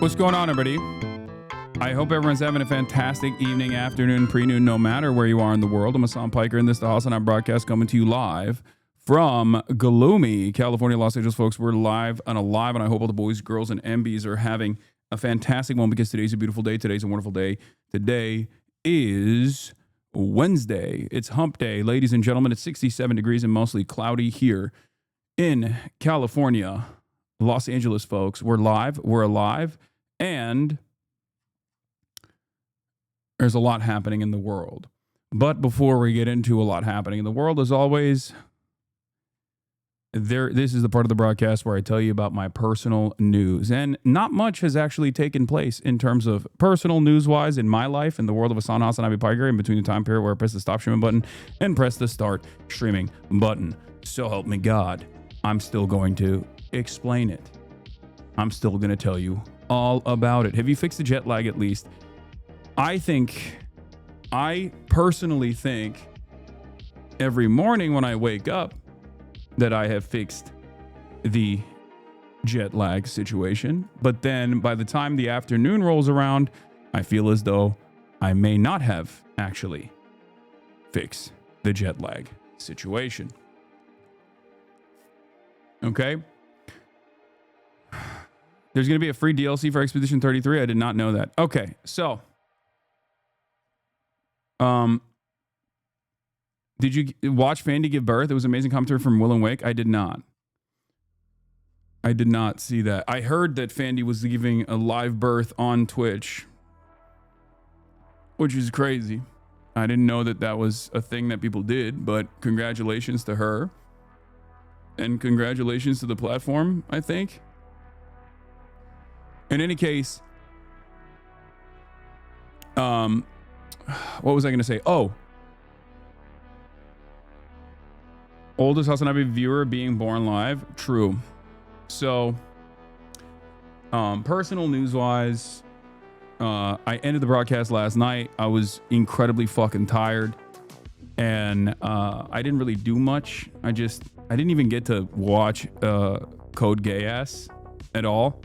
What's going on, everybody? I hope everyone's having a fantastic evening, afternoon, pre-noon, no matter where you are in the world. I'm Hasan Piker, and this is the HasanAbi broadcast coming to you live from gloomy California, Los Angeles, folks. We're live, and I hope all the boys, girls, and MBs are having a fantastic one because today's a beautiful day. Today's a wonderful day. Today is Wednesday. It's hump day, ladies and gentlemen. It's 67 degrees and mostly cloudy here in California, Los Angeles, folks. We're live. We're alive. And there's a lot happening in the world. But before we get into a lot happening in the world, as always, this is the part of the broadcast where I tell you about my personal news. And not much has actually taken place in terms of personal news-wise in my life, in the world of HasanAbi Piker, in between the time period where I press the stop streaming button and press the start streaming button. So help me God, I'm still going to explain it. I'm still going to tell you all about it. Have you fixed the jet lag at least? I personally think every morning when I wake up that I have fixed the jet lag situation. But then by the time the afternoon rolls around, I feel as though I may not have actually fixed the jet lag situation. Okay. There's going to be a free DLC for Expedition 33. I did not know that. Okay, so did you watch Fandy give birth? It was amazing commentary from Will and Wake. I did not. I did not see that. I heard that Fandy was giving a live birth on Twitch, which is crazy. I didn't know that that was a thing that people did, but congratulations to her. And congratulations to the platform, I think. In any case, what was I going to say? Oh, oldest HasanAbi viewer being born live. True. So, personal news-wise, I ended the broadcast last night. I was incredibly fucking tired, and I didn't really do much. I didn't even get to watch Code Gay-Ass at all.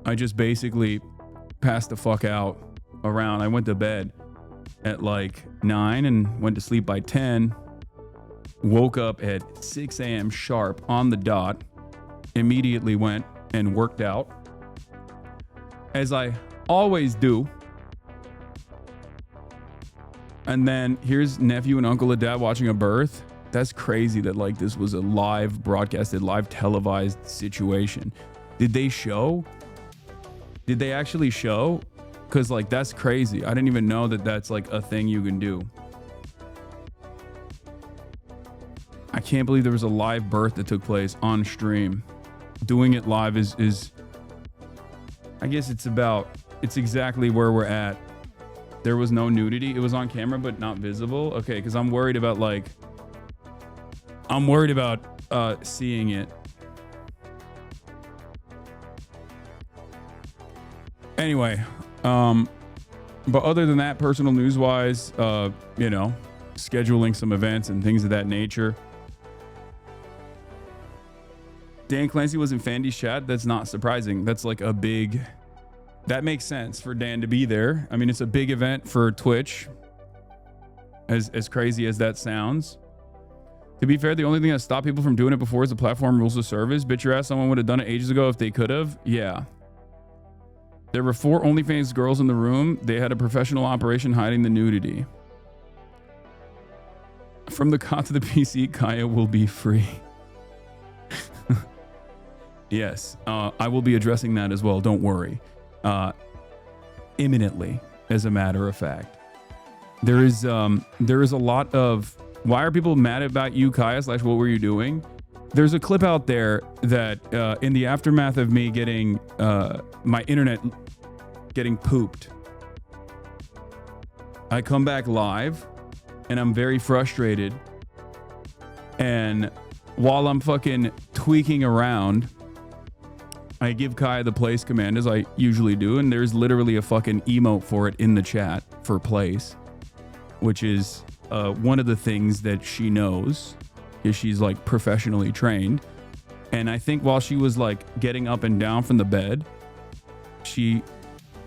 I just basically passed the fuck out around. I went to bed at like 9 and went to sleep by 10. Woke up at 6 a.m. sharp on the dot. Immediately went and worked out, as I always do. And then here's nephew and uncle and dad watching a birth. That's crazy that like this was a live broadcasted, live televised situation. Did they show? Did they actually show? Because like that's crazy. I didn't even know that that's like a thing you can do. I can't believe there was a live birth that took place on stream. Doing it live is I guess it's exactly where we're at. There was no nudity. It was on camera but not visible. Okay, because I'm worried about seeing it. Anyway, but other than that, personal news wise, scheduling some events and things of that nature. Dan Clancy was in Fandy's chat. That's not surprising. That's like that makes sense for Dan to be there. I mean, it's a big event for Twitch, as crazy as that sounds. To be fair, the only thing that stopped people from doing it before is the platform rules of service. Bitch your ass, someone would have done it ages ago if they could have. Yeah. There were 4 OnlyFans girls in the room. They had a professional operation hiding the nudity. From the CONT to the PC, Kaya will be free. Yes, I will be addressing that as well. Don't worry. Imminently, as a matter of fact. There is a lot of, why are people mad about you, Kaya, / what were you doing? There's a clip out there that in the aftermath of me getting my internet getting pooped, I come back live and I'm very frustrated. And while I'm fucking tweaking around, I give Kaya the place command as I usually do. And there's literally a fucking emote for it in the chat for place, which is one of the things that she knows, because she's like professionally trained. And I think while she was like getting up and down from the bed,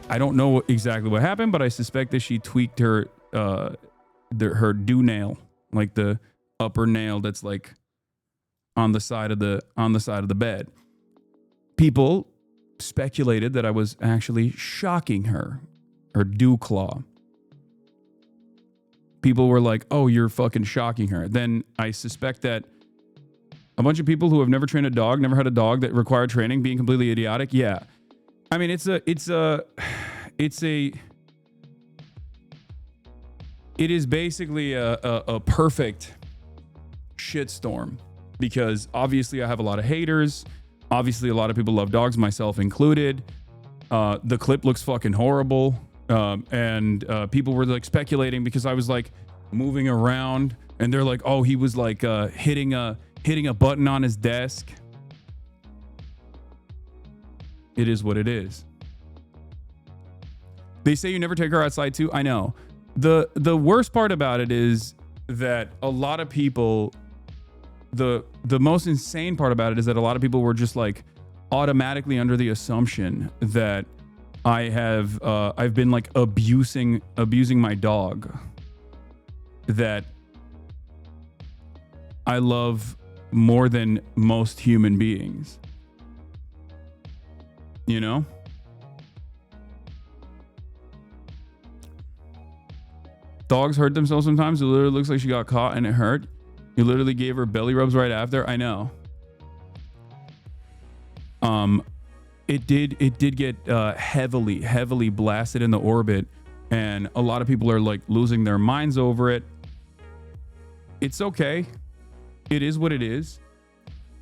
I don't know exactly what happened, but I suspect that she tweaked her do nail, like the upper nail that's like on the side of the bed. People speculated that I was actually shocking her dew claw. People were like, "Oh, you're fucking shocking her." Then I suspect that a bunch of people who have never trained a dog, never had a dog that required training, being completely idiotic. Yeah. I mean, it is basically a perfect shitstorm, because obviously I have a lot of haters. Obviously a lot of people love dogs, myself included. The clip looks fucking horrible. And people were like speculating because I was like moving around, and they're like, "Oh, he was like hitting a button on his desk." It is what it is. They say you never take her outside too. I know. The worst part about it is that a lot of people, the most insane part about it is that a lot of people were just like automatically under the assumption that I've been like abusing my dog, that I love more than most human beings. You know? Dogs hurt themselves sometimes. It literally looks like she got caught and it hurt. You literally gave her belly rubs right after. I know. It did get heavily blasted in the orbit, and a lot of people are like losing their minds over it. It's okay. It is what it is.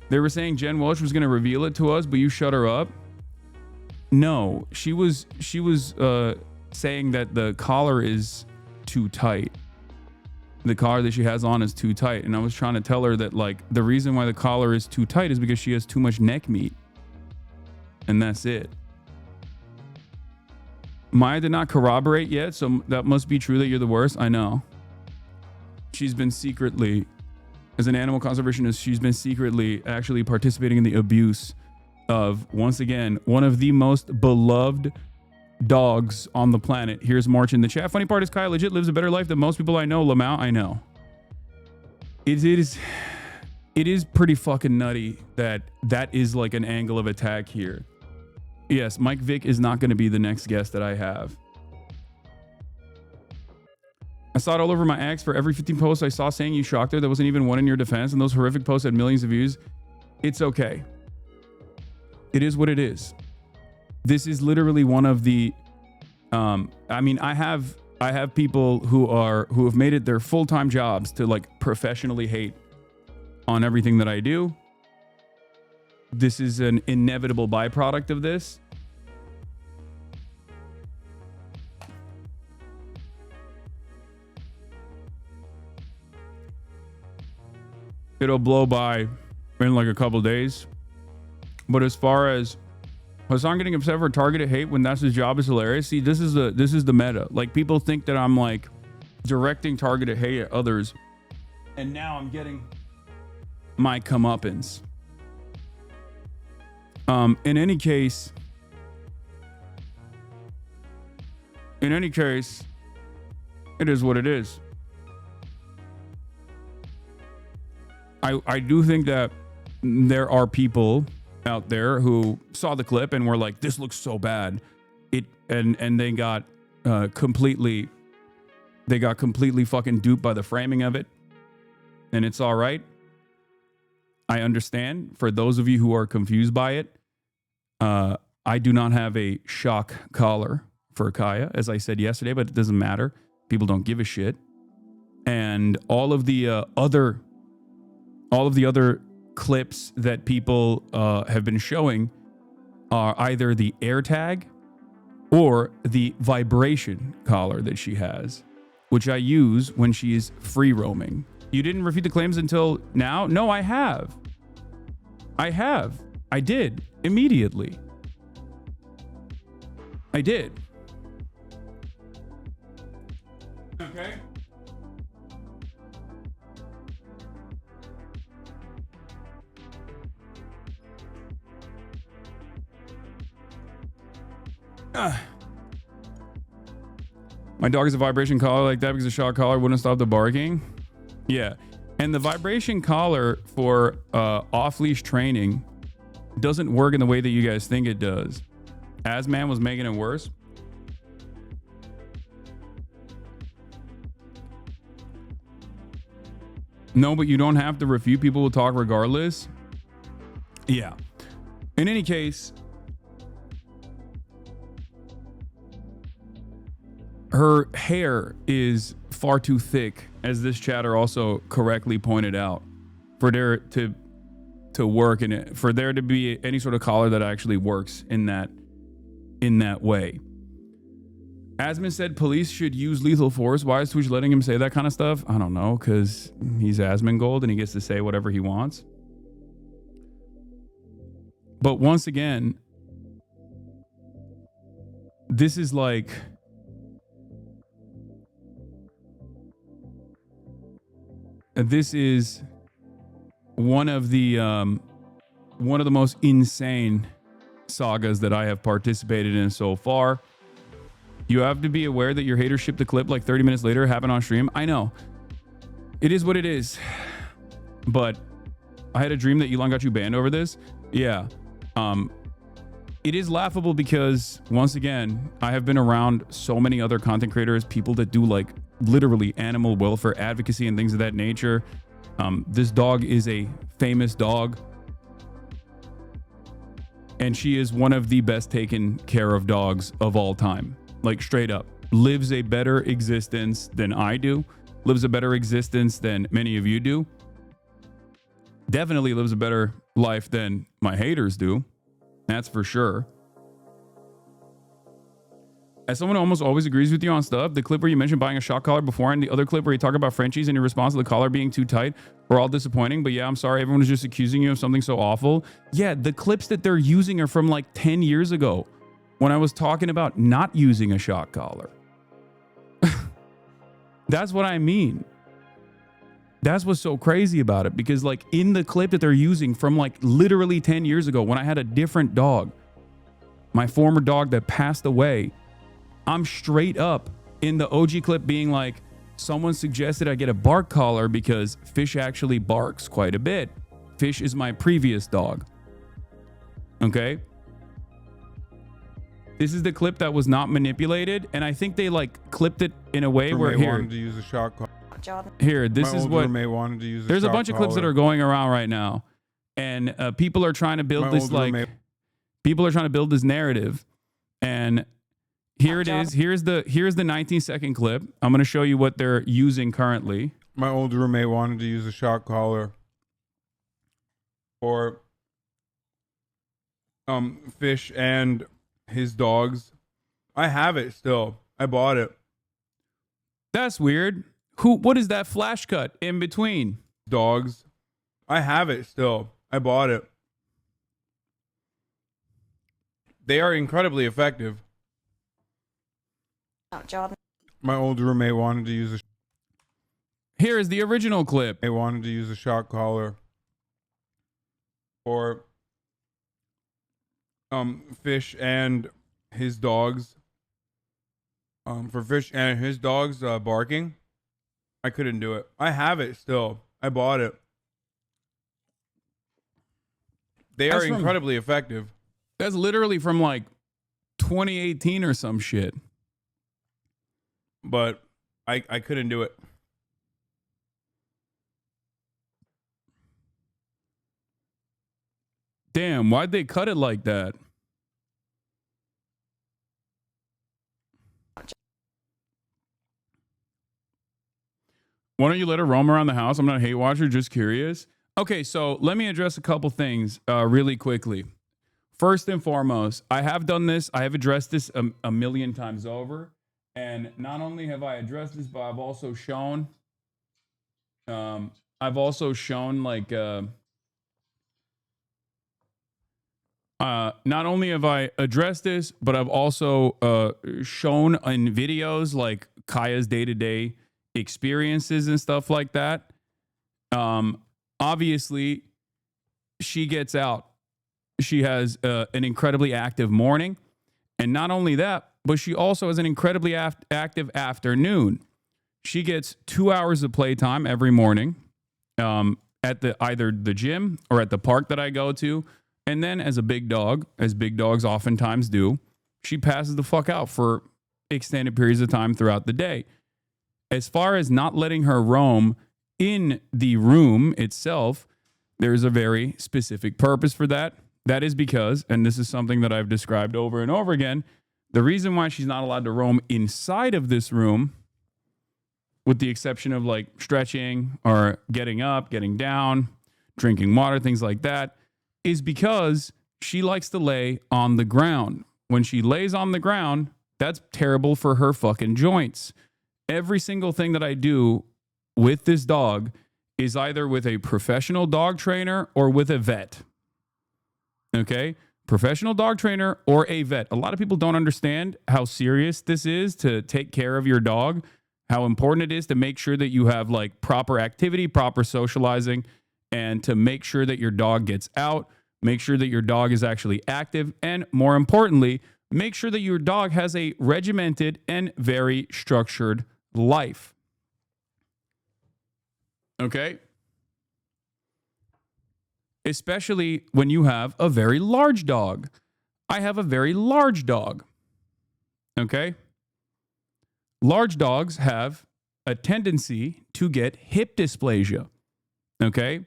They were saying Jen Welch was going to reveal it to us, but you shut her up. No, she was saying that the collar is too tight. The collar that she has on is too tight, and I was trying to tell her that like the reason why the collar is too tight is because she has too much neck meat. And that's it. Maya did not corroborate yet, so that must be true that you're the worst. I know. She's been secretly, as an animal conservationist, she's been secretly actually participating in the abuse of, once again, one of the most beloved dogs on the planet. Here's March in the chat. Funny part is Kaya legit lives a better life than most people I know. Lamau, I know. It is pretty fucking nutty that is like an angle of attack here. Yes, Mike Vick is not going to be the next guest that I have. I saw it all over my ex. For every 15 posts I saw saying you shocked her, there wasn't even one in your defense, and those horrific posts had millions of views. It's okay. It is what it is. This is literally one of the I mean, I have people who have made it their full-time jobs to like professionally hate on everything that I do. This is an inevitable byproduct of this. It'll blow by in like a couple days. But as far as Hasan getting upset for targeted hate when that's his job is hilarious. See, this is the meta. Like, people think that I'm like directing targeted hate at others, and now I'm getting my comeuppance. In any case, it is what it is. I do think that there are people out there who saw the clip and were like, this looks so bad. And they got completely fucking duped by the framing of it. And it's all right. I understand. For those of you who are confused by it, I do not have a shock collar for Kaya, as I said yesterday, but it doesn't matter. People don't give a shit. And all of the other clips that people have been showing are either the AirTag or the vibration collar that she has, which I use when she's free roaming. You didn't refute the claims until now? No, I have. I did immediately. I did. Okay. My dog is a vibration collar like that because the shock collar wouldn't stop the barking. Yeah. And the vibration collar for off-leash training doesn't work in the way that you guys think it does. Asman was making it worse. No, but you don't have to refute. People will talk regardless. Yeah. In any case, her hair is far too thick, as this chatter also correctly pointed out, for there to work in it, for there to be any sort of collar that actually works in that way. Asman said police should use lethal force. Why is Twitch letting him say that kind of stuff? I don't know, because he's Asmongold and he gets to say whatever he wants. But once again, this is like... This is one of the most insane sagas that I have participated in so far. You have to be aware that your hater shipped a clip like 30 minutes later, happened on stream. I know. It is what it is. But I had a dream that Elon got you banned over this. Yeah. It is laughable because, once again, I have been around so many other content creators, people that do like literally animal welfare advocacy and things of that nature. This dog is a famous dog. And she is one of the best taken care of dogs of all time. Like straight up. Lives a better existence than I do. Lives a better existence than many of you do. Definitely lives a better life than my haters do. That's for sure. As someone who almost always agrees with you on stuff, the clip where you mentioned buying a shock collar before and the other clip where you talk about Frenchies and your response to the collar being too tight were all disappointing. But yeah, I'm sorry. Everyone is just accusing you of something so awful. Yeah, the clips that they're using are from like 10 years ago when I was talking about not using a shock collar. That's what I mean. That's what's so crazy about it, because like in the clip that they're using from like literally 10 years ago when I had a different dog, my former dog that passed away, I'm straight up in the OG clip being like, someone suggested I get a bark collar because Fish actually barks quite a bit. Fish is my previous dog. Okay. This is the clip that was not manipulated. And I think they like clipped it in a way where here, wanted to use a shock collar. Here, this is what wanted to use. There's a bunch of clips that are going around right now, and people are trying to build this like people are trying to build this narrative, and here it is. Here's the 19-second clip. I'm going to show you what they're using currently. My old roommate wanted to use a shock collar for Fish and his dogs. I have it still. I bought it. That's weird. What is that flash cut in between? Dogs. I have it still. I bought it. They are incredibly effective. Jordan. My old roommate wanted to use a... Here is the original clip. They wanted to use a shock collar for Fish and his dogs. For Fish and his dogs barking. I couldn't do it. I have it still. I bought it. They are incredibly effective. That's literally from like 2018 or some shit. But I couldn't do it. Damn, why'd they cut it like that? Why don't you let her roam around the house? I'm not a hate watcher, just curious. Okay, so let me address a couple things really quickly. First and foremost, I have done this. I have addressed this a million times over. And not only have I addressed this, but I've also shown like, not only have I addressed this, but I've also shown in videos like Kaya's day-to-day experiences and stuff like that. Obviously, she gets out. She has an incredibly active morning. And not only that, but she also has an incredibly active afternoon. She gets 2 hours of playtime every morning at either the gym or at the park that I go to. And then as a big dog, as big dogs oftentimes do, she passes the fuck out for extended periods of time throughout the day. As far as not letting her roam in the room itself, there's a very specific purpose for that. That is because, and this is something that I've described over and over again, the reason why she's not allowed to roam inside of this room, with the exception of like stretching or getting up, getting down, drinking water, things like that, is because she likes to lay on the ground. When she lays on the ground, that's terrible for her fucking joints. Every single thing that I do with this dog is either with a professional dog trainer or with a vet. Okay? Professional dog trainer or a vet. A lot of people don't understand how serious this is to take care of your dog, how important it is to make sure that you have like proper activity, proper socializing, and to make sure that your dog gets out, make sure that your dog is actually active, and more importantly, make sure that your dog has a regimented and very structured life. Okay? Especially when you have a very large dog. I have a very large dog. Okay? Large dogs have a tendency to get hip dysplasia. Okay?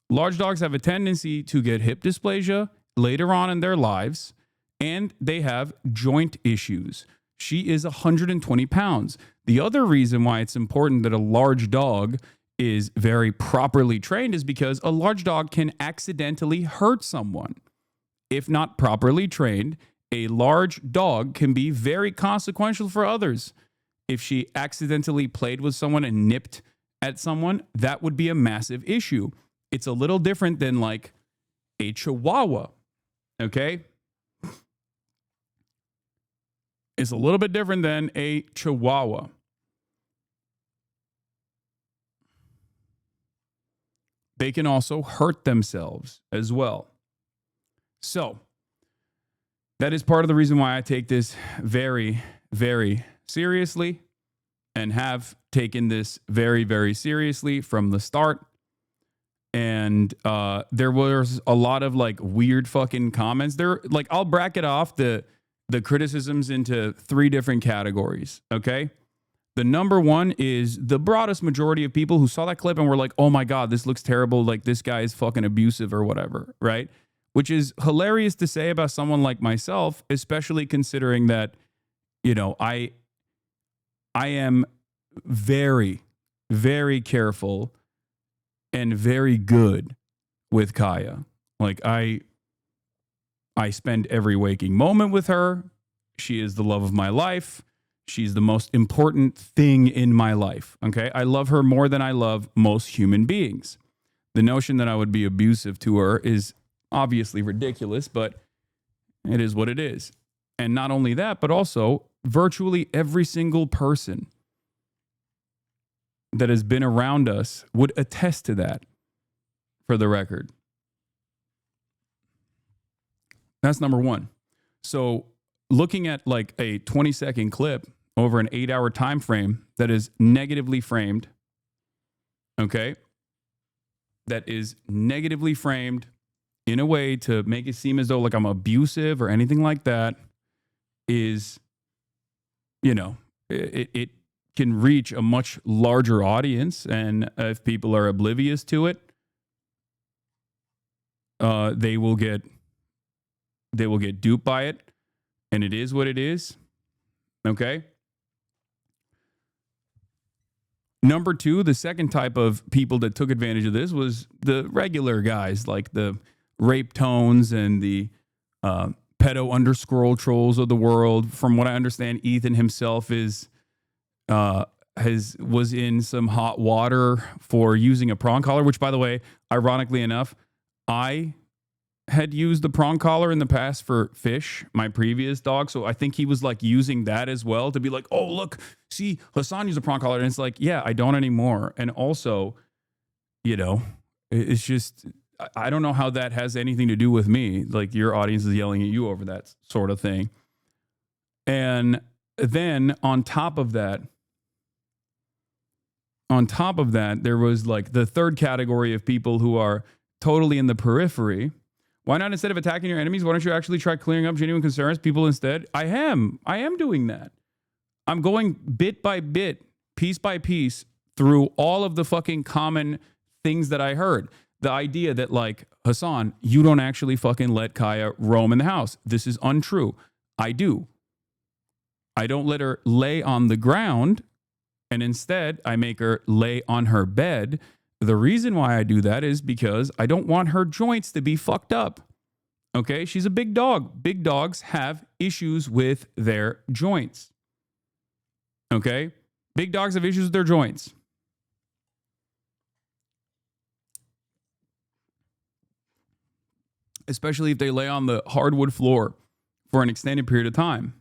Large dogs have a tendency to get hip dysplasia later on in their lives, and they have joint issues. She is 120 pounds. The other reason why it's important that a large dog is very properly trained is because a large dog can accidentally hurt someone. If not properly trained, a large dog can be very consequential for others. If she accidentally played with someone and nipped at someone, that would be a massive issue. It's a little different than like a Chihuahua, okay? It's a little bit different than a Chihuahua. They can also hurt themselves as well. So, that is part of the reason why I take this very, very seriously and have taken this very, very seriously from the start. And there was a lot of like weird fucking comments. Like, I'll bracket off the criticisms into 3 different categories, okay? The number one is the broadest majority of people who saw that clip and were like, oh my God, this looks terrible. Like, this guy is fucking abusive or whatever, right? Which is hilarious to say about someone like myself, especially considering that, you know, I am very, very careful and very good with Kaya. Like, I spend every waking moment with her. She is the love of my life. She's the most important thing in my life, okay? I love her more than I love most human beings. The notion that I would be abusive to her is obviously ridiculous, but it is what it is. And not only that, but also virtually every single person that has been around us would attest to that, for the record. That's number one. So looking at like a 20-second clip over an 8-hour time frame that is negatively framed, okay, that is negatively framed in a way to make it seem as though like I'm abusive or anything like that is, you know, it can reach a much larger audience. And if people are oblivious to it, they will get duped by it. And it is what it is. Okay. Number 2, the second type of people that took advantage of this was the regular guys, like the rape tones and the pedo underscroll trolls of the world. From what I understand, Ethan himself was in some hot water for using a prong collar, which, by the way, ironically enough, I had used the prong collar in the past for Fish, my previous dog. So I think he was like using that as well to be like, oh, look, see, Hasan used a prong collar. And it's like, yeah, I don't anymore. And also, you know, it's just, I don't know how that has anything to do with me. Like, your audience is yelling at you over that sort of thing. And then on top of that, there was like the third category of people who are totally in the periphery. Why not, instead of attacking your enemies, why don't you actually try clearing up genuine concerns? People instead, I am doing that. I'm going bit by bit, piece by piece, through all of the fucking common things that I heard. The idea that, like, Hasan, you don't actually fucking let Kaya roam in the house. This is untrue. I do. I don't let her lay on the ground, and instead I make her lay on her bed. The reason why I do that is because I don't want her joints to be fucked up. Okay? She's a big dog. Big dogs have issues with their joints. Okay? Big dogs have issues with their joints. Especially if they lay on the hardwood floor for an extended period of time.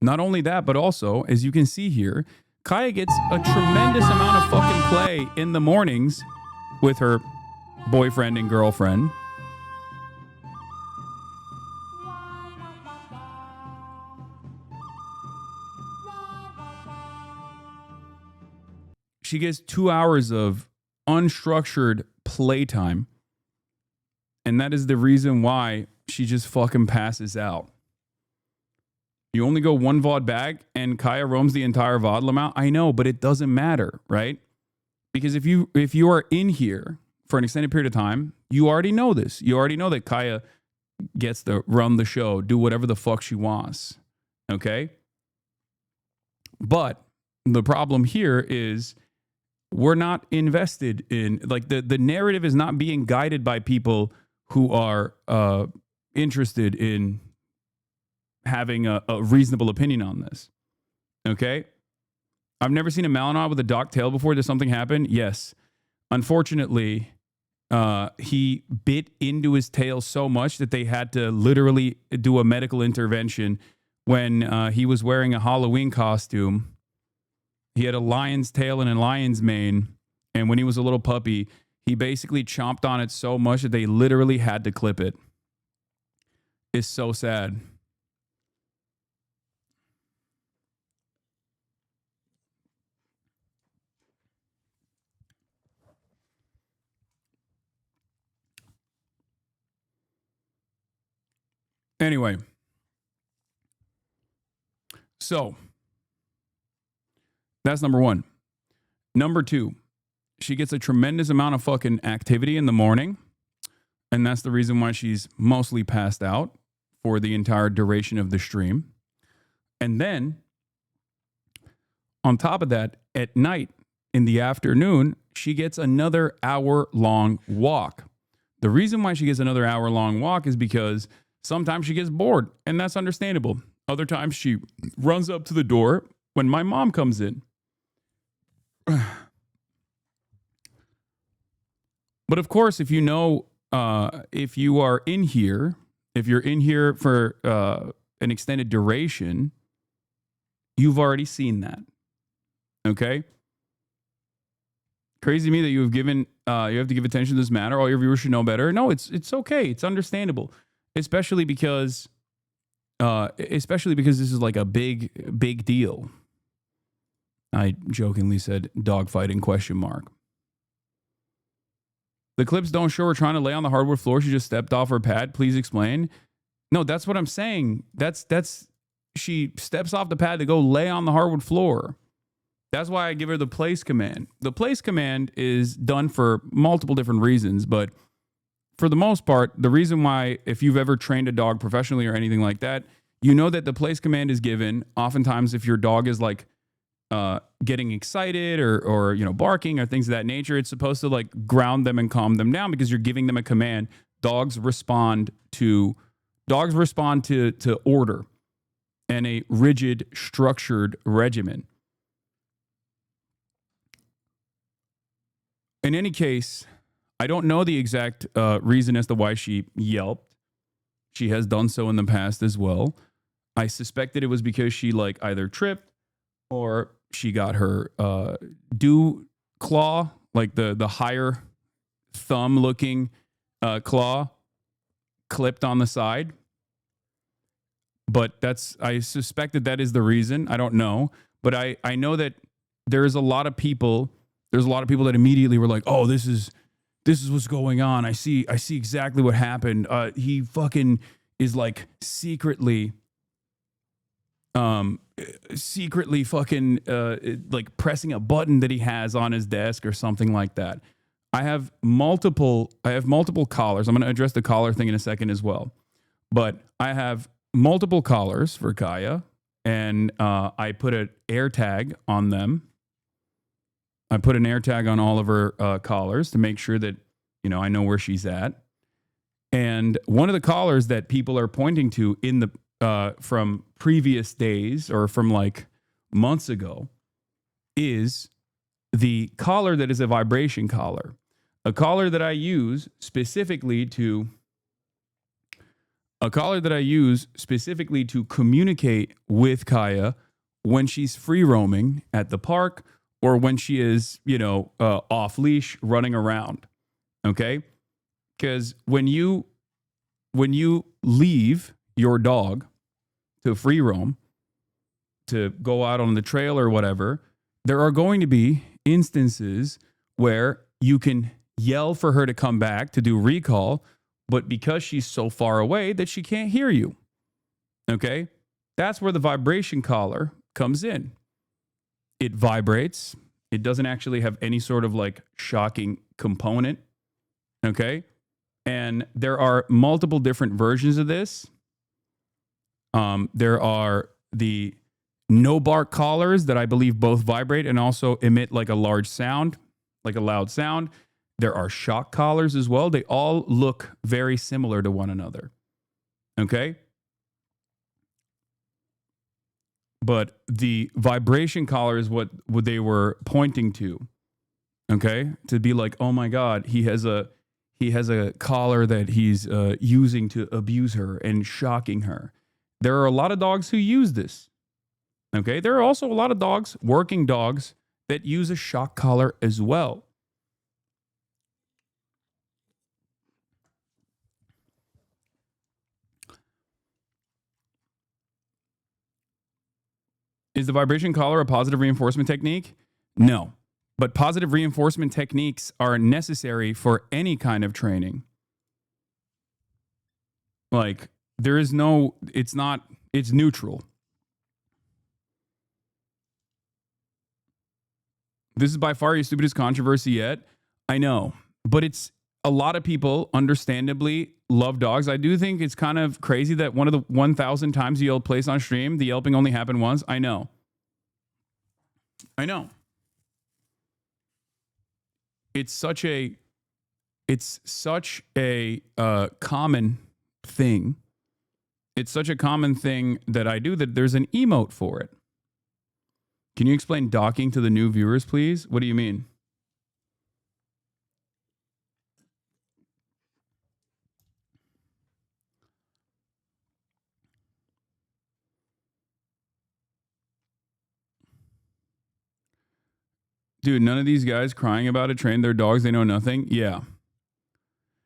Not only that, but also, as you can see here, Kaya gets a tremendous amount of fucking play in the mornings with her boyfriend and girlfriend. She gets 2 hours of unstructured playtime. And that is the reason why she just fucking passes out. You only go one VOD back and Kaya roams the entire VOD amount. I know, but it doesn't matter, right? Because if you are in here for an extended period of time, you already know this. You already know that Kaya gets to run the show, do whatever the fuck she wants. Okay? But the problem here is we're not invested in, like, the narrative is not being guided by people who are interested in having a reasonable opinion on this. Okay? I've never seen a Malinois with a docked tail before. Did something happen? Yes. Unfortunately, he bit into his tail so much that they had to literally do a medical intervention when he was wearing a Halloween costume. He had a lion's tail and a lion's mane. And when he was a little puppy, he basically chomped on it so much that they literally had to clip it. It's so sad. Anyway, so that's number one. Number two, she gets a tremendous amount of fucking activity in the morning. And that's the reason why she's mostly passed out for the entire duration of the stream. And then, on top of that, at night, in the afternoon, she gets another hour-long walk. The reason why she gets another hour-long walk is because sometimes she gets bored, and that's understandable. Other times she runs up to the door when my mom comes in. But of course, if you know, if you are in here, if you're in here for an extended duration, you've already seen that. Okay? Crazy to me that you have given, you have to give attention to this matter. All your viewers should know better. No, it's okay. It's understandable. Especially because this is like a big deal. I jokingly said dogfighting ? The clips don't show her trying to lay on the hardwood floor. She just stepped off her pad. Please explain. No, that's what I'm saying. That's she steps off the pad to go lay on the hardwood floor. That's why I give her the place command. The place command is done for multiple different reasons, but for the most part, the reason why, if you've ever trained a dog professionally or anything like that, you know that the place command is given oftentimes if your dog is like getting excited or barking or things of that nature. It's supposed to like ground them and calm them down because you're giving them a command. Dogs respond to order and a rigid, structured regimen. In any case, I don't know the exact reason as to why she yelped. She has done so in the past as well. I suspected it was because she like either tripped or she got her dew claw, like the higher thumb looking claw, clipped on the side. but I suspect that is the reason. I don't know, but I know that there's a lot of people that immediately were like, oh, this is what's going on. I see exactly what happened. He fucking is like secretly fucking like pressing a button that he has on his desk or something like that. I have multiple collars. I'm going to address the collar thing in a second as well. But I have multiple collars for Kaya, and I put an air tag on them. I put an air tag on all of her collars to make sure that, you know, I know where she's at. And one of the collars that people are pointing to in the from previous days or from like months ago is the collar that is a vibration collar, a collar that I use specifically to communicate with Kaya when she's free roaming at the park or when she is, you know, off leash running around. Okay? Because when you leave your dog to free roam, to go out on the trail or whatever, there are going to be instances where you can yell for her to come back to do recall, but because she's so far away that she can't hear you. Okay? That's where the vibration collar comes in. It vibrates. It doesn't actually have any sort of like shocking component. Okay? And there are multiple different versions of this. There are the no bark collars that I believe both vibrate and also emit like a large sound, like a loud sound. There are shock collars as well. They all look very similar to one another. Okay? But the vibration collar is what they were pointing to. Okay? To be like, oh my God, he has a collar that he's using to abuse her and shocking her. There are a lot of dogs who use this. Okay? There are also a lot of dogs, working dogs, that use a shock collar as well. Is the vibration collar a positive reinforcement technique? No. But positive reinforcement techniques are necessary for any kind of training. Like, it's neutral. This is by far your stupidest controversy yet. I know. But it's a lot of people, understandably, love dogs. I do think it's kind of crazy that one of the 1,000 times you yelled place on stream, the yelping only happened once. I know. It's such a common thing. It's such a common thing that I do that there's an emote for it. Can you explain docking to the new viewers, please? What do you mean? Dude, none of these guys crying about it train their dogs. They know nothing. Yeah.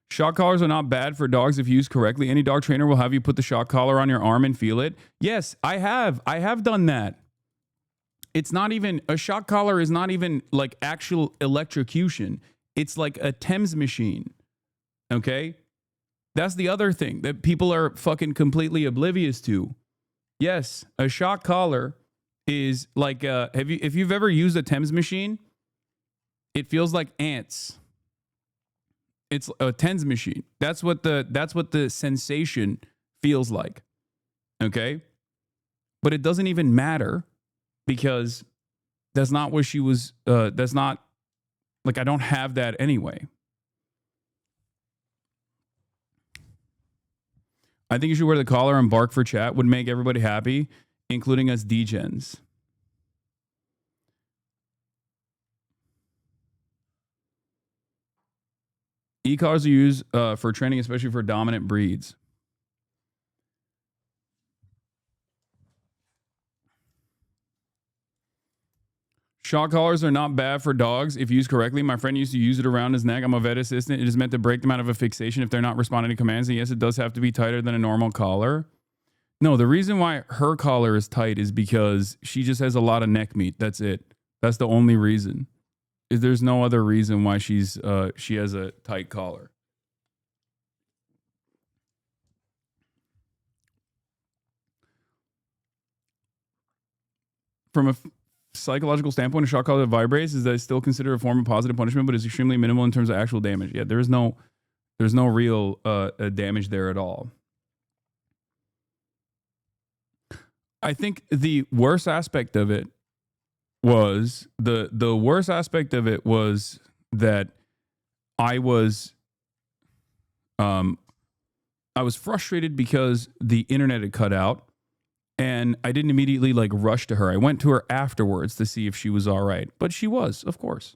Shock collars are not bad for dogs if used correctly. Any dog trainer will have you put the shock collar on your arm and feel it. Yes, I have. I have done that. It's not even, a shock collar is not even like actual electrocution. It's like a Thames machine. Okay? That's the other thing that people are fucking completely oblivious to. Yes, a shock collar is like, if you've ever used a Thames machine, it feels like ants. It's a Thames machine. That's what the sensation feels like. Okay? But it doesn't even matter because that's not what she was, that's not, like, I don't have that anyway. I think you should wear the collar and bark for chat. Would make everybody happy, including us degens. E-collars are used for training, especially for dominant breeds. Shock collars are not bad for dogs if used correctly. My friend used to use it around his neck. I'm a vet assistant. It is meant to break them out of a fixation if they're not responding to commands. And yes, it does have to be tighter than a normal collar. No, the reason why her collar is tight is because she just has a lot of neck meat. That's it. That's the only reason. There's no other reason why she has a tight collar. From a psychological standpoint, a shock collar that vibrates is that still considered a form of positive punishment, but is extremely minimal in terms of actual damage. Yeah, there's no real damage there at all. I think the worst aspect of it was the worst aspect of it was that I was frustrated because the internet had cut out, and I didn't immediately like rush to her. I went to her afterwards to see if she was all right, but she was, of course.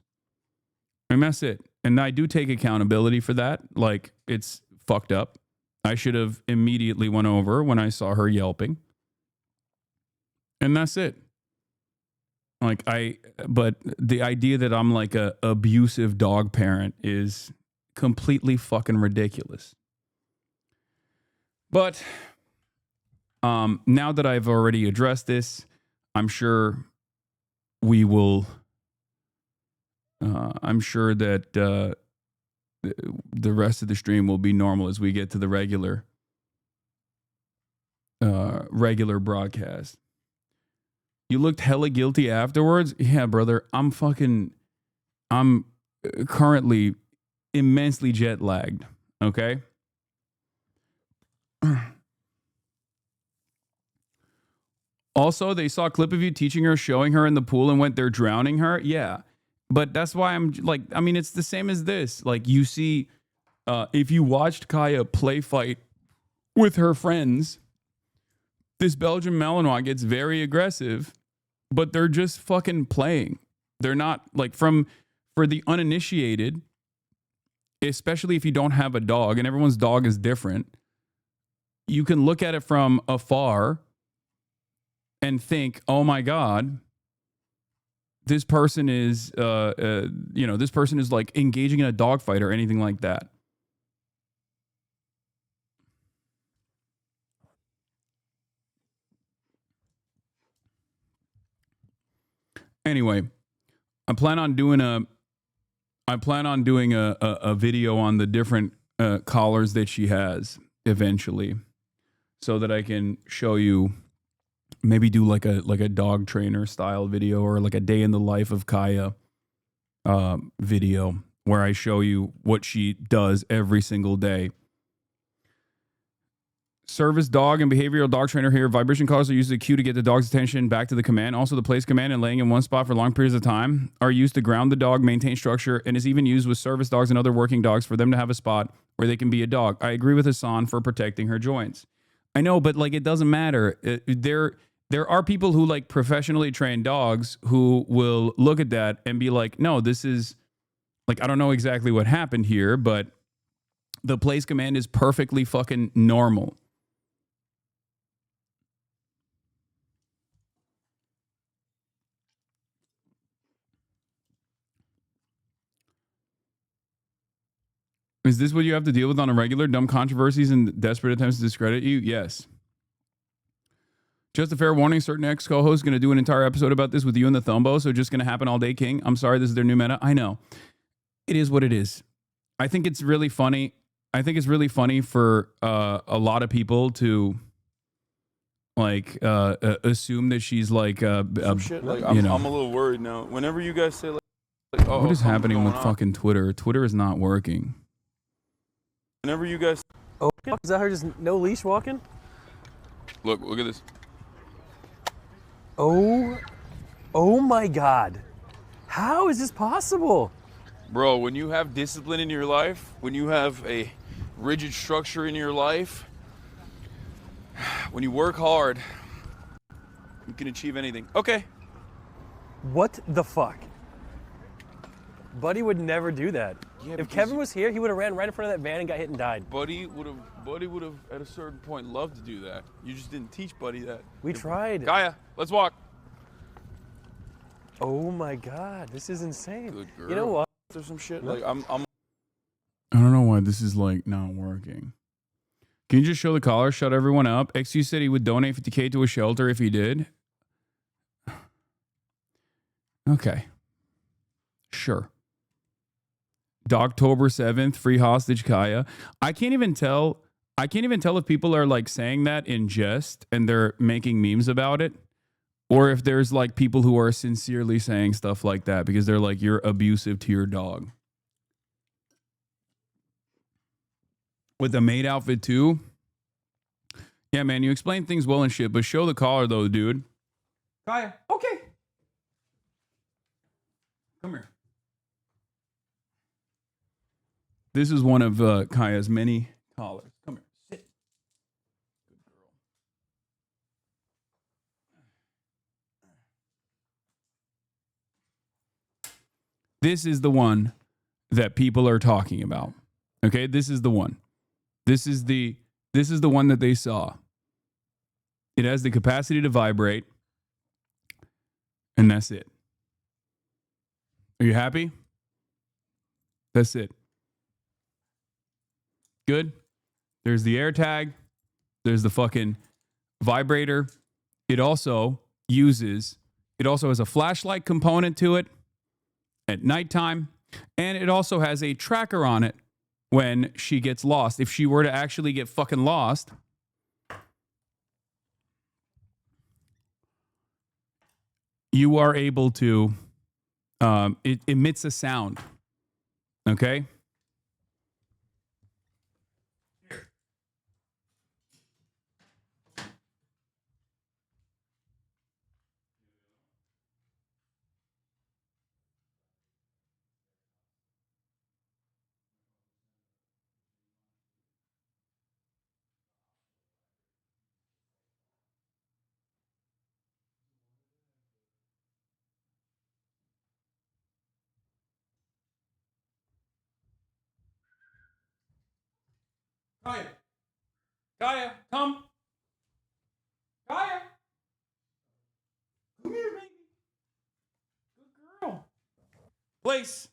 And that's it. And I do take accountability for that. Like, it's fucked up. I should have immediately went over when I saw her yelping. And that's it. Like, but the idea that I'm like a abusive dog parent is completely fucking ridiculous. But now that I've already addressed this, I'm sure we will. I'm sure that the rest of the stream will be normal as we get to the regular broadcast. You looked hella guilty afterwards? Yeah, brother. I'm currently immensely jet lagged. Okay. Also, they saw a clip of you teaching her, showing her in the pool, and went there drowning her. Yeah. But that's why I'm like, I mean, it's the same as this. Like, you see, if you watched Kaya play fight with her friends, this Belgian Malinois gets very aggressive, but they're just fucking playing. They're not like for the uninitiated, especially if you don't have a dog and everyone's dog is different. You can look at it from afar and think, oh my God, this person is, this person is like engaging in a dogfight or anything like that. Anyway, I plan on doing a video on the different collars that she has eventually, so that I can show you. Maybe do like a dog trainer style video, or like a day in the life of Kaya video where I show you what she does every single day. Service dog and behavioral dog trainer here. Vibration collars are used as a cue to get the dog's attention back to the command. Also, the place command and laying in one spot for long periods of time are used to ground the dog, maintain structure, and is even used with service dogs and other working dogs for them to have a spot where they can be a dog. I agree with Hasan for protecting her joints. I know, but like, it doesn't matter. There are people who like professionally train dogs who will look at that and be like, no, this is like, I don't know exactly what happened here, but the place command is perfectly fucking normal. Is this what you have to deal with on a regular? Dumb controversies and desperate attempts to discredit you? Yes. Just a fair warning, certain ex-co-hosts going to do an entire episode about this with you and the Thumbo, so just going to happen all day, King. I'm sorry, this is their new meta. I know. It is what it is. I think it's really funny. I think it's really funny for a lot of people to like assume that she's like, shit. Like I'm a little worried now. Whenever you guys say like oh, what is happening with fucking Twitter? Twitter is not working. Whenever you guys, oh, is that her just no leash walking? look at this. Oh my God. How is this possible? Bro, when you have discipline in your life, when you have a rigid structure in your life, when you work hard, you can achieve anything. Okay. What the fuck? Buddy would never do that. Yeah, if Kevin was here, he would have ran right in front of that van and got hit and died. Buddy would have at a certain point loved to do that. You just didn't teach Buddy that. We tried. Kaya, let's walk. Oh my God, this is insane. Good girl. You know what? There's some shit like I'm I don't know why this is like not working. Can you just show the caller? Shut everyone up. XU said he would donate 50K to a shelter if he did. Okay. Sure. October 7th, free hostage Kaya. I can't even tell if people are like saying that in jest and they're making memes about it, or if there's like people who are sincerely saying stuff like that because they're like, you're abusive to your dog. With the maid outfit too. Yeah, man, you explain things well and shit, but show the caller though, dude. Kaya, okay. Come here. This is one of Kaya's many collars. Come here. Sit. Good girl. This is the one that people are talking about. Okay, this is the one. This is the one that they saw. It has the capacity to vibrate. And that's it. Are you happy? That's it. Good. There's the air tag. There's the fucking vibrator. It also has a flashlight component to it at nighttime. And it also has a tracker on it when she gets lost. If she were to actually get fucking lost, you are able to, it emits a sound. Okay? Kaya, come. Kaya. Come here, baby. Good girl. Place.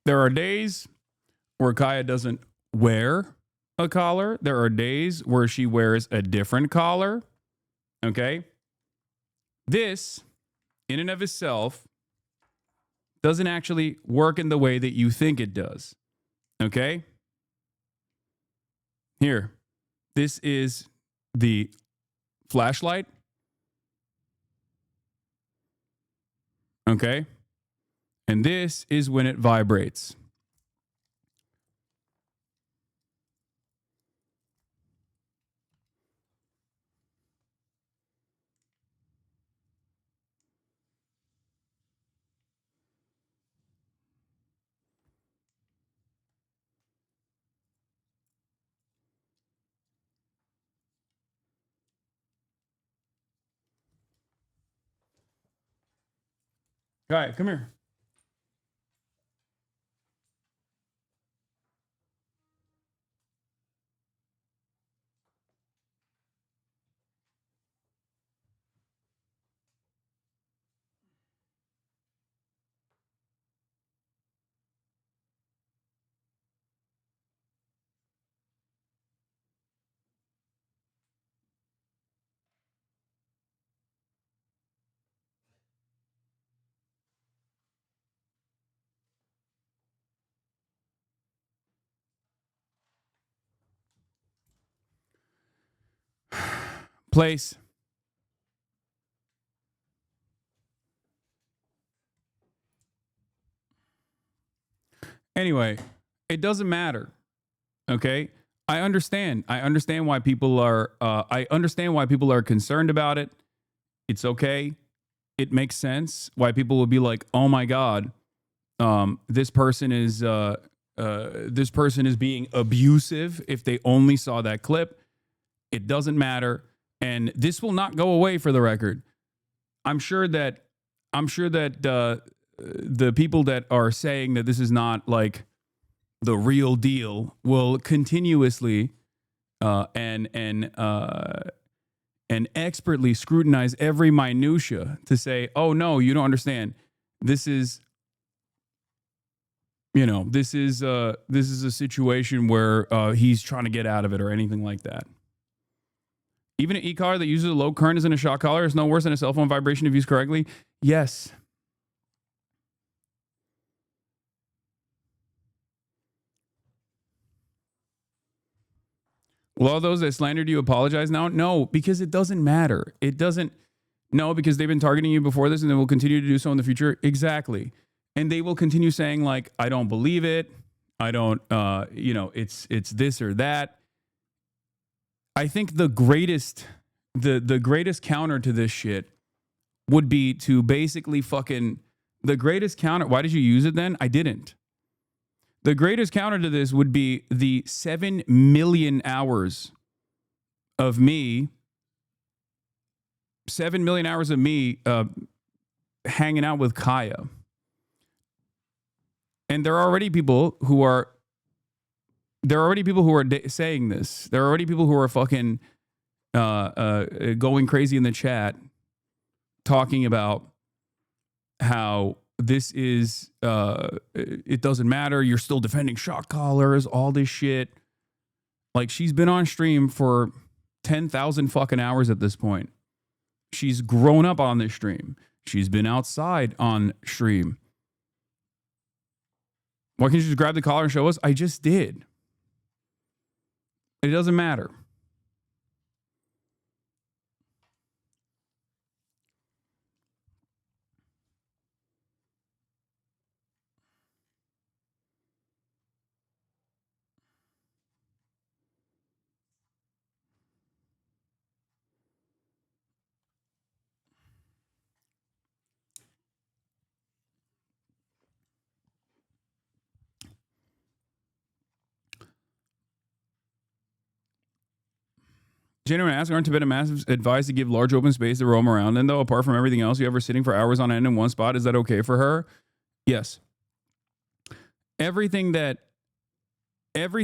There are days where Kaya doesn't wear a collar. There are days where she wears a different collar. Okay? This, in and of itself, doesn't actually work in the way that you think it does. Okay? Here. This is the flashlight. Okay? And this is when it vibrates. All right, come here. Place. Anyway, it doesn't matter. Okay? I understand. I understand why people are concerned about it. It's okay. It makes sense why people will be like, "Oh my God, this person is being abusive." If they only saw that clip, it doesn't matter. And this will not go away, for the record. I'm sure that the people that are saying that this is not like the real deal will continuously and expertly scrutinize every minutia to say, "Oh no, you don't understand. This is you know, this is a situation where he's trying to get out of it or anything like that. Even an e-collar that uses a low current as in a shock collar is no worse than a cell phone vibration if used correctly. Yes. Will all those that slandered you apologize now? No, because it doesn't matter. It doesn't. No, because they've been targeting you before this and they will continue to do so in the future. Exactly. And they will continue saying like, I don't believe it. I don't, it's this or that. I think the greatest counter to this shit would be to basically the greatest counter. Why did you use it then? I didn't. The greatest counter to this would be the 7 million hours of me, 7 million hours of me hanging out with Kaya. And there are already people who are saying this. There are already people who are fucking going crazy in the chat talking about how this is, it doesn't matter. You're still defending shock collars, all this shit. Like, she's been on stream for 10,000 fucking hours at this point. She's grown up on this stream. She's been outside on stream. Why can't you just grab the collar and show us? I just did. It doesn't matter. Genuine ask, aren't Tibetan Mastiffs advised to give large open space to roam around in, though, apart from everything else? You ever sitting for hours on end in one spot? Is that okay for her? Yes. Everything that I do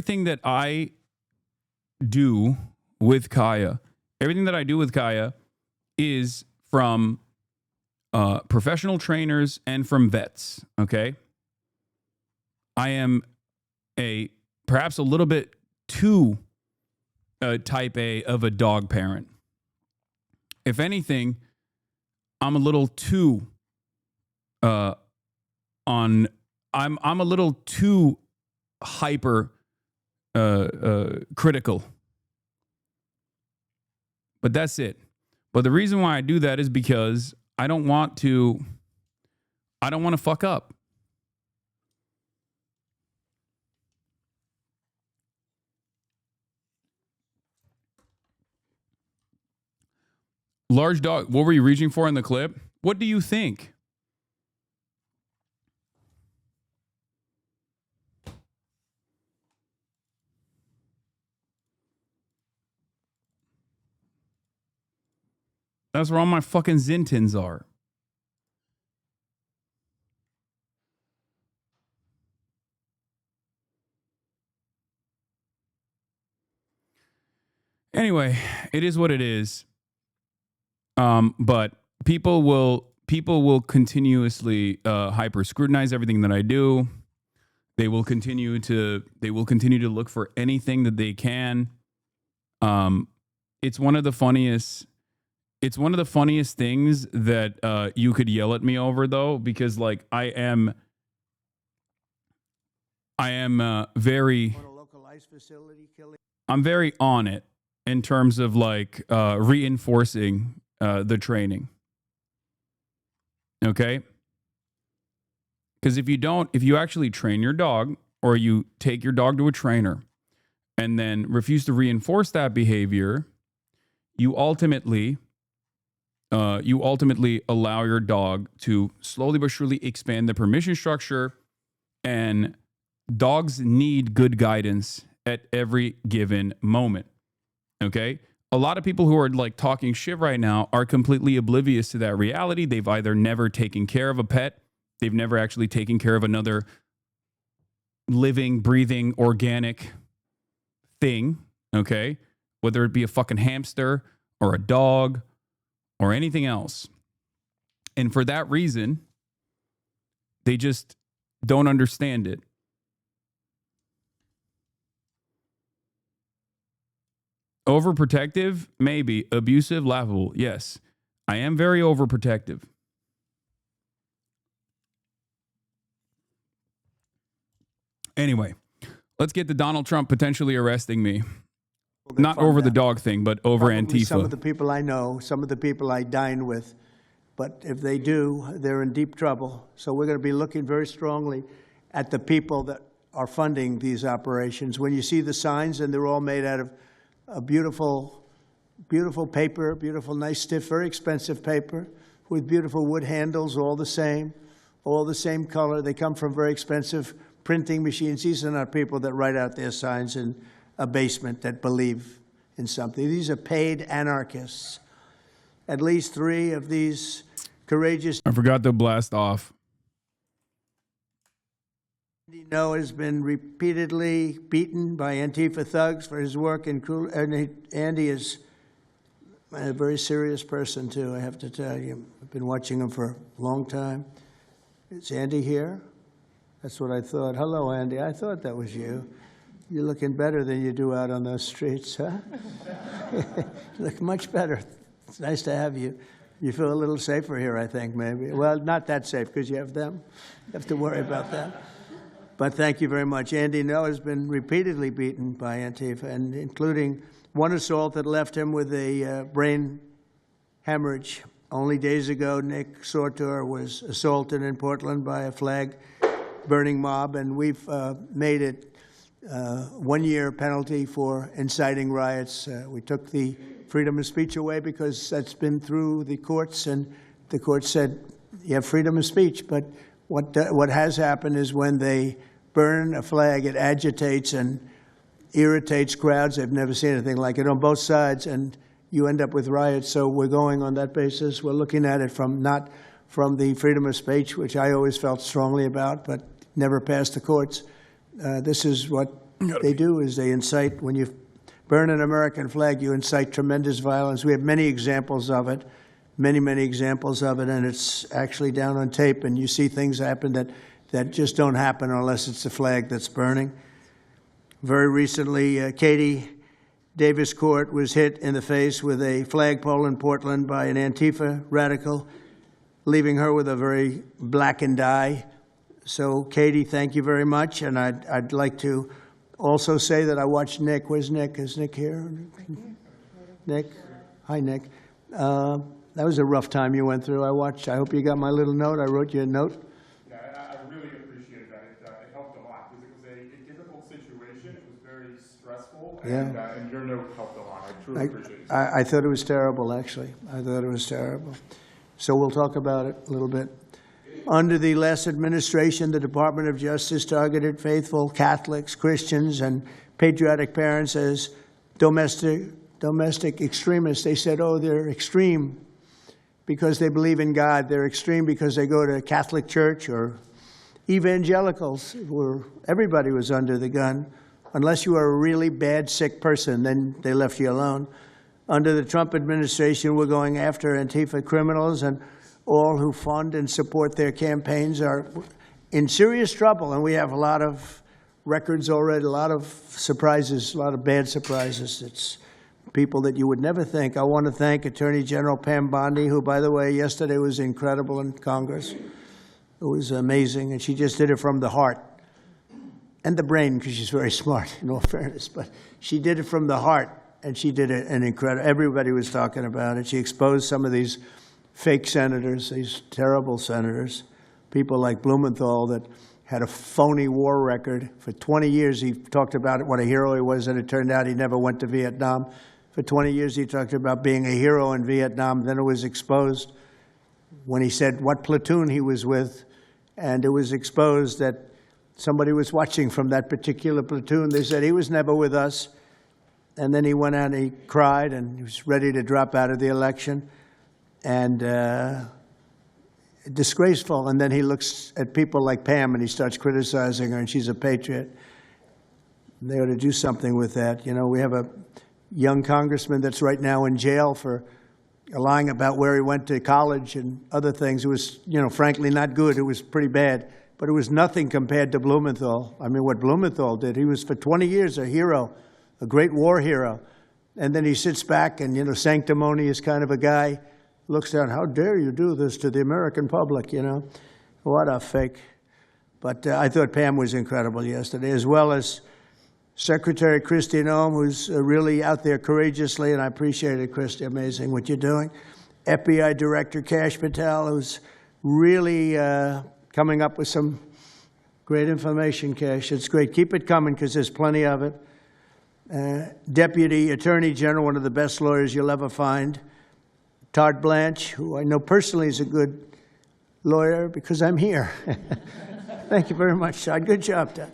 with Kaya, is from professional trainers and from vets, okay? I am perhaps a little bit too type A of a dog parent. If anything, I'm a little too I'm a little too hyper critical. But that's it. But the reason why I do that is because I don't want to fuck up. Large dog, what were you reaching for in the clip? What do you think? That's where all my fucking Zintins are. Anyway, it is what it is. But people will continuously hyper scrutinize everything that I do. They will continue to look for anything that they can. It's one of the funniest things that you could yell at me over, though, because like I am very I'm very on it in terms of like reinforcing the training. Okay? Because if you actually train your dog, or you take your dog to a trainer and then refuse to reinforce that behavior, you ultimately allow your dog to slowly but surely expand the permission structure, and dogs need good guidance at every given moment. Okay? A lot of people who are like talking shit right now are completely oblivious to that reality. They've either never taken care of a pet, they've never actually taken care of another living, breathing, organic thing, okay? Whether it be a fucking hamster or a dog or anything else. And for that reason, they just don't understand it. Overprotective? Maybe. Abusive? Laughable? Yes. I am very overprotective. Anyway, let's get to Donald Trump potentially arresting me. Not over the dog thing, but over Probably Antifa. some of the people I know, some of the people I dine with. But if they do, they're in deep trouble. So we're going to be looking very strongly at the people that are funding these operations. When you see the signs, and they're all made out of a beautiful, beautiful paper, beautiful, nice, stiff, very expensive paper with beautiful wood handles, all the same color. They come from very expensive printing machines. These are not people that write out their signs in a basement that believe in something. These are paid anarchists. At least 3 of these courageous... I forgot to blast off. Andy Ngo has been repeatedly beaten by Antifa thugs for his work in Andy is a very serious person, too, I have to tell you. I've been watching him for a long time. Is Andy here? That's what I thought. Hello, Andy. I thought that was you. You're looking better than you do out on those streets, huh? You look much better. It's nice to have you. You feel a little safer here, I think, maybe. Well, not that safe, because you have them. You have to worry about that. But thank you very much. Andy Ngo has been repeatedly beaten by Antifa, and including one assault that left him with a brain hemorrhage. Only days ago, Nick Sortor was assaulted in Portland by a flag-burning mob, and we've made it 1-year penalty for inciting riots. We took the freedom of speech away because that's been through the courts, and the court said you have freedom of speech. But what has happened is when they burn a flag, it agitates and irritates crowds. I've never seen anything like it on both sides, and you end up with riots. So we're going on that basis. We're looking at it not from the freedom of speech, which I always felt strongly about, but never passed the courts. This is what they do, is they incite. When you burn an American flag, you incite tremendous violence. We have many examples of it, many examples of it, and it's actually down on tape, and you see things happen that just don't happen unless it's the flag that's burning. Very recently, Katie Davis Court was hit in the face with a flagpole in Portland by an Antifa radical, leaving her with a very blackened eye. So, Katie, thank you very much. And I'd like to also say that I watched Nick. Where's Nick? Is Nick here? Nick? Hi, Nick. That was a rough time you went through. I hope you got my little note. I wrote you a note. Yeah, I really appreciated that. It helped a lot because it was a difficult situation. It was very stressful. And your note helped a lot. I truly appreciate it. I thought it was terrible, actually. I thought it was terrible. So we'll talk about it a little bit. Under the last administration, the Department of Justice targeted faithful Catholics, Christians, and patriotic parents as domestic extremists. They said, oh, they're extreme because they believe in God. They're extreme because they go to Catholic church, or evangelicals, where everybody was under the gun. Unless you were a really bad, sick person, then they left you alone. Under the Trump administration, we're going after Antifa criminals, and all who fund and support their campaigns are in serious trouble. And we have a lot of records already, a lot of surprises, a lot of bad surprises. It's people that you would never think. I want to thank Attorney General Pam Bondi, who, by the way, yesterday was incredible in Congress. It was amazing, and she just did it from the heart and the brain, because she's very smart, in all fairness. But she did it from the heart, and she did it an incredible. Everybody was talking about it. She exposed some of these fake senators, these terrible senators, people like Blumenthal that had a phony war record. For 20 years, he talked about what a hero he was, and it turned out he never went to Vietnam. For 20 years, he talked about being a hero in Vietnam. Then it was exposed when he said what platoon he was with, and it was exposed that somebody was watching from that particular platoon. They said he was never with us. And then he went out and he cried, and he was ready to drop out of the election. And disgraceful. And then he looks at people like Pam and he starts criticizing her, and she's a patriot. They ought to do something with that. You know, we have a young congressman that's right now in jail for lying about where he went to college and other things. It was, you know, frankly not good. It was pretty bad. But it was nothing compared to Blumenthal. I mean, what Blumenthal did, he was for 20 years a hero, a great war hero. And then he sits back and, sanctimonious kind of a guy, looks down, how dare you do this to the American public, What a fake. But I thought Pam was incredible yesterday, as well as Secretary Kristi Noem, who's really out there courageously, and I appreciate it, Kristi, amazing what you're doing. FBI Director Kash Patel, who's really coming up with some great information, Kash. It's great. Keep it coming, because there's plenty of it. Deputy Attorney General, one of the best lawyers you'll ever find. Todd Blanche, who I know personally is a good lawyer because I'm here. Thank you very much, Todd. Good job, Todd.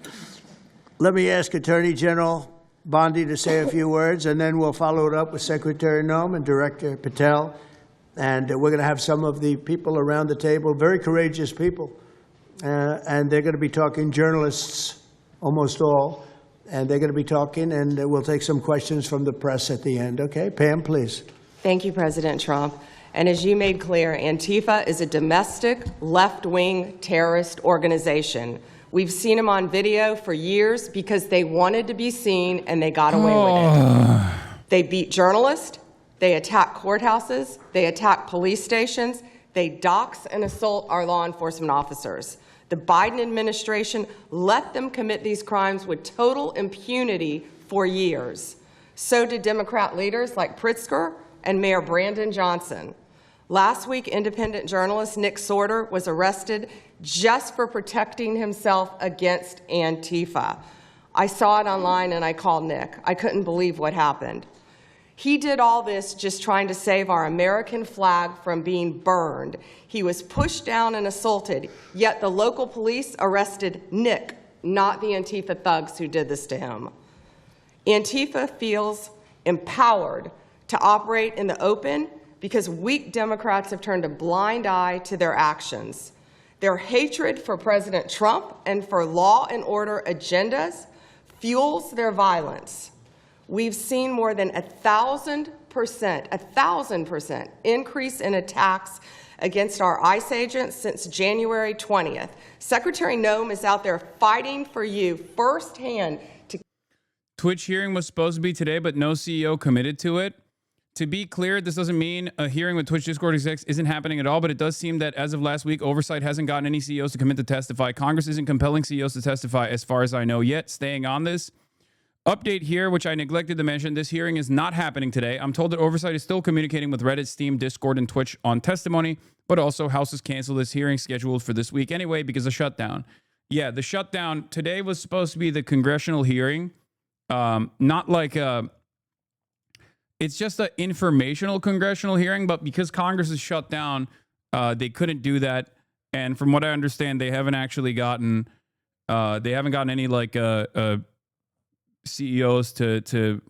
Let me ask Attorney General Bondi to say a few words, and then we'll follow it up with Secretary Noem and Director Patel. And we're going to have some of the people around the table, very courageous people, and they're going to be talking, journalists, almost all, and they're going to be talking, and we'll take some questions from the press at the end. Okay, Pam, please. Thank you, President Trump. And as you made clear, Antifa is a domestic left-wing terrorist organization. We've seen them on video for years because they wanted to be seen and they got away with it. They beat journalists, they attack courthouses, they attack police stations, they dox and assault our law enforcement officers. The Biden administration let them commit these crimes with total impunity for years. So did Democrat leaders like Pritzker and Mayor Brandon Johnson. Last week, independent journalist Nick Sorter was arrested just for protecting himself against Antifa. I saw it online and I called Nick. I couldn't believe what happened. He did all this just trying to save our American flag from being burned. He was pushed down and assaulted, yet the local police arrested Nick, not the Antifa thugs who did this to him. Antifa feels empowered to operate in the open because weak Democrats have turned a blind eye to their actions. Their hatred for President Trump and for law and order agendas fuels their violence. We've seen more than 1,000% increase in attacks against our ICE agents since January 20th. Secretary Noem is out there fighting for you firsthand. Twitch hearing was supposed to be today, but no CEO committed to it. To be clear, this doesn't mean a hearing with Twitch Discord execs isn't happening at all, but it does seem that as of last week, oversight hasn't gotten any CEOs to commit to testify. Congress isn't compelling CEOs to testify as far as I know yet. Staying on this. Update here, which I neglected to mention, this hearing is not happening today. I'm told that oversight is still communicating with Reddit, Steam, Discord, and Twitch on testimony, but also House has canceled this hearing scheduled for this week anyway because of shutdown. Yeah, the shutdown today was supposed to be the congressional hearing. Not like it's just an informational congressional hearing, but because Congress is shut down, they couldn't do that. And from what I understand, they haven't actually gotten any like CEOs to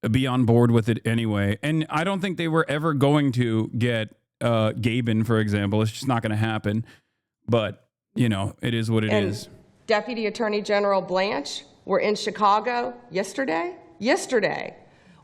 be on board with it anyway. And I don't think they were ever going to get Gabin, for example. It's just not going to happen. But, it is what it is. Deputy Attorney General Blanche were in Chicago yesterday.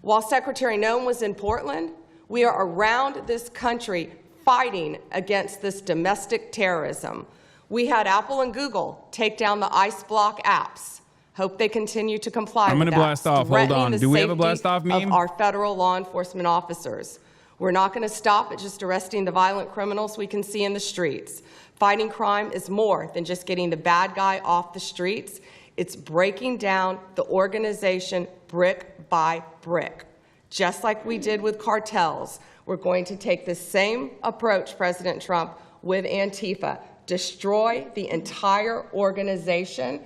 While Secretary Noem was in Portland, we are around this country fighting against this domestic terrorism. We had Apple and Google take down the ICE block apps. Hope they continue to comply. I'm going to blast off. Hold on. Do we have a blast off meme? Of our federal law enforcement officers. We're not going to stop at just arresting the violent criminals we can see in the streets. Fighting crime is more than just getting the bad guy off the streets. It's breaking down the organization brick by brick. Just like we did with cartels, we're going to take the same approach, President Trump, with Antifa. Destroy the entire organization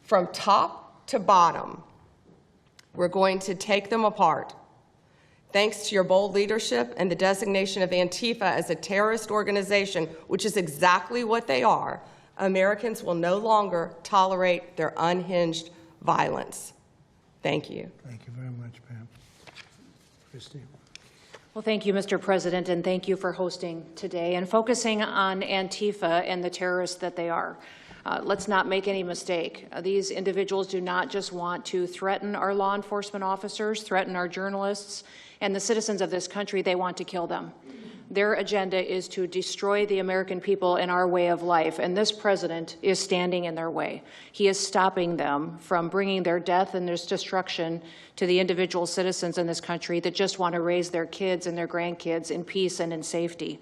from top to bottom. We're going to take them apart. Thanks to your bold leadership and the designation of Antifa as a terrorist organization, which is exactly what they are, Americans will no longer tolerate their unhinged violence. Thank you. Thank you very much, Pam. Kristi. Well, thank you, Mr. President, and thank you for hosting today and focusing on Antifa and the terrorists that they are. Let's not make any mistake. These individuals do not just want to threaten our law enforcement officers, threaten our journalists, and the citizens of this country. They want to kill them. Their agenda is to destroy the American people and our way of life, and this president is standing in their way. He is stopping them from bringing their death and their destruction to the individual citizens in this country that just want to raise their kids and their grandkids in peace and in safety.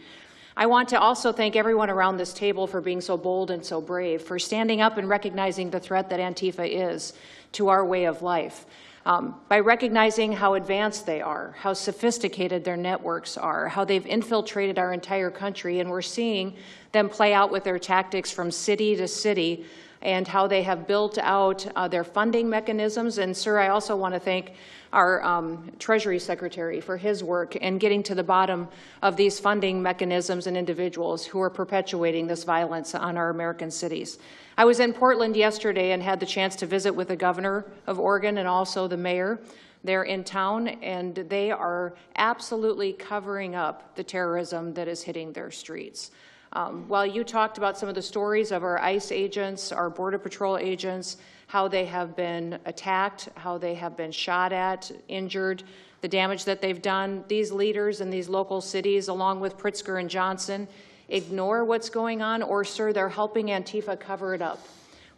I want to also thank everyone around this table for being so bold and so brave, for standing up and recognizing the threat that Antifa is to our way of life. By recognizing how advanced they are, how sophisticated their networks are, how they've infiltrated our entire country, and we're seeing them play out with their tactics from city to city, and how they have built out their funding mechanisms. And, sir, I also want to thank our Treasury Secretary for his work in getting to the bottom of these funding mechanisms and individuals who are perpetuating this violence on our American cities. I was in Portland yesterday and had the chance to visit with the governor of Oregon and also the mayor. They're in town, and they are absolutely covering up the terrorism that is hitting their streets. While you talked about some of the stories of our ICE agents, our Border Patrol agents, how they have been attacked, how they have been shot at, injured, the damage that they've done, these leaders in these local cities, along with Pritzker and Johnson, ignore what's going on, or, sir, they're helping Antifa cover it up.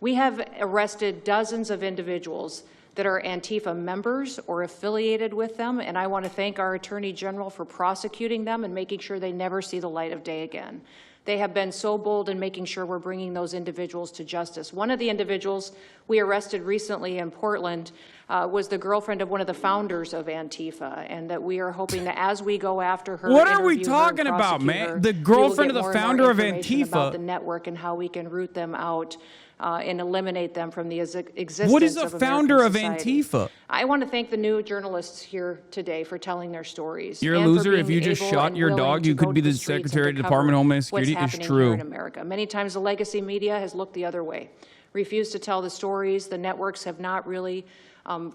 We have arrested dozens of individuals that are Antifa members or affiliated with them, and I want to thank our Attorney General for prosecuting them and making sure they never see the light of day again. They have been so bold in making sure we're bringing those individuals to justice. One of the individuals we arrested recently in Portland was the girlfriend of one of the founders of Antifa, and that we are hoping that as we go after her, what are we talking about, man? The girlfriend of the founder of Antifa. About the network and how we can root them out and eliminate them from the existence. What is the founder of society. Antifa? I want to thank the new journalists here today for telling their stories. You're a loser. If you just shot your dog, you could be the Secretary of the Department of Homeland Security. It's true. Here in America. Many times the legacy media has looked the other way, refused to tell the stories. The networks have not really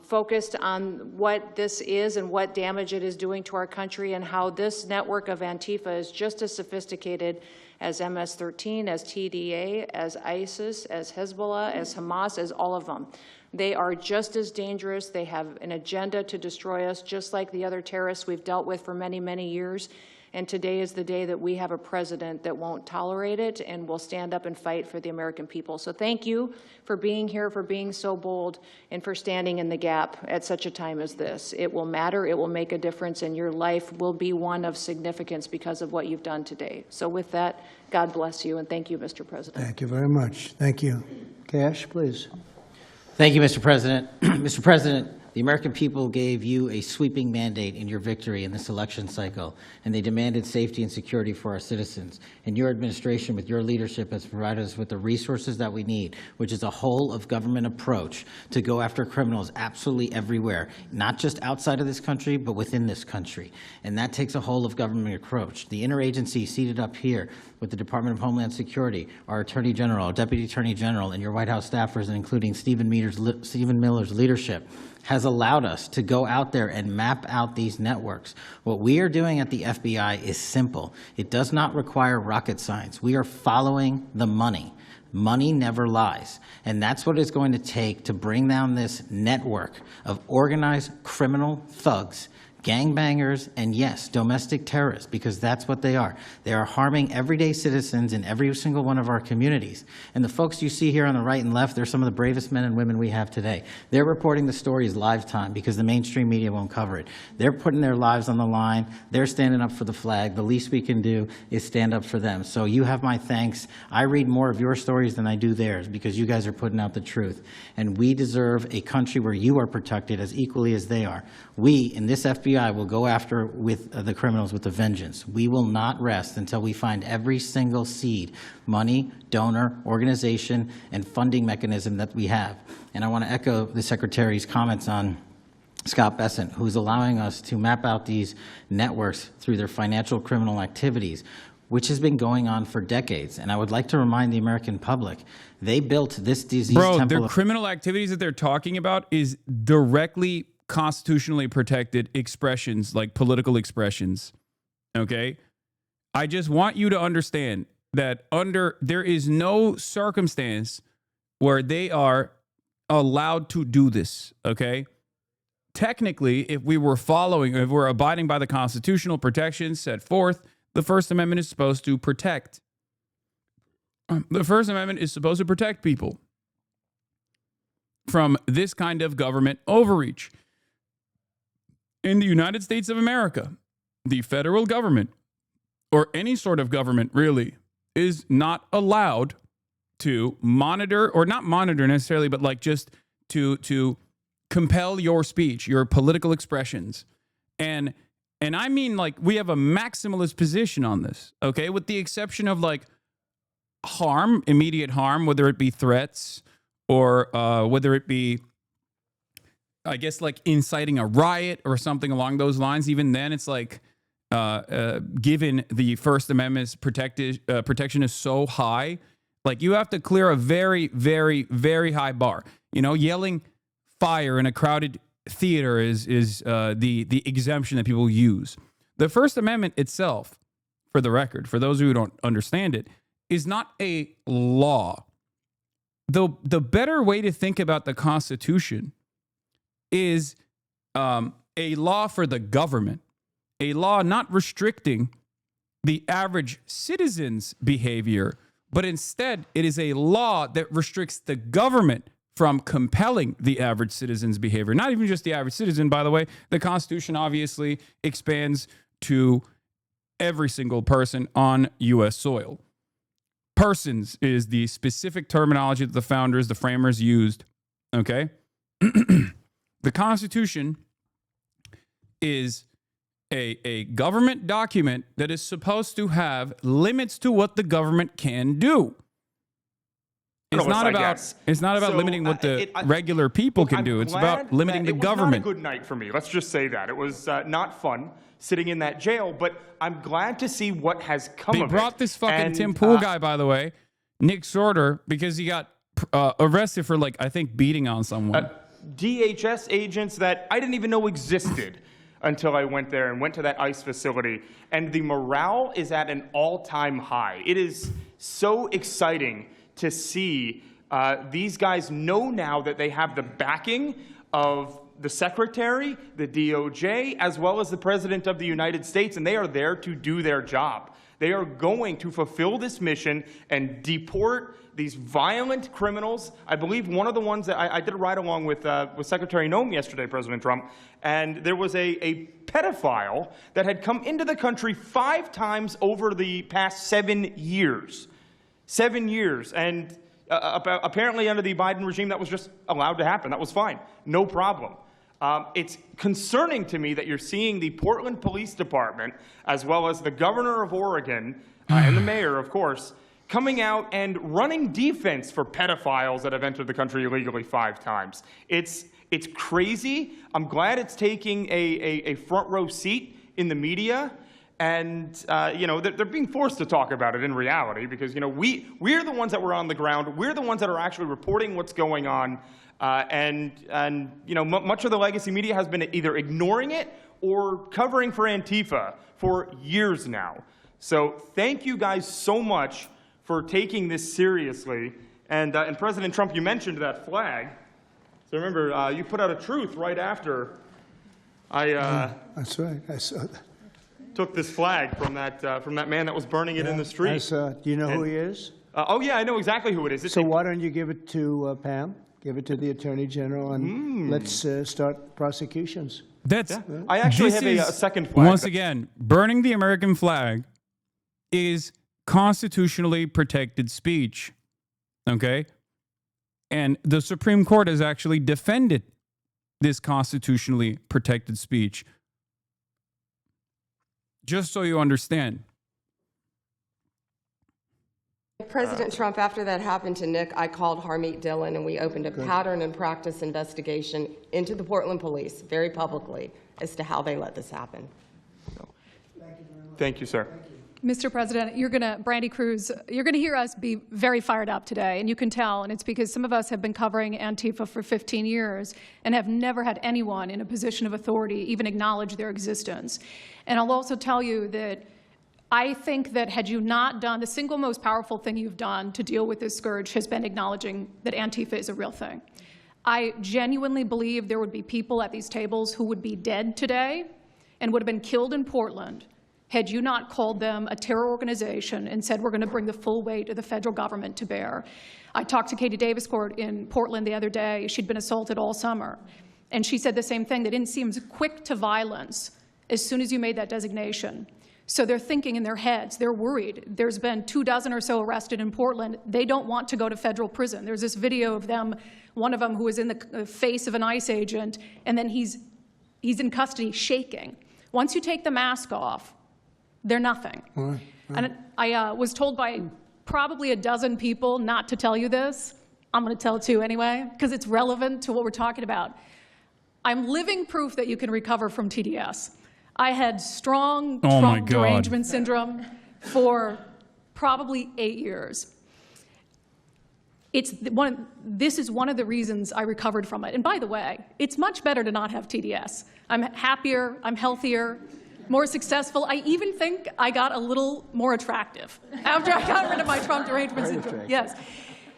focused on what this is and what damage it is doing to our country, and how this network of Antifa is just as sophisticated as MS-13, as TDA, as ISIS, as Hezbollah, as Hamas, as all of them. They are just as dangerous. They have an agenda to destroy us, just like the other terrorists we've dealt with for many, many years. And today is the day that we have a president that won't tolerate it and will stand up and fight for the American people. So thank you for being here, for being so bold, and for standing in the gap at such a time as this. It will matter. It will make a difference, and your life will be one of significance because of what you've done today. So with that, God bless you, and thank you, Mr. President. Thank you very much. Thank you. Cash, please. Thank you, Mr. President. Mr. President, the American people gave you a sweeping mandate in your victory in this election cycle, and they demanded safety and security for our citizens. And your administration, with your leadership, has provided us with the resources that we need, which is a whole-of-government approach to go after criminals absolutely everywhere, not just outside of this country, but within this country. And that takes a whole-of-government approach. The interagency seated up here with the Department of Homeland Security, our Attorney General, our Deputy Attorney General, and your White House staffers, including Stephen Miller's leadership, has allowed us to go out there and map out these networks. What we are doing at the FBI is simple. It does not require rocket science. We are following the money. Money never lies. And that's what it's going to take to bring down this network of organized criminal thugs, gangbangers, and yes, domestic terrorists, because that's what they are. They are harming everyday citizens in every single one of our communities. And the folks you see here on the right and left, they're some of the bravest men and women we have today. They're reporting the stories live time because the mainstream media won't cover it. They're putting their lives on the line. They're standing up for the flag. The least we can do is stand up for them. So you have my thanks. I read more of your stories than I do theirs because you guys are putting out the truth. And we deserve a country where you are protected as equally as they are. We, in this FBI, will go after with the criminals with a vengeance. We will not rest until we find every single seed, money, donor, organization, and funding mechanism that we have. And I want to echo the Secretary's comments on Scott Bessent, who's allowing us to map out these networks through their financial criminal activities, which has been going on for decades. And I would like to remind the American public, they built this disease temple. Bro, their criminal activities that they're talking about is directly constitutionally protected expressions, like political expressions. Okay? I just want you to understand that there is no circumstance where they are allowed to do this. Okay? Technically, if we're abiding by the constitutional protections set forth, The First Amendment is supposed to protect. The First Amendment is supposed to protect people from this kind of government overreach. In the United States of America, the federal government, or any sort of government really, is not allowed to monitor, or not monitor necessarily, but like just to compel your speech, your political expressions. And I mean, like, we have a maximalist position on this, okay? With the exception of like harm, immediate harm, whether it be threats or whether it be, I guess, like inciting a riot or something along those lines. Even then, it's like, given the First Amendment's protection is so high, like you have to clear a very, very, very high bar. You know, yelling fire in a crowded theater is the exemption that people use. The First Amendment itself, for the record, for those who don't understand it, is not a law. The better way to think about the Constitution is a law for the government, a law not restricting the average citizen's behavior, but instead it is a law that restricts the government from compelling the average citizen's behavior. Not even just the average citizen, by the way. The Constitution obviously expands to every single person on U.S. soil. Persons is the specific terminology that the founders, the framers used, okay? The Constitution is a government document that is supposed to have limits to what the government can do. It's not about limiting what the regular people can do. It's about limiting the government. It was not a good night for me. Let's just say that. It was not fun sitting in that jail, but I'm glad to see what has come of it. They brought this fucking Tim Pool guy, by the way, Nick Sorter, because he got arrested for, like, I think beating on someone. DHS agents that I didn't even know existed until I went there and went to that ICE facility. And the morale is at an all-time high. It is so exciting to see these guys know now that they have the backing of the Secretary, the DOJ, as well as the President of the United States, and they are there to do their job. They are going to fulfill this mission and deport these violent criminals. I believe one of the ones that I did a ride-along with Secretary Noem yesterday, President Trump, and there was a pedophile that had come into the country 5 times over the past 7 years. 7 years, and apparently under the Biden regime that was just allowed to happen. That was fine, no problem. It's concerning to me that you're seeing the Portland Police Department, as well as the governor of Oregon and the mayor, of course, coming out and running defense for pedophiles that have entered the country illegally 5 times. It's crazy. I'm glad it's taking a front row seat in the media. And, you know, they're being forced to talk about it in reality because, you know, we're the ones that were on the ground. We're the ones that are actually reporting what's going on. And you know, much of the legacy media has been either ignoring it or covering for Antifa for years now. So thank you guys so much for taking this seriously. And President Trump, you mentioned that flag. So remember, you put out a truth right after That's right. I saw that. Took this flag from that man that was burning it in the street. I saw it. Do you know who he is? Oh, yeah, I know exactly who it is. So why don't you give it to Pam? Give it to the Attorney General, and let's start prosecutions. I actually have a second flag. Once again, burning the American flag is constitutionally protected speech, okay? And the Supreme Court has actually defended this constitutionally protected speech. Just so you understand. President Trump, after that happened to Nick, I called Harmeet Dillon and we opened a pattern and practice investigation into the Portland police very publicly as to how they let this happen. Thank you, sir. Mr. President, Brandy Cruz, you're going to hear us be very fired up today, and you can tell, and it's because some of us have been covering Antifa for 15 years and have never had anyone in a position of authority even acknowledge their existence. And I'll also tell you that I think that had you not done, the single most powerful thing you've done to deal with this scourge has been acknowledging that Antifa is a real thing. I genuinely believe there would be people at these tables who would be dead today and would have been killed in Portland had you not called them a terror organization and said, we're going to bring the full weight of the federal government to bear. I talked to Katie Daviscourt in Portland the other day. She'd been assaulted all summer. And she said the same thing. They didn't seem quick to violence as soon as you made that designation. So they're thinking in their heads, they're worried. There's been 24 or so arrested in Portland. They don't want to go to federal prison. There's this video of them, one of them who was in the face of an ICE agent, and then he's in custody shaking. Once you take the mask off, they're nothing. And I was told by probably a dozen people not to tell you this. I'm going to tell it to you anyway, because it's relevant to what we're talking about. I'm living proof that you can recover from TDS. I had strong Trump derangement syndrome for probably 8 years. This is one of the reasons I recovered from it. And by the way, it's much better to not have TDS. I'm happier, I'm healthier, more successful. I even think I got a little more attractive after I got rid of my Trump derangement syndrome. Yes.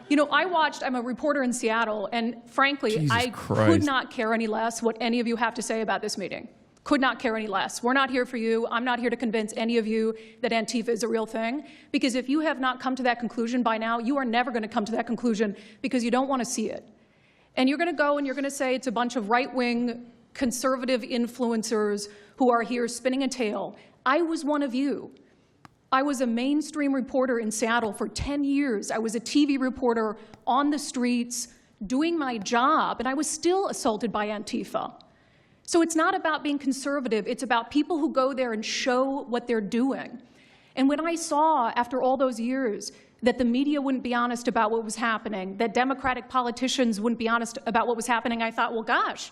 You know, I'm a reporter in Seattle, and frankly, I could not care any less what any of you have to say about this meeting. Could not care any less. We're not here for you. I'm not here to convince any of you that Antifa is a real thing, because if you have not come to that conclusion by now, you are never going to come to that conclusion because you don't want to see it. And you're going to go and you're going to say it's a bunch of right-wing conservative influencers who are here spinning a tale. I was one of you. I was a mainstream reporter in Seattle for 10 years. I was a TV reporter on the streets doing my job, and I was still assaulted by Antifa. So it's not about being conservative. It's about people who go there and show what they're doing. And when I saw, after all those years, that the media wouldn't be honest about what was happening, that Democratic politicians wouldn't be honest about what was happening, I thought, well, gosh,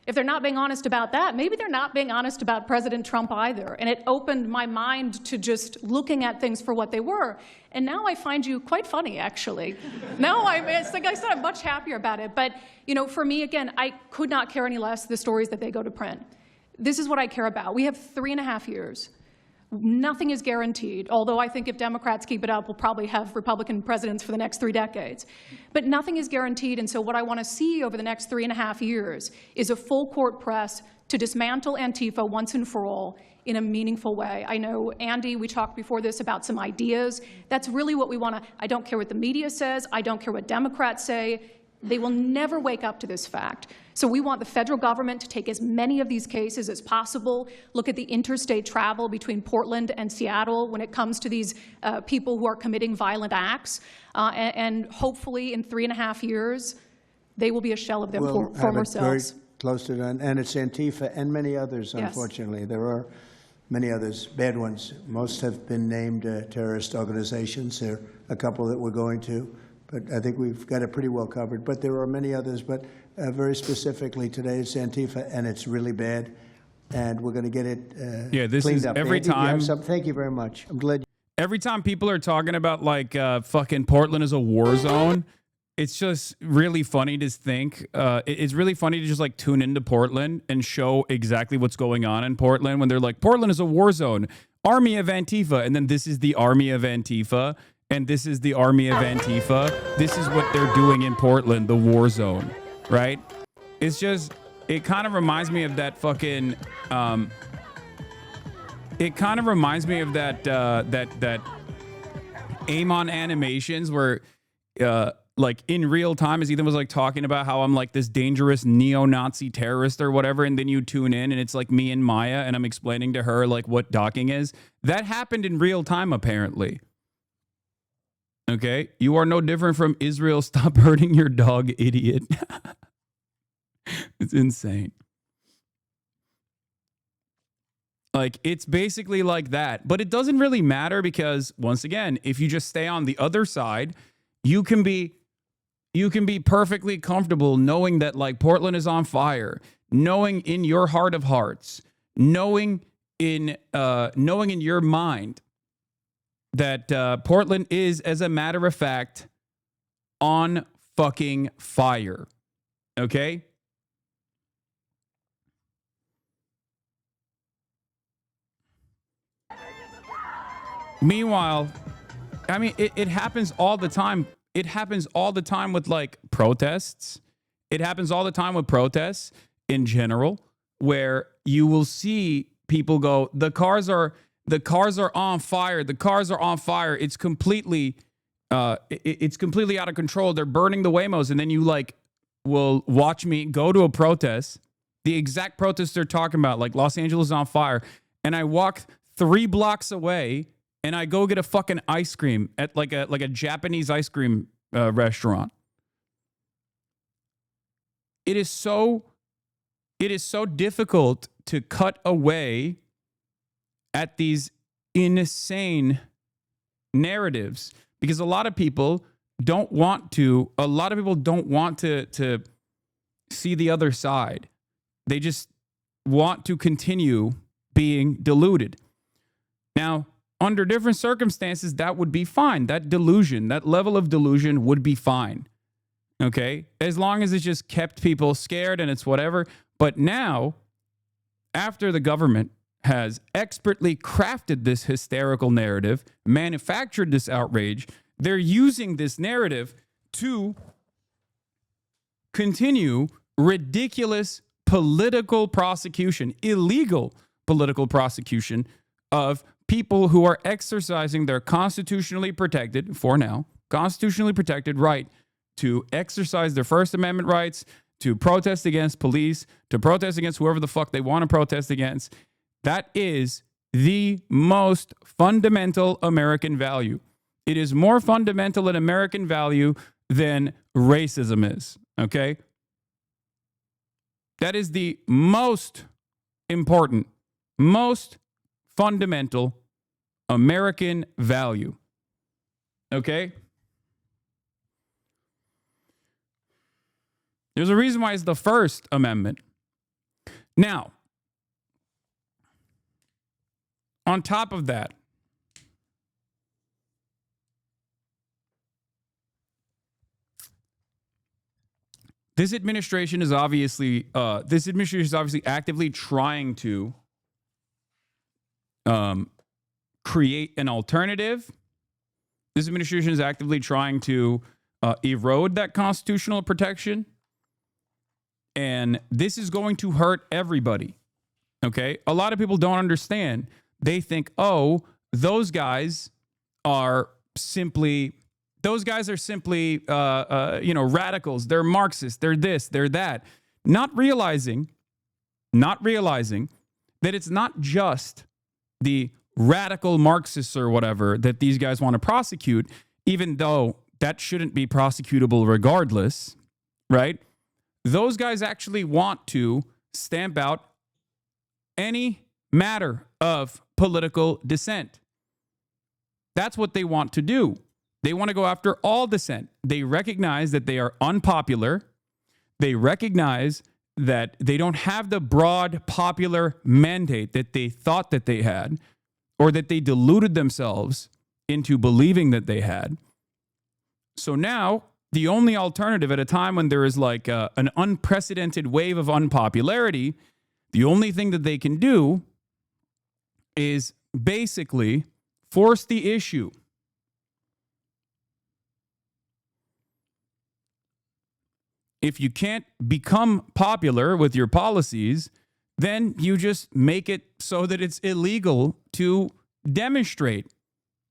if they're not being honest about that, maybe they're not being honest about President Trump either. And it opened my mind to just looking at things for what they were. And now I find you quite funny, actually. Now it's like I said, I'm much happier about it. But you know, for me, again, I could not care any less the stories that they go to print. This is what I care about. We have 3.5 years. Nothing is guaranteed, although I think if Democrats keep it up, we'll probably have Republican presidents for the next 3 decades. But nothing is guaranteed, and so what I want to see over the next 3.5 years is a full court press to dismantle Antifa once and for all in a meaningful way. I know, Andy, we talked before this about some ideas. That's really what we want to. I don't care what the media says. I don't care what Democrats say. They will never wake up to this fact. So we want the federal government to take as many of these cases as possible, look at the interstate travel between Portland and Seattle when it comes to these people who are committing violent acts, and hopefully in 3.5 years, they will be a shell of their former selves. Very close to done, and it's Antifa and many others, unfortunately. Yes. There are many others, bad ones. Most have been named terrorist organizations. There are a couple that we're going to. But I think we've got it pretty well covered. But there are many others. But very specifically today, it's Antifa, and it's really bad. And we're going to get it this cleaned is up. every Andy, time. Thank you very much. I'm glad. Every time people are talking about like fucking Portland is a war zone, it's just really funny to think. It's really funny to just like tune into Portland and show exactly what's going on in Portland when they're like, Portland is a war zone. Army of Antifa. And then this is the Army of Antifa. And this is the Army of Antifa. This is what they're doing in Portland, the war zone, right? It's just, it kind of reminds me of that fucking, it kind of reminds me of that, that Amon animations where, like in real time, as Ethan was like talking about how I'm like this dangerous neo-Nazi terrorist or whatever, and then you tune in and it's like me and Maya and I'm explaining to her like what docking is. That happened in real time, apparently. Okay, you are no different from Israel. Stop hurting your dog, idiot. It's insane. Like, it's basically like that. But it doesn't really matter because, once again, if you just stay on the other side, you can be perfectly comfortable knowing that, like, Portland is on fire, knowing in your heart of hearts, knowing in your mind that Portland is, as a matter of fact, on fucking fire. Okay? Meanwhile, I mean, it happens all the time. It happens all the time with, like, protests. It happens all the time with protests in general, where you will see people go, the cars are The cars are on fire. The cars are on fire. It's completely out of control. They're burning the Waymos. And then you like will watch me go to a protest, the exact protest they're talking about, like Los Angeles is on fire. And I walk 3 blocks away and I go get a fucking ice cream at like a Japanese ice cream restaurant. It is so difficult to cut away at these insane narratives because a lot of people don't want to see the other side. They just want to continue being deluded. Now, under different circumstances, that would be fine. That delusion, that level of delusion would be fine. Okay? As long as it just kept people scared and it's whatever. But now, after the government has expertly crafted this hysterical narrative, manufactured this outrage, they're using this narrative to continue ridiculous political prosecution, illegal political prosecution of people who are exercising their constitutionally protected, for now, constitutionally protected right to exercise their First Amendment rights, to protest against police, to protest against whoever the fuck they want to protest against. That is the most fundamental American value. It is more fundamental an American value than racism is, okay? That is the most important, most fundamental American value, okay? There's a reason why it's the First Amendment. Now, on top of that, this administration is obviously actively trying to create an alternative. This administration is actively trying to erode that constitutional protection. And this is going to hurt everybody. Okay? A lot of people don't understand. They think, oh, those guys are simply radicals. They're Marxists. They're this, they're that. Not realizing that it's not just the radical Marxists or whatever that these guys want to prosecute, even though that shouldn't be prosecutable regardless, right? Those guys actually want to stamp out any matter of political dissent. That's what they want to do. They want to go after all dissent. They recognize that they are unpopular. They recognize that they don't have the broad popular mandate that they thought that they had, or that they deluded themselves into believing that they had. So now, the only alternative at a time when there is like an unprecedented wave of unpopularity, the only thing that they can do is basically force the issue. If you can't become popular with your policies, then you just make it so that it's illegal to demonstrate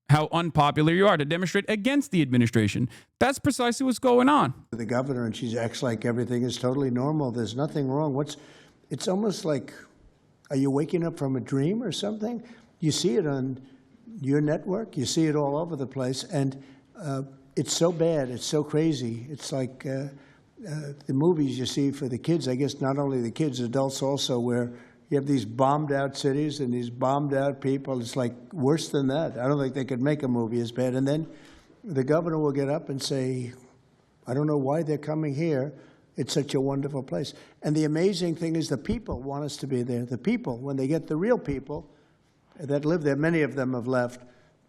how unpopular you are, to demonstrate against the administration. That's precisely what's going on. The governor, and she acts like everything is totally normal. There's nothing wrong. It's almost like, are you waking up from a dream or something? You see it on your network. You see it all over the place. And it's so bad. It's so crazy. It's like the movies you see for the kids, I guess not only the kids, adults also, where you have these bombed out cities and these bombed out people. It's like worse than that. I don't think they could make a movie as bad. And then the governor will get up and say, I don't know why they're coming here. It's such a wonderful place. And the amazing thing is the people want us to be there. The people, when they get the real people that live there, many of them have left,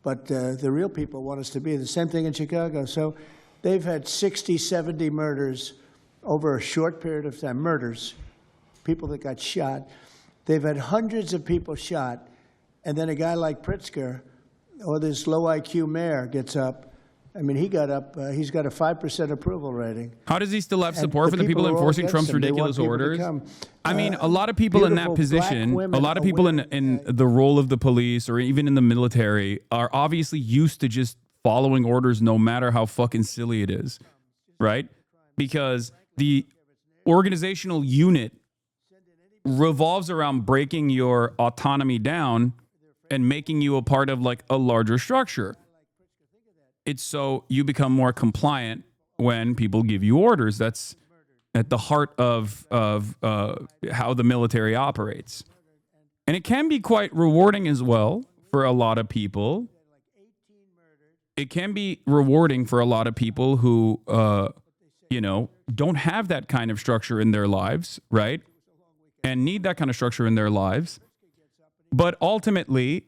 but the real people want us to be there. The same thing in Chicago. So they've had 60, 70 murders over a short period of time. Murders, people that got shot. They've had hundreds of people shot, and then a guy like Pritzker or this low IQ mayor gets up I mean, he got up. He's got a 5% approval rating. How does he still have And support for the people are all enforcing against Trump's him. They want ridiculous people to orders? come. I mean, a lot of people in that beautiful position, black women a lot of are people women. in the role of the police or even in the military are obviously used to just following orders no matter how fucking silly it is, right? Because the organizational unit revolves around breaking your autonomy down and making you a part of like a larger structure. It's so you become more compliant when people give you orders. That's at the heart of how the military operates. And it can be quite rewarding as well for a lot of people. It can be rewarding for a lot of people who, don't have that kind of structure in their lives, right? And need that kind of structure in their lives. But ultimately,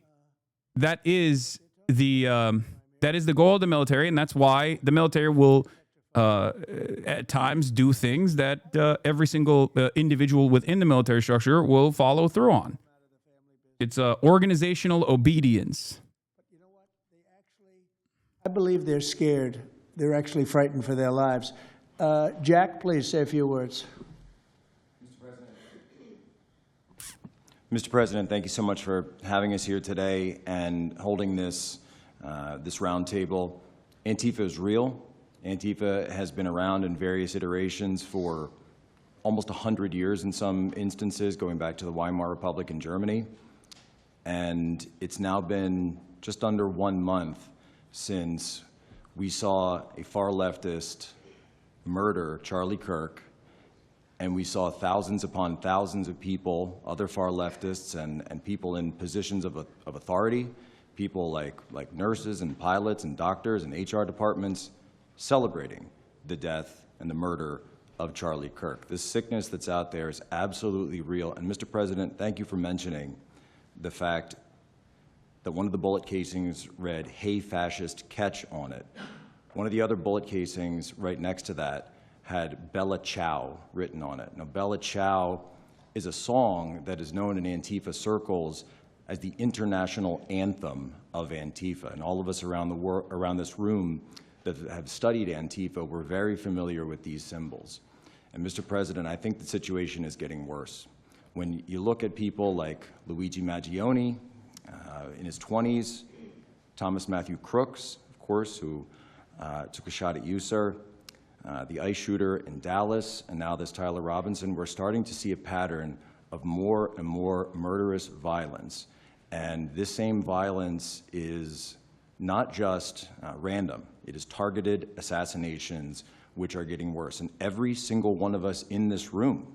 that is the goal of the military, and that's why the military will at times do things that every single individual within the military structure will follow through on. It's organizational obedience. I believe they're scared. They're actually frightened for their lives. Jack, please say a few words. Mr. President, thank you so much for having us here today and holding this roundtable. Antifa is real. Antifa has been around in various iterations for almost 100 years in some instances, going back to the Weimar Republic in Germany. And it's now been just under 1 month since we saw a far leftist murder Charlie Kirk, and we saw thousands upon thousands of people, other far leftists and people in positions of authority, people like nurses and pilots and doctors and HR departments celebrating the death and the murder of Charlie Kirk. This sickness that's out there is absolutely real. And Mr. President, thank you for mentioning the fact that one of the bullet casings read, "Hey fascist, catch" on it. One of the other bullet casings right next to that had Bella Ciao written on it. Now, Bella Ciao is a song that is known in Antifa circles as the international anthem of Antifa. And all of us around this room that have studied Antifa, we're very familiar with these symbols. And Mr. President, I think the situation is getting worse. When you look at people like Luigi Maggioni in his 20s, Thomas Matthew Crooks, of course, who took a shot at you, sir, the ICE shooter in Dallas, and now this Tyler Robinson, we're starting to see a pattern of more and more murderous violence. And this same violence is not just random. It is targeted assassinations, which are getting worse. And every single one of us in this room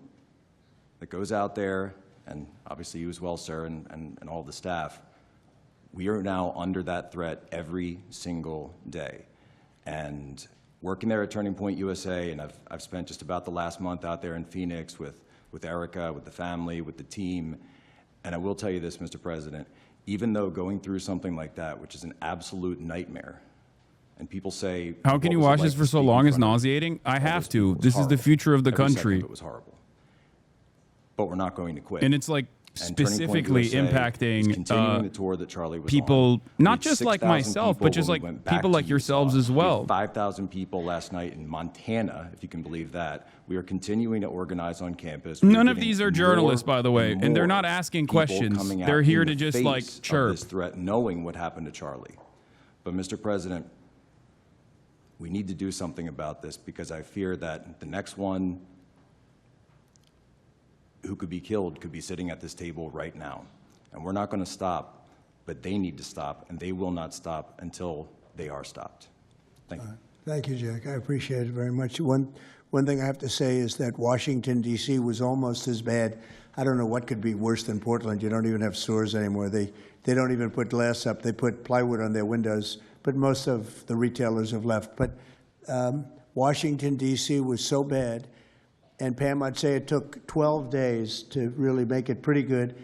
that goes out there, and obviously you as well, sir, and all the staff, we are now under that threat every single day. And working there at Turning Point USA, and I've spent just about the last month out there in Phoenix with Erica, with the family, with the team. And I will tell you this, Mr. President, even though going through something like that, which is an absolute nightmare, and people say, how can you watch this for so long is nauseating? I have to. This is the future of the country. It was horrible. But we're not going to quit. And it's like specifically impacting the tour that Charlie was people, on. not just like myself, but just like people like yourselves as well. 5,000 people last night in Montana, if you can believe that. We are continuing to organize on campus. None of these are journalists, by the way, and they're not asking questions. They're here to just like chirp. This threat, knowing what happened to Charlie. But Mr. President, we need to do something about this, because I fear that the next one who could be killed could be sitting at this table right now. And we're not going to stop, but they need to stop, and they will not stop until they are stopped. Thank you. Thank you, Jack. I appreciate it very much. One thing I have to say is that Washington, D.C. was almost as bad. I don't know what could be worse than Portland. You don't even have stores anymore. They don't even put glass up. They put plywood on their windows, but most of the retailers have left. But Washington, D.C. was so bad. And Pam, I'd say it took 12 days to really make it pretty good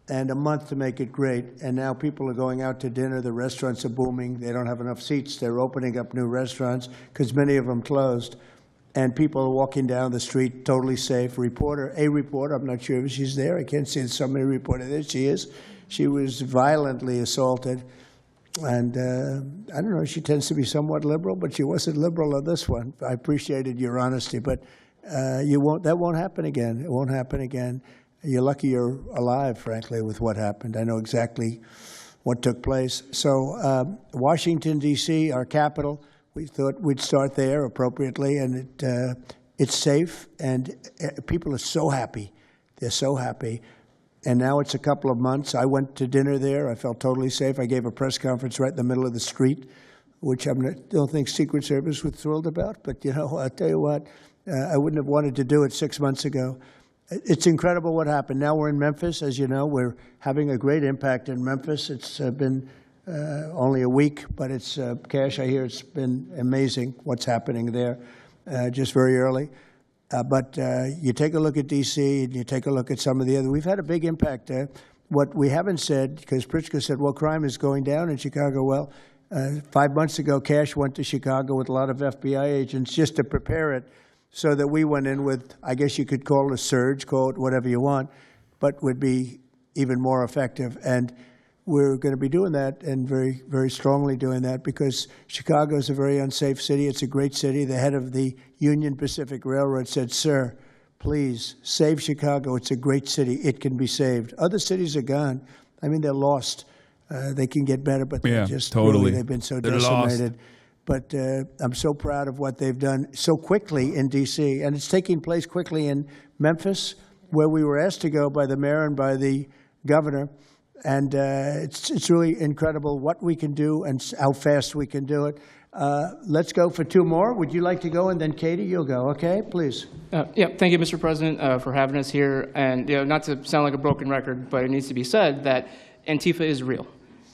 and a month to make it great. And now people are going out to dinner. The restaurants are booming. They don't have enough seats. They're opening up new restaurants because many of them closed. And people are walking down the street totally safe. A reporter, I'm not sure if she's there. I can't see somebody reported it. She is. She was violently assaulted. And I don't know, she tends to be somewhat liberal, but she wasn't liberal on this one. I appreciated your honesty, but that won't happen again. It won't happen again. You're lucky you're alive, frankly, with what happened. I know exactly what took place. So Washington, D.C., our capital, we thought we'd start there appropriately, and it's safe, and people are so happy. They're so happy. And now it's a couple of months. I went to dinner there. I felt totally safe. I gave a press conference right in the middle of the street, which I don't think Secret Service was thrilled about. But, I'll tell you what, I wouldn't have wanted to do it 6 months ago. It's incredible what happened. Now we're in Memphis. As you know, we're having a great impact in Memphis. It's been only a week, but it's, Cash, I hear it's been amazing what's happening there just very early. But you take a look at D.C. and you take a look at some of the other. We've had a big impact there. What we haven't said, because Pritzker said, well, crime is going down in Chicago. Well, 5 months ago, Cash went to Chicago with a lot of FBI agents just to prepare it so that we went in with, I guess you could call it a surge, call it whatever you want, but would be even more effective. And we're going to be doing that and very, very strongly doing that because Chicago is a very unsafe city. It's a great city. The head of the Union Pacific Railroad said, sir, please save Chicago. It's a great city. It can be saved. Other cities are gone. I mean, they're lost. They can get better, but they're just totally. They've been so decimated. Lost. But I'm so proud of what they've done so quickly in D.C. And it's taking place quickly in Memphis, where we were asked to go by the mayor and by the governor. And it's really incredible what we can do and how fast we can do it. Let's go for two more. Would you like to go? And then, Katie, you'll go. Okay, please. Yeah, thank you, Mr. President, for having us here. And not to sound like a broken record, but it needs to be said that Antifa is real.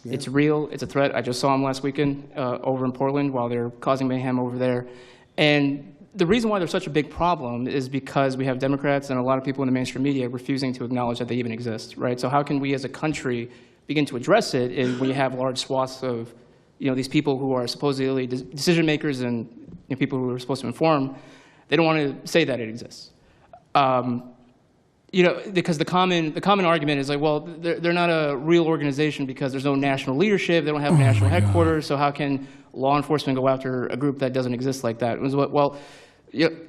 Yeah. It's real. It's a threat. I just saw them last weekend over in Portland while they're causing mayhem over there. And the reason why there's such a big problem is because we have Democrats and a lot of people in the mainstream media refusing to acknowledge that they even exist, right? So how can we as a country begin to address it when you have large swaths of these people who are supposedly decision makers and people who are supposed to inform, they don't want to say that it exists. Because the common argument is like, well, they're not a real organization because there's no national leadership, they don't have a national headquarters, so how can law enforcement go after a group that doesn't exist like that? Well,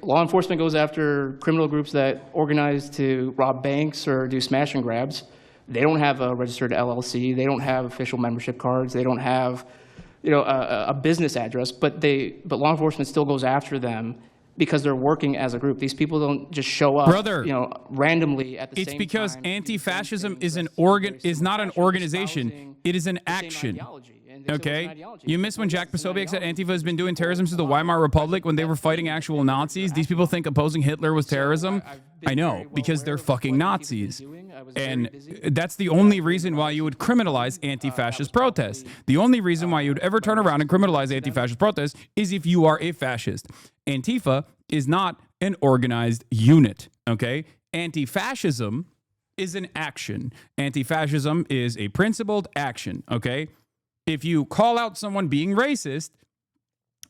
law enforcement goes after criminal groups that organize to rob banks or do smash and grabs. They don't have a registered LLC, they don't have official membership cards, they don't have a business address, but law enforcement still goes after them because they're working as a group. These people don't just show up, randomly at the same time. It's because anti-fascism is not an organization. It is an action. Okay? You missed when Jack Posobiec said Antifa has been doing terrorism since the Weimar Republic when they were fighting actual Nazis. These people think opposing Hitler was terrorism. I know, because they're fucking Nazis. And that's the only reason why you would criminalize anti-fascist protests. The only reason why you would ever turn around and criminalize anti-fascist protests is if you are a fascist. Antifa is not an organized unit, okay? Anti-fascism is an action. Anti-fascism is a principled action, okay? If you call out someone being racist,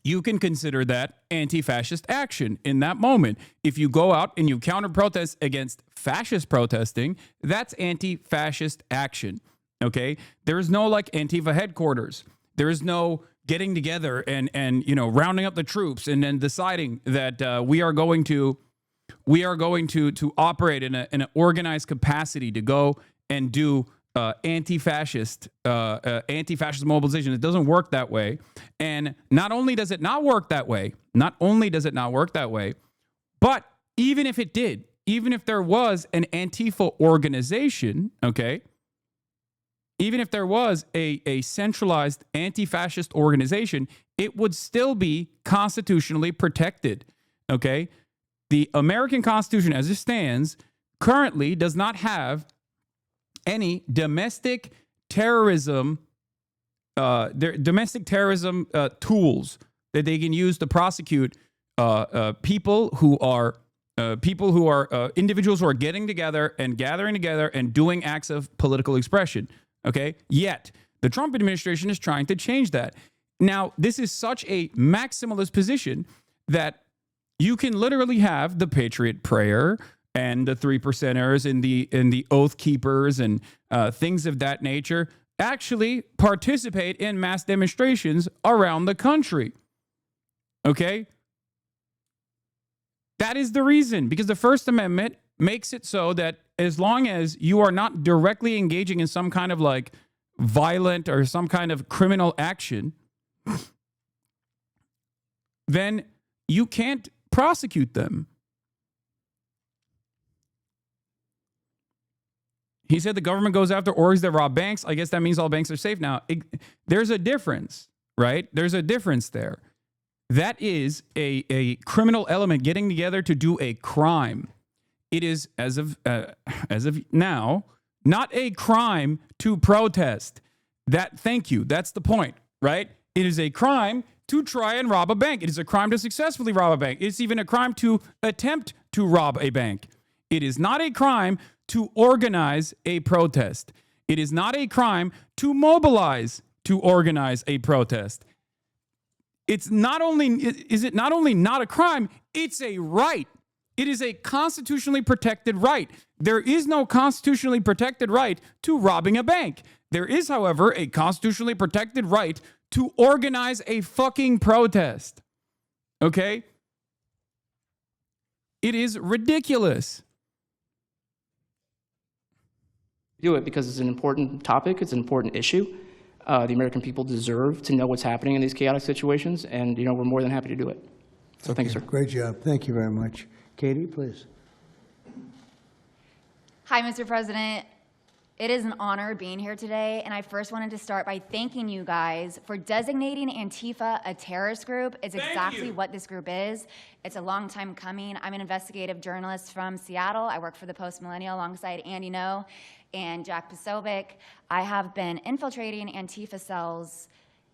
you can consider that anti-fascist action in that moment. If you go out and you counter-protest against fascist protesting, that's anti-fascist action, okay? There is no, Antifa headquarters. There is no getting together and rounding up the troops and then deciding that we are going to operate in an organized capacity to go and do anti-fascist mobilization. It doesn't work that way. And not only does it not work that way, but even if it did, even if there was an Antifa organization, okay, even if there was a centralized anti-fascist organization, it would still be constitutionally protected, okay? The American Constitution as it stands currently does not have any domestic terrorism tools that they can use to prosecute individuals who are getting together and gathering together and doing acts of political expression. Okay. Yet the Trump administration is trying to change that. Now, this is such a maximalist position that you can literally have the Patriot Prayer and the 3%ers and the Oath Keepers and things of that nature. actually participate in mass demonstrations around the country. Okay? That is the reason, because the First Amendment makes it so that as long as you are not directly engaging in some kind of like violent or some kind of criminal action, then you can't prosecute them. He said the government goes after orgs that rob banks. I guess that means all banks are safe now. There's a difference, right? There's a difference there. That is a criminal element getting together to do a crime. It is, as of now, not a crime to protest. Thank you. That's the point, right? It is a crime to try and rob a bank. It is a crime to successfully rob a bank. It's even a crime to attempt to rob a bank. It is not a crime to organize a protest. It is not a crime to mobilize to organize a protest. Is it not only not a crime, it's a right. It is a constitutionally protected right. There is no constitutionally protected right to robbing a bank. There is, however, a constitutionally protected right to organize a fucking protest. Okay? It is ridiculous. Do it because it's an important topic, it's an important issue. The American people deserve to know what's happening in these chaotic situations, and we're more than happy to do it. So thank you, sir. Great job. Thank you very much. Katie, please. Hi, Mr. President. It is an honor being here today, and I first wanted to start by thanking you guys for designating Antifa a terrorist group. It's exactly what this group is. It's a long time coming. I'm an investigative journalist from Seattle. I work for the Post Millennial alongside Andy No and Jack Posobiec. I have been infiltrating Antifa cells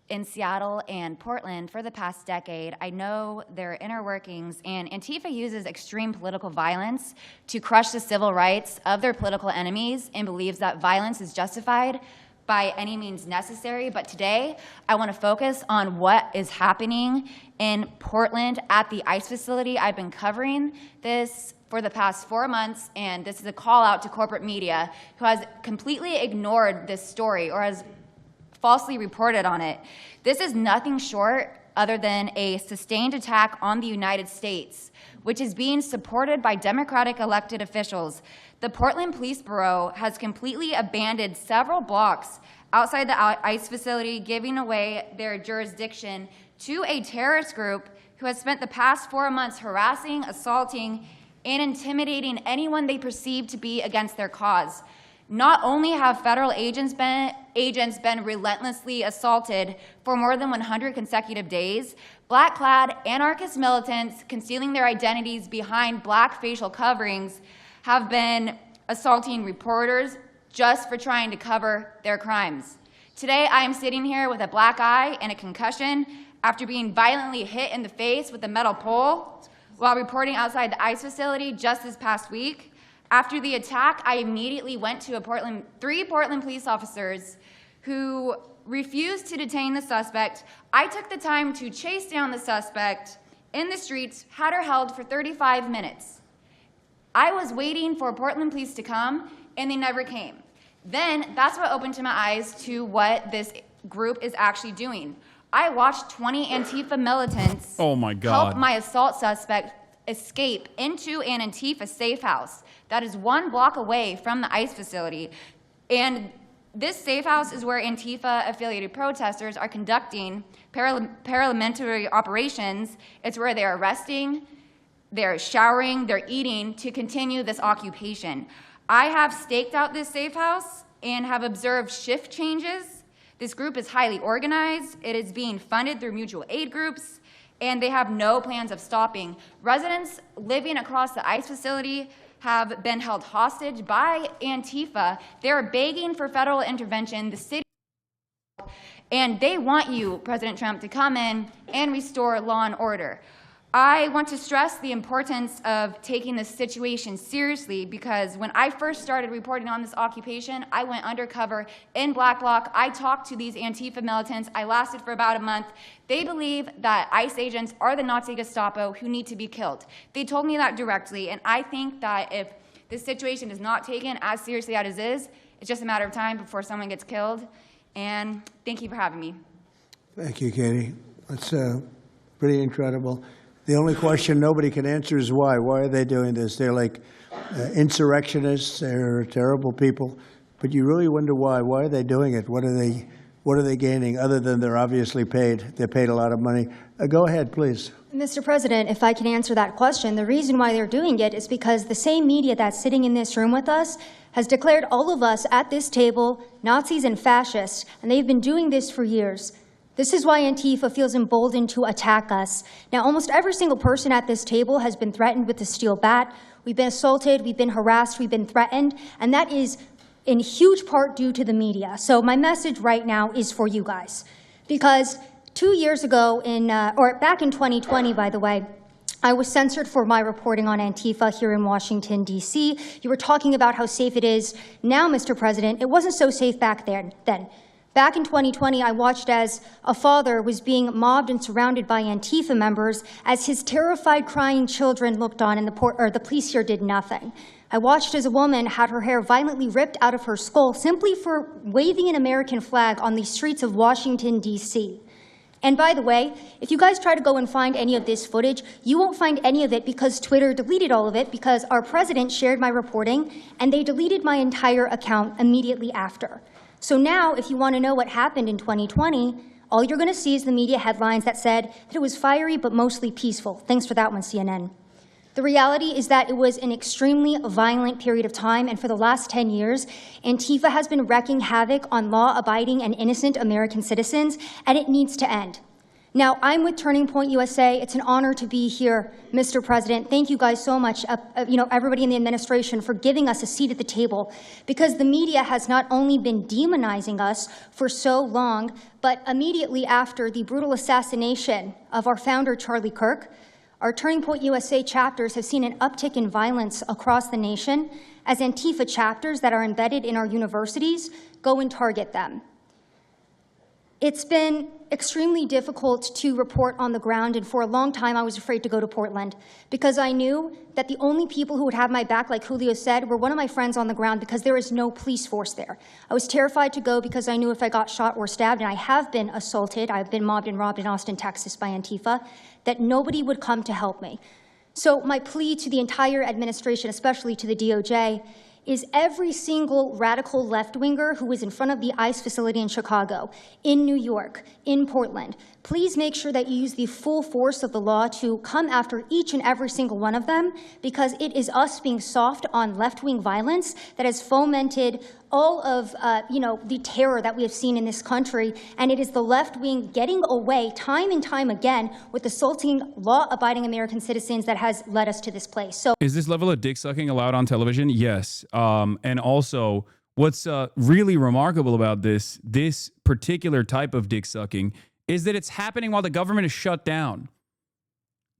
in Seattle and Portland for the past decade. I know their inner workings, and Antifa uses extreme political violence to crush the civil rights of their political enemies and believes that violence is justified by any means necessary. But today, I want to focus on what is happening in Portland at the ICE facility. I've been covering this for the past 4 months, and this is a call out to corporate media who has completely ignored this story or has falsely reported on it. This is nothing short other than a sustained attack on the United States, which is being supported by Democratic elected officials. The Portland Police Bureau has completely abandoned several blocks outside the ICE facility, giving away their jurisdiction to a terrorist group who has spent the past 4 months harassing, assaulting, and intimidating anyone they perceive to be against their cause. Not only have federal agents been relentlessly assaulted for more than 100 consecutive days, black-clad anarchist militants concealing their identities behind black facial coverings have been assaulting reporters just for trying to cover their crimes. Today, I am sitting here with a black eye and a concussion after being violently hit in the face with a metal pole while reporting outside the ICE facility just this past week. After the attack, I immediately went to three Portland police officers who refused to detain the suspect. I took the time to chase down the suspect in the streets, had her held for 35 minutes. I was waiting for Portland police to come, and they never came. Then that's what opened my eyes to what this group is actually doing. I watched 20 Antifa militants help my assault suspect escape into an Antifa safe house that is 1 block away from the ICE facility. And this safe house is where Antifa-affiliated protesters are conducting paramilitary operations. It's where they're arresting, they're showering, they're eating to continue this occupation. I have staked out this safe house and have observed shift changes. This group is highly organized. It is being funded through mutual aid groups, and they have no plans of stopping. Residents living across the ICE facility have been held hostage by Antifa. They're begging for federal intervention. The city, and they want you, President Trump, to come in and restore law and order. I want to stress the importance of taking this situation seriously, because when I first started reporting on this occupation, I went undercover in Black Bloc. I talked to these Antifa militants. I lasted for about a month. They believe that ICE agents are the Nazi Gestapo who need to be killed. They told me that directly, and I think that if this situation is not taken as seriously as it is, it's just a matter of time before someone gets killed. And thank you for having me. Thank you, Katie. That's pretty incredible. The only question nobody can answer is why. Why are they doing this? They're like insurrectionists. They're terrible people. But you really wonder why. Why are they doing it? What are they gaining other than they're obviously paid? They're paid a lot of money. Go ahead, please. Mr. President, if I can answer that question, the reason why they're doing it is because the same media that's sitting in this room with us has declared all of us at this table Nazis and fascists, and they've been doing this for years. This is why Antifa feels emboldened to attack us. Now, almost every single person at this table has been threatened with a steel bat. We've been assaulted, we've been harassed, we've been threatened, and that is in huge part due to the media. So my message right now is for you guys. Because 2 years ago, back in 2020, by the way, I was censored for my reporting on Antifa here in Washington, D.C. You were talking about how safe it is now, Mr. President. It wasn't so safe back then. Back in 2020, I watched as a father was being mobbed and surrounded by Antifa members as his terrified, crying children looked on and the police here did nothing. I watched as a woman had her hair violently ripped out of her skull simply for waving an American flag on the streets of Washington, D.C. And by the way, if you guys try to go and find any of this footage, you won't find any of it because Twitter deleted all of it because our president shared my reporting and they deleted my entire account immediately after. So now, if you want to know what happened in 2020, all you're going to see is the media headlines that said that it was fiery but mostly peaceful. Thanks for that one, CNN. The reality is that it was an extremely violent period of time, and for the last 10 years, Antifa has been wreaking havoc on law-abiding and innocent American citizens, and it needs to end. Now, I'm with Turning Point USA. It's an honor to be here, Mr. President. Thank you guys so much, everybody in the administration, for giving us a seat at the table, because the media has not only been demonizing us for so long, but immediately after the brutal assassination of our founder, Charlie Kirk, our Turning Point USA chapters have seen an uptick in violence across the nation as Antifa chapters that are embedded in our universities go and target them. It's been extremely difficult to report on the ground, and for a long time I was afraid to go to Portland because I knew that the only people who would have my back, like Julio said, were one of my friends on the ground because there is no police force there. I was terrified to go because I knew if I got shot or stabbed, and I have been assaulted, I've been mobbed and robbed in Austin, Texas by Antifa, that nobody would come to help me. So my plea to the entire administration, especially to the DOJ, is every single radical left-winger who is in front of the ICE facility in Chicago, in New York, in Portland, please make sure that you use the full force of the law to come after each and every single one of them, because it is us being soft on left-wing violence that has fomented all of the terror that we have seen in this country, and it is the left wing getting away time and time again with assaulting law-abiding American citizens that has led us to this place. So, is this level of dick sucking allowed on television? Yes. And also, what's really remarkable about this particular type of dick sucking is that it's happening while the government is shut down.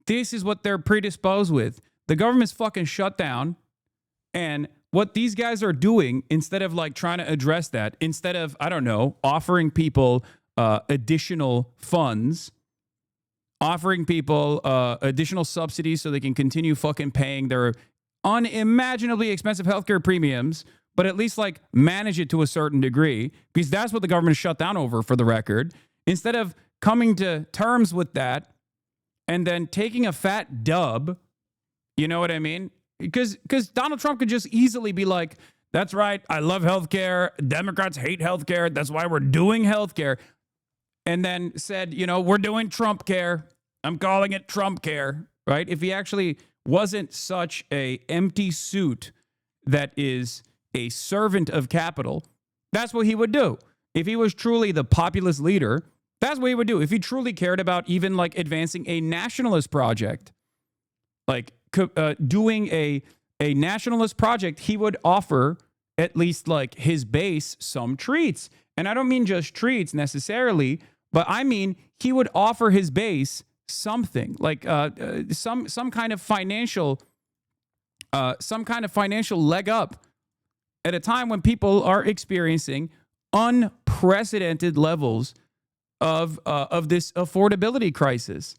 This is what they're predisposed with. The government's fucking shut down, and what these guys are doing, instead of like trying to address that, instead of, I don't know, offering people additional funds, offering people additional subsidies so they can continue fucking paying their unimaginably expensive healthcare premiums, but at least like manage it to a certain degree, because that's what the government is shut down over, for the record. Instead of coming to terms with that and then taking a fat dub, you know what I mean? Because Donald Trump could just easily be like, that's right, I love healthcare. Democrats hate healthcare. That's why we're doing healthcare. And then said, we're doing Trump care. I'm calling it Trump care, right? If he actually wasn't such a empty suit that is a servant of capital, that's what he would do. If he was truly the populist leader, that's what he would do. If he truly cared about even like advancing a nationalist project, like doing a nationalist project, he would offer at least like his base some treats. And I don't mean just treats necessarily, but I mean he would offer his base something like some kind of financial leg up at a time when people are experiencing unprecedented levels of this affordability crisis.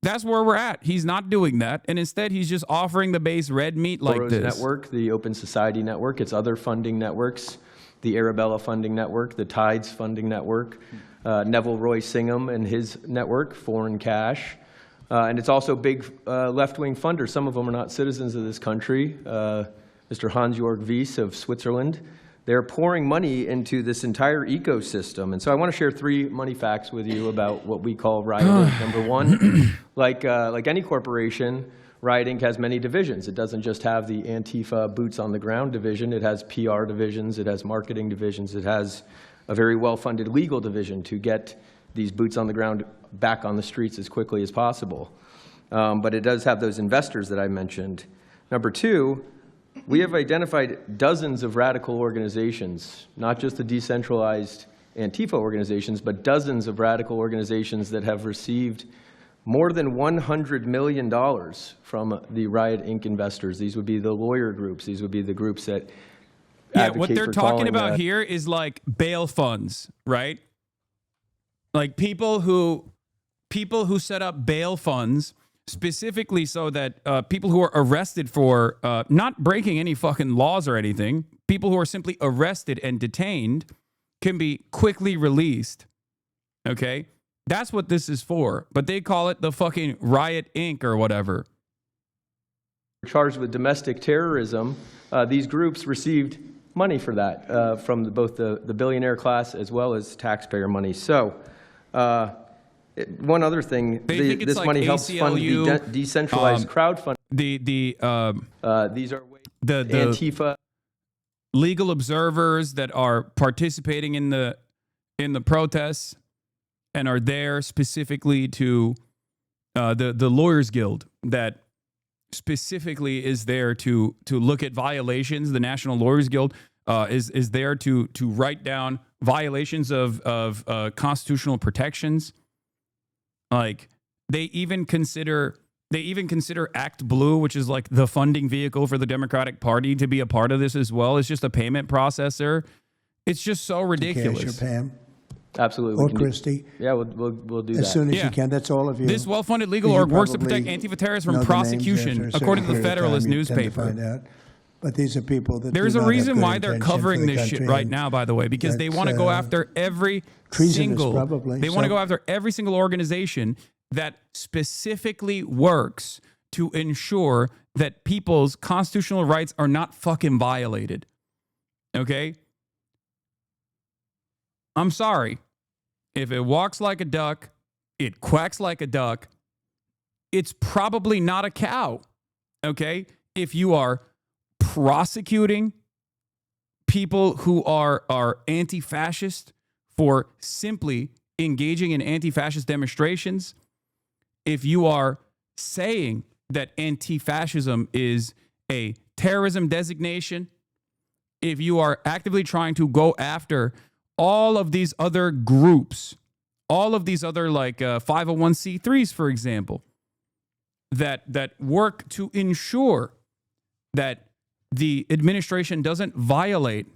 That's where we're at. He's not doing that. And instead, he's just offering the base red meat like Soros this. Network, the Open Society Network, its other funding networks, the Arabella Funding Network, the Tides Funding Network, Neville Roy Singham and his network, Foreign Cash. And it's also big left-wing funders. Some of them are not citizens of this country. Mr. Hans-Jörg Wyss of Switzerland. They're pouring money into this entire ecosystem. And so I want to share 3 money facts with you about what we call Riot Inc. Number 1, like any corporation, Riot Inc. has many divisions. It doesn't just have the Antifa boots on the ground division. It has PR divisions. It has marketing divisions. It has a very well-funded legal division to get these boots on the ground back on the streets as quickly as possible. But it does have those investors that I mentioned. Number 2, we have identified dozens of radical organizations, not just the decentralized Antifa organizations, but dozens of radical organizations that have received more than $100 million from the Riot Inc. investors. These would be the lawyer groups. These would be the groups that advocate what they're for talking calling, about here is like bail funds, right? Like people who set up bail funds specifically so that people who are arrested for not breaking any fucking laws or anything, people who are simply arrested and detained can be quickly released. Okay? That's what this is for. But they call it the fucking Riot Inc. or whatever. Charged with domestic terrorism. These groups received money for that from both the billionaire class as well as taxpayer money. So one other thing, this like money helps fund the decentralized crowdfunding. These are ways the Antifa legal observers that are participating in the protests and are there specifically to the Lawyers Guild that specifically is there to look at violations. The National Lawyers Guild is there to write down violations of constitutional protections. Like they even consider Act Blue, which is like the funding vehicle for the Democratic Party, to be a part of this as well. It's just a payment processor. It's just so ridiculous. Cash or Pam. Absolutely. Or Christie. Yeah, we'll do that. As soon as you can. That's all of you. This well-funded legal org works to protect Antifa terrorists from prosecution, according to the Federalist newspaper. But these are people that there's a reason why they're covering this shit right now, by the way, because they want to go after every single. They want to go after every single organization that specifically works to ensure that people's constitutional rights are not fucking violated. Okay? I'm sorry. If it walks like a duck, it quacks like a duck, it's probably not a cow. Okay? If you are prosecuting people who are anti-fascist for simply engaging in anti-fascist demonstrations, if you are saying that anti-fascism is a terrorism designation, if you are actively trying to go after all of these other groups, all of these other like 501c3s, for example, that work to ensure that the administration doesn't violate,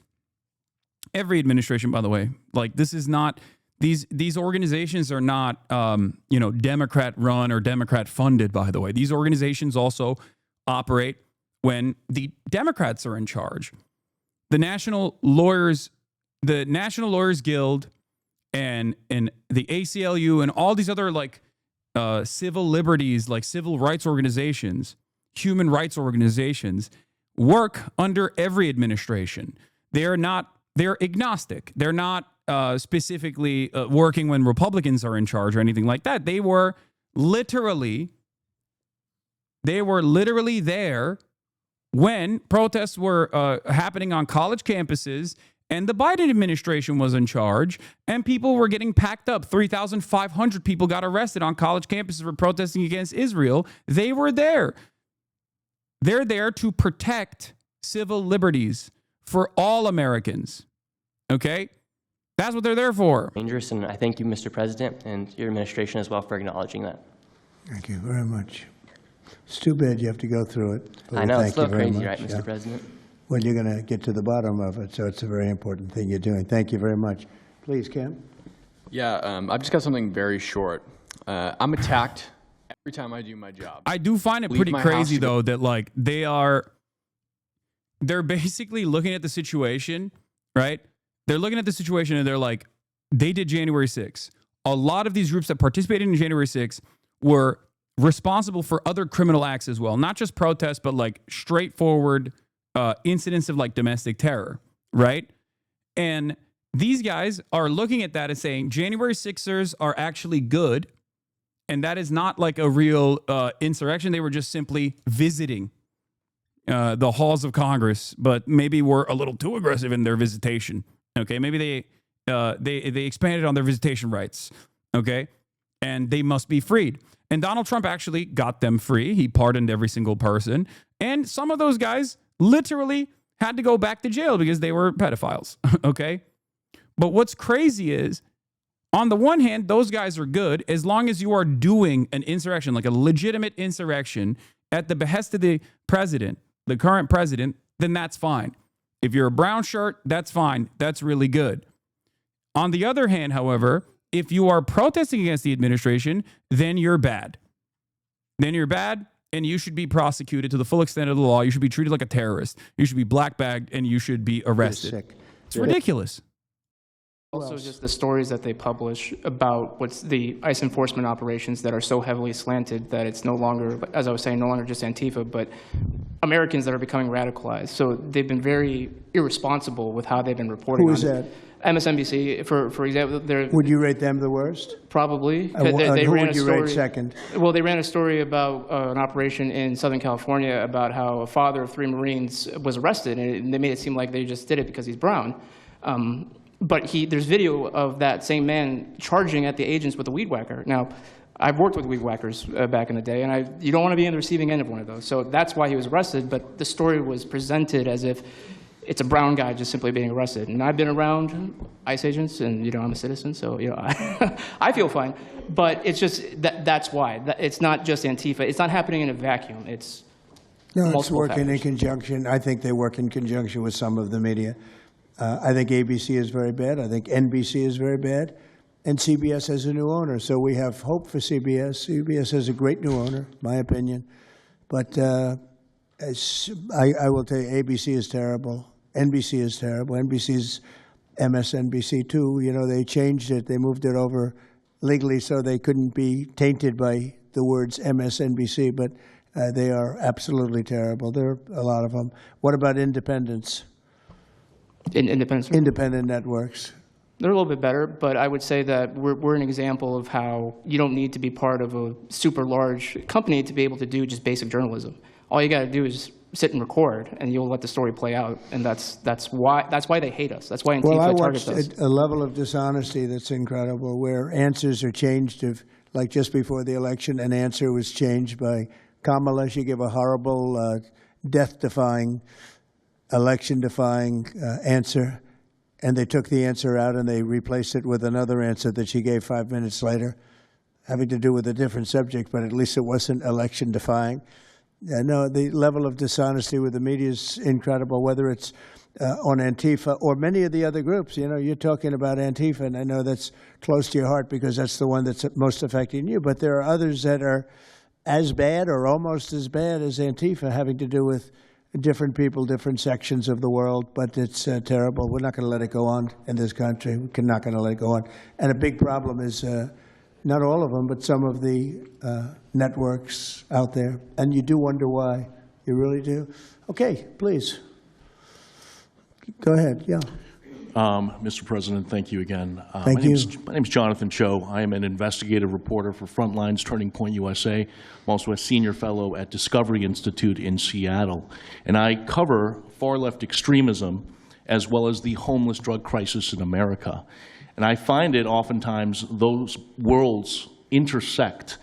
every administration, by the way, like this is not, these organizations are not, Democrat run or Democrat funded, by the way. These organizations also operate when the Democrats are in charge. The National Lawyers Guild and the ACLU and all these other like civil liberties, like civil rights organizations, human rights organizations, work under every administration. They're agnostic. They're not specifically working when Republicans are in charge or anything like that. They were literally there when protests were happening on college campuses and the Biden administration was in charge and people were getting packed up. 3,500 people got arrested on college campuses for protesting against Israel. They were there. They're there to protect civil liberties for all Americans. Okay? That's what they're there for. Dangerous, and I thank you, Mr. President, and your administration as well for acknowledging that. Thank you very much. It's too bad you have to go through it. I know, it's a little crazy, right, Mr. President? Well, you're going to get to the bottom of it, so it's a very important thing you're doing. Thank you very much. Please, Cam. Yeah, I've just got something very short. I'm attacked Every time I do my job. I do find it Leave pretty my crazy, house to go- though, that like they're basically looking at the situation, right? They're looking at the situation and they're like, they did January 6th. A lot of these groups that participated in January 6th were responsible for other criminal acts as well, not just protests, but like straightforward incidents of like domestic terror, right? And these guys are looking at that and saying January 6ers are actually good. And that is not like a real insurrection. They were just simply visiting the halls of Congress, but maybe were a little too aggressive in their visitation. Okay, maybe they expanded on their visitation rights. Okay, and they must be freed. And Donald Trump actually got them free. He pardoned every single person, and some of those guys literally had to go back to jail because they were pedophiles. Okay, but what's crazy is, on the one hand, those guys are good as long as you are doing an insurrection, like a legitimate insurrection at the behest of the president, the current president, then that's fine. If you're a brown shirt, that's fine. That's really good. On the other hand, however, if you are protesting against the administration, then you're bad. Then you're bad, and you should be prosecuted to the full extent of the law. You should be treated like a terrorist. You should be black-bagged, and you should be arrested. It's ridiculous. Also, just the stories that they publish about what's the ICE enforcement operations that are so heavily slanted that it's no longer, as I was saying, no longer just Antifa, but Americans that are becoming radicalized. So they've been very irresponsible with how they've been reporting. Who is on that? MSNBC, for example. Would you rate them the worst? Probably. Who would you rate second? Well, they ran a story about an operation in Southern California about how a father of 3 Marines was arrested, and they made it seem like they just did it because he's brown. But there's video of that same man charging at the agents with a weed whacker. Now, I've worked with weed whackers back in the day, and you don't want to be in the receiving end of one of those. So that's why he was arrested, but the story was presented as if it's a brown guy just simply being arrested. And I've been around ICE agents, and I'm a citizen, so I feel fine. But it's just that's why. It's not just Antifa. It's not happening in a vacuum. It's working in conjunction. I think they work in conjunction with some of the media. I think ABC is very bad. I think NBC is very bad. And CBS has a new owner, so we have hope for CBS. CBS has a great new owner, my opinion. But I will tell you, ABC is terrible. NBC is terrible. NBC's MSNBC too. They changed it. They moved it over legally so they couldn't be tainted by the words MSNBC, but they are absolutely terrible. There are a lot of them. What about independents? Independent networks. They're a little bit better, but I would say that we're an example of how you don't need to be part of a super large company to be able to do just basic journalism. All you got to do is sit and record, and you'll let the story play out. And that's why they hate us. That's why Antifa targets us. Well, I watched a level of dishonesty that's incredible, where answers are changed. Like just before the election, an answer was changed by Kamala. She gave a horrible, death-defying, election-defying answer, and they took the answer out and they replaced it with another answer that she gave 5 minutes later, having to do with a different subject, but at least it wasn't election-defying. No, the level of dishonesty with the media is incredible, whether it's on Antifa or many of the other groups. You're talking about Antifa, and I know that's close to your heart because that's the one that's most affecting you, but there are others that are as bad or almost as bad as Antifa, having to do with different people, different sections of the world, but it's terrible. We're not going to let it go on in this country. We're not going to let it go on. And a big problem is not all of them, but some of the networks out there. And you do wonder why. You really do. Okay, please. Go ahead. Yeah. Mr. President, thank you again. Thank you. My name is Jonathan Cho. I am an investigative reporter for Frontlines Turning Point USA. I'm also a senior fellow at Discovery Institute in Seattle. And I cover far-left extremism as well as the homeless drug crisis in America. And I find it oftentimes those worlds intersect.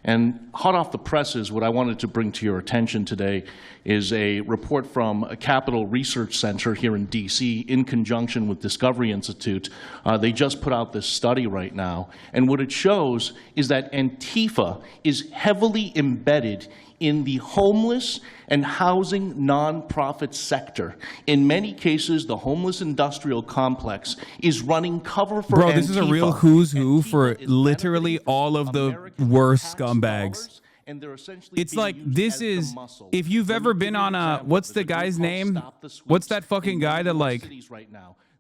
And hot off the presses, what I wanted to bring to your attention today is a report from a Capital Research Center here in DC in conjunction with Discovery Institute. They just put out this study right now. And what it shows is that Antifa is heavily embedded in the homeless and housing nonprofit sector. In many cases, the homeless industrial complex is running cover for Bro, this is a Antifa. real who's who for literally all of the worst scumbags. It's like, this is, if you've ever been on a, what's the guy's name? What's that fucking guy that like,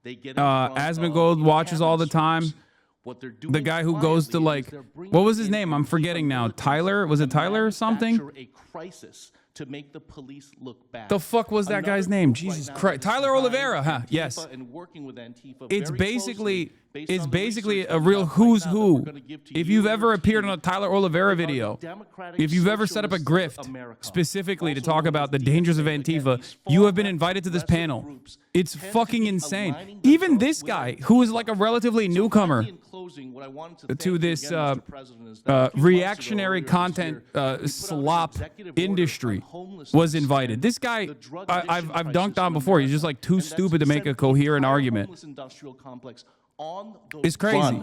Asmongold watches all the time? The guy who goes to like, what was his name? I'm forgetting now. Tyler? Was it Tyler or something? To make the police look bad. The fuck was that guy's name? Jesus Christ. Tyler Oliveira, huh? Yes. It's basically a real who's who. If you've ever appeared on a Tyler Oliveira video, if you've ever set up a grift specifically to talk about the dangers of Antifa, you have been invited to this panel. It's fucking insane. Even this guy, who is like a relatively newcomer to this reactionary content slop industry, was invited. This guy, I've dunked on before. He's just like too stupid to make a coherent argument. It's crazy.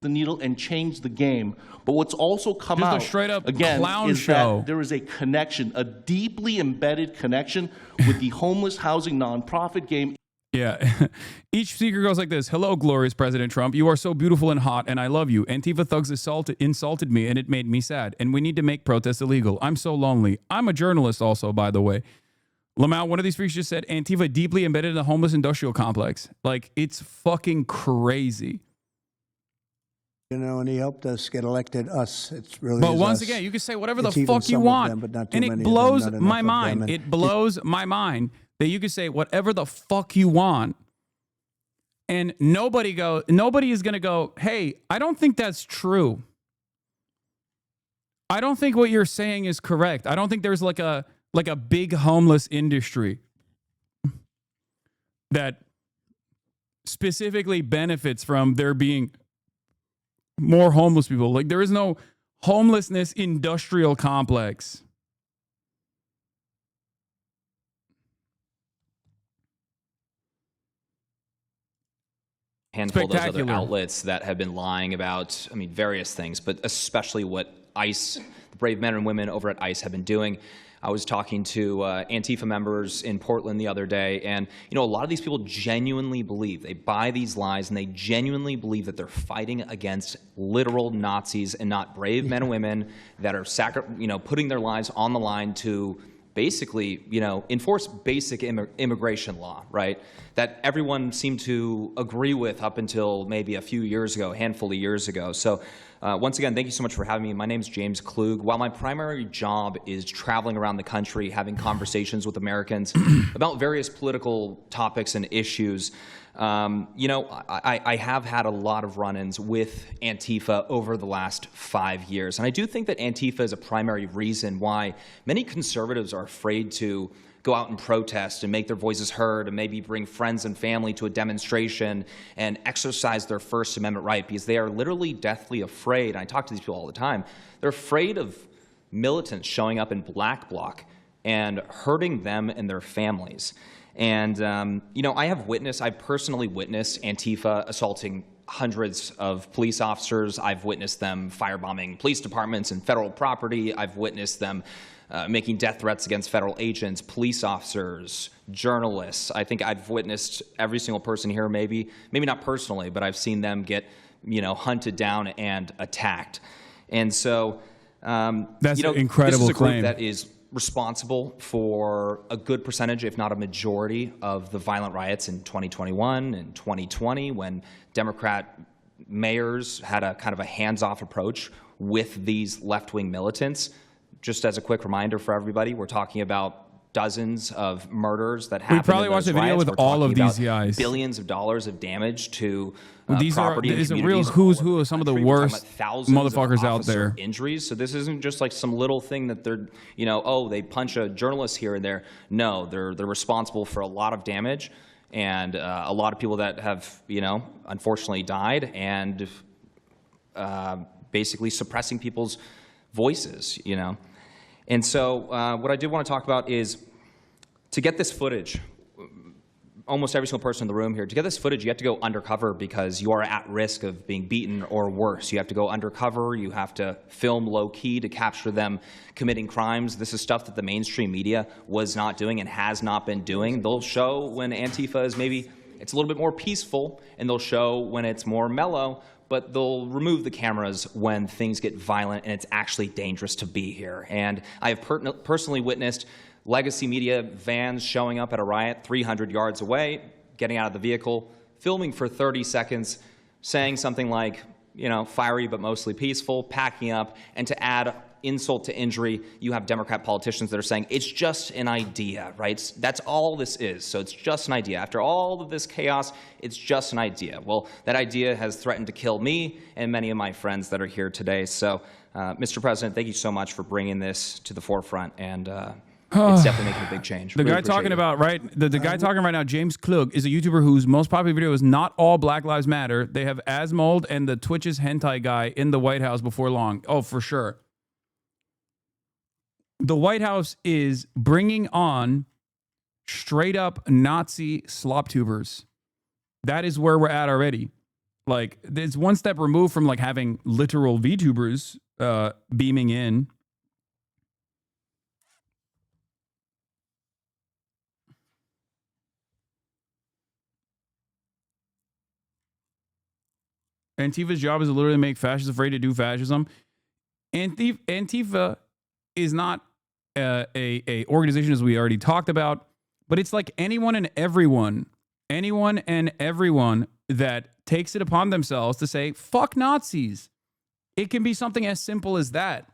The needle and change the game. But what's also come Just out a straight up again clown is show. that there is a connection, a deeply embedded connection with the homeless housing nonprofit game. Yeah. Each speaker goes like this. Hello, glorious President Trump. You are so beautiful and hot, and I love you. Antifa thugs insulted me, and it made me sad. And we need to make protests illegal. I'm so lonely. I'm a journalist also, by the way. Lamau, one of these freaks just said, Antifa deeply embedded in the homeless industrial complex. Like, it's fucking crazy. You know, and he helped us get elected, us. It's really But once us. again, you can say whatever the It's even fuck you some of want. them, but not too And many it of them, blows not enough my of them. mind. And It blows my mind that you can say whatever the fuck you want. And nobody is going to go, hey, I don't think that's true. I don't think what you're saying is correct. I don't think there's like a big homeless industry that specifically benefits from there being more homeless people. Like, there is no homelessness industrial complex. Handful of those other outlets that have been lying about, I mean, various things, but especially what ICE, the brave men and women over at ICE have been doing. I was talking to Antifa members in Portland the other day, and you know, a lot of these people genuinely believe, they buy these lies, and they genuinely believe that they're fighting against literal Nazis and not brave men and women that are putting their lives on the line to basically, enforce basic immigration law, right? That everyone seemed to agree with up until maybe a few years ago, a handful of years ago. So once again, thank you so much for having me. My name is James Klug. While my primary job is traveling around the country, having conversations with Americans about various political topics and issues, I have had a lot of run-ins with Antifa over the last 5 years. And I do think that Antifa is a primary reason why many conservatives are afraid to go out and protest and make their voices heard and maybe bring friends and family to a demonstration and exercise their First Amendment right, because they are literally deathly afraid. And I talk to these people all the time. They're afraid of militants showing up in black bloc and hurting them and their families. And, I've personally witnessed Antifa assaulting hundreds of police officers. I've witnessed them firebombing police departments and federal property. I've witnessed them making death threats against federal agents, police officers, journalists. I think I've witnessed every single person here, maybe not personally, but I've seen them get, hunted down and attacked. And so, that's an incredible this is a group claim. that is responsible for a good percentage, if not a majority, of the violent riots in 2021 and 2020, when Democrat mayors had a kind of a hands-off approach with these left-wing militants. Just as a quick reminder for everybody, we're talking about dozens of murders that happened. We probably in those watched a video riots. with We're all of talking these about guys. Billions of dollars of damage to These property and is a real communities who's who of some of the country. We're talking worst about thousands of motherfuckers out officer there. Injuries. So this isn't just like some little thing that they're, they punch a journalist here and there. No, they're responsible for a lot of damage and a lot of people that have, unfortunately died and basically suppressing people's voices, And so what I did want to talk about is to get this footage almost every single person in the room here, to get this footage, you have to go undercover because you are at risk of being beaten or worse. You have to go undercover. You have to film low-key to capture them committing crimes. This is stuff that the mainstream media was not doing and has not been doing. They'll show when Antifa is maybe, it's a little bit more peaceful, and they'll show when it's more mellow, but they'll remove the cameras when things get violent and it's actually dangerous to be here. And I have personally witnessed legacy media vans showing up at a riot 300 yards away, getting out of the vehicle, filming for 30 seconds, saying something like, you know, fiery but mostly peaceful, packing up, and to add insult to injury, you have Democrat politicians that are saying it's just an idea, right? That's all this is, so it's just an idea. After all of this chaos, it's just an idea. Well, that idea has threatened to kill me and many of my friends that are here today. So, Mr. President, thank you so much for bringing this to the forefront, and it's definitely making a big change. The guy talking about, right, the guy talking right now, James Klug, is a YouTuber whose most popular video is Not All Black Lives Matter. They have Asmold and the Twitch's hentai guy in the White House before long. Oh, for sure. The White House is bringing on straight up Nazi slop tubers. That is where we're at already. Like, it's one step removed from like having literal VTubers beaming in. Antifa's job is to literally make fascists afraid to do fascism. Antifa is not a organization, as we already talked about, but it's like anyone and everyone that takes it upon themselves to say, fuck Nazis. It can be something as simple as that.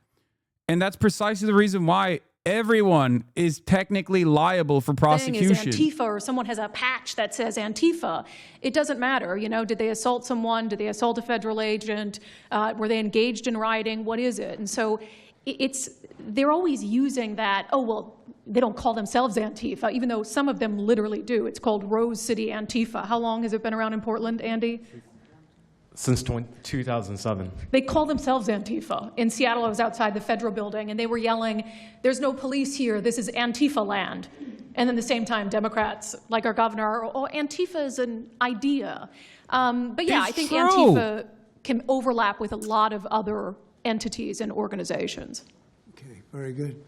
And that's precisely the reason why everyone is technically liable for prosecution. Is Antifa, or someone has a patch that says Antifa. It doesn't matter. You know, did they assault someone? Did they assault a federal agent? Were they engaged in rioting? What is it? And so they're always using that, oh, well, they don't call themselves Antifa, even though some of them literally do. It's called Rose City Antifa. How long has it been around in Portland, Andy? Since 2007. They call themselves Antifa. In Seattle, I was outside the federal building, and they were yelling, there's no police here, this is Antifa land. And then at the same time, Democrats, like our governor, oh, Antifa is an idea. But yeah, I think Antifa can overlap with a lot of other entities and organizations. Okay, very good.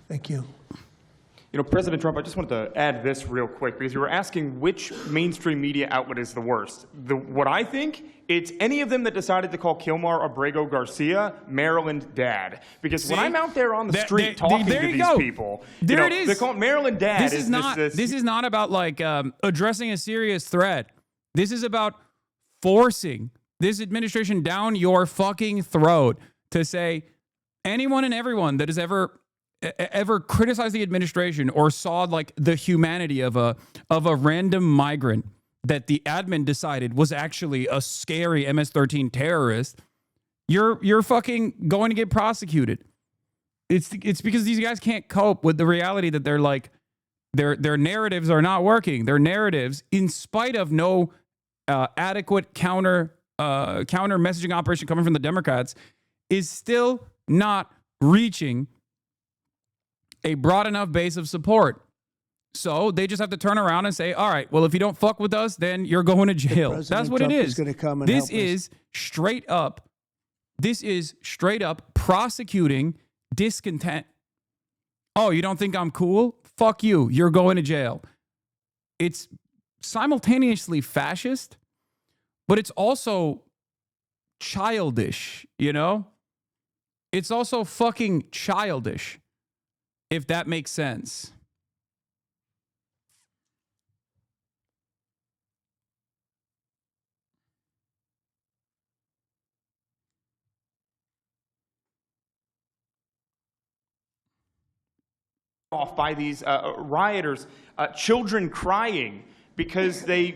Thank you. You know, President Trump, I just wanted to add this real quick, because you were asking which mainstream media outlet is the worst. What I think, it's any of them that decided to call Kilmar Abrego Garcia Maryland Dad. Because when I'm out there on the street talking to these people, there it is. they call it Maryland Dad. This is not about like addressing a serious threat. This is about forcing this administration down your fucking throat to say anyone and everyone that has ever criticized the administration or saw like the humanity of a random migrant that the admin decided was actually a scary MS-13 terrorist, you're fucking going to get prosecuted. It's because these guys can't cope with the reality that they're like their narratives are not working. Their narratives, in spite of no adequate counter messaging operation coming from the Democrats, is still not reaching a broad enough base of support. So they just have to turn around and say, all right, well, if you don't fuck with us, then you're going to jail. That's what Trump it is. Gonna come and This help us. is straight up prosecuting discontent. Oh, you don't think I'm cool? Fuck you. You're going to jail. It's simultaneously fascist, but it's also childish, you know? It's also fucking childish, if that makes sense. Off by these rioters, children crying because they,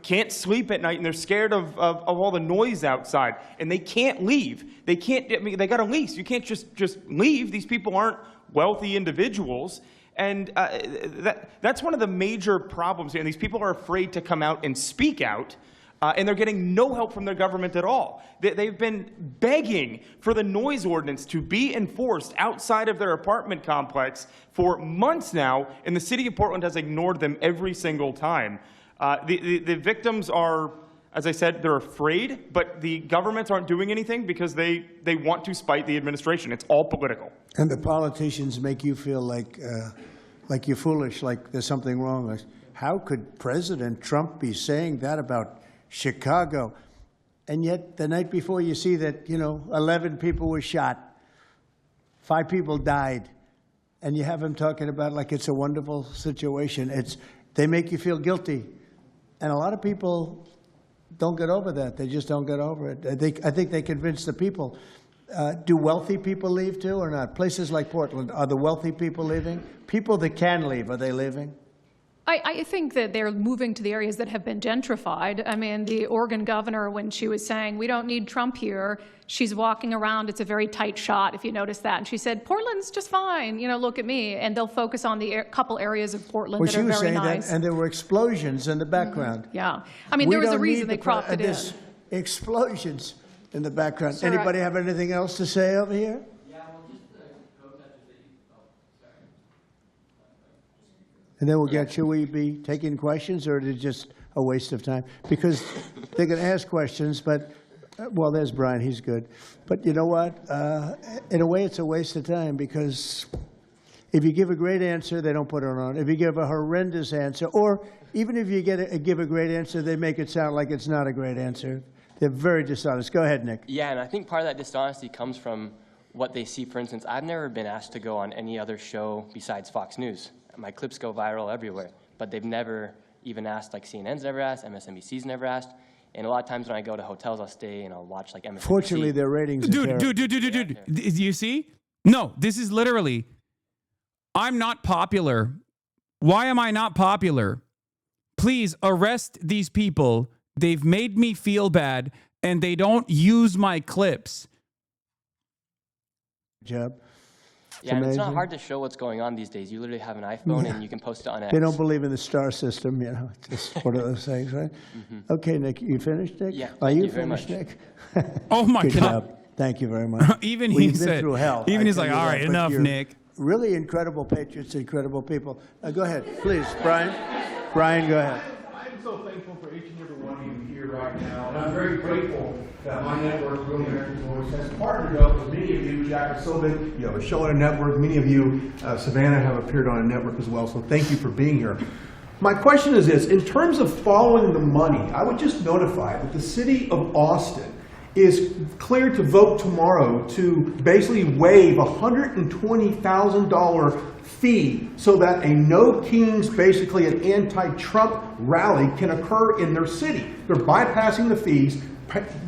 can't sleep at night and they're scared of all the noise outside, and they can't leave. They can't. I mean, they got a lease. You can't just leave. These people aren't wealthy individuals, and that's one of the major problems here. And these people are afraid to come out and speak out. And they're getting no help from their government at all. They've been begging for the noise ordinance to be enforced outside of their apartment complex for months now, and the city of Portland has ignored them every single time. The victims are, as I said, they're afraid, but the governments aren't doing anything because they want to spite the administration. It's all political. And the politicians make you feel like you're foolish, like there's something wrong. Like, how could President Trump be saying that about Chicago? And yet the night before you see that, 11 people were shot, 5 people died, and you have him talking about like it's a wonderful situation. They make you feel guilty. And a lot of people don't get over that. They just don't get over it. I think they convince the people. Do wealthy people leave too or not? Places like Portland, are the wealthy people leaving? People that can leave, are they leaving? I think that they're moving to the areas that have been gentrified. I mean, the Oregon governor, when she was saying, we don't need Trump here, she's walking around. It's a very tight shot, if you notice that. And she said, Portland's just fine. Look at me. And they'll focus on the couple areas of Portland that are very nice. That, and there were explosions in the background. Yeah. I mean, there was a reason they cropped it in. Explosions in the background. Sir, Anybody have anything else to say over here? And then we'll get, should we be taking questions, or is it just a waste of time? Because they're going to ask questions, but, well, there's Brian, he's good. But you know what? In a way, it's a waste of time, because if you give a great answer, they don't put it on. If you give a horrendous answer, or even if you give a great answer, they make it sound like it's not a great answer. They're very dishonest. Go ahead, Nick. Yeah, and I think part of that dishonesty comes from what they see. For instance, I've never been asked to go on any other show besides Fox News. My clips go viral everywhere, but they've never even asked, like CNN's never asked, MSNBC's never asked. And a lot of times when I go to hotels, I'll stay and I'll watch like MSNBC. Fortunately, their ratings are terrible. Dude. You see? No, this is literally, I'm not popular. Why am I not popular? Please arrest these people. They've made me feel bad, and they don't use my clips. Job. Yeah, and it's not hard to show what's going on these days. You literally have an iPhone and you can post it on X. They don't believe in the star system, It's just one of those things, right? Okay, Nick, you finished, Nick? Yeah, Are you thank you very finished, much. Nick? Oh my Good God. job. Thank you very much. Even We've he been said, through hell. even I he's tell like, you all that, right, but enough, you're Nick. Really incredible patriots, incredible people. Go ahead, please, Brian. Brian, go ahead. I'm so thankful for each and every one of you here right now, and I'm very grateful that my network, Real American Voice, has partnered up with many of you. Jack and Sylvan, you have a show on a network. Many of you, Savannah, have appeared on a network as well, so thank you for being here. My question is this: in terms of following the money, I would just notify that the city of Austin is cleared to vote tomorrow to basically waive a $120,000 fee so that a No Kings, basically an anti-Trump rally, can occur in their city. They're bypassing the fees,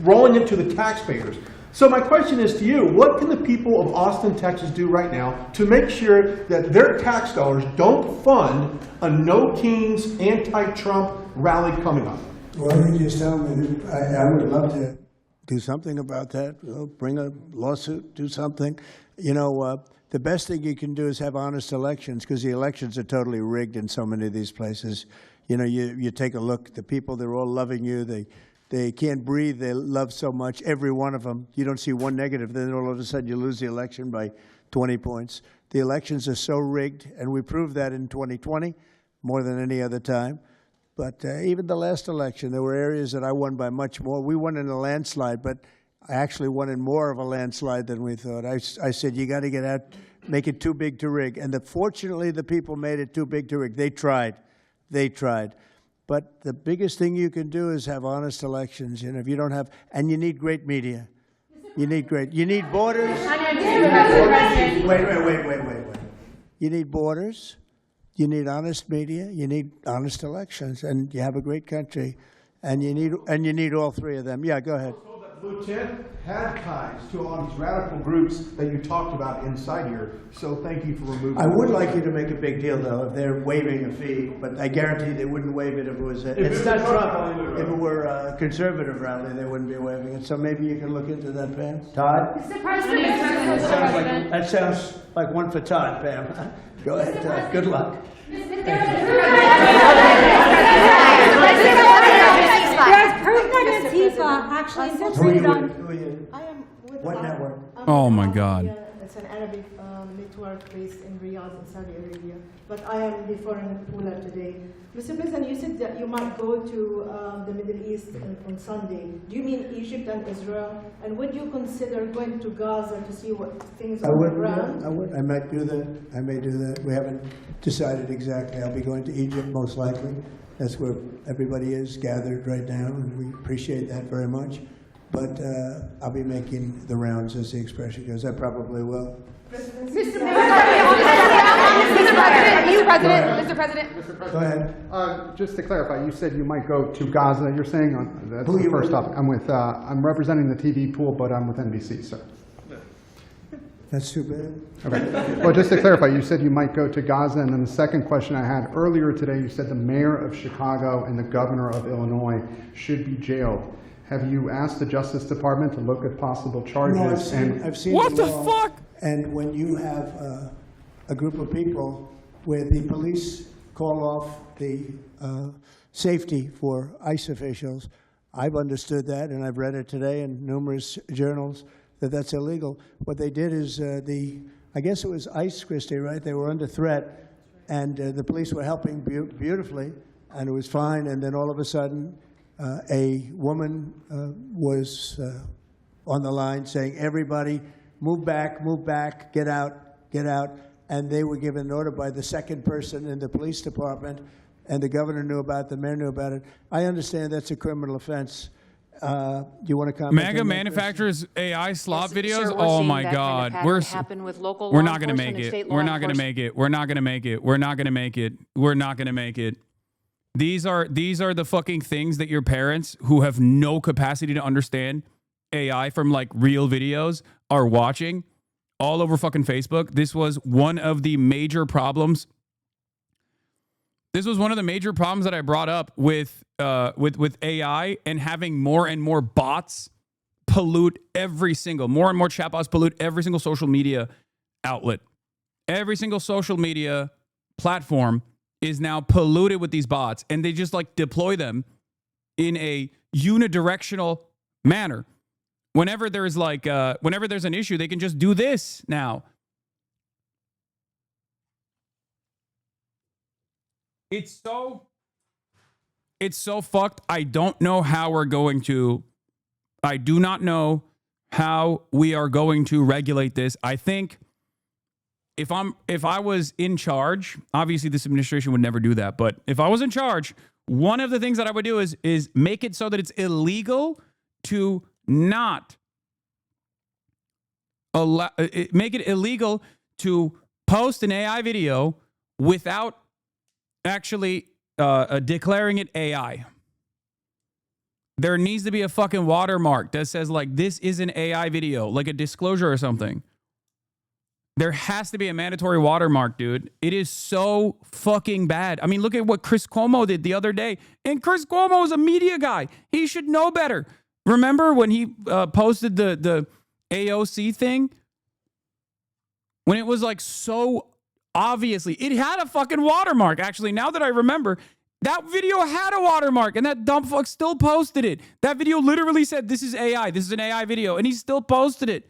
rolling it to the taxpayers. So my question is to you: what can the people of Austin, Texas do right now to make sure that their tax dollars don't fund a No Kings anti-Trump rally coming up? Well, you just tell me. I would love to do something about that. Bring a lawsuit, do something. The best thing you can do is have honest elections, because the elections are totally rigged in so many of these places. You take a look. The people, they're all loving you. They can't breathe. They love so much, every one of them. You don't see one negative. Then all of a sudden you lose the election by 20 points. The elections are so rigged, and we proved that in 2020 more than any other time. But even the last election, there were areas that I won by much more. We won in a landslide, but I actually won in more of a landslide than we thought. I said, you got to get out, make it too big to rig. And fortunately, the people made it too big to rig. They tried. But the biggest thing you can do is have honest elections. If you don't have, and you need great media. You need borders. Wait. You need borders. You need honest media. You need honest elections, and you have a great country, and you need all three of them. Yeah, go ahead. Lieutenant had ties to all these radical groups that you talked about inside here. So thank you for removing. I would like you to make a big deal, though, if they're waiving a fee, but I guarantee they wouldn't waive it if it was. It's not Trump. If it were a conservative rally, they wouldn't be waiving it. So maybe you can look into that, Pam. Todd. Mr. President. That sounds like one for Todd, Pam. Go ahead, Todd. Good luck. There's proof that Antifa actually infiltrated on. I am with what network? Oh my God. It's an Arabic network based in Riyadh in Saudi Arabia. but I am the foreign ruler today. Mr. President, you said that you might go to the Middle East on Sunday. Do you mean Egypt and Israel? And would you consider going to Gaza to see what things are on the ground? I would. I might do that. I may do that. We haven't decided exactly. I'll be going to Egypt most likely. That's where everybody is gathered right now, and we appreciate that very much. But I'll be making the rounds, as the expression goes. I probably will. Mr. President. Go ahead. Just to clarify, you said you might go to Gaza. You're saying that's the first topic. I'm representing the TV pool, but I'm with NBC, sir. That's too bad. Okay. Well, just to clarify, you said you might go to Gaza, and then the second question I had earlier today, you said the mayor of Chicago and the governor of Illinois should be jailed. Have you asked the Justice Department to look at possible charges? No, I've seen what the law, fuck? And when you have a group of people where the police call off the safety for ICE officials, I've understood that, and I've read it today in numerous journals, that that's illegal. What they did is I guess it was ICE, Christie, right? They were under threat, and the police were helping beautifully, and it was fine, and then all of a sudden, a woman was on the line saying, everybody, move back, get out, and they were given an order by the second person in the police department, and the governor knew about it, the mayor knew about it. I understand that's a criminal offense. Do you want to comment? MAGA manufactures AI slop videos. Sir, oh seeing my that God, kind of happen with local we're law not going to make enforcement and it. state We're law not going to make it. We're not going to make it. We're not going to make it. We're not going to make it. These are the fucking things that your parents, who have no capacity to understand AI from like real videos, are watching all over fucking Facebook. This was one of the major problems. This was one of the major problems that I brought up with AI and having more and more bots pollute more and more chatbots pollute every single social media outlet. Every single social media platform is now polluted with these bots, and they just like deploy them in a unidirectional manner. Whenever there's an issue, they can just do this now. It's so fucked. I don't know how we're going to. I do not know how we are going to regulate this. I think if I was in charge, obviously this administration would never do that, but if I was in charge, one of the things that I would do is make it so that it's illegal to not make it illegal to post an AI video without actually declaring it AI. There needs to be a fucking watermark that says like, this is an AI video, like a disclosure or something. There has to be a mandatory watermark, dude. It is so fucking bad. I mean, look at what Chris Cuomo did the other day. And Chris Cuomo is a media guy. He should know better. Remember when he posted the AOC thing? When it was like so obviously, it had a fucking watermark. Actually, now that I remember, that video had a watermark, and that dumb fuck still posted it. That video literally said, this is AI. This is an AI video. And he still posted it.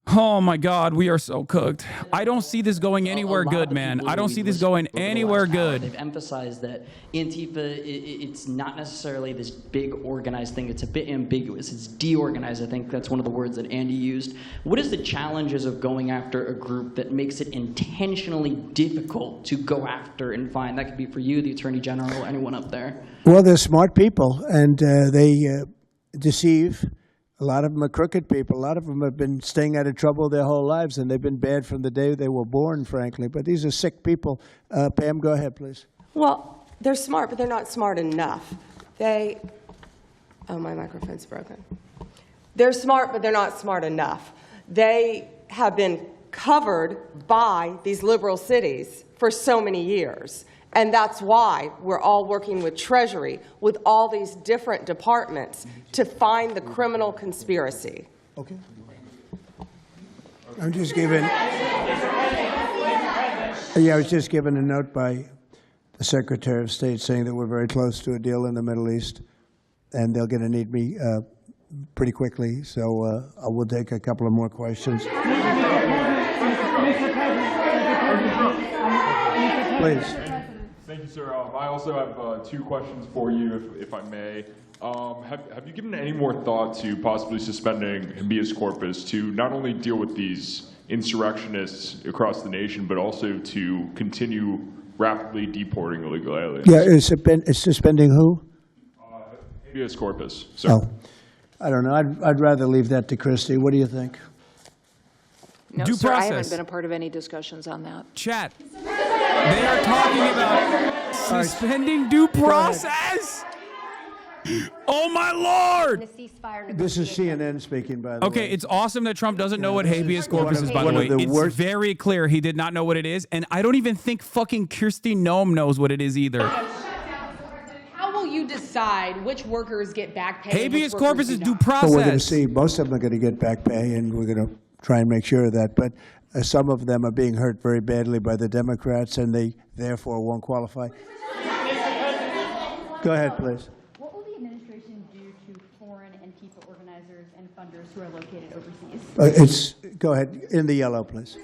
Oh my God, we are so cooked. I don't see this going anywhere good, man. I don't see this going anywhere good. They've emphasized that Antifa, it's not necessarily this big organized thing. It's a bit ambiguous. It's deorganized. I think that's one of the words that Andy used. What is the challenges of going after a group that makes it intentionally difficult to go after and find? That could be for you, the Attorney General, anyone up there. Well, they're smart people, and they deceive. A lot of them are crooked people. A lot of them have been staying out of trouble their whole lives, and they've been bad from the day they were born, frankly. But these are sick people. Pam, go ahead, please. Well, they're smart, but they're not smart enough. Oh, my microphone's broken. They're smart, but they're not smart enough. They have been covered by these liberal cities for so many years. And that's why we're all working with Treasury, with all these different departments, to find the criminal conspiracy. Okay. I'm just giving. I was just given a note by the Secretary of State saying that we're very close to a deal in the Middle East, and they're going to need me pretty quickly. So I will take a couple of more questions. Please. Thank you, sir. I also have two questions for you, if I may. Have you given any more thought to possibly suspending habeas corpus to not only deal with these insurrectionists across the nation, but also to continue rapidly deporting illegal aliens? Yeah, it's suspending who? Habeas corpus, sir. Oh, I don't know. I'd rather leave that to Christie. What do you think? No, Due sir, I process. haven't been a part of any discussions on that. Chat. They are talking about suspending due process. Oh my Lord! This is CNN speaking, by the way. Okay, it's awesome that Trump doesn't know what habeas corpus is, by the way. It's very clear he did not know what it is, and I don't even think fucking Kirsty Noem knows what it is either. How will you decide which workers get back pay? Habeas corpus is due process. Well, we're going to see. Most of them are going to get back pay, and we're going to try and make sure of that. But some of them are being hurt very badly by the Democrats, and they therefore won't qualify. Go ahead, please. What will the administration do to foreign Antifa organizers and funders who are located overseas? Go ahead. In the yellow, please.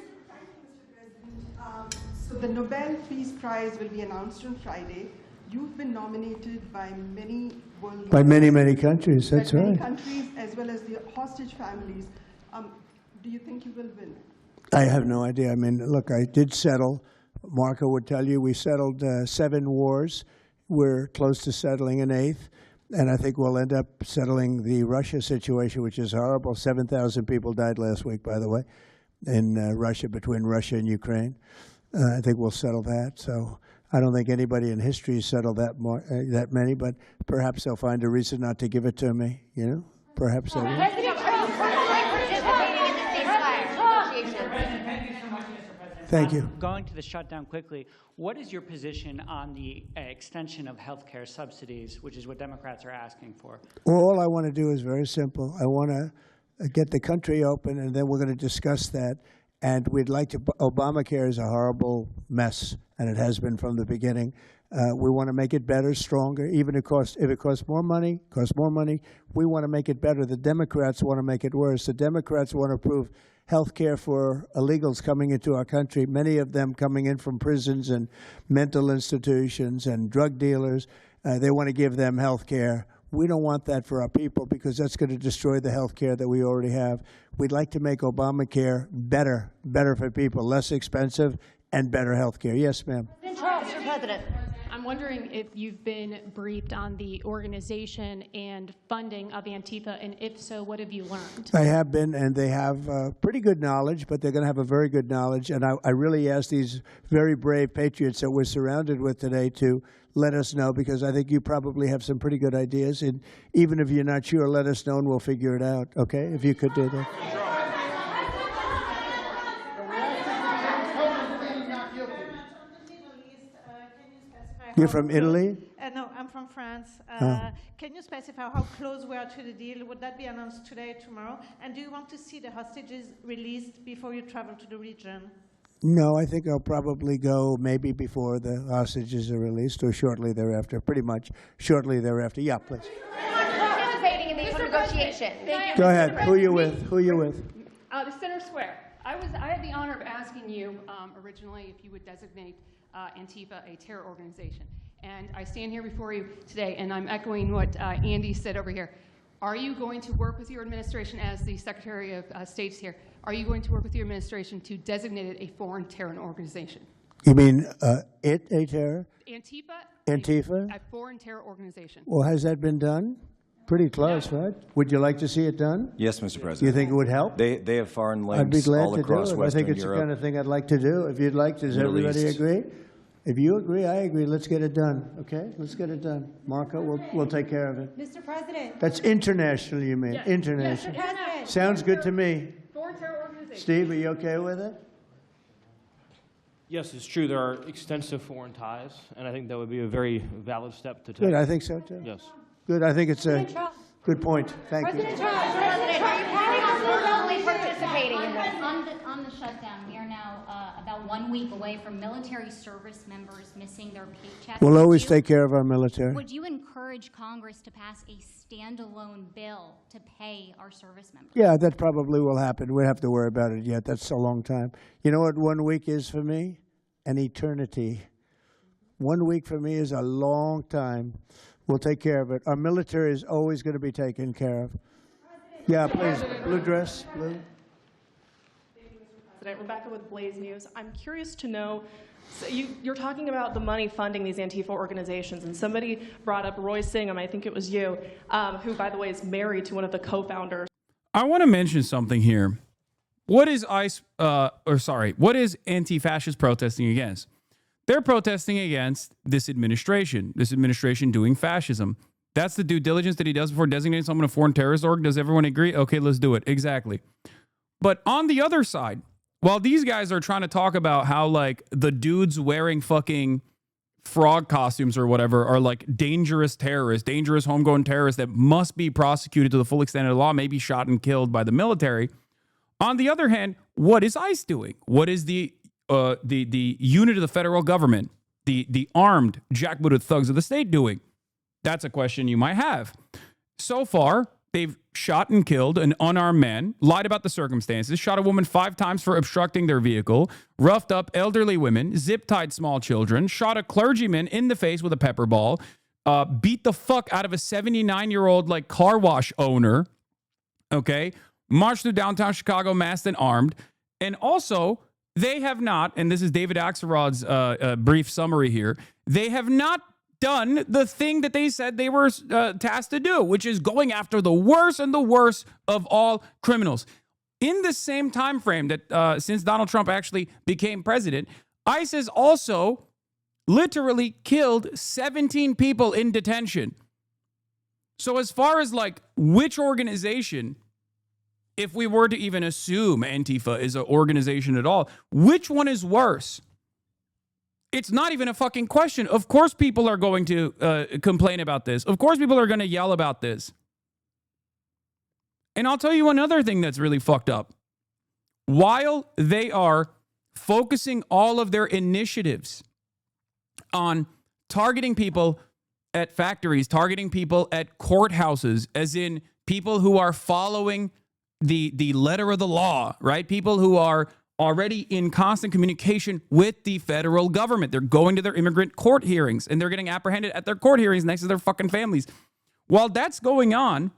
So the Nobel Peace Prize will be announced on Friday. You've been nominated by many world By many, many countries. That's by many right. countries as well as the hostage families. Do you think you will win? I have no idea. I mean, look, I did settle. Marco would tell you we settled 7 wars. We're close to settling an 8th. And I think we'll end up settling the Russia situation, which is horrible. 7,000 people died last week, by the way, in Russia, between Russia and Ukraine. I think we'll settle that. So I don't think anybody in history has settled that many, but perhaps they'll find a reason not to give it to me, you know? Perhaps they will. Thank you. Going to the shutdown quickly, what is your position on the extension of health care subsidies, which is what Democrats are asking for? Well, all I want to do is very simple. I want to get the country open, and then we're going to discuss that. And we'd like to, Obamacare is a horrible mess, and it has been from the beginning. We want to make it better, stronger, even if it costs more money, we want to make it better. The Democrats want to make it worse. The Democrats want to approve health care for illegals coming into our country, many of them coming in from prisons and mental institutions and drug dealers. They want to give them health care. We don't want that for our people because that's going to destroy the health care that we already have. We'd like to make Obamacare better for people, less expensive and better health care. Yes, ma'am. Mr. President. I'm wondering if you've been briefed on the organization and funding of Antifa, and if so, what have you learned? I have been, and they have pretty good knowledge, but they're going to have a very good knowledge. And I really ask these very brave patriots that we're surrounded with today to let us know, because I think you probably have some pretty good ideas. And even if you're not sure, let us know and we'll figure it out, okay? If you could do that. You're from Italy? No, I'm from France. Can you specify how close we are to the deal? Would that be announced today, tomorrow? And do you want to see the hostages released before you travel to the region? No, I think I'll probably go maybe before the hostages are released or shortly thereafter, pretty much shortly thereafter. Yeah, please. Participating in these negotiations. Go ahead. Who are you with? Who are you with? The Center Square. I had the honor of asking you originally if you would designate Antifa a terror organization. And I stand here before you today, and I'm echoing what Andy said over here. Are you going to work with your administration, as the Secretary of State's here, are you going to work with your administration to designate it a foreign terror organization? You mean a terror? Antifa? A foreign terror organization. Well, has that been done? Pretty close, right? Would you like to see it done? Yes, Mr. President. You think it would help? They have foreign I'd be links glad all to across do it. I Western think it's Europe. the kind of thing I'd like to do. If you'd like, does Middle everybody East. agree? If you agree, I agree. Let's get it done, okay? Let's get it done. Marco, we'll take care of it. Mr. President. That's international, you mean? Yes. International. Yes, Mr. President. Sounds good to me. Foreign terror organization. Steve, are you okay with it? Yes, it's true. There are extensive foreign ties, and I think that would be a very valid step to take. Good, I think so too. Yes. Good, I think it's a good point. Thank you. President Trump, President, are you planning on formally participating in this? On the shutdown, we are now about 1 week away from military service members missing their paychecks. We'll always take care of our military. Would you encourage Congress to pass a standalone bill to pay our service members? Yeah, that probably will happen. We don't have to worry about it yet. That's a long time. You know what 1 week is for me? An eternity. 1 week for me is a long time. We'll take care of it. Our military is always going to be taken care of. Yeah, please. Blue dress, blue. President, Rebecca with Blaze News. I'm curious to know, so you're talking about the money funding these Antifa organizations, and somebody brought up Roy Singham, I think it was you, who, by the way, is married to one of the co-founders. I want to mention something here. What is what is anti-fascist protesting against? They're protesting against this administration doing fascism. That's the due diligence that he does before designating someone a foreign terrorist org. Does everyone agree? Okay, let's do it. Exactly. But on the other side, while these guys are trying to talk about how like the dudes wearing fucking frog costumes or whatever are like dangerous terrorists, dangerous homegrown terrorists that must be prosecuted to the full extent of the law, maybe shot and killed by the military. On the other hand, what is ICE doing? What is the unit of the federal government, the armed jackbooted thugs of the state doing? That's a question you might have. So far, they've shot and killed an unarmed man, lied about the circumstances, shot a woman 5 times for obstructing their vehicle, roughed up elderly women, zip-tied small children, shot a clergyman in the face with a pepper ball, beat the fuck out of a 79-year-old like car wash owner, okay? Marched through downtown Chicago masked and armed. And also, they have not, and this is David Axelrod's brief summary here, they have not done the thing that they said they were tasked to do, which is going after the worst and the worst of all criminals. In the same time frame that since Donald Trump actually became president, ICE has also literally killed 17 people in detention. So as far as like which organization, if we were to even assume Antifa is an organization at all, which one is worse? It's not even a fucking question. Of course people are going to complain about this. Of course people are going to yell about this. And I'll tell you another thing that's really fucked up. While they are focusing all of their initiatives on targeting people at factories, targeting people at courthouses, as in people who are following the letter of the law, right? People who are already in constant communication with the federal government. They're going to their immigrant court hearings and they're getting apprehended at their court hearings next to their fucking families. While that's going on,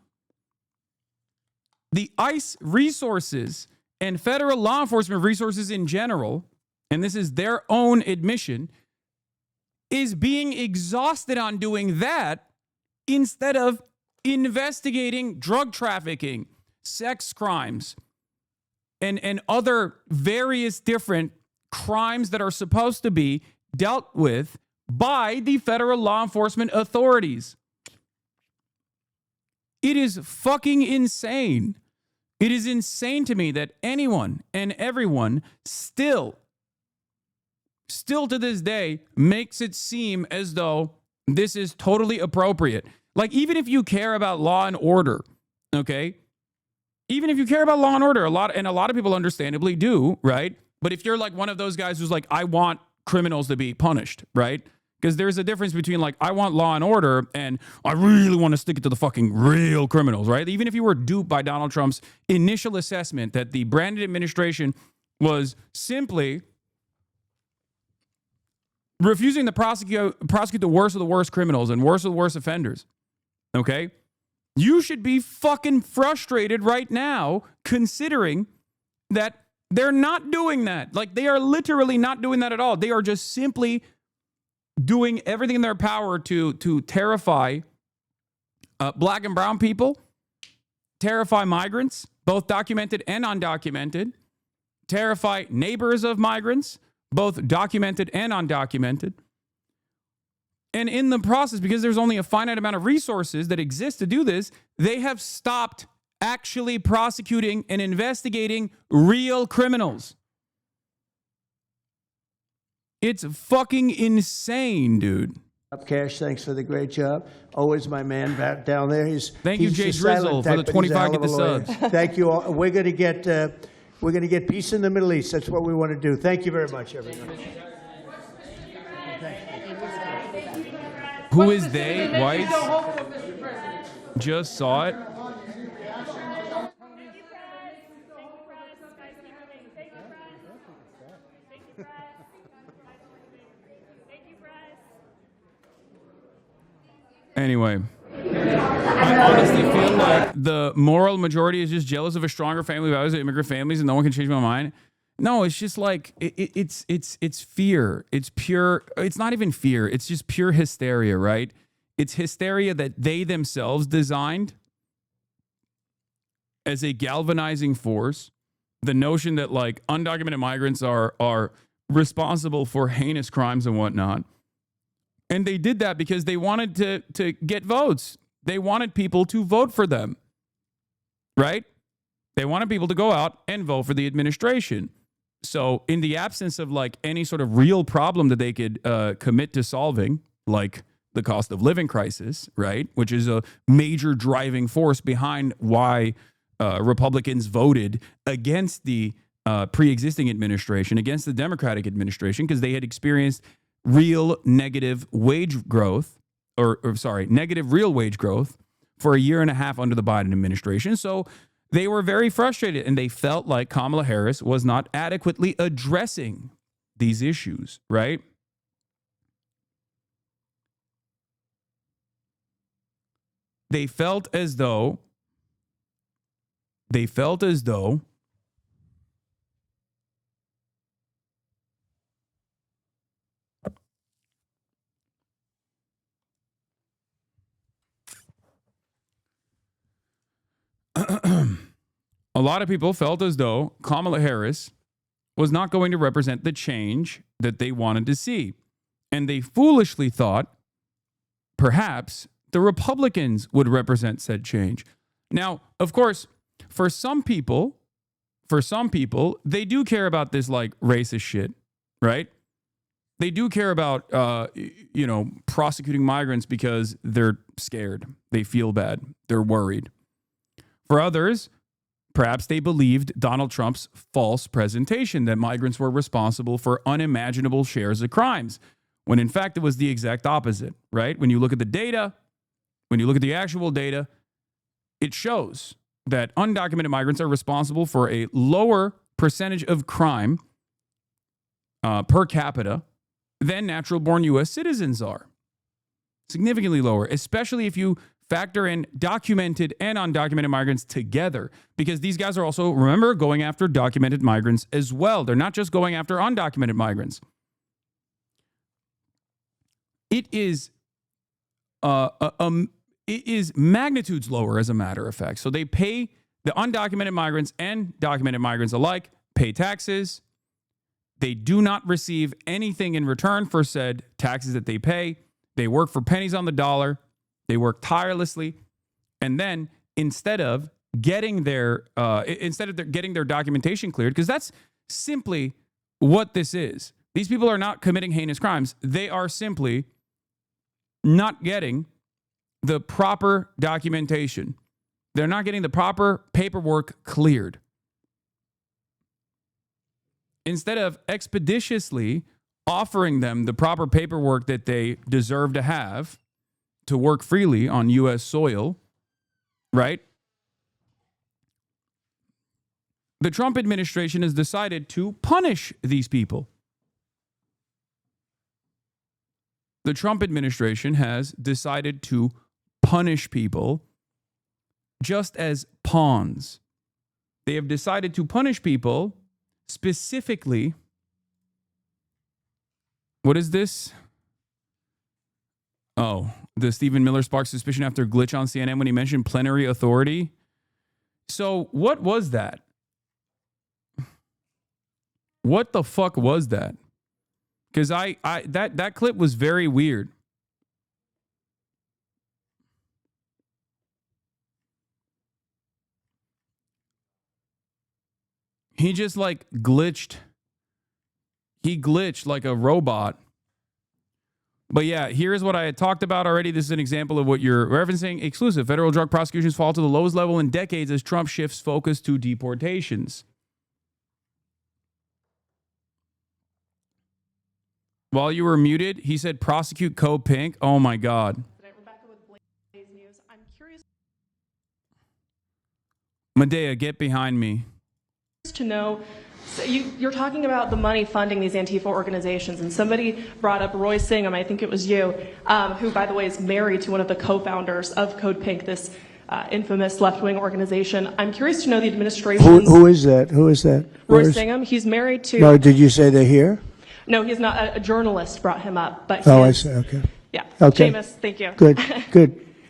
the ICE resources and federal law enforcement resources in general, and this is their own admission, is being exhausted on doing that instead of investigating drug trafficking, sex crimes, and other various different crimes that are supposed to be dealt with by the federal law enforcement authorities. It is fucking insane. It is insane to me that anyone and everyone still to this day makes it seem as though this is totally appropriate. Like, even if you care about law and order, okay? Even if you care about law and order, a lot of people understandably do, right? But if you're like one of those guys who's like, I want criminals to be punished, right? Because there's a difference between like, I want law and order and I really want to stick it to the fucking real criminals, right? Even if you were duped by Donald Trump's initial assessment that the Brandon administration was simply refusing to prosecute the worst of the worst criminals and worst of the worst offenders, okay? You should be fucking frustrated right now, considering that they're not doing that. Like, they are literally not doing that at all. They are just simply doing everything in their power to terrify black and brown people, terrify migrants, both documented and undocumented, terrify neighbors of migrants, both documented and undocumented. And in the process, because there's only a finite amount of resources that exist to do this, they have stopped actually prosecuting and investigating real criminals. It's fucking insane, dude. Cash, thanks for the great job. Always my man back down there. Thank you, Jay Drizzle, for the 25 get the subs. Thank you all. We're going to get peace in the Middle East. That's what we want to do. Thank you very much, everyone. Who is they? Whites? Just saw it. Anyway, I honestly feel like the moral majority is just jealous of a stronger family values of immigrant families, and no one can change my mind. No, it's just like it's fear. It's pure. It's not even fear. It's just pure hysteria, right? It's hysteria that they themselves designed as a galvanizing force. The notion that like undocumented migrants are responsible for heinous crimes and whatnot. And they did that because they wanted to get votes. They wanted people to vote for them, right? They wanted people to go out and vote for the administration. So in the absence of like any sort of real problem that they could commit to solving, like the cost of living crisis, right? Which is a major driving force behind why Republicans voted against the pre-existing administration, against the Democratic administration, because they had experienced real negative wage growth, negative real wage growth for a year and a half under the Biden administration. So they were very frustrated, and they felt like Kamala Harris was not adequately addressing these issues, right? They felt as though a lot of people felt as though Kamala Harris was not going to represent the change that they wanted to see. And they foolishly thought perhaps the Republicans would represent said change. Now, of course, for some people, they do care about this like racist shit, right? They do care about, prosecuting migrants because they're scared. They feel bad. They're worried. For others, perhaps they believed Donald Trump's false presentation that migrants were responsible for unimaginable shares of crimes, when in fact it was the exact opposite, right? When you look at the data, when you look at the actual data, it shows that undocumented migrants are responsible for a lower percentage of crime per capita than natural-born U.S. citizens are. Significantly lower, especially if you factor in documented and undocumented migrants together, because these guys are also, remember, going after documented migrants as well. They're not just going after undocumented migrants. It is magnitudes lower, as a matter of fact. So they pay, the undocumented migrants and documented migrants alike pay taxes. They do not receive anything in return for said taxes that they pay. They work for pennies on the dollar. They work tirelessly, and then instead of getting their documentation cleared, because that's simply what this is. These people are not committing heinous crimes. They are simply not getting the proper documentation. They're not getting the proper paperwork cleared. Instead of expeditiously offering them the proper paperwork that they deserve to have to work freely on U.S. soil, right? The Trump administration has decided to punish these people. The Trump administration has decided to punish people just as pawns. They have decided to punish people specifically. What is this? Oh, the Stephen Miller sparked suspicion after glitch on CNN when he mentioned plenary authority. So what was that? What the fuck was that? Because that clip was very weird. He just like glitched. He glitched like a robot. But yeah, here's what I had talked about already. This is an example of what you're referencing. Exclusive. Federal drug prosecutions fall to the lowest level in decades as Trump shifts focus to deportations. While you were muted, he said prosecute Code Pink. Oh my God. I'm curious Medea, get behind me. to know, So you're talking about the money funding these Antifa organizations, and somebody brought up Roy Singham, I think it was you, who, by the way, is married to one of the co-founders of Code Pink, this infamous left-wing organization. I'm curious to know the administration's... Who is that? Who is that? Roy Singham. He's married to... No, did you say they're here? No, he's not. A journalist brought him up, but Oh, I see. Okay. Yeah. Okay. Seamus, thank you.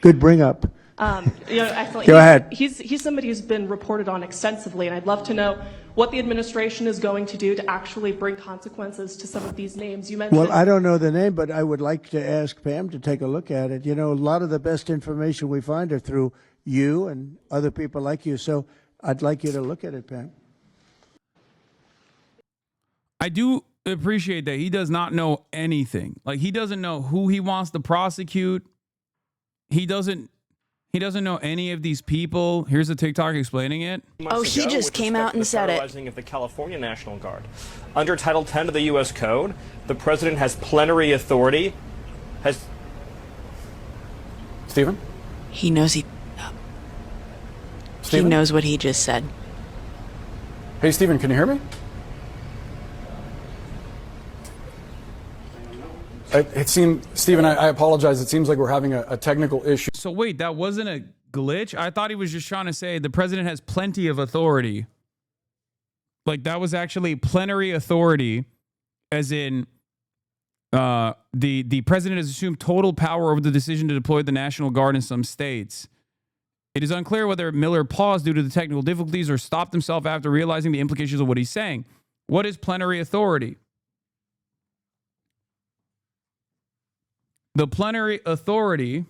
Good bring up. Excellent. Go ahead. He's somebody who's been reported on extensively, and I'd love to know what the administration is going to do to actually bring consequences to some of these names. You mentioned... Well, I don't know the name, but I would like to ask Pam to take a look at it. You know, a lot of the best information we find are through you and other people like you, so I'd like you to look at it, Pam. I do appreciate that he does not know anything. Like, he doesn't know who he wants to prosecute. He doesn't know any of these people. Here's a TikTok explaining it. Oh, he just came out and said it. Of the California National Guard. Under Title 10 of the U.S. Code, the president has plenary authority. Stephen? He knows he Stephen? He knows what he just said. Hey, Stephen, can you hear me? It seemed, Stephen, I apologize. It seems like we're having a technical issue. So wait, that wasn't a glitch? I thought he was just trying to say the president has plenty of authority. Like, that was actually plenary authority, as in the president has assumed total power over the decision to deploy the National Guard in some states. It is unclear whether Miller paused due to the technical difficulties or stopped himself after realizing the implications of what he's saying. What is plenary authority? The plenary authority,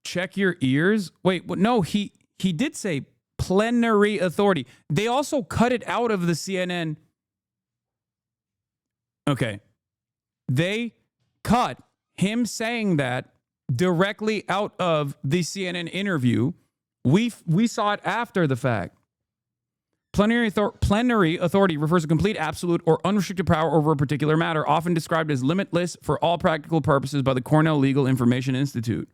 check your ears. Wait, no, he did say plenary authority. They also cut it out of the CNN. Okay. They cut him saying that directly out of the CNN interview. We saw it after the fact. Plenary authority refers to complete, absolute, or unrestricted power over a particular matter, often described as limitless for all practical purposes by the Cornell Legal Information Institute.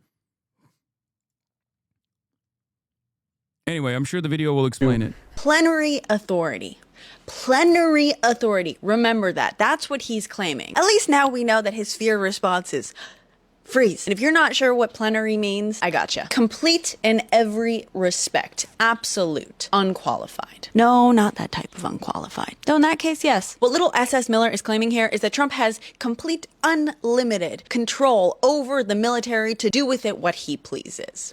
Anyway, I'm sure the video will explain it. Plenary authority. Plenary authority. Remember that. That's what he's claiming. At least now we know that his fear response is freeze. And if you're not sure what plenary means, I gotcha. Complete in every respect. Absolute. Unqualified. No, not that type of unqualified. Though in that case, yes. What little SS Miller is claiming here is that Trump has complete, unlimited control over the military to do with it what he pleases.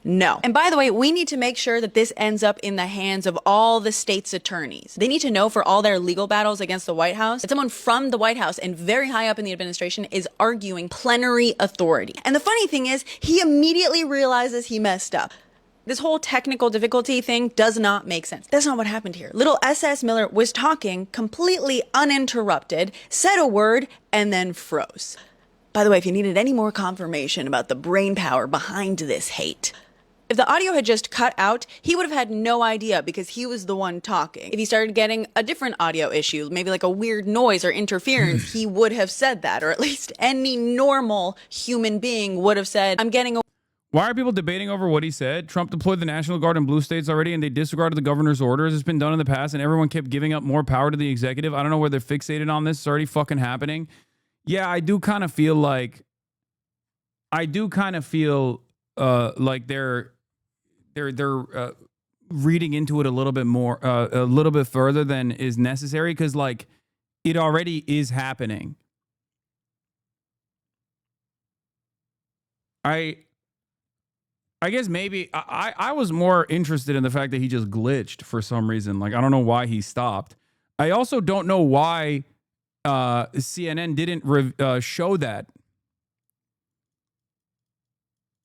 No. And by the way, we need to make sure that this ends up in the hands of all the state's attorneys. They need to know for all their legal battles against the White House that someone from the White House and very high up in the administration is arguing plenary authority. And the funny thing is, he immediately realizes he messed up. This whole technical difficulty thing does not make sense. That's not what happened here. Little SS Miller was talking completely uninterrupted, said a word, and then froze. By the way, if you needed any more confirmation about the brain power behind this hate, if the audio had just cut out, he would have had no idea because he was the one talking. If he started getting a different audio issue, maybe like a weird noise or interference, he would have said that, or at least any normal human being would have said, I'm getting a... Why are people debating over what he said? Trump deployed the National Guard in blue states already, and they disregarded the governor's orders. It's been done in the past, and everyone kept giving up more power to the executive. I don't know where they're fixated on this. It's already fucking happening. Yeah, I do kind of feel like... like they're reading into it a little bit more, a little bit further than is necessary, because like it already is happening. I guess maybe I was more interested in the fact that he just glitched for some reason. Like, I don't know why he stopped. I also don't know why CNN didn't show that.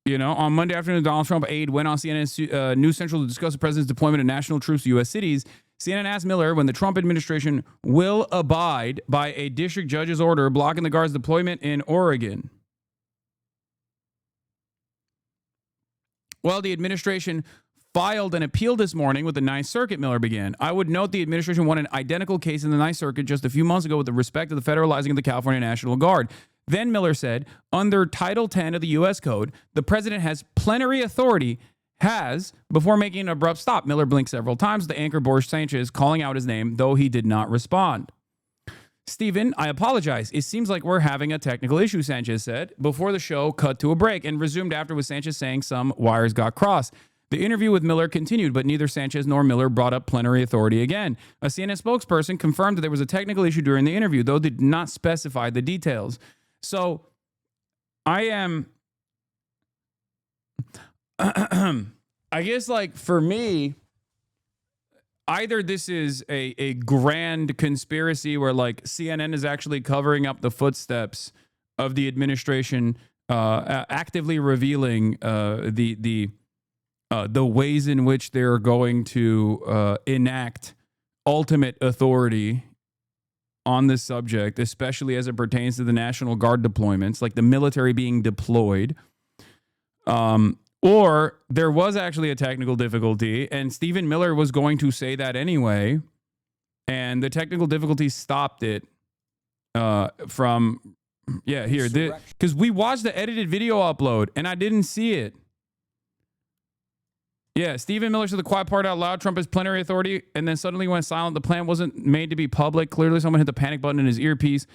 You know, on Monday afternoon, Donald Trump aide went on CNN's News Central to discuss the president's deployment of national troops to U.S. cities. CNN asked Miller when the Trump administration will abide by a district judge's order blocking the Guard's deployment in Oregon. Well, the administration filed an appeal this morning with the Ninth Circuit, Miller began. I would note the administration won an identical case in the Ninth Circuit just a few months ago with respect to the federalizing of the California National Guard. Then Miller said, under Title 10 of the U.S. Code, the president has plenary authority, has before making an abrupt stop. Miller blinked several times. The anchor Boris Sanchez calling out his name, though he did not respond. Stephen, I apologize. It seems like we're having a technical issue, Sanchez said, before the show cut to a break and resumed after with Sanchez saying some wires got crossed. The interview with Miller continued, but neither Sanchez nor Miller brought up plenary authority again. A CNN spokesperson confirmed that there was a technical issue during the interview, though did not specify the details. So I am, I guess, like, for me, either this is a grand conspiracy where, like, CNN is actually covering up the footsteps of the administration, actively revealing the ways in which they're going to enact ultimate authority on this subject, especially as it pertains to the National Guard deployments, like the military being deployed. Or there was actually a technical difficulty, and Stephen Miller was going to say that anyway, and the technical difficulty stopped it from, yeah, here. Because we watched the edited video upload, and I didn't see it. Yeah, Stephen Miller said the quiet part out loud. Trump has plenary authority, and then suddenly went silent. The plan wasn't made to be public. Clearly, someone hit the panic button in his earpiece.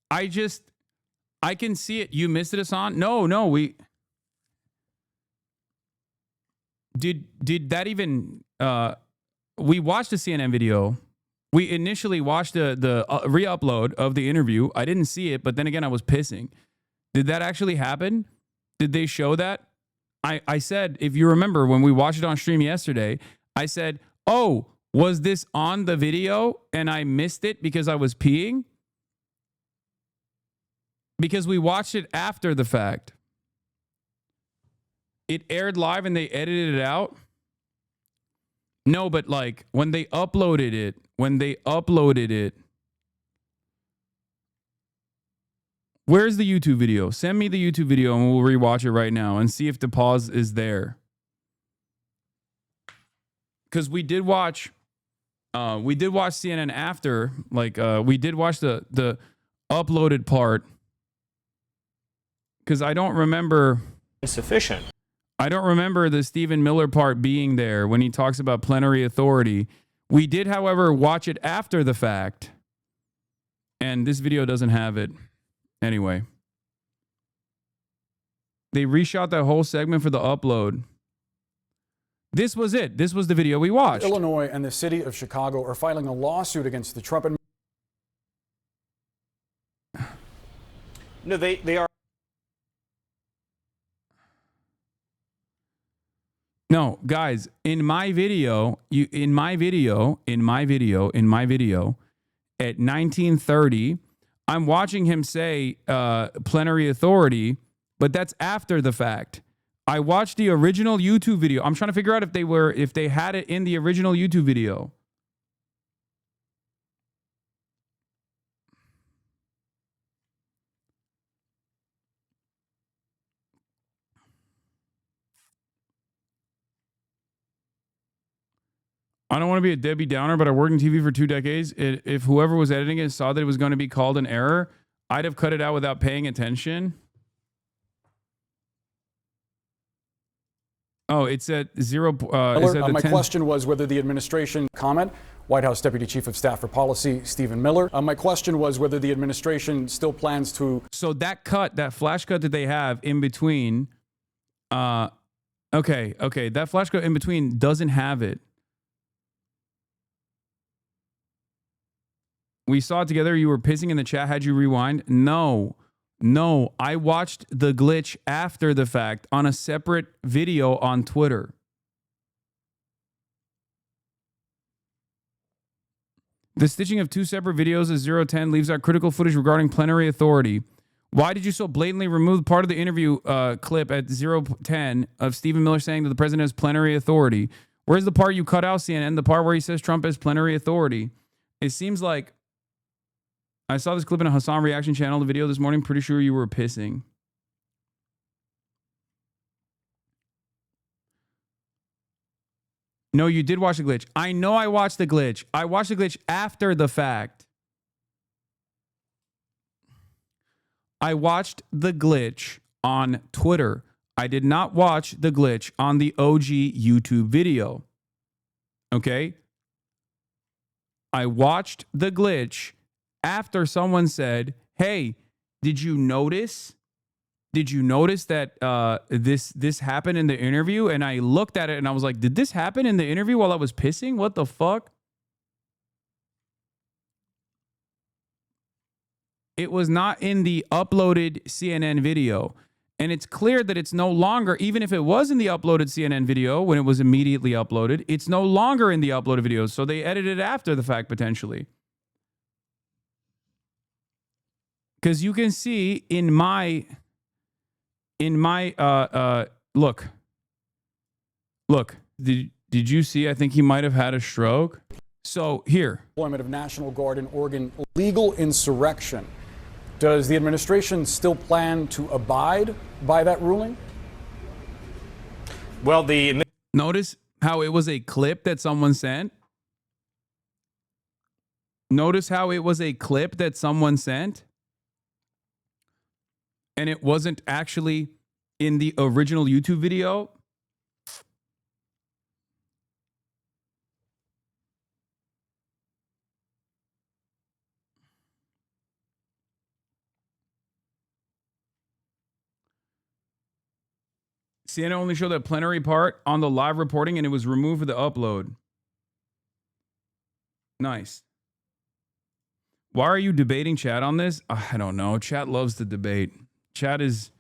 I can see it. You missed it, Hasan? No, we... Did that even... we watched the CNN video. We initially watched the re-upload of the interview. I didn't see it, but then again, I was pissing. Did that actually happen? Did they show that? I said, if you remember, when we watched it on stream yesterday, I said, oh, was this on the video and I missed it because I was peeing? Because we watched it after the fact. It aired live and they edited it out. No, but like when they uploaded it, where's the YouTube video? Send me the YouTube video and we'll rewatch it right now and see if the pause is there. Because we did watch CNN after, like we did watch the uploaded part. Because I don't remember... Insufficient. I don't remember the Stephen Miller part being there when he talks about plenary authority. We did, however, watch it after the fact. And this video doesn't have it. Anyway. They reshot that whole segment for the upload. This was it. This was the video we watched. Illinois and the city of Chicago are filing a lawsuit against the Trump administration. No, they are. No, guys, in my video, at 1930, I'm watching him say plenary authority, but that's after the fact. I watched the original YouTube video. I'm trying to figure out if they had it in the original YouTube video. I don't want to be a Debbie Downer, but I worked in TV for 2 decades. If whoever was editing it saw that it was going to be called an error, I'd have cut it out without paying attention. Oh, it's at 0. My question was whether the administration comment. White House Deputy Chief of Staff for Policy, Stephen Miller. My question was whether the administration still plans to... So that flash cut that they have in between, okay, that flash cut in between doesn't have it. We saw it together. You were pissing in the chat. Had you rewind? No, I watched the glitch after the fact on a separate video on Twitter. The stitching of 2 separate videos as 010 leaves out critical footage regarding plenary authority. Why did you so blatantly remove part of the interview clip at 010 of Stephen Miller saying that the president has plenary authority? Where's the part you cut out, CNN? The part where he says Trump has plenary authority. It seems like I saw this clip in a Hasan reaction channel, the video this morning. Pretty sure you were pissing. No, you did watch the glitch. I know I watched the glitch. I watched the glitch after the fact. I watched the glitch on Twitter. I did not watch the glitch on the OG YouTube video. Okay? I watched the glitch after someone said, hey, did you notice? Did you notice that this happened in the interview? And I looked at it and I was like, did this happen in the interview while I was pissing? What the fuck? It was not in the uploaded CNN video. And it's clear that it's no longer, even if it was in the uploaded CNN video when it was immediately uploaded, it's no longer in the uploaded videos. So they edited it after the fact, potentially. Because you can see in my look, did you see? I think he might have had a stroke. So here. Deployment of National Guard in Oregon, illegal insurrection. Does the administration still plan to abide by that ruling? Well, notice how it was a clip that someone sent. Notice how it was a clip that someone sent. And it wasn't actually in the original YouTube video. CNN only showed that plenary part on the live reporting and it was removed for the upload. Nice. Why are you debating chat on this? I don't know. Chat loves to debate. Chat is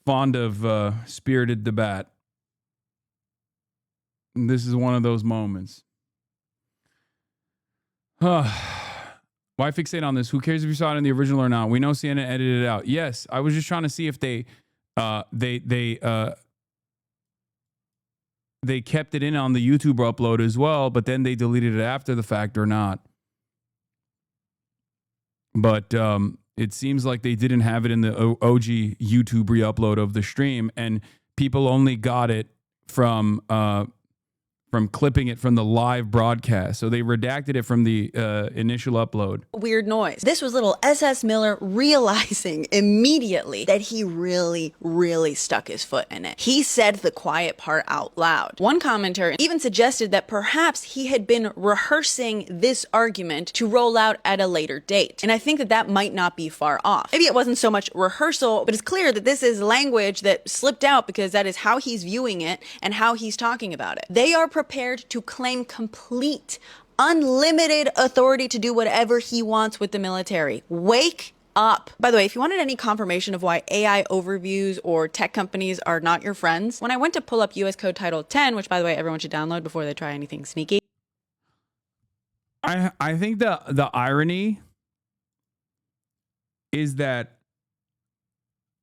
fond of spirited debate. And this is one of those moments. Why fixate on this? Who cares if you saw it in the original or not? We know CNN edited it out. Yes, I was just trying to see if they kept it in on the YouTube upload as well, but then they deleted it after the fact or not. But it seems like they didn't have it in the OG YouTube re-upload of the stream, and people only got it from clipping it from the live broadcast. So they redacted it from the initial upload. Weird noise. This was little SS Miller realizing immediately that he really, really stuck his foot in it. He said the quiet part out loud. One commenter even suggested that perhaps he had been rehearsing this argument to roll out at a later date. And I think that that might not be far off. Maybe it wasn't so much rehearsal, but it's clear that this is language that slipped out because that is how he's viewing it and how he's talking about it. They are prepared to claim complete, unlimited authority to do whatever he wants with the military. Wake up. By the way, if you wanted any confirmation of why AI overviews or tech companies are not your friends, when I went to pull up US Code Title 10, which by the way, everyone should download before they try anything sneaky. I think the irony is that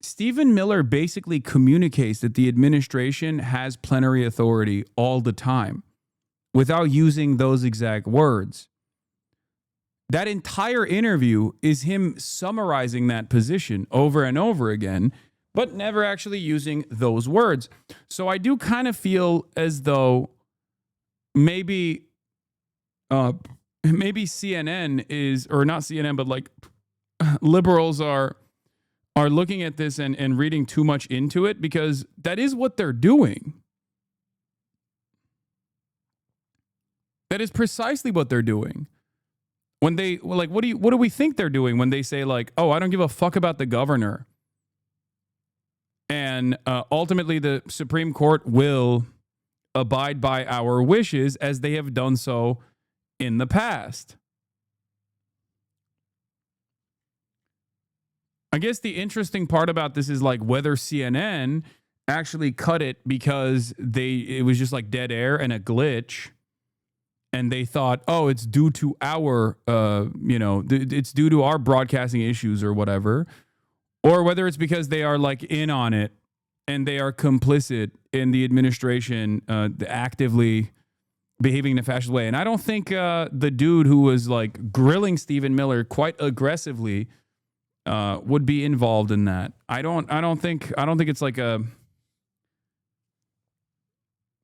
Stephen Miller basically communicates that the administration has plenary authority all the time without using those exact words. That entire interview is him summarizing that position over and over again, but never actually using those words. So I do kind of feel as though maybe CNN is, or not CNN, but like liberals are looking at this and reading too much into it, because that is what they're doing. That is precisely what they're doing. When they, like, what do we think they're doing when they say, like, oh, I don't give a fuck about the governor, and ultimately the Supreme Court will abide by our wishes as they have done so in the past. I guess the interesting part about this is like whether CNN actually cut it because it was just like dead air and a glitch, and they thought, oh, it's due to our, it's due to our broadcasting issues or whatever, or whether it's because they are like in on it and they are complicit in the administration actively behaving in a fascist way. And I don't think the dude who was like grilling Stephen Miller quite aggressively would be involved in that. I don't think it's like a,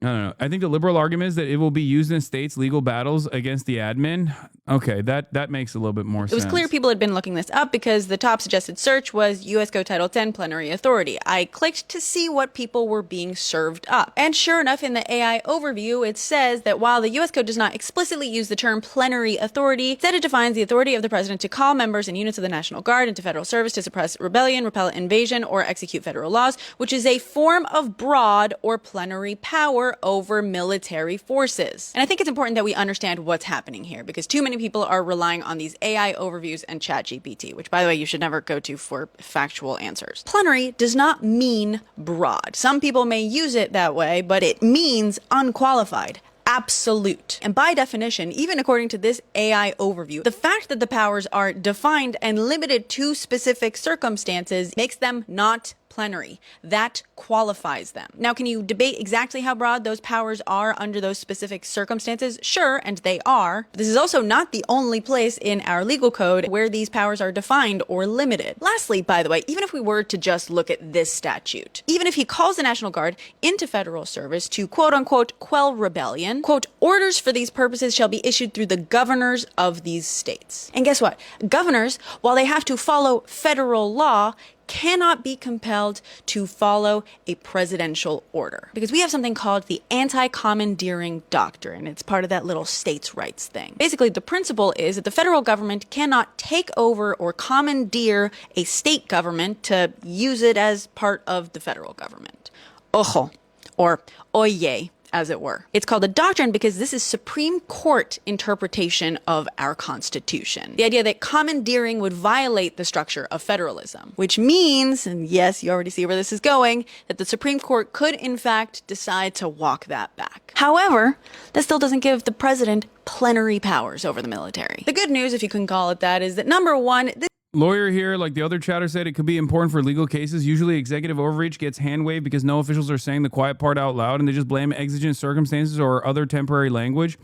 I don't know. I think the liberal argument is that it will be used in states' legal battles against the admin. Okay, that makes a little bit more It sense. was clear people had been looking this up because the top suggested search was U.S. Code Title 10 Plenary Authority. I clicked to see what people were being served up. And sure enough, in the AI overview, it says that while the U.S. Code does not explicitly use the term plenary authority, instead it defines the authority of the president to call members and units of the National Guard into federal service to suppress rebellion, repel invasion, or execute federal laws, which is a form of broad or plenary power over military forces. And I think it's important that we understand what's happening here because too many people are relying on these AI overviews and ChatGPT, which, by the way, you should never go to for factual answers. Plenary does not mean broad. Some people may use it that way, but it means unqualified. Absolute. And by definition, even according to this AI overview, the fact that the powers are defined and limited to specific circumstances makes them not plenary. That qualifies them. Now, can you debate exactly how broad those powers are under those specific circumstances? Sure, and they are. But this is also not the only place in our legal code where these powers are defined or limited. Lastly, by the way, even if we were to just look at this statute, even if he calls the National Guard into federal service to quote unquote quell rebellion, quote, orders for these purposes shall be issued through the governors of these states. And guess what? Governors, while they have to follow federal law, cannot be compelled to follow a presidential order because we have something called the anti-commandeering doctrine. It's part of that little states' rights thing. Basically, the principle is that the federal government cannot take over or commandeer a state government to use it as part of the federal government. Ojo, or oye, as it were. It's called a doctrine because this is Supreme Court interpretation of our Constitution. The idea that commandeering would violate the structure of federalism, which means, and yes, you already see where this is going, that the Supreme Court could in fact decide to walk that back. However, that still doesn't give the president plenary powers over the military. The good news, if you can call it that, is that number one, Lawyer here, like the other chatter said, it could be important for legal cases. Usually executive overreach gets hand-waved because no officials are saying the quiet part out loud and they just blame exigent circumstances or other temporary language.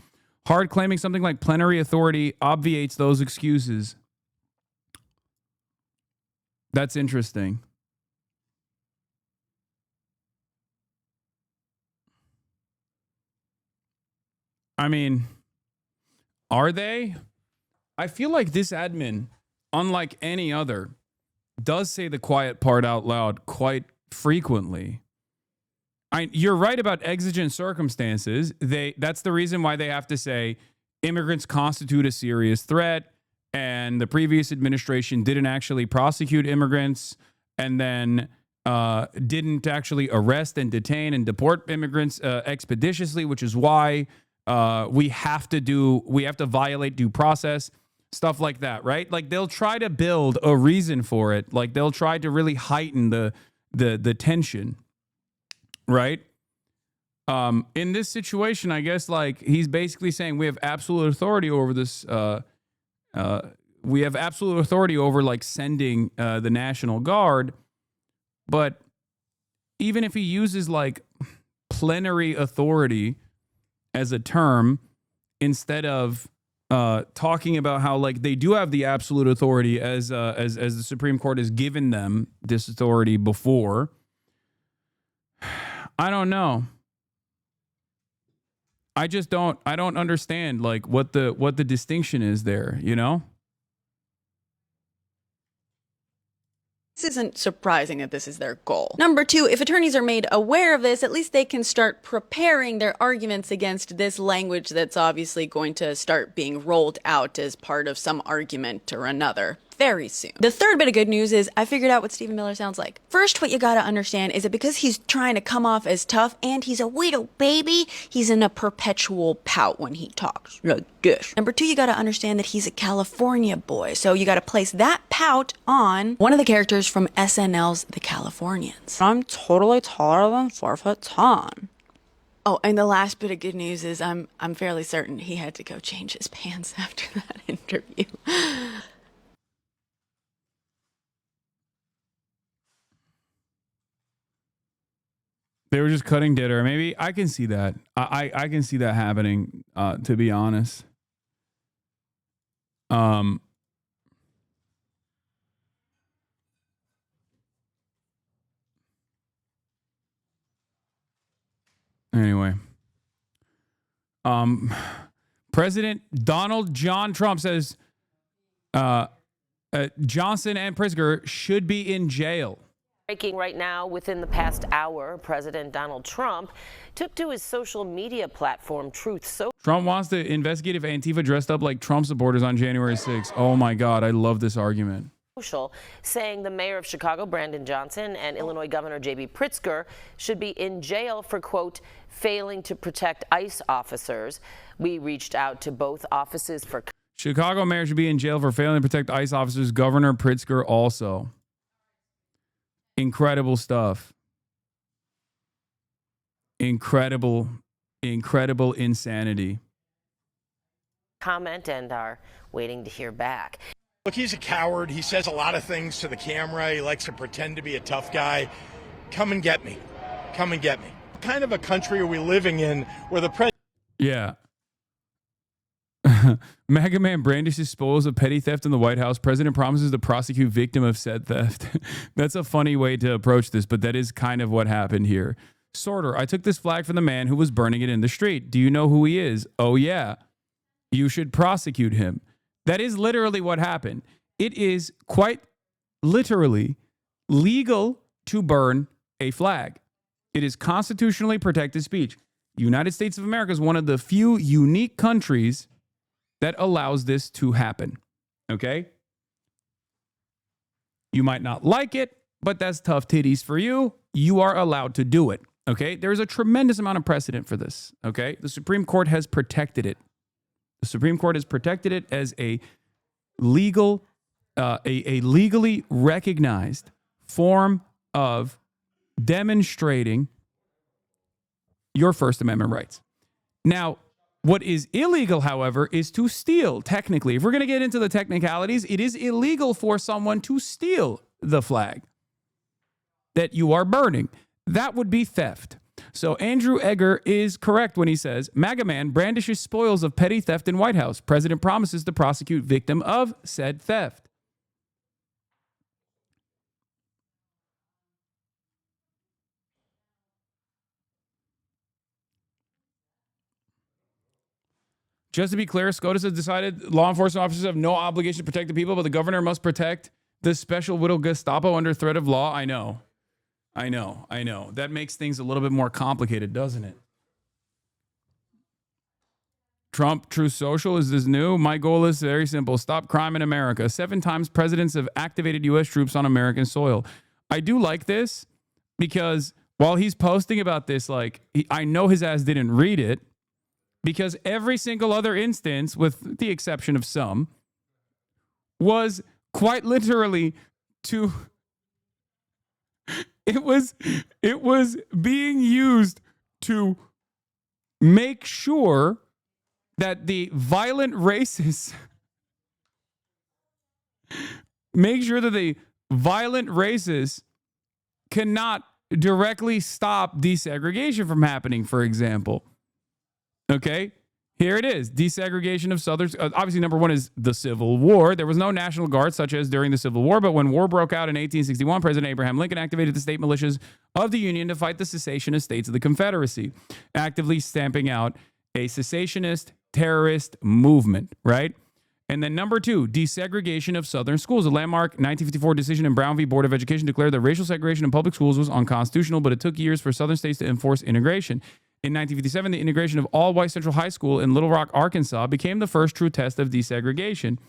Hard claiming something like plenary authority obviates those excuses. That's interesting. I mean, are they? I feel like this admin, unlike any other, does say the quiet part out loud quite frequently. You're right about exigent circumstances. That's the reason why they have to say immigrants constitute a serious threat, and the previous administration didn't actually prosecute immigrants, and then didn't actually arrest and detain and deport immigrants expeditiously, which is why we have to violate due process. Stuff like that, right? Like they'll try to build a reason for it. Like they'll try to really heighten the tension, right? In this situation, I guess like he's basically saying we have absolute authority over this. We have absolute authority over like sending the National Guard, but even if he uses like plenary authority as a term instead of talking about how like they do have the absolute authority as the Supreme Court has given them this authority before. I don't know. I don't understand like what the distinction is there, you know? This isn't surprising that this is their goal. Number two, if attorneys are made aware of this, at least they can start preparing their arguments against this language that's obviously going to start being rolled out as part of some argument or another very soon. The third bit of good news is I figured out what Stephen Miller sounds like. First, what you gotta understand is that because he's trying to come off as tough and he's a widow baby, he's in a perpetual pout when he talks like this. Number two, you gotta understand that he's a California boy, so you gotta place that pout on one of the characters from SNL's The Californians. I'm totally taller than 4'10". Oh, and the last bit of good news is I'm fairly certain he had to go change his pants after that interview. They were just cutting dead air. Maybe I can see that. I can see that happening, to be honest. Anyway. President Donald John Trump says Johnson and Pritzker should be in jail. Breaking right now, within the past hour, President Donald Trump took to his social media platform, Truth Social. Trump wants to investigate if Antifa dressed up like Trump supporters on January 6th. Oh my God, I love this argument. Saying the mayor of Chicago, Brandon Johnson, and Illinois Governor J.B. Pritzker should be in jail for, quote, failing to protect ICE officers. We reached out to both offices for... Chicago mayor should be in jail for failing to protect ICE officers. Governor Pritzker also. Incredible stuff. Incredible insanity. Comment and are waiting to hear back. Look, he's a coward. He says a lot of things to the camera. He likes to pretend to be a tough guy. Come and get me. Come and get me. What kind of a country are we living in where the president... Yeah. MAGA man brandishes spoils of petty theft in the White House. President promises to prosecute victim of said theft. That's a funny way to approach this, but that is kind of what happened here. Sorter, I took this flag from the man who was burning it in the street. Do you know who he is? Oh, yeah. You should prosecute him. That is literally what happened. It is quite literally legal to burn a flag. It is constitutionally protected speech. The United States of America is one of the few unique countries that allows this to happen. Okay? You might not like it, but that's tough titties for you. You are allowed to do it. Okay? There's a tremendous amount of precedent for this. Okay? The Supreme Court has protected it. The Supreme Court has protected it as a legal, a legally recognized form of demonstrating your First Amendment rights. Now, what is illegal, however, is to steal, technically. If we're going to get into the technicalities, it is illegal for someone to steal the flag that you are burning. That would be theft. So Andrew Egger is correct when he says, MAGA man brandishes spoils of petty theft in White House. President promises to prosecute victim of said theft. Just to be clear, SCOTUS has decided law enforcement officers have no obligation to protect the people, but the governor must protect the special little Gestapo under threat of law. I know. That makes things a little bit more complicated, doesn't it? Trump, Truth Social, is this new? My goal is very simple. Stop crime in America. 7 times presidents have activated U.S. troops on American soil. I do like this because while he's posting about this, I know his ass didn't read it, because every single other instance, with the exception of some, was quite literally to... It was being used to make sure that the violent racists cannot directly stop desegregation from happening, for example. Okay? Here it is. Desegregation of Southern... obviously, number one is the Civil War. There was no National Guard, such as during the Civil War, but when war broke out in 1861, President Abraham Lincoln activated the state militias of the Union to fight the secessionist states of the Confederacy, actively stamping out a secessionist terrorist movement, right? And then number 2, desegregation of Southern schools. A landmark 1954 decision in Brown v. Board of Education declared that racial segregation in public schools was unconstitutional, but it took years for Southern states to enforce integration. In 1957, the integration of all-white Central High School in Little Rock, Arkansas, became the first true test of desegregation.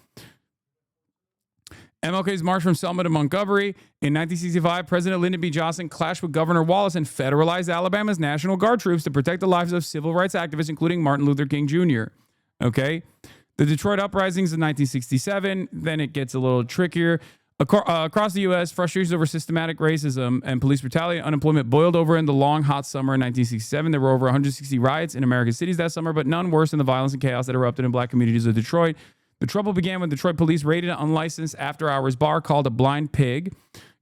MLK's march from Selma to Montgomery. In 1965, President Lyndon B. Johnson clashed with Governor Wallace and federalized Alabama's National Guard troops to protect the lives of civil rights activists, including Martin Luther King Jr. Okay? The Detroit uprisings in 1967, then it gets a little trickier. Across the U.S., frustrations over systematic racism and police brutality and unemployment boiled over in the long, hot summer in 1967. There were over 160 riots in American cities that summer, but none worse than the violence and chaos that erupted in black communities of Detroit. The trouble began when Detroit police raided an unlicensed after-hours bar called a Blind Pig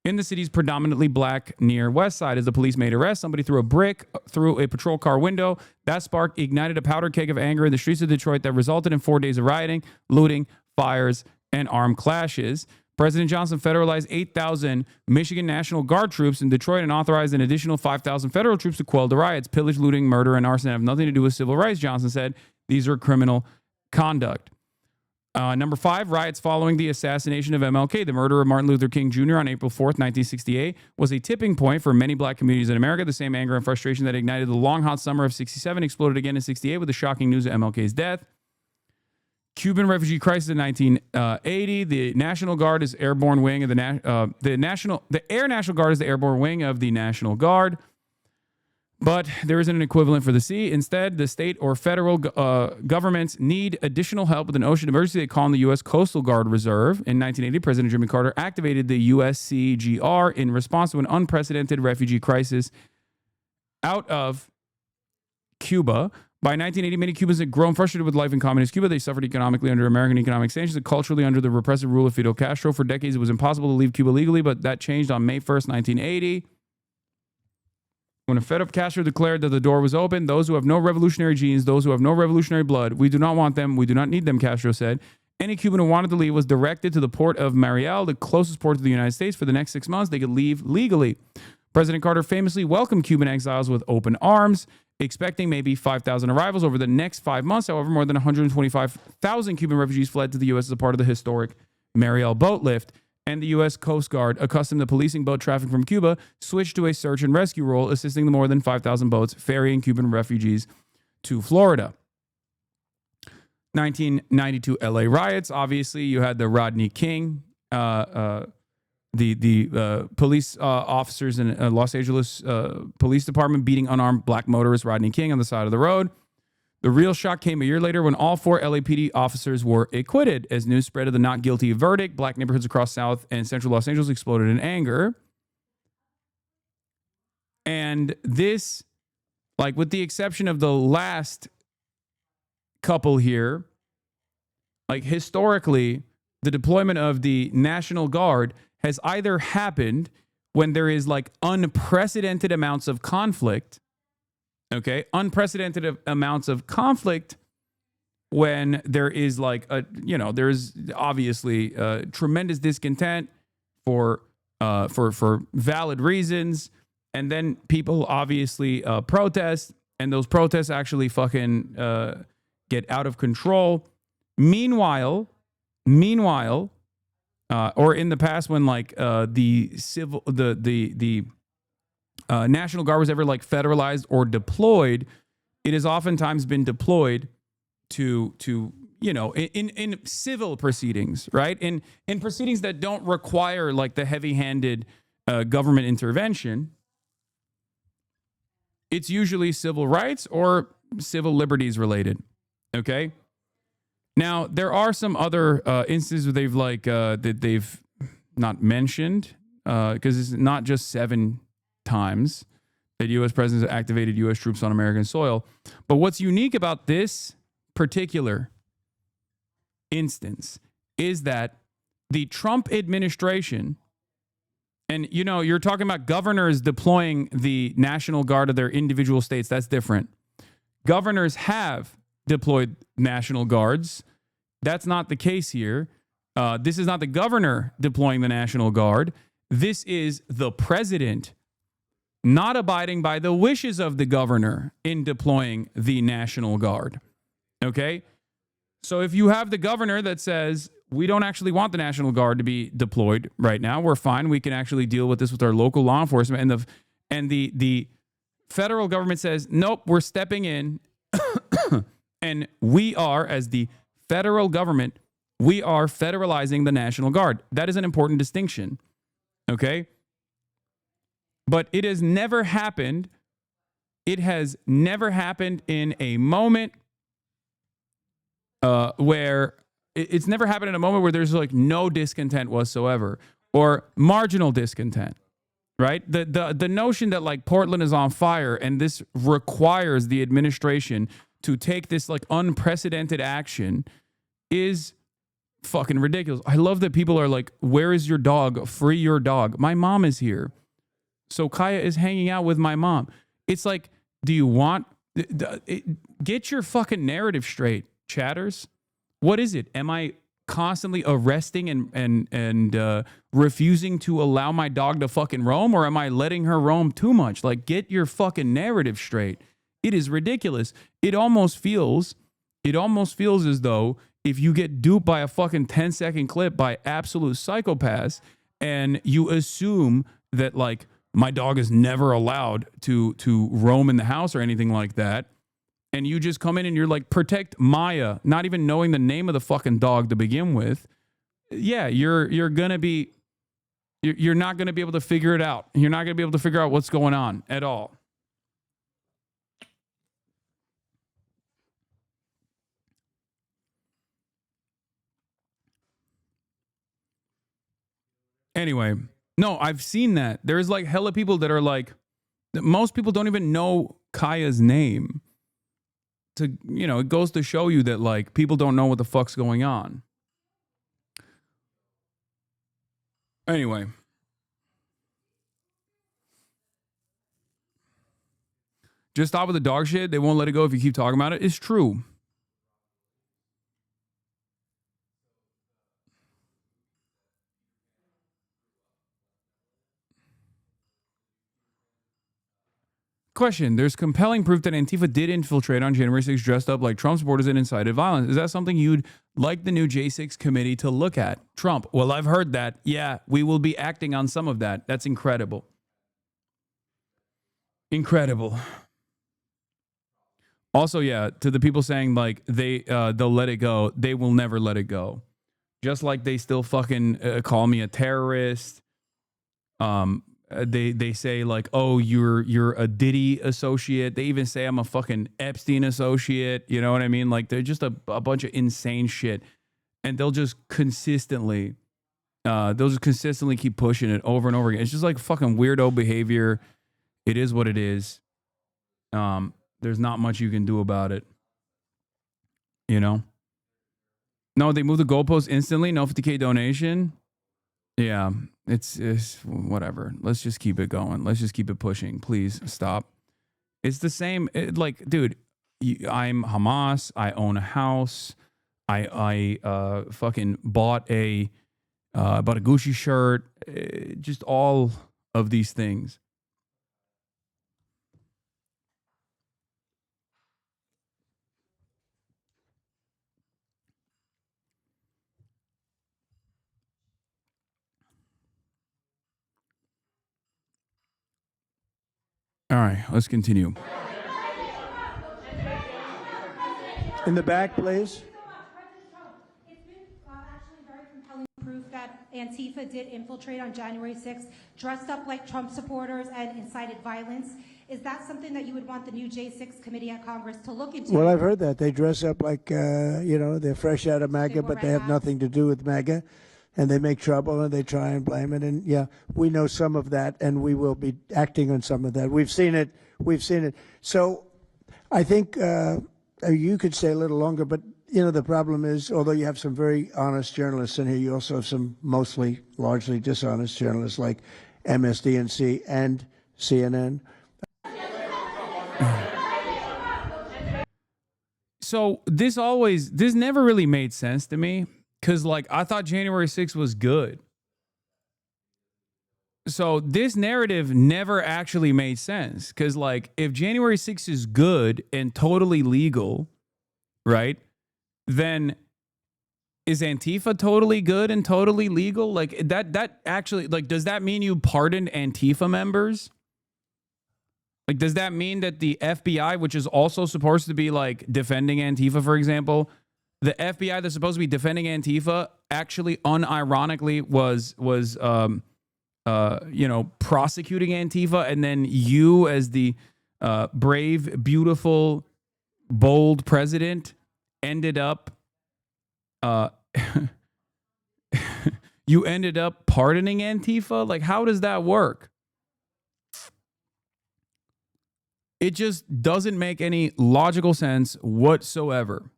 in the city's predominantly black near West Side. As the police made arrests, somebody threw a brick through a patrol car window. That spark ignited a powder keg of anger in the streets of Detroit that resulted in 4 days of rioting, looting, fires, and armed clashes. President Johnson federalized 8,000 Michigan National Guard troops in Detroit and authorized an additional 5,000 federal troops to quell the riots. Pillage, looting, murder, and arson have nothing to do with civil rights, Johnson said. These are criminal conduct. Number 5, riots following the assassination of MLK. The murder of Martin Luther King Jr. on April 4th, 1968 was a tipping point for many black communities in America. The same anger and frustration that ignited the long, hot summer of 67 exploded again in 68 with the shocking news of MLK's death. Cuban refugee crisis in 1980. The National Guard is airborne wing of the Air National Guard is the airborne wing of the National Guard. But there isn't an equivalent for the sea. Instead, the state or federal governments need additional help with an ocean emergency. They call on the U.S. Coastal Guard Reserve. In 1980, President Jimmy Carter activated the USCGR in response to an unprecedented refugee crisis out of Cuba. By 1980, many Cubans had grown frustrated with life in communist Cuba. They suffered economically under American economic sanctions and culturally under the repressive rule of Fidel Castro. For decades, it was impossible to leave Cuba legally, but that changed on May 1st, 1980. When a fed-up Castro declared that the door was open, those who have no revolutionary genes, those who have no revolutionary blood, we do not want them, we do not need them, Castro said. Any Cuban who wanted to leave was directed to the port of Mariel, the closest port to the United States. For the next 6 months, they could leave legally. President Carter famously welcomed Cuban exiles with open arms, expecting maybe 5,000 arrivals over the next 5 months. However, more than 125,000 Cuban refugees fled to the U.S. as a part of the historic Mariel boat lift. And the U.S. Coast Guard, accustomed to policing boat traffic from Cuba, switched to a search and rescue role, assisting the more than 5,000 boats ferrying Cuban refugees to Florida. 1992 L.A. riots. Obviously, you had the Rodney King, the police officers in Los Angeles Police Department beating unarmed black motorist Rodney King on the side of the road. The real shock came a year later when all 4 LAPD officers were acquitted. As news spread of the not guilty verdict, black neighborhoods across South and Central Los Angeles exploded in anger. And this, like with the exception of the last couple here, like historically, the deployment of the National Guard has either happened when there is like unprecedented amounts of conflict. Okay, unprecedented amounts of conflict when there is like there's obviously tremendous discontent for valid reasons, and then people obviously protest, and those protests actually fucking get out of control. Meanwhile, or in the past when like the National Guard was ever like federalized or deployed, it has oftentimes been deployed to in civil proceedings, right? In proceedings that don't require like the heavy-handed government intervention. It's usually civil rights or civil liberties related. Okay. Now there are some other instances where they've like that they've not mentioned because it's not just 7 times that U.S. presidents activated U.S. troops on American soil. But what's unique about this particular instance is that the Trump administration, and you're talking about governors deploying the National Guard of their individual states. That's different. Governors have deployed National Guards. That's not the case here. This is not the governor deploying the National Guard. This is the president not abiding by the wishes of the governor in deploying the National Guard. Okay? So if you have the governor that says, we don't actually want the National Guard to be deployed right now, we're fine, we can actually deal with this with our local law enforcement, and the federal government says, nope, we're stepping in, and we are, as the federal government, we are federalizing the National Guard. That is an important distinction. Okay? But it has never happened. It has never happened in a moment where it's never happened in a moment where there's like no discontent whatsoever or marginal discontent, right? The notion that like Portland is on fire and this requires the administration to take this like unprecedented action is fucking ridiculous. I love that people are like, where is your dog? Free your dog. My mom is here. So Kaya is hanging out with my mom. It's like, do you want... Get your fucking narrative straight, chatters. What is it? Am I constantly arresting and refusing to allow my dog to fucking roam? Or am I letting her roam too much? Like, get your fucking narrative straight. It is ridiculous. It almost feels it almost feels as though if you get duped by a fucking 10-second clip by absolute psychopaths and you assume that, like, my dog is never allowed to roam in the house or anything like that, and you just come in and you're like, protect Maya, not even knowing the name of the fucking dog to begin with, yeah, you're not going to be able to figure it out. You're not going to be able to figure out what's going on at all. Anyway, no, I've seen that. There's like hella people that are like, most people don't even know Kaya's name. It goes to show you that, like, people don't know what the fuck's going on. Anyway. Just stop with the dog shit. They won't let it go if you keep talking about it. It's true. Question. There's compelling proof that Antifa did infiltrate on January 6th dressed up like Trump supporters and incited violence. Is that something you'd like the new J6 committee to look at? Trump. Well, I've heard that. Yeah, we will be acting on some of that. That's incredible. Incredible. Also, yeah, to the people saying like they'll let it go, they will never let it go. Just like they still fucking call me a terrorist. They say like, oh, you're a Diddy associate. They even say I'm a fucking Epstein associate. You know what I mean? Like, they're just a bunch of insane shit, and they'll just consistently keep pushing it over and over again. It's just like fucking weirdo behavior. It is what it is. There's not much you can do about it. You know? No, they moved the goalpost instantly. No 50K donation. Yeah, it's whatever. Let's just keep it going. Let's just keep it pushing. Please stop. It's the same. Like, dude, I'm Hamas. I own a house. I fucking bought a Gucci shirt. Just all of these things. All right, let's continue. In the back, please. Proof that Antifa did infiltrate on January 6th, dressed up like Trump supporters and incited violence. Is that something that you would want the new J6 committee at Congress to look into? Well, I've heard that. They dress up like, they're fresh out of MAGA, but they have nothing to do with MAGA. And they make trouble and they try and blame it. And yeah, we know some of that and we will be acting on some of that. We've seen it. So I think you could stay a little longer, but the problem is, although you have some very honest journalists in here, you also have some largely dishonest journalists like MSDNC and CNN. So this never really made sense to me. Because, like, I thought January 6th was good. So this narrative never actually made sense. Because, like, if January 6th is good and totally legal, right, then is Antifa totally good and totally legal? Like, that actually, like, does that mean you pardoned Antifa members? Like, does that mean that the FBI, which is also supposed to be, like, defending Antifa, for example, the FBI that's supposed to be defending Antifa actually unironically was prosecuting Antifa, and then you as the brave, beautiful, bold president ended up you ended up pardoning Antifa? Like, how does that work? It just doesn't make any logical sense whatsoever.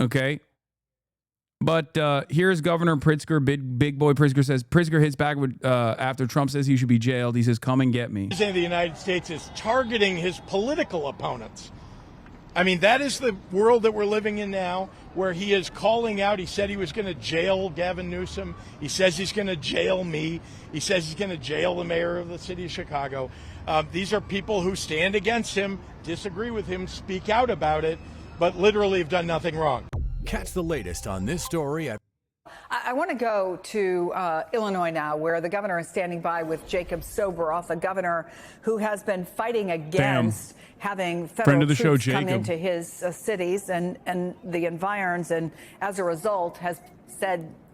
Okay, but here's Governor Pritzker. Big boy Pritzker says Pritzker hits back after Trump says he should be jailed. He says, "Come and get me." The President of the United States is targeting his political opponents. I mean, that is the world that we're living in now, where he is calling out. He said he was going to jail Gavin Newsom. He says he's going to jail me. He says he's going to jail the mayor of the city of Chicago. These are people who stand against him, disagree with him, speak out about it. but literally have done nothing wrong. Catch the latest on this story at I want to go to Illinois now, where the governor is standing by with Jacob Soboroff, a governor who has been fighting against having federal troops come into his cities and the environs, and as a result has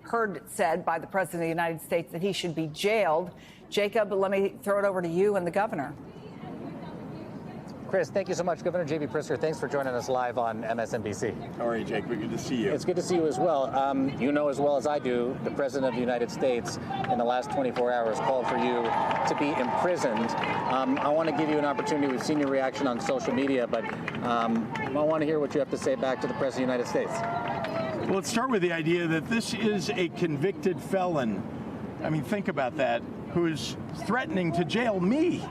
heard said by the President of the United States that he should be jailed. Jacob, let me throw it over to you and the governor. Chris, thank you so much. Governor J.B. Pritzker, thanks for joining us live on MSNBC. How are you, Jake? Good to see you. It's good to see you as well. You know as well as I do, the President of the United States in the last 24 hours called for you to be imprisoned. I want to give you an opportunity. We've seen your reaction on social media, but I want to hear what you have to say back to the President of the United States. Well, let's start with the idea that this is a convicted felon. I mean, think about that, who is threatening to jail me.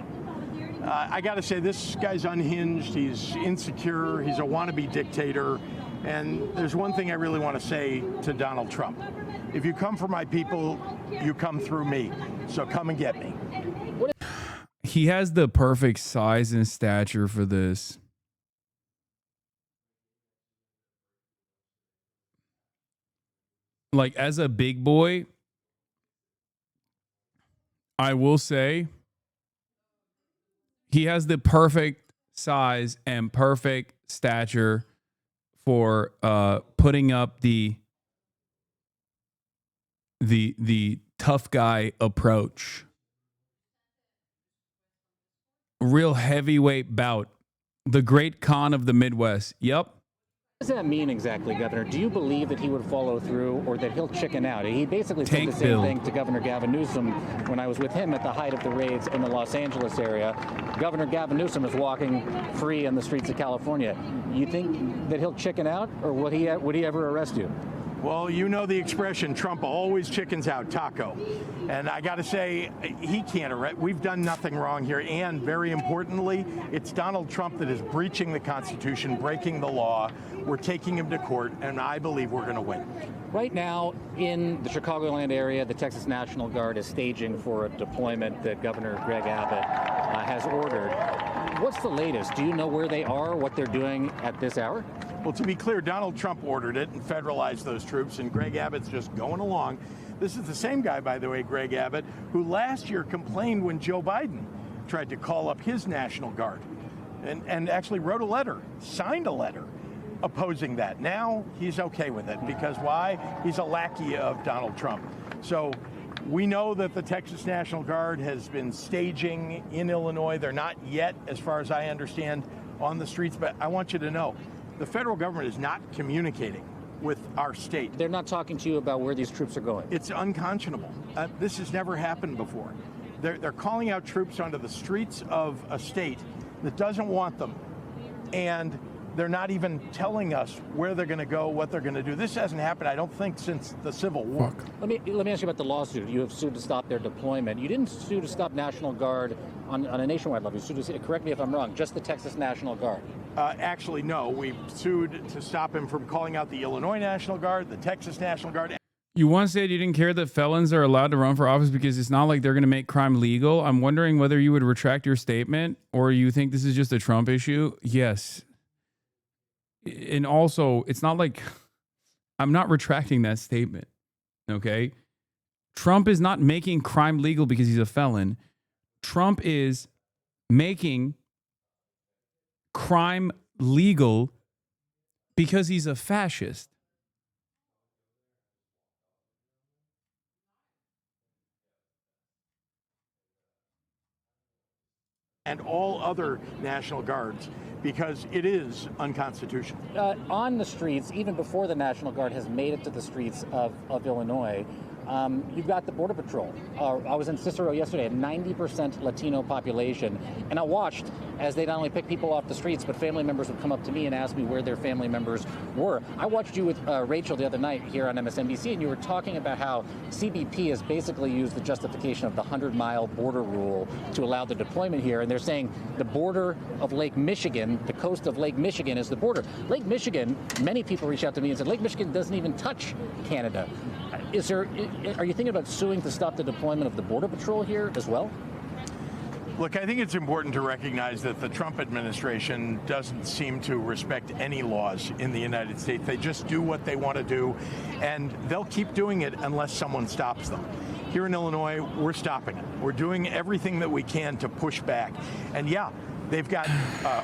I got to say, this guy's unhinged, he's insecure, he's a wannabe dictator, and there's one thing I really want to say to Donald Trump. If you come for my people, you come through me, so come and get me. He has the perfect size and stature for this. Like, as a big boy, I will say, he has the perfect size and perfect stature for putting up the tough guy approach. Real heavyweight bout. The great Khan of the Midwest. Yep. What does that mean exactly, Governor? Do you believe that he would follow through or that he'll chicken out? He basically said the same thing to Governor Gavin Newsom when I was with him at the height of the raids in the Los Angeles area. Governor Gavin Newsom is walking free in the streets of California. You think that he'll chicken out, or would he ever arrest you? Well, you know the expression, Trump always chickens out, taco. And I got to say, he can't arrest. We've done nothing wrong here. And very importantly, it's Donald Trump that is breaching the Constitution, breaking the law. We're taking him to court, and I believe we're going to win. Right now, in the Chicagoland area, the Texas National Guard is staging for a deployment that Governor Greg Abbott has ordered. What's the latest? Do you know where they are, what they're doing at this hour? Well, to be clear, Donald Trump ordered it and federalized those troops, and Greg Abbott's just going along. This is the same guy, by the way, Greg Abbott, who last year complained when Joe Biden tried to call up his National Guard and actually wrote a letter, signed a letter opposing that. Now he's okay with it because why? He's a lackey of Donald Trump. So we know that the Texas National Guard has been staging in Illinois. They're not yet, as far as I understand, on the streets, but I want you to know, the federal government is not communicating with our state. They're not talking to you about where these troops are going. It's unconscionable. This has never happened before. They're calling out troops onto the streets of a state that doesn't want them, and they're not even telling us where they're going to go, what they're going to do. This hasn't happened, I don't think, since the Civil War. Let me ask you about the lawsuit. You have sued to stop their deployment. You didn't sue to stop National Guard on a nationwide level. You sued to, correct me if I'm wrong, just the Texas National Guard. Actually, no. We sued to stop him from calling out the Illinois National Guard, the Texas National Guard. You once said you didn't care that felons are allowed to run for office because it's not like they're going to make crime legal. I'm wondering whether you would retract your statement or you think this is just a Trump issue. Yes. And also, it's not like I'm not retracting that statement. Okay. Trump is not making crime legal because he's a felon. Trump is making crime legal because he's a fascist. And all other National Guards, because it is unconstitutional. On the streets, even before the National Guard has made it to the streets of Illinois, you've got the Border Patrol. I was in Cicero yesterday, a 90% Latino population, and I watched as they not only pick people off the streets, but family members would come up to me and ask me where their family members were. I watched you with Rachel the other night here on MSNBC, and you were talking about how CBP has basically used the justification of the 100-mile border rule to allow the deployment here, and they're saying the border of Lake Michigan, the coast of Lake Michigan is the border. Lake Michigan, many people reached out to me and said, Lake Michigan doesn't even touch Canada. Are you thinking about suing to stop the deployment of the Border Patrol here as well? Look, I think it's important to recognize that the Trump administration doesn't seem to respect any laws in the United States. They just do what they want to do, and they'll keep doing it unless someone stops them. Here in Illinois, we're stopping it. We're doing everything that we can to push back. And yeah, they've got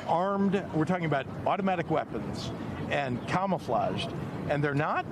armed, we're talking about automatic weapons and camouflaged, and they're not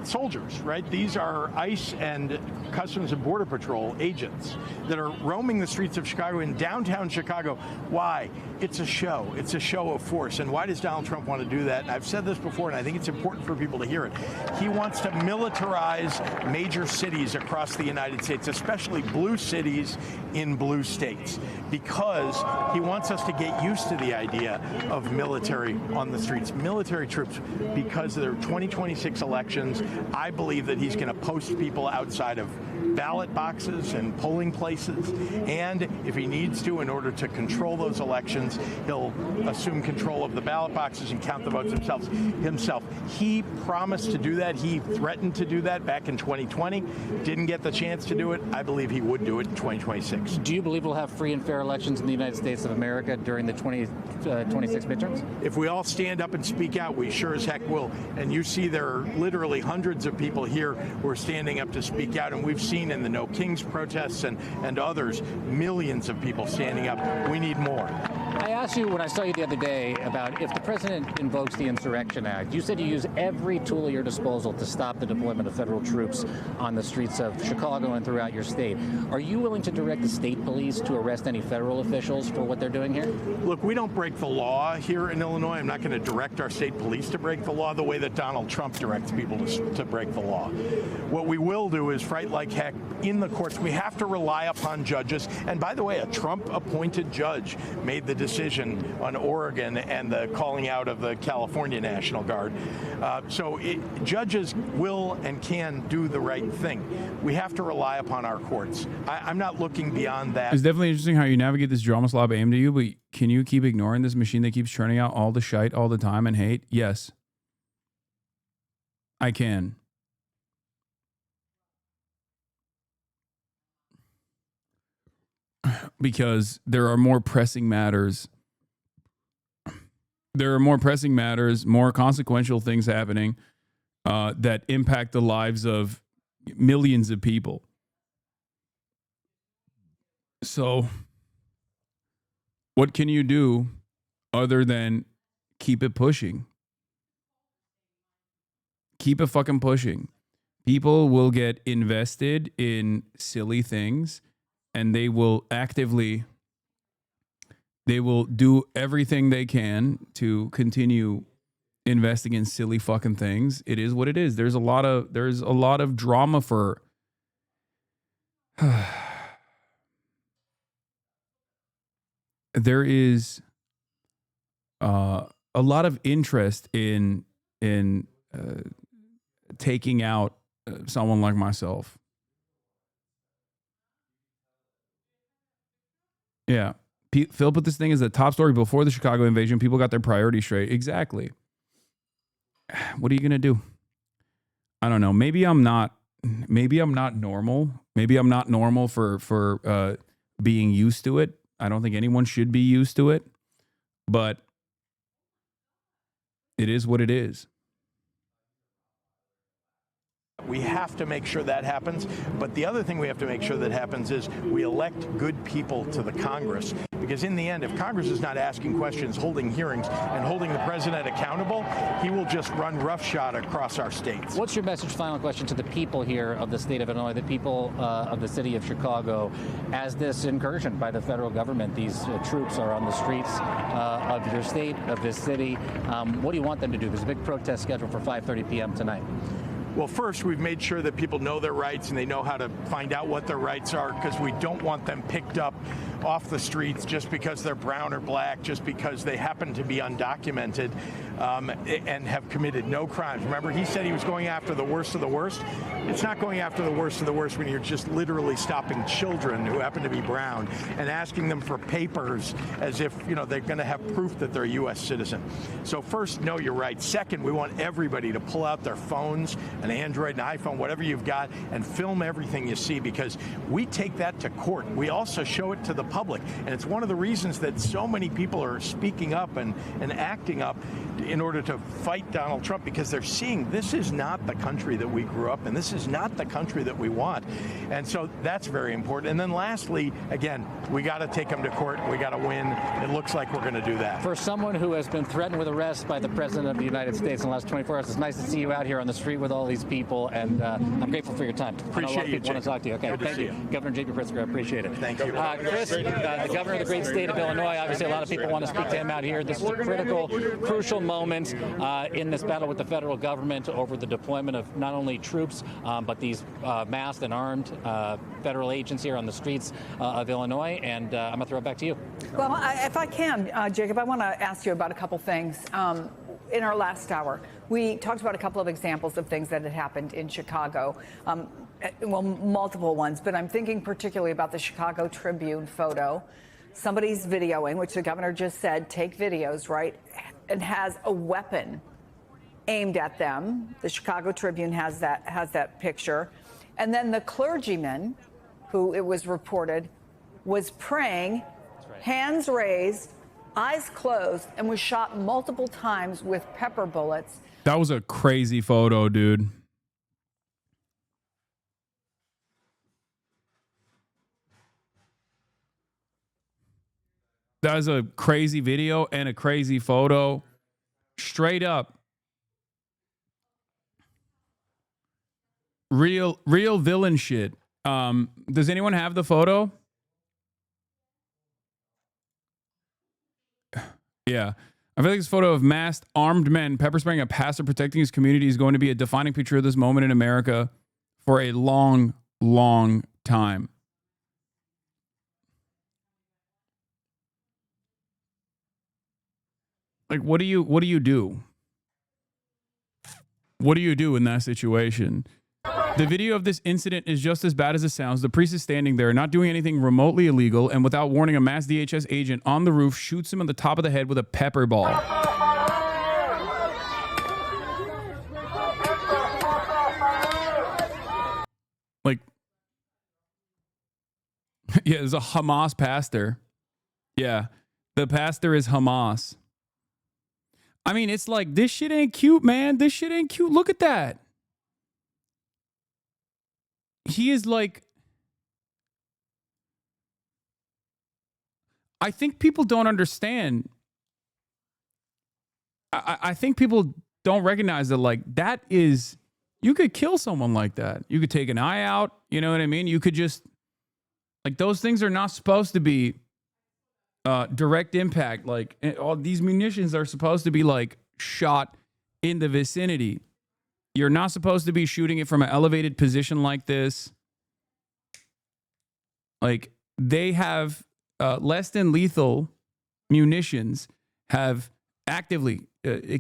soldiers, right? These are ICE and Customs and Border Patrol agents that are roaming the streets of Chicago, in downtown Chicago. Why? It's a show. It's a show of force. And why does Donald Trump want to do that? And I've said this before, and I think it's important for people to hear it. He wants to militarize major cities across the United States, especially blue cities in blue states, because he wants us to get used to the idea of military on the streets, military troops, because of their 2026 elections. I believe that he's going to post people outside of ballot boxes and polling places, and if he needs to, in order to control those elections, he'll assume control of the ballot boxes and count the votes himself. He promised to do that. He threatened to do that back in 2020. Didn't get the chance to do it. I believe he would do it in 2026. Do you believe we'll have free and fair elections in the United States of America during the 2026 midterms? If we all stand up and speak out, we sure as heck will. And you see there are literally hundreds of people here who are standing up to speak out, and we've seen in the No Kings protests and others, millions of people standing up. We need more. I asked you when I saw you the other day about if the president invokes the Insurrection Act. You said you use every tool at your disposal to stop the deployment of federal troops on the streets of Chicago and throughout your state. Are you willing to direct the state police to arrest any federal officials for what they're doing here? Look, we don't break the law here in Illinois. I'm not going to direct our state police to break the law the way that Donald Trump directs people to break the law. What we will do is fight like heck in the courts. We have to rely upon judges. And by the way, a Trump-appointed judge made the decision on Oregon and the calling out of the California National Guard. Judges will and can do the right thing. We have to rely upon our courts. I'm not looking beyond that. It's definitely interesting how you navigate this drama slob aimed at you, but can you keep ignoring this machine that keeps churning out all the shite all the time and hate? Yes. I can. Because there are more pressing matters. There are more pressing matters, more consequential things happening that impact the lives of millions of people. So, what can you do other than keep it pushing? Keep it fucking pushing. People will get invested in silly things, and they will do everything they can to continue investing in silly fucking things. It is what it is. There's a lot of drama for there is a lot of interest in taking out someone like myself. Yeah. Phil put this thing as the top story before the Chicago invasion. People got their priorities straight. Exactly. What are you going to do? I don't know. Maybe I'm not normal. Maybe I'm not normal for being used to it. I don't think anyone should be used to it, but it is what it is. We have to make sure that happens. But the other thing we have to make sure that happens is we elect good people to the Congress. Because in the end, if Congress is not asking questions, holding hearings, and holding the president accountable, he will just run roughshod across our states. What's your message, final question, to the people here of the state of Illinois, the people of the city of Chicago, as this incursion by the federal government, these troops are on the streets of your state, of this city. What do you want them to do? There's a big protest scheduled for 5:30 p.m. tonight. Well, first, we've made sure that people know their rights and they know how to find out what their rights are, because we don't want them picked up off the streets just because they're brown or black, just because they happen to be undocumented. and have committed no crimes. Remember, he said he was going after the worst of the worst. It's not going after the worst of the worst when you're just literally stopping children who happen to be brown and asking them for papers as if, you know, they're going to have proof that they're a U.S. citizen. So first, no, you're right. Second, we want everybody to pull out their phones, an Android, an iPhone, whatever you've got, and film everything you see, because we take that to court. We also show it to the public. And it's one of the reasons that so many people are speaking up and acting up in order to fight Donald Trump, because they're seeing this is not the country that we grew up in. This is not the country that we want. And so that's very important. And then lastly, again, we got to take them to court. We got to win. It looks like we're going to do that. For someone who has been threatened with arrest by the President of the United States in the last 24 hours, it's nice to see you out here on the street with all these people, and I'm grateful for your time. Appreciate you, want to talk to you. Okay, Good to thank see you. Governor J.B. Pritzker, I appreciate it. Thank you. Chris, the governor of the great state of Illinois, obviously a lot of people want to speak to him out here. This is a critical, crucial moment in this battle with the federal government over the deployment of not only troops, but these masked and armed federal agents here on the streets of Illinois. And I'm going to throw it back to you. Well, if I can, Jacob, I want to ask you about a couple things. In our last hour, we talked about a couple of examples of things that had happened in Chicago. Well, multiple ones, but I'm thinking particularly about the Chicago Tribune photo. Somebody's videoing, which the governor just said, take videos, right? And has a weapon aimed at them. The Chicago Tribune has that picture. And then the clergyman, who it was reported, was praying, hands raised, eyes closed, and was shot multiple times with pepper bullets. That was a crazy photo, dude. That was a crazy video and a crazy photo. Straight up. Real villain shit. Does anyone have the photo? Yeah. I feel like this photo of masked armed men pepper spraying a pastor protecting his community is going to be a defining picture of this moment in America for a long, long time. Like, what do you do? What do you do in that situation? The video of this incident is just as bad as it sounds. The priest is standing there, not doing anything remotely illegal, and without warning, a masked DHS agent on the roof shoots him on the top of the head with a pepper ball. Like, yeah, there's a Hamas pastor. Yeah, the pastor is Hamas. I mean, it's like, this shit ain't cute, man. This shit ain't cute. Look at that. He is like, I think people don't understand. I think people don't recognize that, like, that is, you could kill someone like that. You could take an eye out. You know what I mean? You could just, like, those things are not supposed to be direct impact. Like, all these munitions are supposed to be, like, shot in the vicinity. You're not supposed to be shooting it from an elevated position like this. Like, they have less than lethal munitions have actively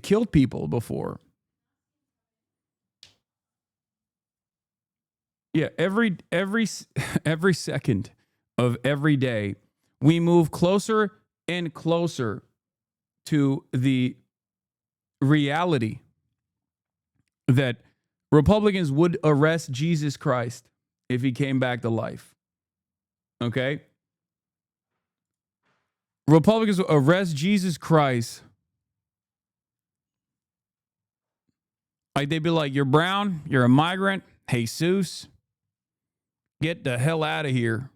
killed people before. Yeah, every second of every day, we move closer and closer to the reality that Republicans would arrest Jesus Christ if he came back to life. Okay? Republicans will arrest Jesus Christ. Like, they'd be like, you're brown, you're a migrant, Jesus, get the hell out of here.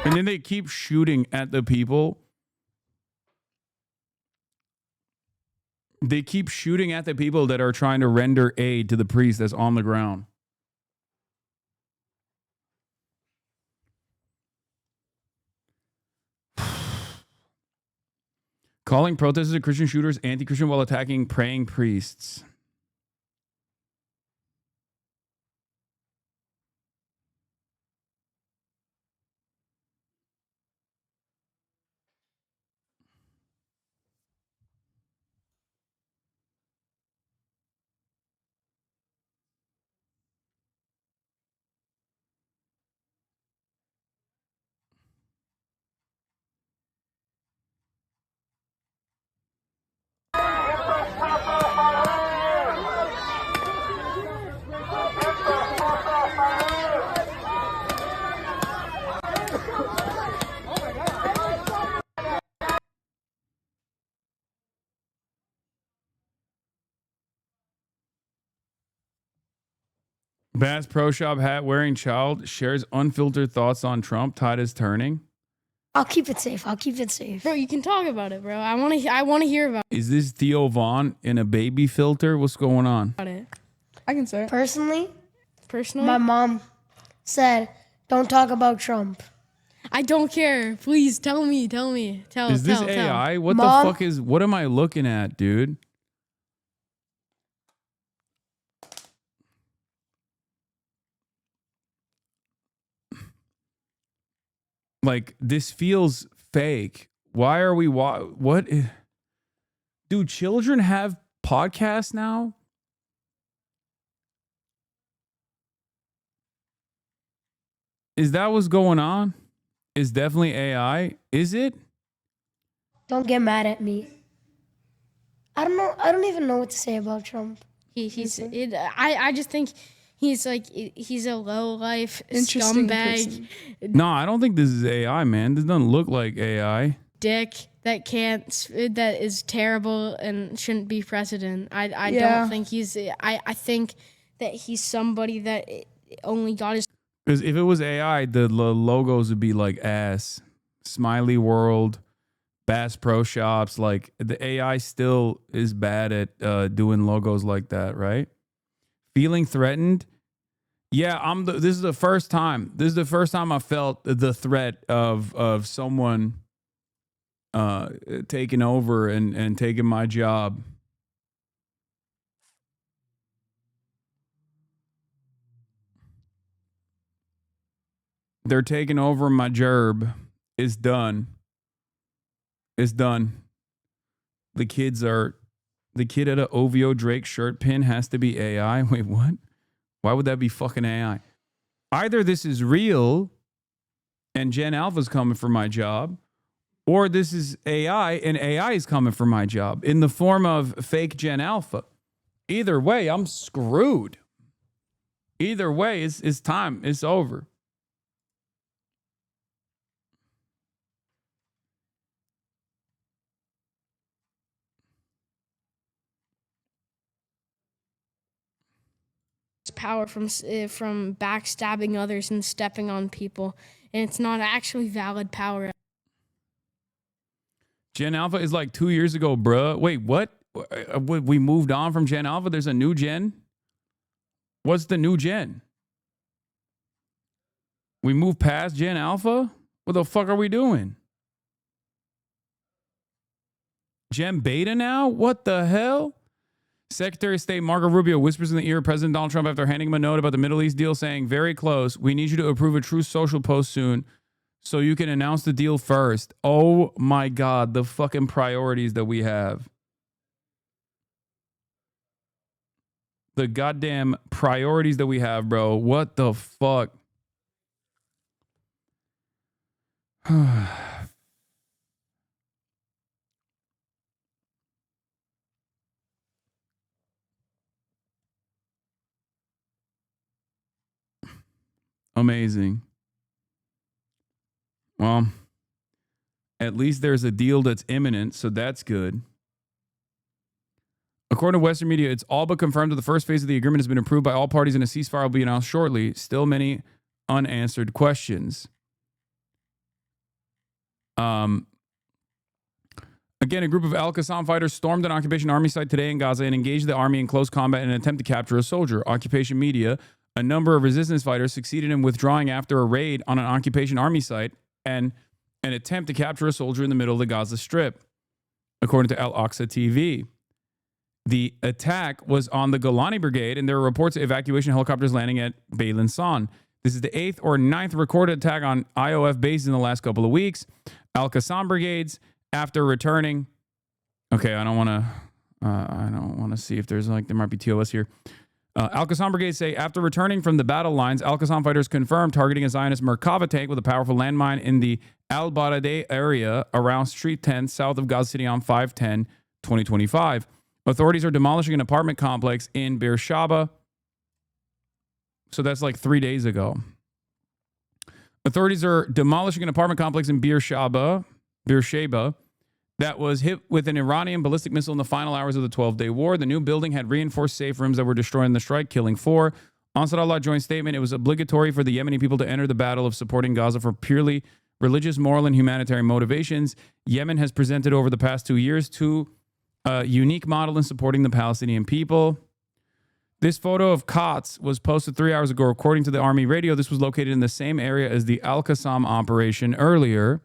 And then they keep shooting at the people. They keep shooting at the people that are trying to render aid to the priest that's on the ground. Calling protesters and Christian shooters anti-Christian while attacking praying priests. Bass Pro Shop hat wearing child shares unfiltered thoughts on Trump. Tide is turning. I'll keep it safe. I'll keep it safe. Bro, you can talk about it, bro. I want to hear about Is this Theo Vaughn in a baby filter? What's going on? it. I can say it. Personally, Personally, my mom said, "Don't talk about Trump." I don't care. Please tell me. Tell. Is this AI? What Mom? the fuck is? What am I looking at, dude? Like, this feels fake. Why are we? What? Do children have podcasts now? Is that what's going on? Is definitely AI? Is it? Don't get mad at me. I don't know. I don't even know what to say about Trump. I just think he's a low life Interesting scumbag person. No, I don't think this is AI, man. This doesn't look like AI. dick that is terrible and shouldn't be president. I Yeah. don't think he's. I think that he's somebody that only God is. Because if it was AI, the logos would be like ass, Smiley World, Bass Pro Shops. Like, the AI still is bad at doing logos like that, right? Feeling threatened. Yeah, this is the first time. This is the first time I felt the threat of someone taking over and taking my job. They're taking over my gerb. It's done. It's done. The kid at a OVO Drake shirt pin has to be AI. Wait, what? Why would that be fucking AI? Either this is real and Gen Alpha's coming for my job, or this is AI and AI is coming for my job in the form of fake Gen Alpha. Either way, I'm screwed. Either way, it's time. It's over. Power from backstabbing others and stepping on people, and it's not actually valid power. Gen Alpha is like 2 years ago, bruh. Wait, what? We moved on from Gen Alpha? There's a new gen? What's the new gen? We moved past Gen Alpha? What the fuck are we doing? Gen Beta now? What the hell? Secretary of State Marco Rubio whispers in the ear of President Donald Trump after handing him a note about the Middle East deal, saying, very close. We need you to approve a Truth Social post soon so you can announce the deal first. Oh my God, the fucking priorities that we have. The goddamn priorities that we have, bro. What the fuck? Amazing. Well, at least there's a deal that's imminent, so that's good. According to Western media, it's all but confirmed that the first phase of the agreement has been approved by all parties and a ceasefire will be announced shortly. Still many unanswered questions. Again, a group of Al-Qassam fighters stormed an occupation army site today in Gaza and engaged the army in close combat in an attempt to capture a soldier. Occupation media, a number of resistance fighters succeeded in withdrawing after a raid on an occupation army site and an attempt to capture a soldier in the middle of the Gaza Strip. according to Al Aqsa TV. The attack was on the Golani Brigade, and there were reports of evacuation helicopters landing at Beilinson. This is the 8th or 9th recorded attack on IOF bases in the last couple of weeks. Al-Qassam brigades, after returning... Okay, I don't want to see if there's there might be TOS here. Al-Qassam brigades say, after returning from the battle lines, Al-Qassam fighters confirmed targeting a Zionist Merkava tank with a powerful landmine in the Al-Baradeh area around Street 10 south of Gaza City on 5/10/2025. Authorities are demolishing an apartment complex in Beersheba. So that's like 3 days ago. Authorities are demolishing an apartment complex in Beersheba that was hit with an Iranian ballistic missile in the final hours of the 12-day war. The new building had reinforced safe rooms that were destroyed in the strike, killing 4. Ansar Allah joint statement, it was obligatory for the Yemeni people to enter the battle of supporting Gaza for purely religious, moral, and humanitarian motivations. Yemen has presented over the past 2 years a unique model in supporting the Palestinian people. This photo of COTS was posted 3 hours ago. According to the Army radio, this was located in the same area as the Al-Qassam operation earlier.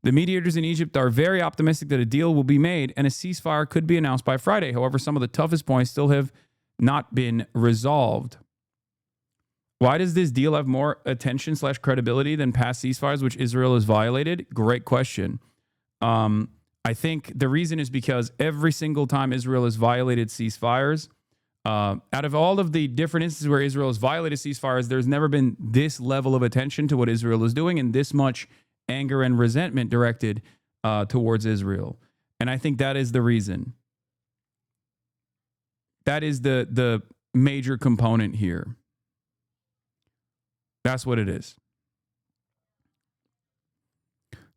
The mediators in Egypt are very optimistic that a deal will be made and a ceasefire could be announced by Friday. However, some of the toughest points still have not been resolved. Why does this deal have more attention / credibility than past ceasefires, which Israel has violated? Great question. I think the reason is because every single time Israel has violated ceasefires, out of all of the different instances where Israel has violated ceasefires, there's never been this level of attention to what Israel is doing and this much anger and resentment directed towards Israel. And I think that is the reason. That is the major component here. That's what it is.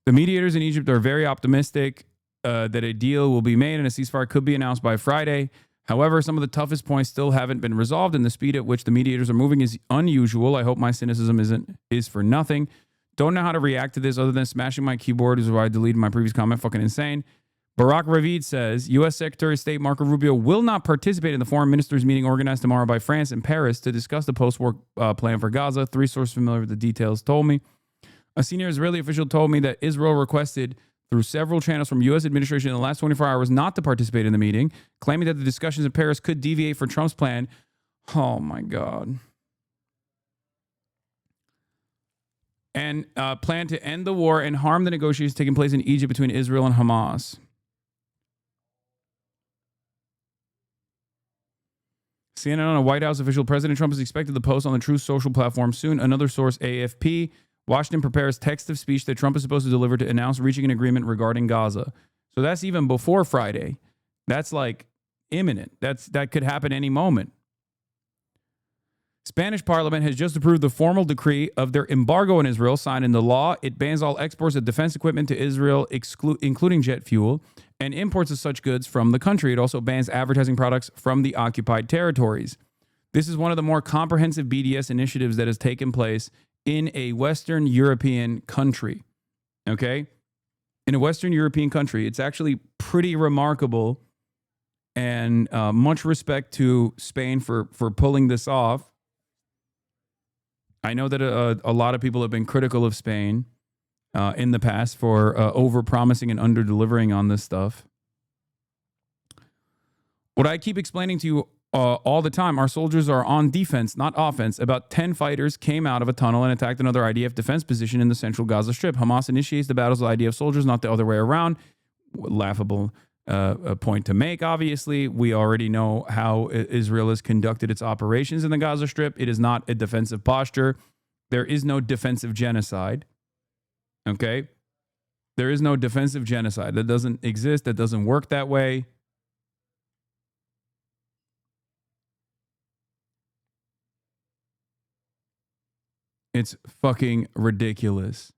The mediators in Egypt are very optimistic that a deal will be made and a ceasefire could be announced by Friday. However, some of the toughest points still haven't been resolved, and the speed at which the mediators are moving is unusual. I hope my cynicism is for nothing. Don't know how to react to this other than smashing my keyboard, is why I deleted my previous comment. Fucking insane. Barack Ravid says, U.S. Secretary of State Marco Rubio will not participate in the foreign ministers meeting organized tomorrow by France in Paris to discuss the post-war plan for Gaza. 3 sources familiar with the details told me. A senior Israeli official told me that Israel requested through several channels from U.S. administration in the last 24 hours not to participate in the meeting, claiming that the discussions in Paris could deviate from Trump's plan. Oh, my God. And plan to end the war and harm the negotiations taking place in Egypt between Israel and Hamas. CNN on a White House official, President Trump is expected to post on the Truth Social platform soon. Another source, AFP. Washington prepares text of speech that Trump is supposed to deliver to announce reaching an agreement regarding Gaza. So that's even before Friday. That's like imminent. That could happen any moment. Spanish parliament has just approved the formal decree of their embargo on Israel, signed into law. It bans all exports of defense equipment to Israel, including jet fuel, and imports of such goods from the country. It also bans advertising products from the occupied territories. This is one of the more comprehensive BDS initiatives that has taken place in a Western European country. Okay? In a Western European country. It's actually pretty remarkable, and much respect to Spain for pulling this off. I know that a lot of people have been critical of Spain in the past for over-promising and under-delivering on this stuff. What I keep explaining to you all the time, our soldiers are on defense, not offense. About 10 fighters came out of a tunnel and attacked another IDF defense position in the central Gaza Strip. Hamas initiates the battles with IDF soldiers, not the other way around. Laughable a point to make, obviously. We already know how Israel has conducted its operations in the Gaza Strip. It is not a defensive posture. There is no defensive genocide. Okay? There is no defensive genocide. That doesn't exist. That doesn't work that way. It's fucking ridiculous.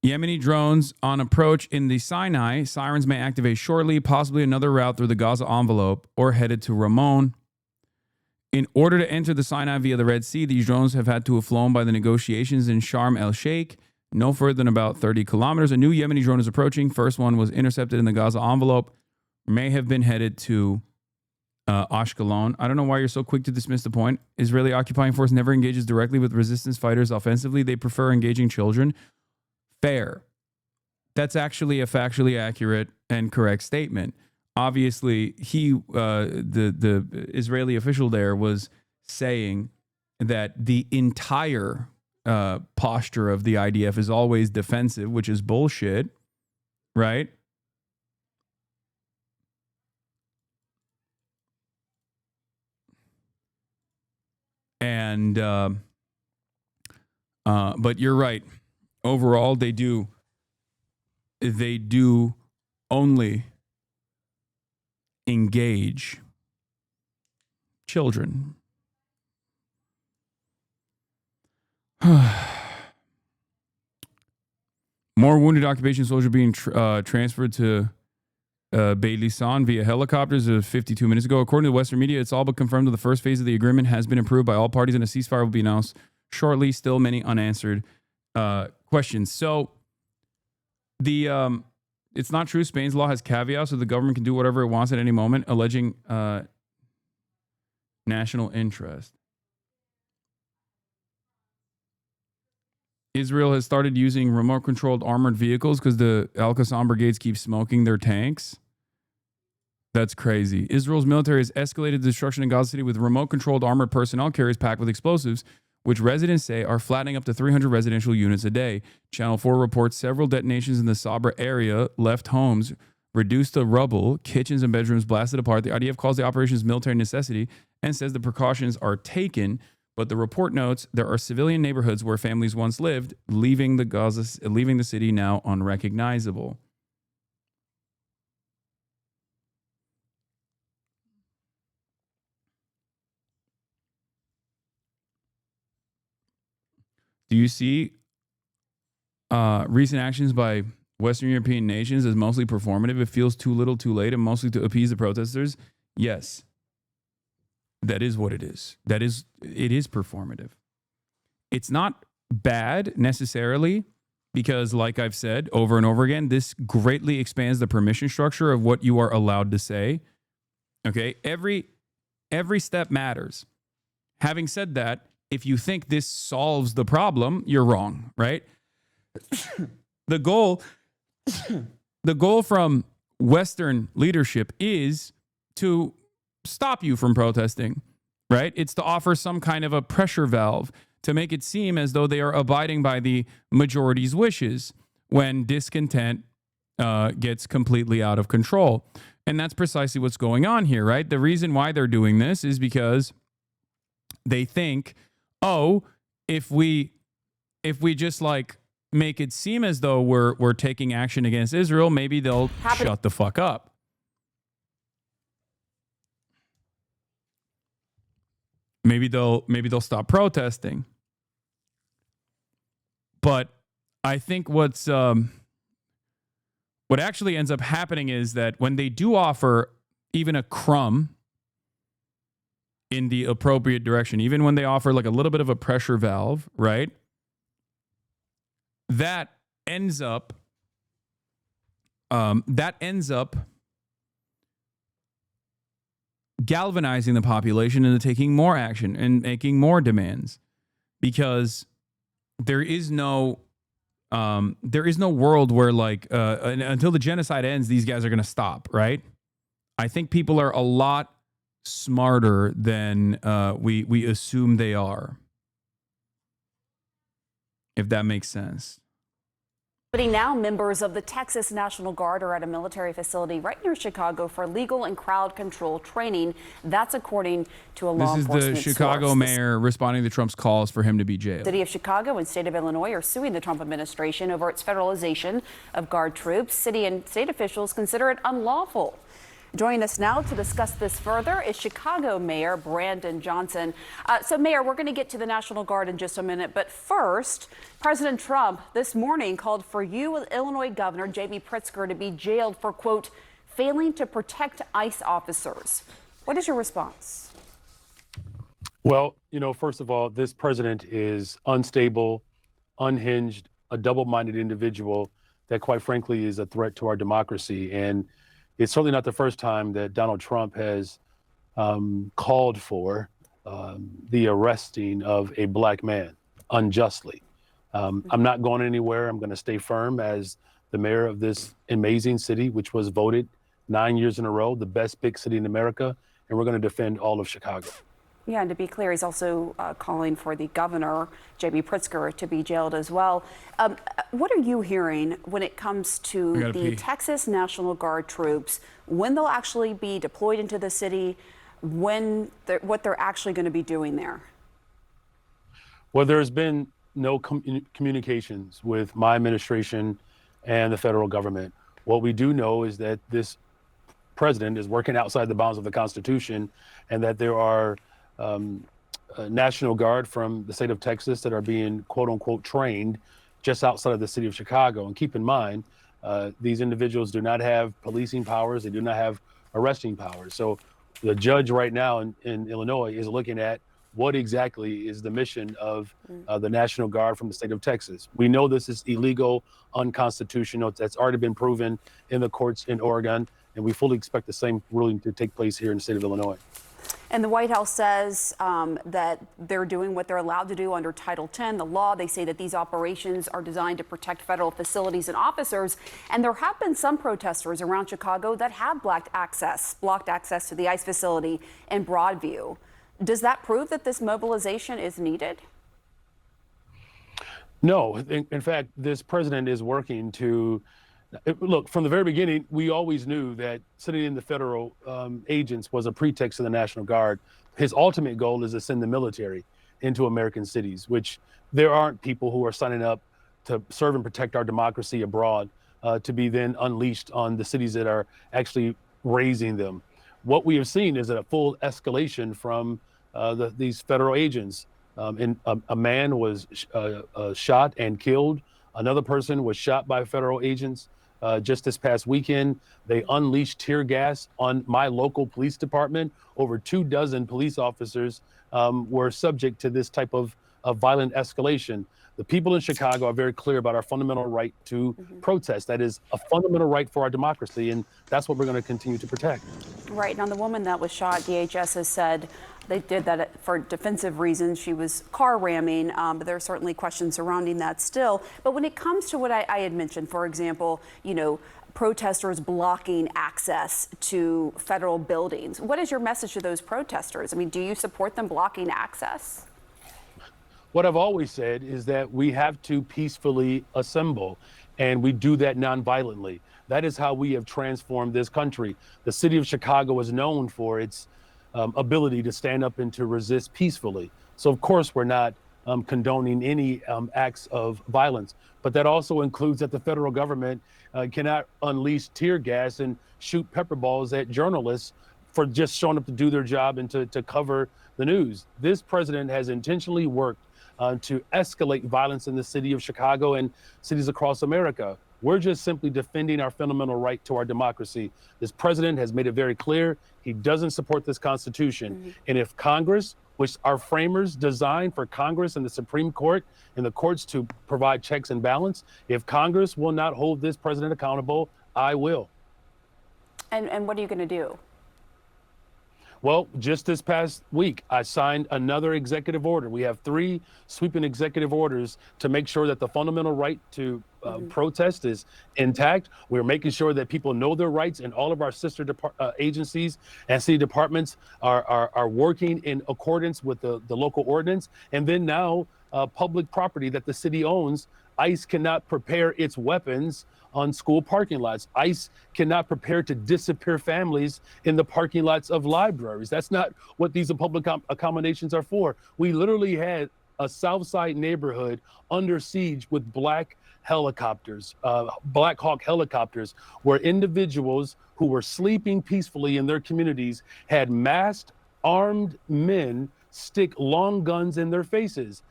Yemeni drones on approach in the Sinai. Sirens may activate shortly, possibly another route through the Gaza envelope or headed to Ramon. In order to enter the Sinai via the Red Sea, these drones have had to have flown by the negotiations in Sharm el-Sheikh. no further than about 30 kilometers. A new Yemeni drone is approaching. First one was intercepted in the Gaza envelope. May have been headed to Ashkelon. I don't know why you're so quick to dismiss the point. Israeli occupying force never engages directly with resistance fighters offensively. They prefer engaging children. Fair. That's actually a factually accurate and correct statement. Obviously, the Israeli official there was saying that the entire posture of the IDF is always defensive, which is bullshit, right? And but you're right. Overall, they do only engage children. More wounded occupation soldiers being transferred to Beilisson via helicopters 52 minutes ago. According to Western media, it's all but confirmed that the first phase of the agreement has been approved by all parties and a ceasefire will be announced shortly. Still many unanswered questions. So it's not true. Spain's law has caveats, so the government can do whatever it wants at any moment, alleging national interest. Israel has started using remote-controlled armored vehicles because the Al-Qassam brigades keep smoking their tanks. That's crazy. Israel's military has escalated the destruction in Gaza City with remote-controlled armored personnel carriers packed with explosives, which residents say are flattening up to 300 residential units a day. Channel 4 reports several detonations in the Sabra area left homes reduced to rubble, kitchens and bedrooms blasted apart. The IDF calls the operations military necessity and says the precautions are taken. But the report notes there are civilian neighborhoods where families once lived, leaving the city now unrecognizable. Do you see recent actions by Western European nations as mostly performative? It feels too little, too late, and mostly to appease the protesters? Yes. That is what it is. It is performative. It's not bad necessarily because, like I've said over and over again, this greatly expands the permission structure of what you are allowed to say. Okay? Every step matters. Having said that, if you think this solves the problem, you're wrong, right? The goal from Western leadership is to stop you from protesting, right? It's to offer some kind of a pressure valve to make it seem as though they are abiding by the majority's wishes when discontent gets completely out of control. And that's precisely what's going on here, right? The reason why they're doing this is because they think, oh, if we just like make it seem as though we're taking action against Israel, maybe they'll shut the fuck up. Maybe they'll stop protesting. But I think what actually ends up happening is that when they do offer even a crumb in the appropriate direction, even when they offer like a little bit of a pressure valve, right? That ends up galvanizing the population into taking more action and making more demands, because there is no world where like until the genocide ends, these guys are going to stop, right? I think people are a lot smarter than we assume they are, if that makes sense. Now, members of the Texas National Guard are at a military facility right near Chicago for legal and crowd control training. That's according to a law enforcement source. This is the Chicago mayor responding to Trump's calls for him to be jailed. The city of Chicago and state of Illinois are suing the Trump administration over its federalization of Guard troops. City and state officials consider it unlawful. Joining us now to discuss this further is Chicago Mayor Brandon Johnson. So, Mayor, we're going to get to the National Guard in just a minute. But first, President Trump this morning called for you, Illinois Governor J.B. Pritzker, to be jailed for, quote, failing to protect ICE officers. What is your response? Well, first of all, this president is unstable, unhinged, a double-minded individual that, quite frankly, is a threat to our democracy. And it's certainly not the first time that Donald Trump has called for the arresting of a black man unjustly. I'm not going anywhere. I'm going to stay firm as the mayor of this amazing city, which was voted 9 years in a row the best big city in America, and we're going to defend all of Chicago. Yeah, and to be clear, he's also calling for the governor, J.B. Pritzker, to be jailed as well. What are you hearing when it comes to the Texas National Guard troops, when they'll actually be deployed into the city, what they're actually going to be doing there? Well, there's been no communications with my administration and the federal government. What we do know is that this president is working outside the bounds of the Constitution, and that there are National Guard from the state of Texas that are being quote unquote trained just outside of the city of Chicago. And keep in mind, these individuals do not have policing powers. They do not have arresting powers. So the judge right now in Illinois is looking at what exactly is the mission of the National Guard from the state of Texas. We know this is illegal, unconstitutional. That's already been proven in the courts in Oregon, and we fully expect the same ruling to take place here in the state of Illinois. And the White House says that they're doing what they're allowed to do under Title 10, the law. They say that these operations are designed to protect federal facilities and officers. And there have been some protesters around Chicago that have blocked access to the ICE facility in Broadview. Does that prove that this mobilization is needed? No. In fact, this president is working to look, from the very beginning, we always knew that sending in the federal agents was a pretext to the National Guard. His ultimate goal is to send the military into American cities, which there aren't people who are signing up to serve and protect our democracy abroad to be then unleashed on the cities that are actually raising them. What we have seen is a full escalation from these federal agents. And a man was shot and killed. Another person was shot by federal agents. Just this past weekend, they unleashed tear gas on my local police department. Over 24 police officers were subject to this type of violent escalation. The people in Chicago are very clear about our fundamental right to protest. That is a fundamental right for our democracy, and that's what we're going to continue to protect. Right. Now, the woman that was shot, DHS has said they did that for defensive reasons. She was car ramming, but there are certainly questions surrounding that still. But when it comes to what I had mentioned, for example, protesters blocking access to federal buildings, what is your message to those protesters? I mean, do you support them blocking access? What I've always said is that we have to peacefully assemble, and we do that nonviolently. That is how we have transformed this country. The city of Chicago is known for its ability to stand up and to resist peacefully. So of course we're not condoning any acts of violence, but that also includes that the federal government cannot unleash tear gas and shoot pepper balls at journalists for just showing up to do their job and to cover the news. This president has intentionally worked to escalate violence in the city of Chicago and cities across America. We're just simply defending our fundamental right to our democracy. This president has made it very clear he doesn't support this Constitution. And if Congress, which our framers designed for Congress and the Supreme Court and the courts to provide checks and balance, if Congress will not hold this president accountable, I will. And what are you going to do? Well, just this past week, I signed another executive order. We have 3 sweeping executive orders to make sure that the fundamental right to protest is intact. We're making sure that people know their rights, and all of our sister agencies and city departments are working in accordance with the local ordinance. And then now, public property that the city owns, ICE cannot prepare its weapons on school parking lots. ICE cannot prepare to disappear families in the parking lots of libraries. That's not what these public accommodations are for. We literally had a South Side neighborhood under siege with Black helicopters, Black Hawk helicopters, where individuals who were sleeping peacefully in their communities had masked, armed men stick long guns in their faces.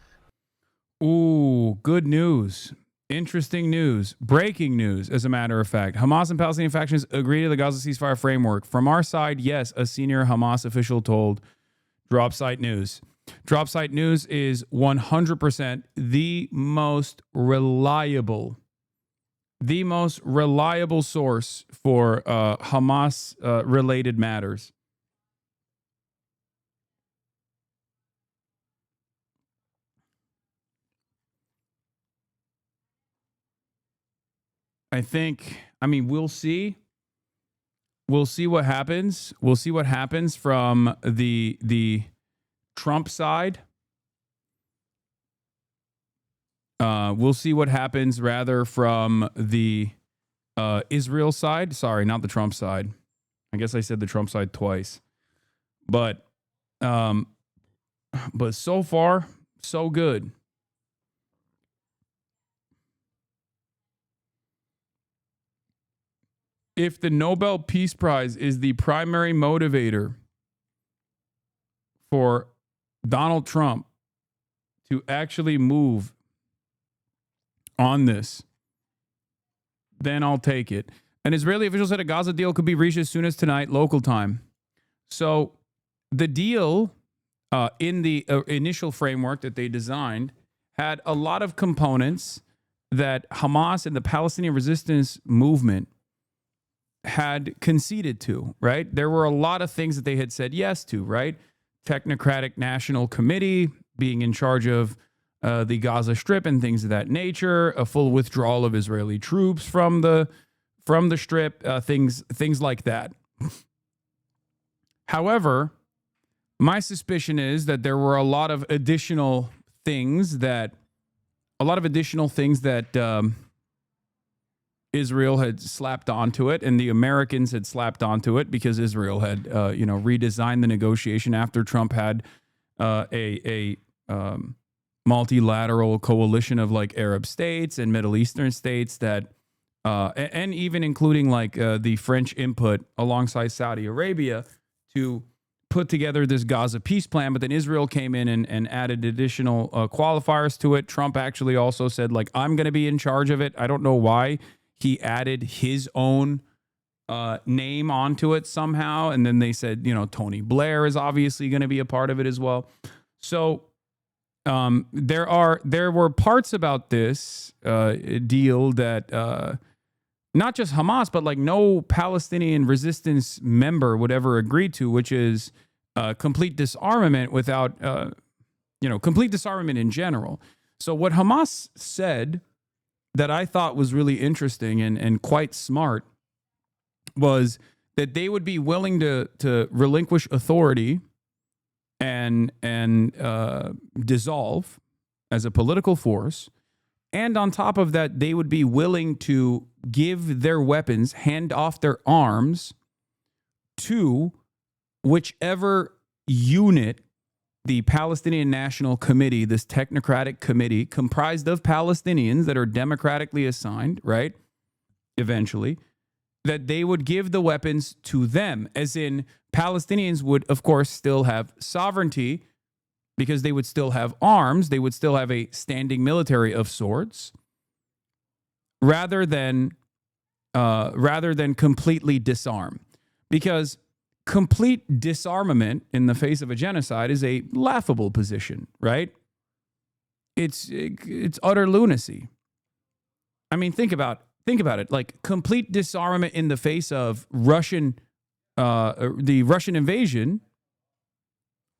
Ooh, good news. Interesting news. Breaking news, as a matter of fact. Hamas and Palestinian factions agree to the Gaza ceasefire framework. From our side, yes, a senior Hamas official told Drop Site News. Drop Site News is 100% the most reliable source for Hamas related matters. We'll see. We'll see what happens. We'll see what happens from the Trump side. We'll see what happens rather from the Israel side. Sorry, not the Trump side. I guess I said the Trump side twice. But so far, so good. If the Nobel Peace Prize is the primary motivator for Donald Trump to actually move on this, then I'll take it. An Israeli official said a Gaza deal could be reached as soon as tonight, local time. So the deal in the initial framework that they designed had a lot of components that Hamas and the Palestinian resistance movement had conceded to, right? There were a lot of things that they had said yes to, right? Technocratic National Committee being in charge of the Gaza Strip and things of that nature, a full withdrawal of Israeli troops from the Strip, things like that. However, my suspicion is that there were a lot of additional things that Israel had slapped onto it, and the Americans had slapped onto it because Israel had, redesigned the negotiation after Trump had a multilateral coalition of like Arab states and Middle Eastern states that, and even including like the French input alongside Saudi Arabia to put together this Gaza peace plan. But then Israel came in and added additional qualifiers to it. Trump actually also said, like, I'm going to be in charge of it. I don't know why he added his own name onto it somehow. And then they said, Tony Blair is obviously going to be a part of it as well. So there were parts about this deal that not just Hamas, but like no Palestinian resistance member would ever agree to, which is complete disarmament without, complete disarmament in general. So what Hamas said that I thought was really interesting and quite smart was that they would be willing to relinquish authority and dissolve as a political force. And on top of that, they would be willing to give their weapons, hand off their arms to whichever unit the Palestinian National Committee, this technocratic committee comprised of Palestinians that are democratically assigned, right? Eventually, that they would give the weapons to them, as in Palestinians would, of course, still have sovereignty because they would still have arms. They would still have a standing military of sorts, rather than completely disarm, because complete disarmament in the face of a genocide is a laughable position, right? It's utter lunacy. I mean, think about it. Like, complete disarmament in the face of the Russian invasion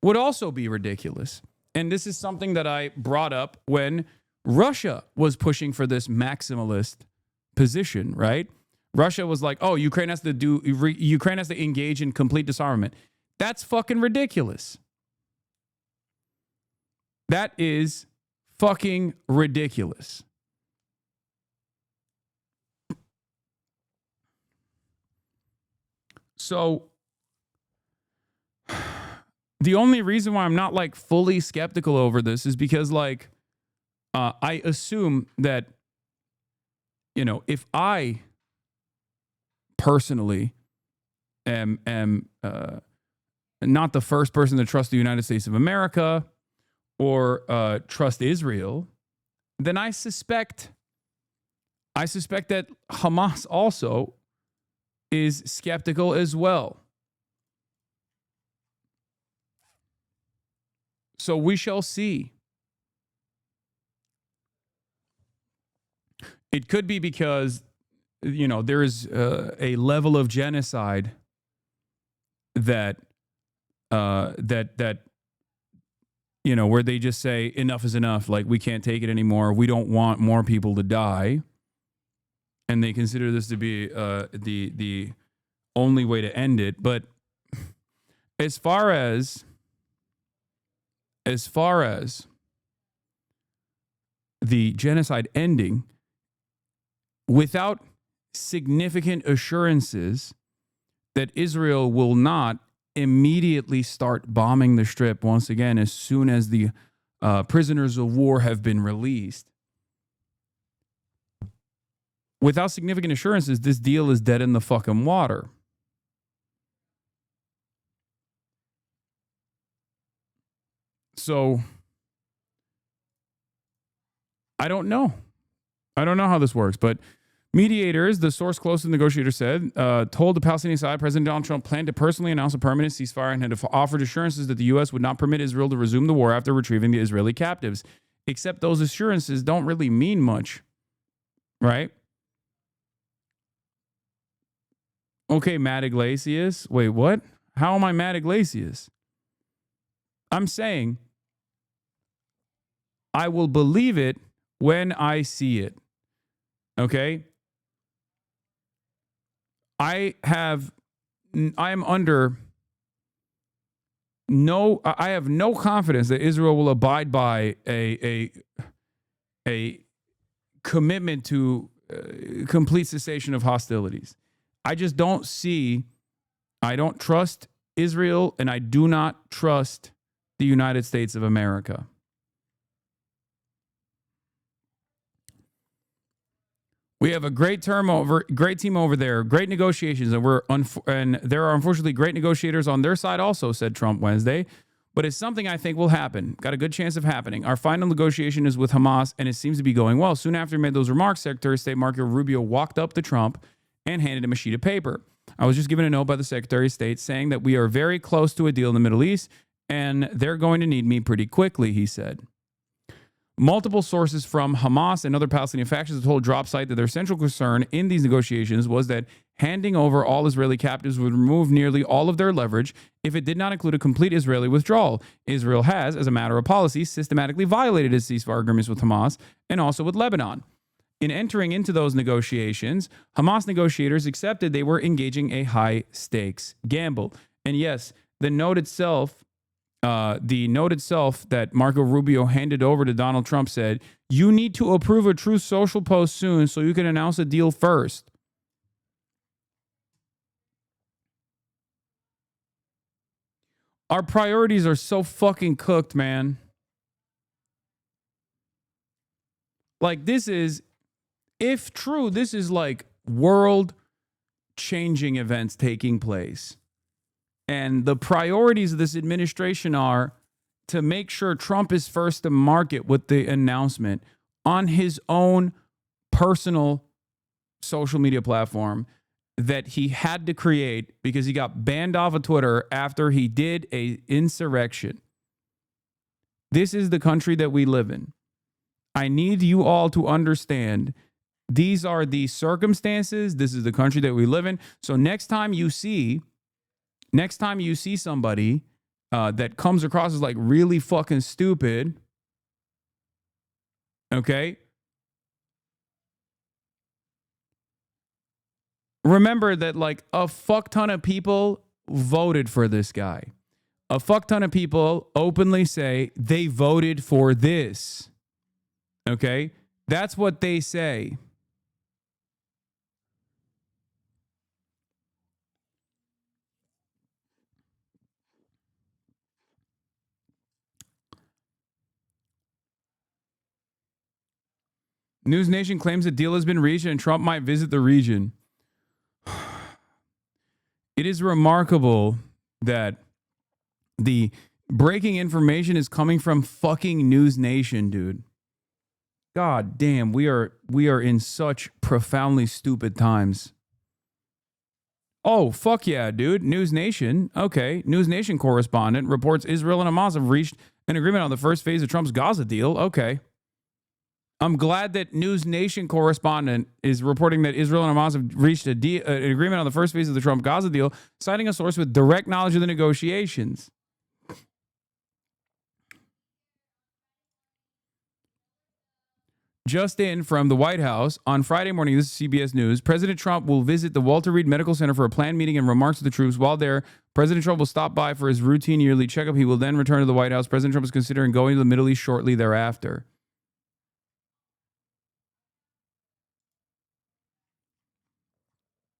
would also be ridiculous. And this is something that I brought up when Russia was pushing for this maximalist position, right? Russia was like, oh, Ukraine has to engage in complete disarmament. That's fucking ridiculous. That is fucking ridiculous. So the only reason why I'm not like fully skeptical over this is because like I assume that, if I personally am not the first person to trust the United States of America or trust Israel, then I suspect that Hamas also is skeptical as well. So we shall see. It could be because, there is a level of genocide that where they just say enough is enough. Like, we can't take it anymore. We don't want more people to die. And they consider this to be the only way to end it. But as far as the genocide ending, without significant assurances that Israel will not immediately start bombing the Strip once again as soon as the prisoners of war have been released. Without significant assurances, this deal is dead in the fucking water. So, I don't know. I don't know how this works, but mediators, the source close to the negotiator said, told the Palestinian side President Donald Trump planned to personally announce a permanent ceasefire and had offered assurances that the U.S. would not permit Israel to resume the war after retrieving the Israeli captives. Except those assurances don't really mean much, right? Okay, Matt Iglesias. Wait, what? How am I Matt Iglesias? I'm saying I will believe it when I see it. Okay? I have no confidence that Israel will abide by a commitment to complete cessation of hostilities. I just don't I don't trust Israel, and I do not trust the United States of America. We have a great team over there, great negotiations, and there are unfortunately great negotiators on their side also, said Trump Wednesday. But it's something I think will happen. Got a good chance of happening. Our final negotiation is with Hamas, and it seems to be going well. Soon after he made those remarks, Secretary of State Marco Rubio walked up to Trump and handed him a sheet of paper. I was just given a note by the Secretary of State saying that we are very close to a deal in the Middle East, and they're going to need me pretty quickly, he said. Multiple sources from Hamas and other Palestinian factions have told DropSite that their central concern in these negotiations was that handing over all Israeli captives would remove nearly all of their leverage if it did not include a complete Israeli withdrawal. Israel has, as a matter of policy, systematically violated its ceasefire agreements with Hamas and also with Lebanon. In entering into those negotiations, Hamas negotiators accepted they were engaging a high-stakes gamble. And yes, the note itself that Marco Rubio handed over to Donald Trump said, "You need to approve a Truth Social post soon so you can announce a deal first." Our priorities are so fucking cooked, man. Like, this is, if true, this is like world-changing events taking place. And the priorities of this administration are to make sure Trump is first to market with the announcement on his own personal social media platform that he had to create because he got banned off of Twitter after he did an insurrection. This is the country that we live in. I need you all to understand these are the circumstances. This is the country that we live in. So next time you see somebody that comes across as like really fucking stupid, okay, remember that like a fuck ton of people voted for this guy. A fuck ton of people openly say they voted for this. Okay? That's what they say. News Nation claims a deal has been reached and Trump might visit the region. It is remarkable that the breaking information is coming from fucking News Nation, dude. God damn, we are in such profoundly stupid times. Oh, fuck yeah, dude. News Nation. Okay. News Nation correspondent reports Israel and Hamas have reached An agreement on the first phase of Trump's Gaza deal. Okay. I'm glad that News Nation correspondent is reporting that Israel and Hamas have reached an agreement on the first phase of the Trump Gaza deal, citing a source with direct knowledge of the negotiations. Just in from the White House, on Friday morning, this is CBS News, President Trump will visit the Walter Reed Medical Center for a planned meeting and remarks to the troops. While there, President Trump will stop by for his routine yearly checkup. He will then return to the White House. President Trump is considering going to the Middle East shortly thereafter.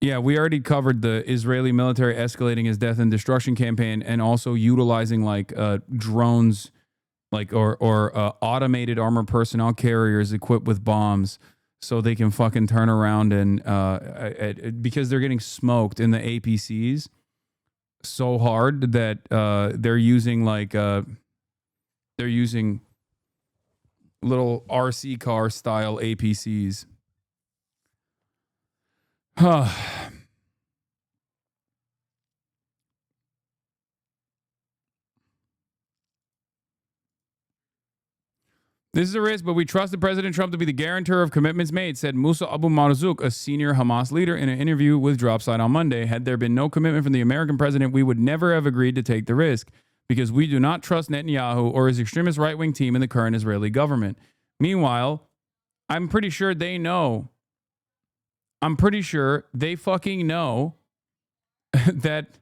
Yeah, we already covered the Israeli military escalating his death and destruction campaign and also utilizing like drones, like or automated armored personnel carriers equipped with bombs, so they can fucking turn around and because they're getting smoked in the APCs so hard that they're using little RC car style APCs. This is a risk, but we trusted President Trump to be the guarantor of commitments made, said Musa Abu Marzouk, a senior Hamas leader, in an interview with Dropside on Monday. Had there been no commitment from the American president, we would never have agreed to take the risk because we do not trust Netanyahu or his extremist right-wing team in the current Israeli government. Meanwhile, I'm pretty sure they know. I'm pretty sure they fucking know that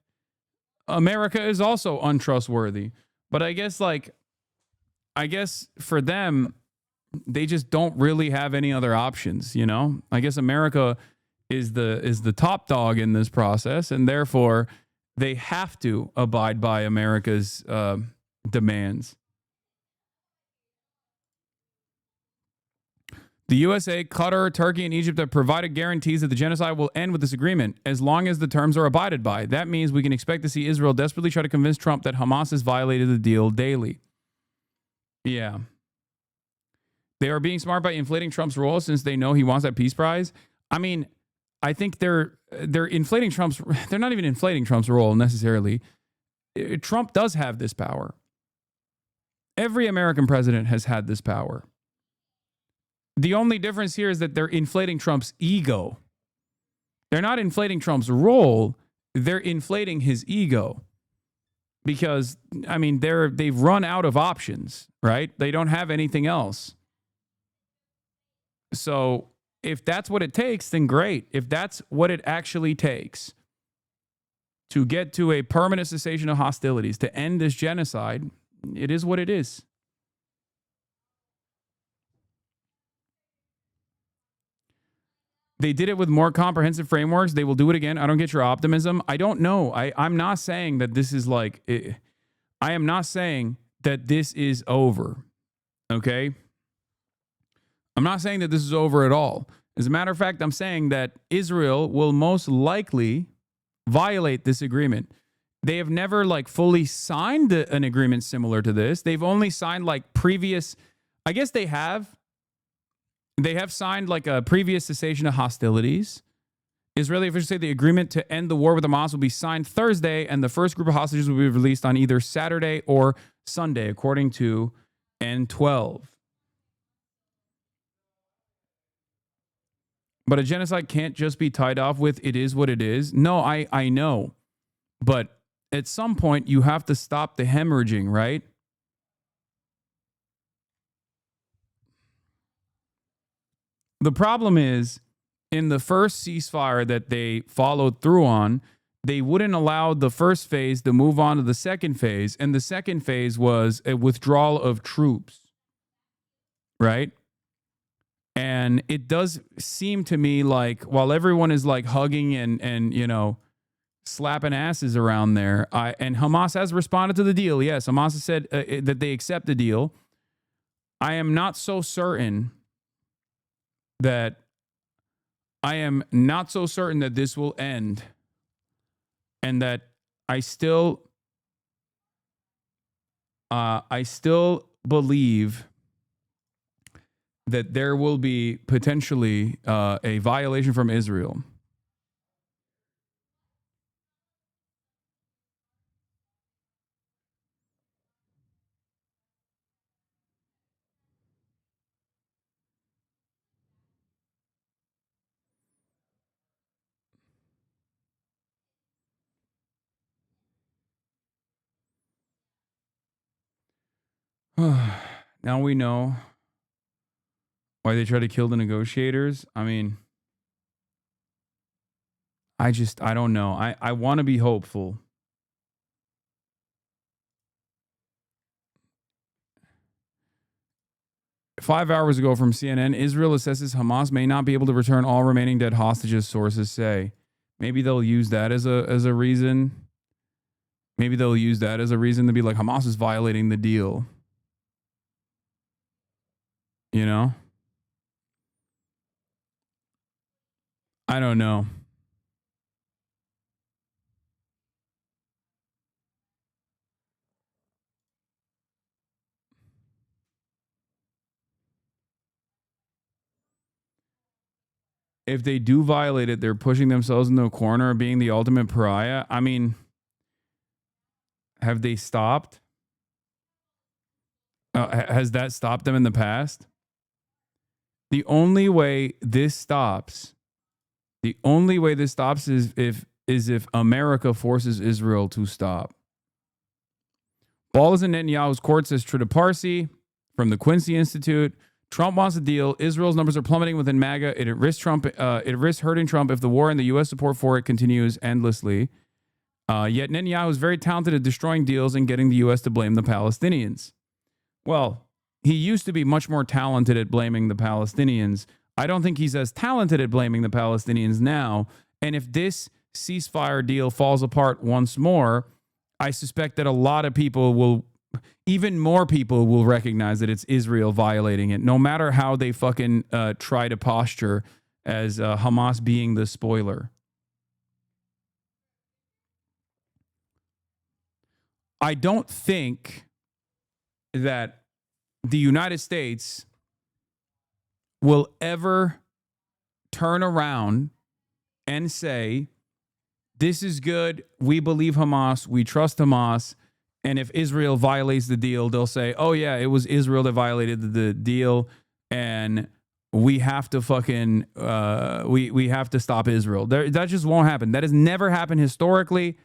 America is also untrustworthy. But I guess for them, they just don't really have any other options, you know? I guess America is the top dog in this process, and therefore they have to abide by America's demands. The USA, Qatar, Turkey, and Egypt have provided guarantees that the genocide will end with this agreement as long as the terms are abided by. That means we can expect to see Israel desperately try to convince Trump that Hamas has violated the deal daily. Yeah. They are being smart by inflating Trump's role since they know he wants that peace prize. I mean, I think they're inflating Trump's... They're not even inflating Trump's role necessarily. Trump does have this power. Every American president has had this power. The only difference here is that they're inflating Trump's ego. They're not inflating Trump's role. They're inflating his ego. Because, I mean, they've run out of options, right? They don't have anything else. So if that's what it takes, then great. If that's what it actually takes to get to a permanent cessation of hostilities, to end this genocide, it is what it is. They did it with more comprehensive frameworks. They will do it again. I don't get your optimism. I don't know. I'm not saying that this is like... I am not saying that this is over. Okay? I'm not saying that this is over at all. As a matter of fact, I'm saying that Israel will most likely violate this agreement. They have never like fully signed an agreement similar to this. They've only signed like previous... I guess they have. They have signed like a previous cessation of hostilities. Israeli officials say the agreement to end the war with Hamas will be signed Thursday, and the first group of hostages will be released on either Saturday or Sunday, according to N12. But a genocide can't just be tied off with it is what it is. No, I know. But at some point, you have to stop the hemorrhaging, right? The problem is, in the first ceasefire that they followed through on, they wouldn't allow the first phase to move on to the second phase. And the second phase was a withdrawal of troops, right? And it does seem to me like while everyone is like hugging and you know, slapping asses around there, and Hamas has responded to the deal. Yes, Hamas has said that they accept the deal. I am not so certain that this will end, and that I still believe that there will be potentially a violation from Israel. Now we know why they try to kill the negotiators. I mean, I don't know. I want to be hopeful. Five hours ago from CNN, Israel assesses Hamas may not be able to return all remaining dead hostages, sources say. Maybe they'll use that as a reason. Maybe they'll use that as a reason to be like, Hamas is violating the deal. You know? I don't know. If they do violate it, they're pushing themselves into a corner of being the ultimate pariah. I mean, have they stopped? Has that stopped them in the past? The only way this stops is if America forces Israel to stop. Ball is in Netanyahu's court, says Trita Parsi from the Quincy Institute. Trump wants a deal. Israel's numbers are plummeting within MAGA. It risks hurting Trump if the war and the U.S. support for it continues endlessly. Yet Netanyahu is very talented at destroying deals and getting the U.S. to blame the Palestinians. Well, he used to be much more talented at blaming the Palestinians. I don't think he's as talented at blaming the Palestinians now. And if this ceasefire deal falls apart once more, I suspect that a lot of people will, even more people will recognize that it's Israel violating it, no matter how they fucking try to posture as Hamas being the spoiler. I don't think that the United States will ever turn around and say, this is good, we believe Hamas, we trust Hamas, and if Israel violates the deal, they'll say, oh yeah, it was Israel that violated the deal, and we have to fucking, we have to stop Israel. That just won't happen. That has never happened historically,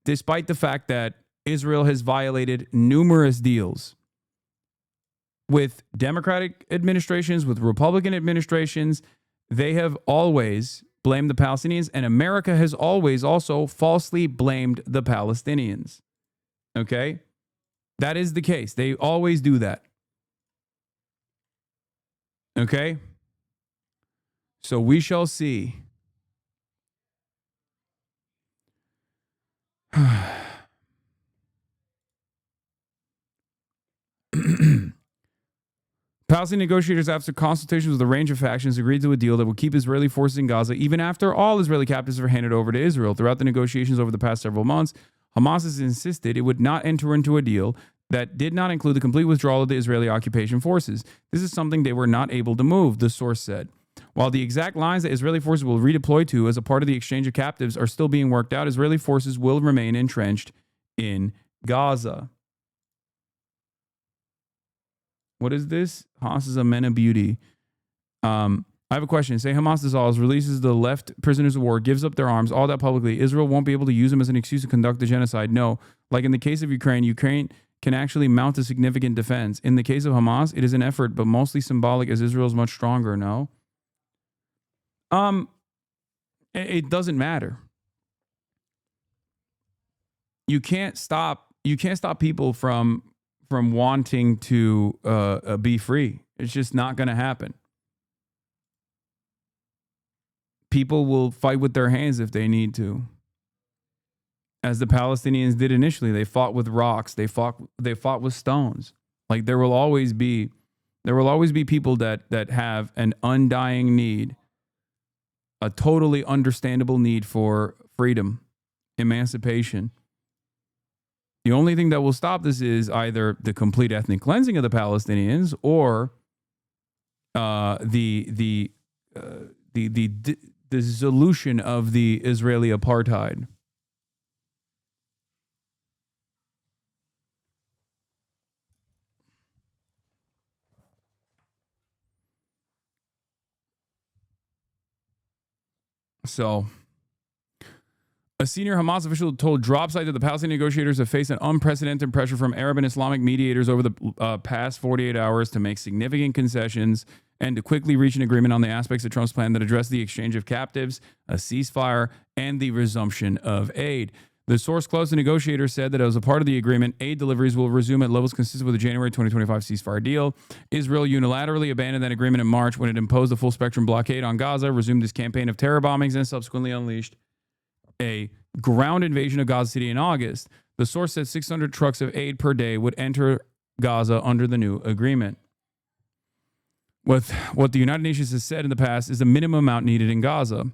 despite the fact that Israel has violated numerous deals with Democratic administrations, with Republican administrations. They have always blamed the Palestinians, and America has always also falsely blamed the Palestinians. Okay? That is the case. They always do that. Okay? So we shall see. Palestinian negotiators, after consultations with a range of factions, agreed to a deal that will keep Israeli forces in Gaza even after all Israeli captives are handed over to Israel. Throughout the negotiations over the past several months, Hamas has insisted it would not enter into a deal that did not include the complete withdrawal of the Israeli occupation forces. This is something they were not able to move, the source said. While the exact lines that Israeli forces will redeploy to as a part of the exchange of captives are still being worked out, Israeli forces will remain entrenched in Gaza. What is this? Hamas is a men of beauty. I have a question. Say Hamas dissolves, releases the left prisoners of war, gives up their arms, all that publicly. Israel won't be able to use them as an excuse to conduct the genocide. No. Like in the case of Ukraine, Ukraine can actually mount a significant defense. In the case of Hamas, it is an effort, but mostly symbolic as Israel is much stronger. No. It doesn't matter. You can't stop people from wanting to be free. It's just not going to happen. People will fight with their hands if they need to. As the Palestinians did initially, they fought with rocks, they fought with stones. Like there will always be people that have an undying need, a totally understandable need for freedom, emancipation. The only thing that will stop this is either the complete ethnic cleansing of the Palestinians or the dissolution of the Israeli apartheid. So A senior Hamas official told Dropsite that the Palestinian negotiators have faced an unprecedented pressure from Arab and Islamic mediators over the past 48 hours to make significant concessions and to quickly reach an agreement on the aspects of Trump's plan that address the exchange of captives, a ceasefire, and the resumption of aid. The source close to negotiators said that as a part of the agreement, aid deliveries will resume at levels consistent with the January 2025 ceasefire deal. Israel unilaterally abandoned that agreement in March when it imposed a full-spectrum blockade on Gaza, resumed its campaign of terror bombings, and subsequently unleashed a ground invasion of Gaza City in August. The source said 600 trucks of aid per day would enter Gaza under the new agreement. What the United Nations has said in the past is the minimum amount needed in Gaza.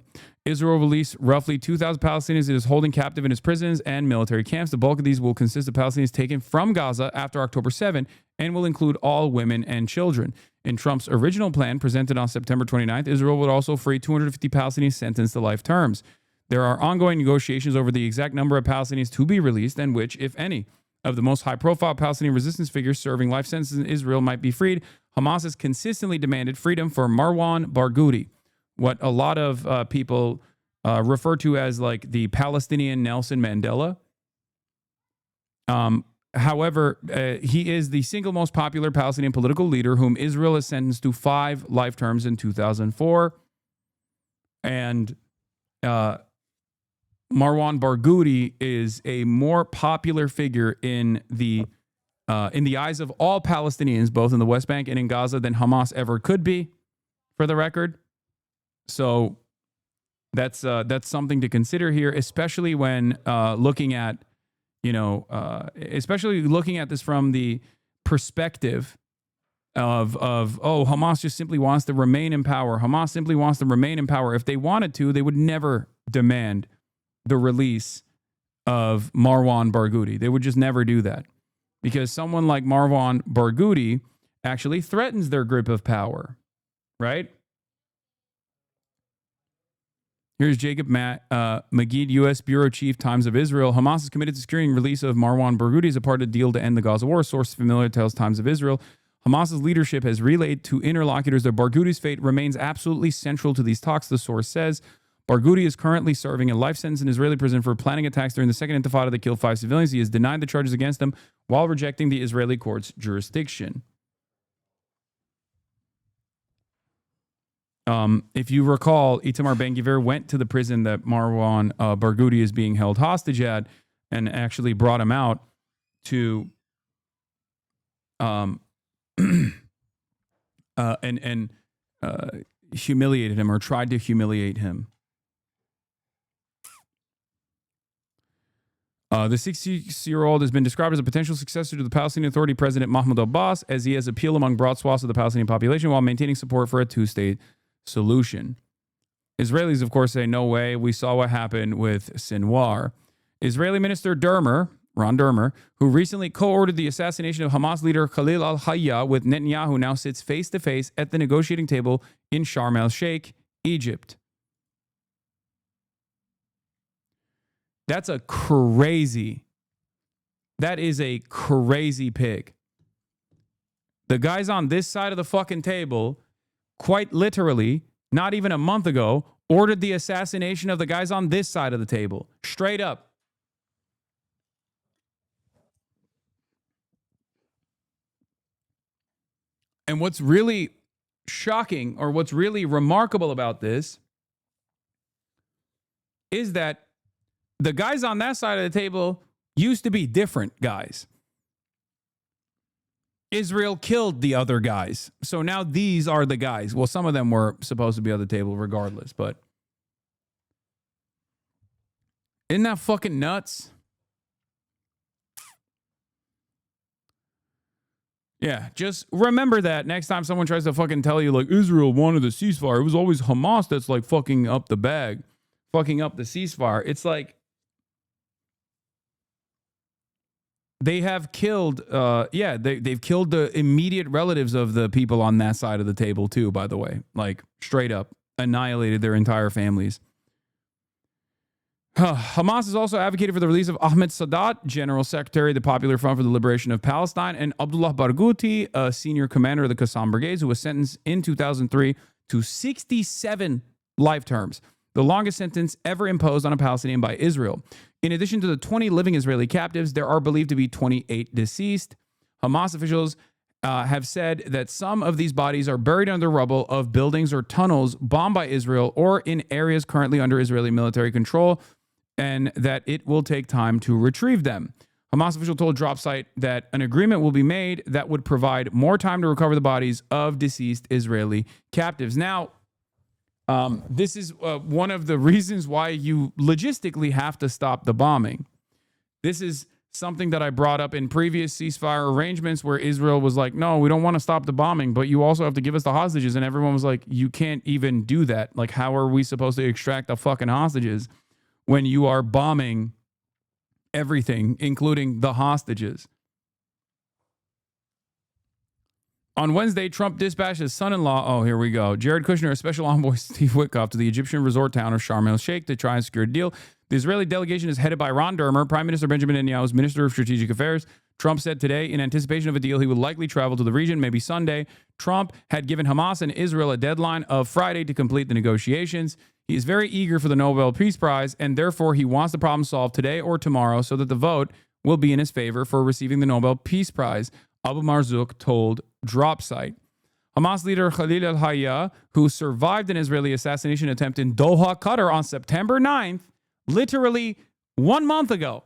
Israel released roughly 2,000 Palestinians it is holding captive in its prisons and military camps. The bulk of these will consist of Palestinians taken from Gaza after October 7 and will include all women and children. In Trump's original plan presented on September 29th, Israel would also free 250 Palestinians sentenced to life terms. There are ongoing negotiations over the exact number of Palestinians to be released and which, if any, of the most high-profile Palestinian resistance figures serving life sentences in Israel might be freed. Hamas has consistently demanded freedom for Marwan Barghouti, what a lot of people refer to as like the Palestinian Nelson Mandela. However, he is the single most popular Palestinian political leader whom Israel has sentenced to 5 life terms in 2004. And Marwan Barghouti is a more popular figure in the eyes of all Palestinians, both in the West Bank and in Gaza, than Hamas ever could be, for the record. So that's something to consider here, especially when looking at, especially looking at this from the perspective of Hamas just simply wants to remain in power. Hamas simply wants to remain in power. If they wanted to, they would never demand the release of Marwan Barghouti. They would just never do that, because someone like Marwan Barghouti actually threatens their grip of power, right? Here's Jacob Magid, U.S. Bureau Chief, Times of Israel. Hamas is committed to securing release of Marwan Barghouti as a part of the deal to end the Gaza war. Source familiar tells Times of Israel. Hamas's leadership has relayed to interlocutors that Barghouti's fate remains absolutely central to these talks, the source says. Barghouti is currently serving a life sentence in Israeli prison for planning attacks during the Second Intifada that killed 5 civilians. He has denied the charges against him while rejecting the Israeli court's jurisdiction. If you recall, Itamar Ben-Gvir went to the prison that Marwan Barghouti is being held hostage at and actually brought him out to humiliated him, or tried to humiliate him. The 66-year-old has been described as a potential successor to the Palestinian Authority President Mahmoud Abbas, as he has appealed among broad swaths of the Palestinian population while maintaining support for a two-state solution. Israelis, of course, say, no way. We saw what happened with Sinwar. Israeli Minister Ron Dermer, who recently co-ordered the assassination of Hamas leader Khalil al-Hayya with Netanyahu, now sits face-to-face at the negotiating table in Sharm el-Sheikh, Egypt. That is a crazy pig. The guys on this side of the fucking table, quite literally, not even a month ago, ordered the assassination of the guys on this side of the table. Straight up. And what's really shocking, or what's really remarkable about this, is that the guys on that side of the table used to be different guys. Israel killed the other guys. So now these are the guys. Well, some of them were supposed to be on the table regardless, but isn't that fucking nuts? Yeah, just remember that next time someone tries to fucking tell you, like, Israel wanted a ceasefire. It was always Hamas that's like fucking up the bag, fucking up the ceasefire. It's like, they have killed, they've killed the immediate relatives of the people on that side of the table too, by the way. Like, straight up, annihilated their entire families. Hamas has also advocated for the release of Ahmed Sadat, General Secretary of the Popular Front for the Liberation of Palestine, and Abdullah Barghouti, a senior commander of the Qassam Brigades, who was sentenced in 2003 to 67 life terms. the longest sentence ever imposed on a Palestinian by Israel. In addition to the 20 living Israeli captives, there are believed to be 28 deceased. Hamas officials have said that some of these bodies are buried under rubble of buildings or tunnels bombed by Israel or in areas currently under Israeli military control, and that it will take time to retrieve them. Hamas official told DropSite that an agreement will be made that would provide more time to recover the bodies of deceased Israeli captives. Now, this is one of the reasons why you logistically have to stop the bombing. This is something that I brought up in previous ceasefire arrangements where Israel was like, no, we don't want to stop the bombing, but you also have to give us the hostages. And everyone was like, you can't even do that. Like, how are we supposed to extract the fucking hostages when you are bombing everything, including the hostages? On Wednesday, Trump dispatched his son-in-law, oh, here we go, Jared Kushner, a special envoy Steve Witkoff, to the Egyptian resort town of Sharm el-Sheikh to try and secure a deal. The Israeli delegation is headed by Ron Dermer, Prime Minister Benjamin Netanyahu's Minister of Strategic Affairs. Trump said today, in anticipation of a deal, he would likely travel to the region, maybe Sunday. Trump had given Hamas and Israel a deadline of Friday to complete the negotiations. He is very eager for the Nobel Peace Prize, and therefore he wants the problem solved today or tomorrow so that the vote will be in his favor for receiving the Nobel Peace Prize, Abu Marzouk told DropSite. Hamas leader Khalil al-Hayya, who survived an Israeli assassination attempt in Doha, Qatar on September 9th, literally 1 month ago,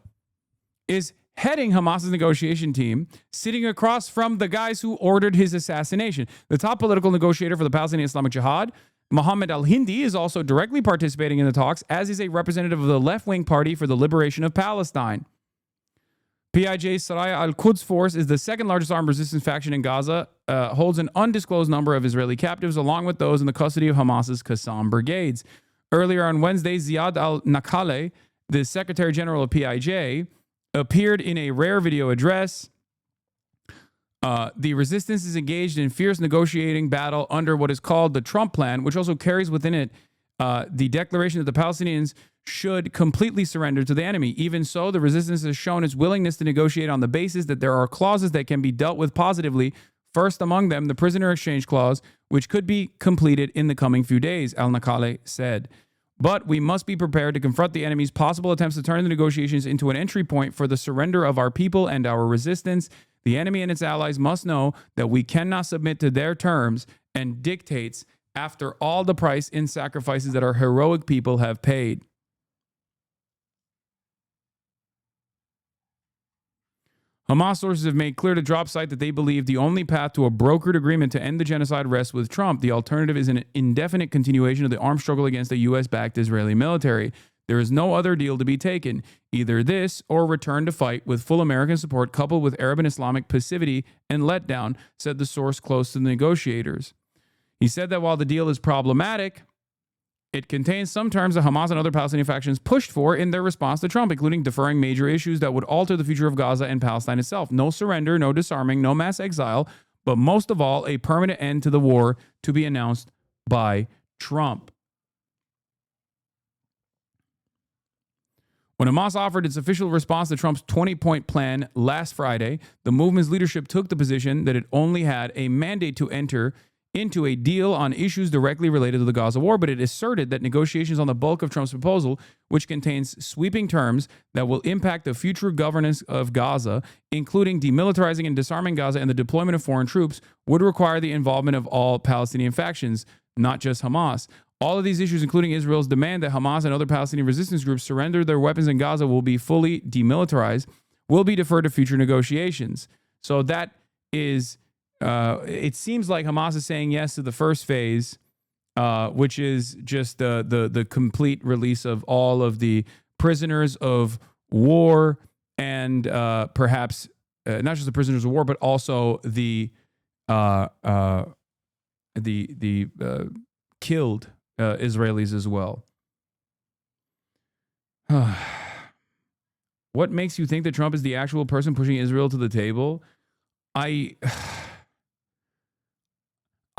is heading Hamas's negotiation team, sitting across from the guys who ordered his assassination. The top political negotiator for the Palestinian Islamic Jihad, Mohammed al-Hindi, is also directly participating in the talks, as is a representative of the left-wing Party for the Liberation of Palestine. PIJ's Saraya al-Quds force is the second largest armed resistance faction in Gaza, holds an undisclosed number of Israeli captives, along with those in the custody of Hamas's Qassam brigades. Earlier on Wednesday, Ziad al-Nakale, the Secretary General of PIJ, appeared in a rare video address. The resistance is engaged in fierce negotiating battle under what is called the Trump Plan, which also carries within it the declaration that the Palestinians should completely surrender to the enemy. Even so, the resistance has shown its willingness to negotiate on the basis that there are clauses that can be dealt with positively. First among them, the prisoner exchange clause, which could be completed in the coming few days, al-Nakale said. But we must be prepared to confront the enemy's possible attempts to turn the negotiations into an entry point for the surrender of our people and our resistance. The enemy and its allies must know that we cannot submit to their terms and dictates after all the price in sacrifices that our heroic people have paid. Hamas sources have made clear to DropSite that they believe the only path to a brokered agreement to end the genocide rests with Trump. The alternative is an indefinite continuation of the armed struggle against the U.S.-backed Israeli military. There is no other deal to be taken. Either this or return to fight with full American support coupled with Arab and Islamic passivity and letdown, said the source close to the negotiators. He said that while the deal is problematic, it contains some terms that Hamas and other Palestinian factions pushed for in their response to Trump, including deferring major issues that would alter the future of Gaza and Palestine itself. No surrender, no disarming, no mass exile, but most of all, a permanent end to the war to be announced by Trump. When Hamas offered its official response to Trump's 20-point plan last Friday, the movement's leadership took the position that it only had a mandate to enter into a deal on issues directly related to the Gaza war, but it asserted that negotiations on the bulk of Trump's proposal, which contains sweeping terms that will impact the future governance of Gaza, including demilitarizing and disarming Gaza and the deployment of foreign troops, would require the involvement of all Palestinian factions, not just Hamas. All of these issues, including Israel's demand that Hamas and other Palestinian resistance groups surrender their weapons in Gaza, will be fully demilitarized, will be deferred to future negotiations. So that is... it seems like Hamas is saying yes to the first phase, which is just the complete release of all of the prisoners of war and perhaps not just the prisoners of war, but also the killed Israelis as well. What makes you think that Trump is the actual person pushing Israel to the table? I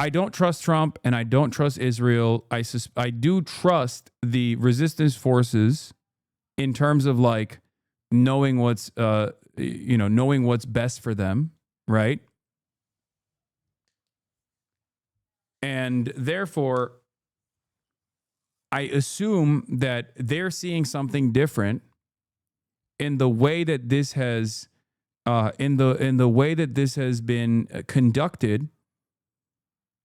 don't trust Trump and I don't trust Israel. I do trust the resistance forces in terms of like knowing what's knowing what's best for them, right? And therefore I assume that they're seeing something different in the way that this has in the way that this has been conducted,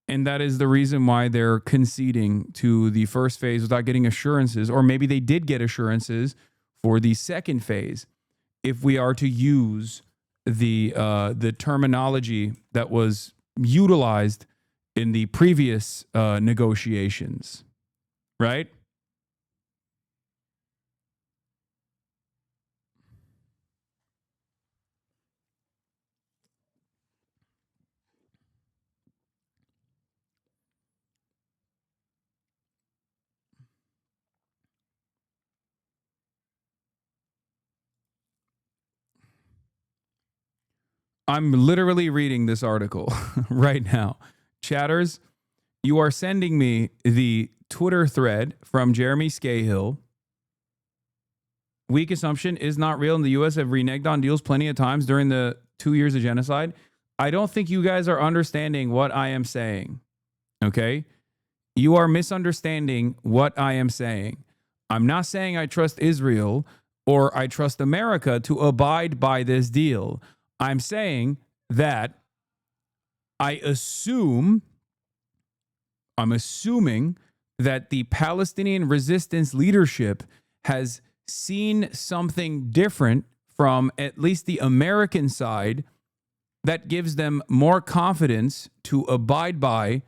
and that is the reason why they're conceding to the first phase without getting assurances, or maybe they did get assurances for the second phase. If we are to use the terminology that was utilized in the previous negotiations, right? I'm literally reading this article right now. Chatters, you are sending me the Twitter thread from Jeremy Scahill. Weak assumption is not real, and the U.S. have reneged on deals plenty of times during the 2 years of genocide. I don't think you guys are understanding what I am saying, okay? You are misunderstanding what I am saying. I'm not saying I trust Israel or I trust America to abide by this deal. I'm saying that I'm assuming that the Palestinian resistance leadership has seen something different from at least the American side that gives them more confidence to abide by,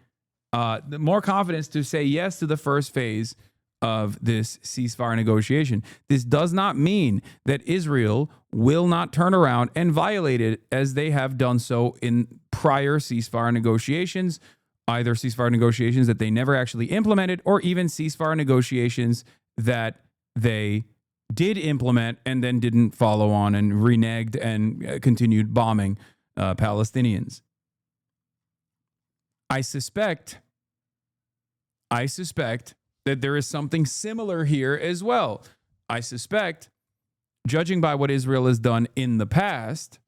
more confidence to say yes to the first phase of this ceasefire negotiation. This does not mean that Israel will not turn around and violate it as they have done so in prior ceasefire negotiations, either ceasefire negotiations that they never actually implemented or even ceasefire negotiations that they did implement and then didn't follow on and reneged and continued bombing Palestinians. I suspect that there is something similar here as well. I suspect, judging by what Israel has done in the past,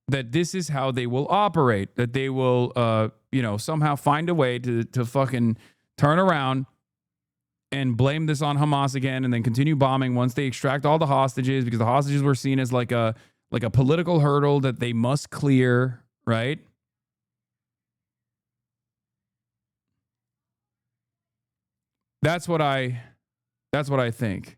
that this is how they will operate, that they will, somehow find a way to fucking turn around and blame this on Hamas again and then continue bombing once they extract all the hostages, because the hostages were seen as like a political hurdle that they must clear, right? That's what I think.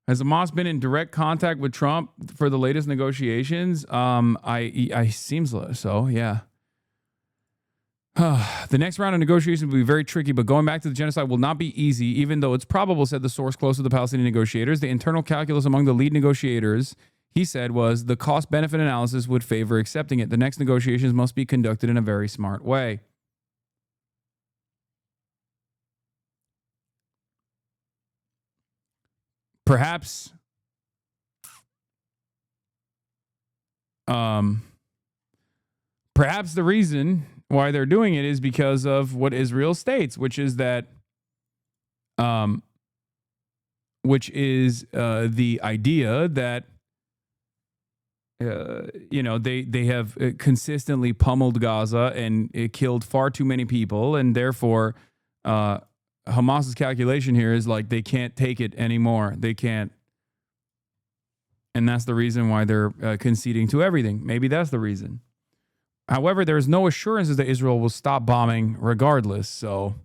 Has Hamas been in direct contact with Trump for the latest negotiations? I seems so, yeah. The next round of negotiations will be very tricky, but going back to the genocide will not be easy, even though it's probable, said the source close to the Palestinian negotiators. The internal calculus among the lead negotiators, he said, was the cost-benefit analysis would favor accepting it. The next negotiations must be conducted in a very smart way. Perhaps the reason why they're doing it is because of what Israel states, which is that the idea that they have consistently pummeled Gaza and it killed far too many people, and therefore Hamas's calculation here is like they can't take it anymore. They can't. And that's the reason why they're conceding to everything. Maybe that's the reason. However, there's no assurances that Israel will stop bombing regardless, so...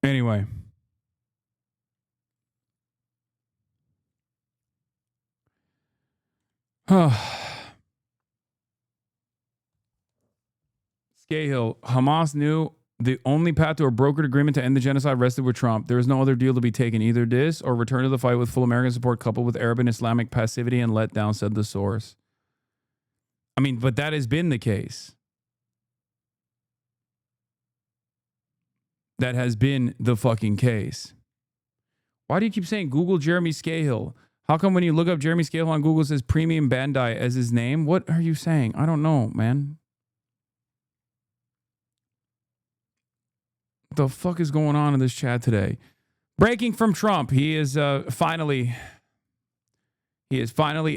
Anyway. Scahill, Hamas knew the only path to a brokered agreement to end the genocide rested with Trump. There is no other deal to be taken, either this or return to the fight with full American support coupled with Arab and Islamic passivity and letdown, said the source. I mean, but that has been the case. That has been the fucking case. Why do you keep saying Google Jeremy Scahill? How come when you look up Jeremy Scahill on Google it says Premium Bandai as his name? What are you saying? I don't know, man. What the fuck is going on in this chat today? Breaking from Trump. He is finally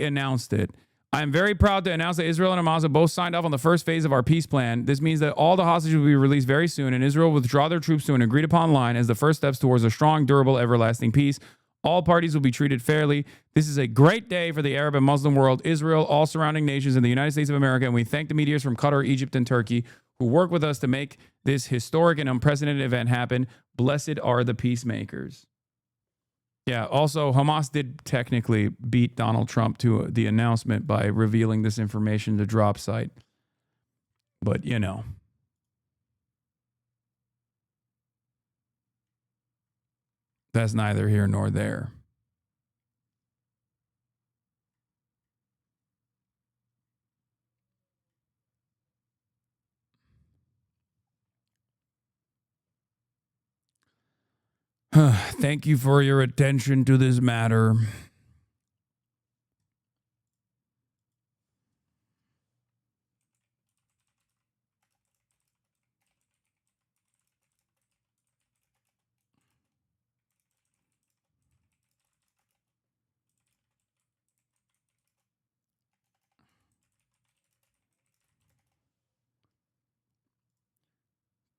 announced it. I am very proud to announce that Israel and Hamas have both signed off on the first phase of our peace plan. This means that all the hostages will be released very soon, and Israel will withdraw their troops to an agreed-upon line as the first steps towards a strong, durable, everlasting peace. All parties will be treated fairly. This is a great day for the Arab and Muslim world, Israel, all surrounding nations, and the United States of America, and we thank the mediators from Qatar, Egypt, and Turkey who work with us to make this historic and unprecedented event happen. Blessed are the peacemakers. Yeah, also, Hamas did technically beat Donald Trump to the announcement by revealing this information to drop site. But, you know. That's neither here nor there. Thank you for your attention to this matter.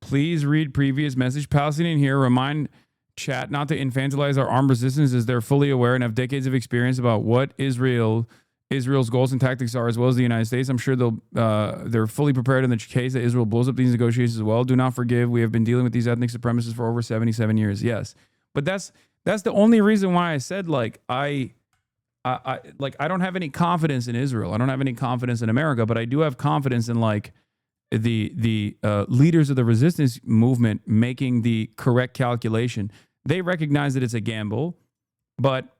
Please read previous message. Palestinian here. Remind chat not to infantilize our armed resistance as they're fully aware and have decades of experience about what Israel's goals and tactics are, as well as the United States. I'm sure they're fully prepared in the case that Israel blows up these negotiations as well. Do not forgive. We have been dealing with these ethnic supremacists for over 77 years. Yes, but that's the only reason why I said I don't have any confidence in Israel. I don't have any confidence in America, but I do have confidence in the leaders of the resistance movement making the correct calculation. They recognize that it's a gamble, but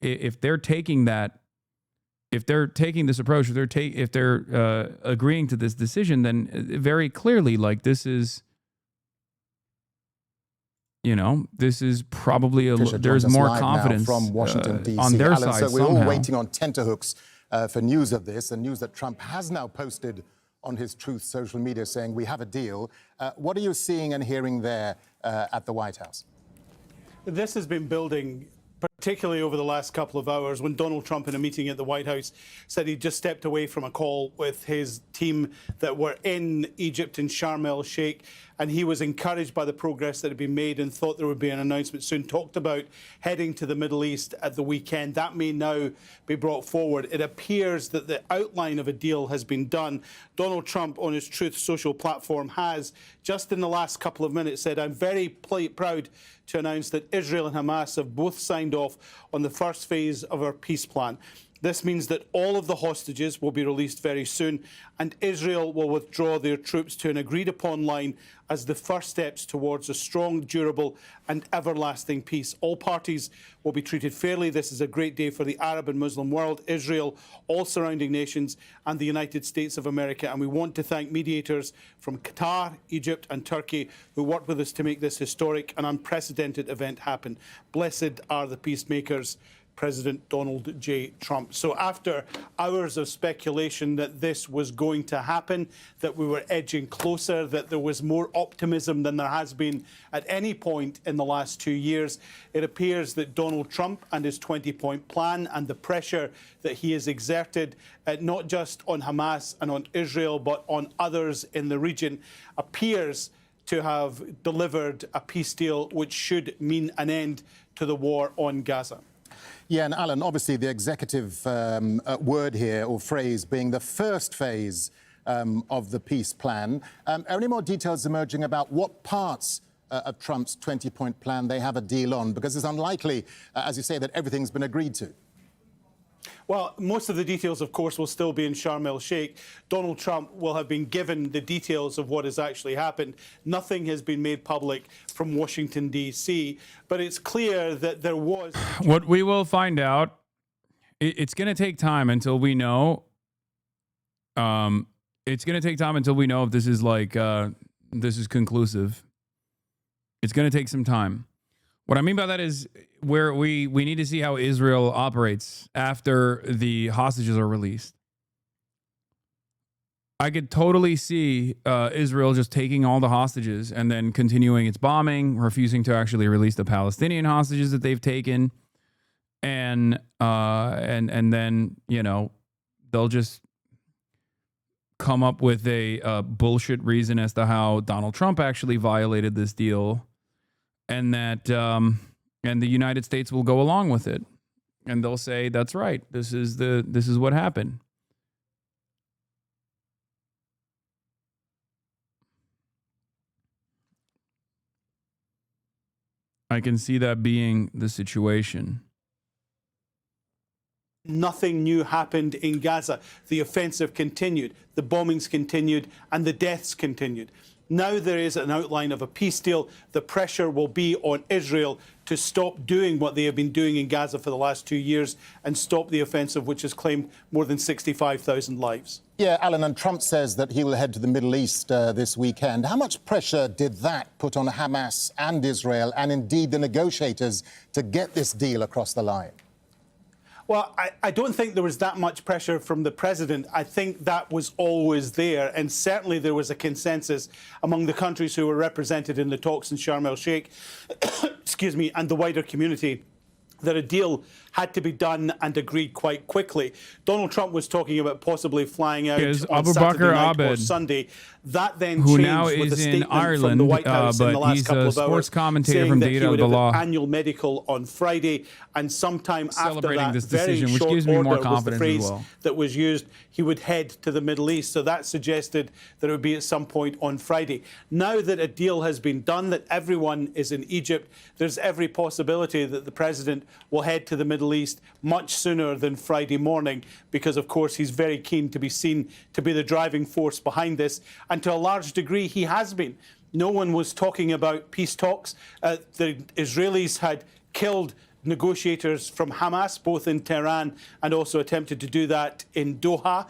if they're taking this approach, if they're agreeing to this decision, then very clearly, this is, this is probably there's more confidence from Washington, D.C. on their Alan, side. So we're somehow. all waiting on tenterhooks for news of this, and news that Trump has now posted on his Truth social media saying we have a deal. What are you seeing and hearing there at the White House? This has been building, particularly over the last couple of hours, when Donald Trump, in a meeting at the White House, said he just stepped away from a call with his team that were in Egypt in Sharm el-Sheikh, and he was encouraged by the progress that had been made and thought there would be an announcement soon. Talked about heading to the Middle East at the weekend. That may now be brought forward. It appears that the outline of a deal has been done. Donald Trump, on his Truth social platform, has, just in the last couple of minutes, said, "I'm very proud to announce that Israel and Hamas have both signed off on the first phase of our peace plan. This means that all of the hostages will be released very soon, and Israel will withdraw their troops to an agreed-upon line as the first steps towards a strong, durable and everlasting peace. All parties will be treated fairly. This is a great day for the Arab and Muslim world, Israel, all surrounding nations, and the United States of America. And we want to thank mediators from Qatar, Egypt and Turkey who worked with us to make this historic and unprecedented event happen. Blessed are the peacemakers. President Donald J. Trump." So after hours of speculation that this was going to happen, that we were edging closer, that there was more optimism than there has been at any point in the last 2 years, it appears that Donald Trump and his 20-point plan and the pressure that he has exerted, not just on Hamas and on Israel, but on others in the region, appears to have delivered a peace deal which should mean an end to the war on Gaza. Yeah, and Alan, obviously the executive word here, or phrase, being the first phase of the peace plan. Are any more details emerging about what parts of Trump's 20-point plan they have a deal on? Because it's unlikely, as you say, that everything's been agreed to. Well, most of the details, of course, will still be in Sharm el-Sheikh. Donald Trump will have been given the details of what has actually happened. Nothing has been made public from Washington, D.C., but it's clear that there was... What we will find out, it's going to take time until we know. It's going to take time until we know if this is this is conclusive. It's going to take some time. What I mean by that is where we need to see how Israel operates after the hostages are released. I could totally see Israel just taking all the hostages and then continuing its bombing, refusing to actually release the Palestinian hostages that they've taken, and then, you know, they'll just come up with a bullshit reason as to how Donald Trump actually violated this deal, and that and the United States will go along with it, and they'll say that's right. This is what happened. I can see that being the situation. Nothing new happened in Gaza. The offensive continued, the bombings continued, and the deaths continued. Now there is an outline of a peace deal. The pressure will be on Israel to stop doing what they have been doing in Gaza for the last 2 years and stop the offensive, which has claimed more than 65,000 lives. Yeah, Alan, and Trump says that he will head to the Middle East this weekend. How much pressure did that put on Hamas and Israel and indeed the negotiators to get this deal across the line? Well, I don't think there was that much pressure from the president. I think that was always there. And certainly there was a consensus among the countries who were represented in the talks in Sharm el-Sheikh, excuse me, and the wider community, that a deal had to be done and agreed quite quickly. Donald Trump was talking about possibly flying out on Saturday night or Sunday. That then who changed now with a is in statement Ireland, from the White House in the but last he's couple a of sports hours, commentator saying from that Data he would have B'Lah. an annual medical on Friday, and sometime Celebrating after that, this very decision, which short gives me more order was the confidence as phrase well. that was used, he would head to the Middle East. So that suggested that it would be at some point on Friday. Now that a deal has been done, that everyone is in Egypt, there's every possibility that the president will head to the Middle East much sooner than Friday morning, because, of course, he's very keen to be seen to be the driving force behind this. And to a large degree, he has been. No one was talking about peace talks. The Israelis had killed negotiators from Hamas, both in Tehran and also attempted to do that in Doha.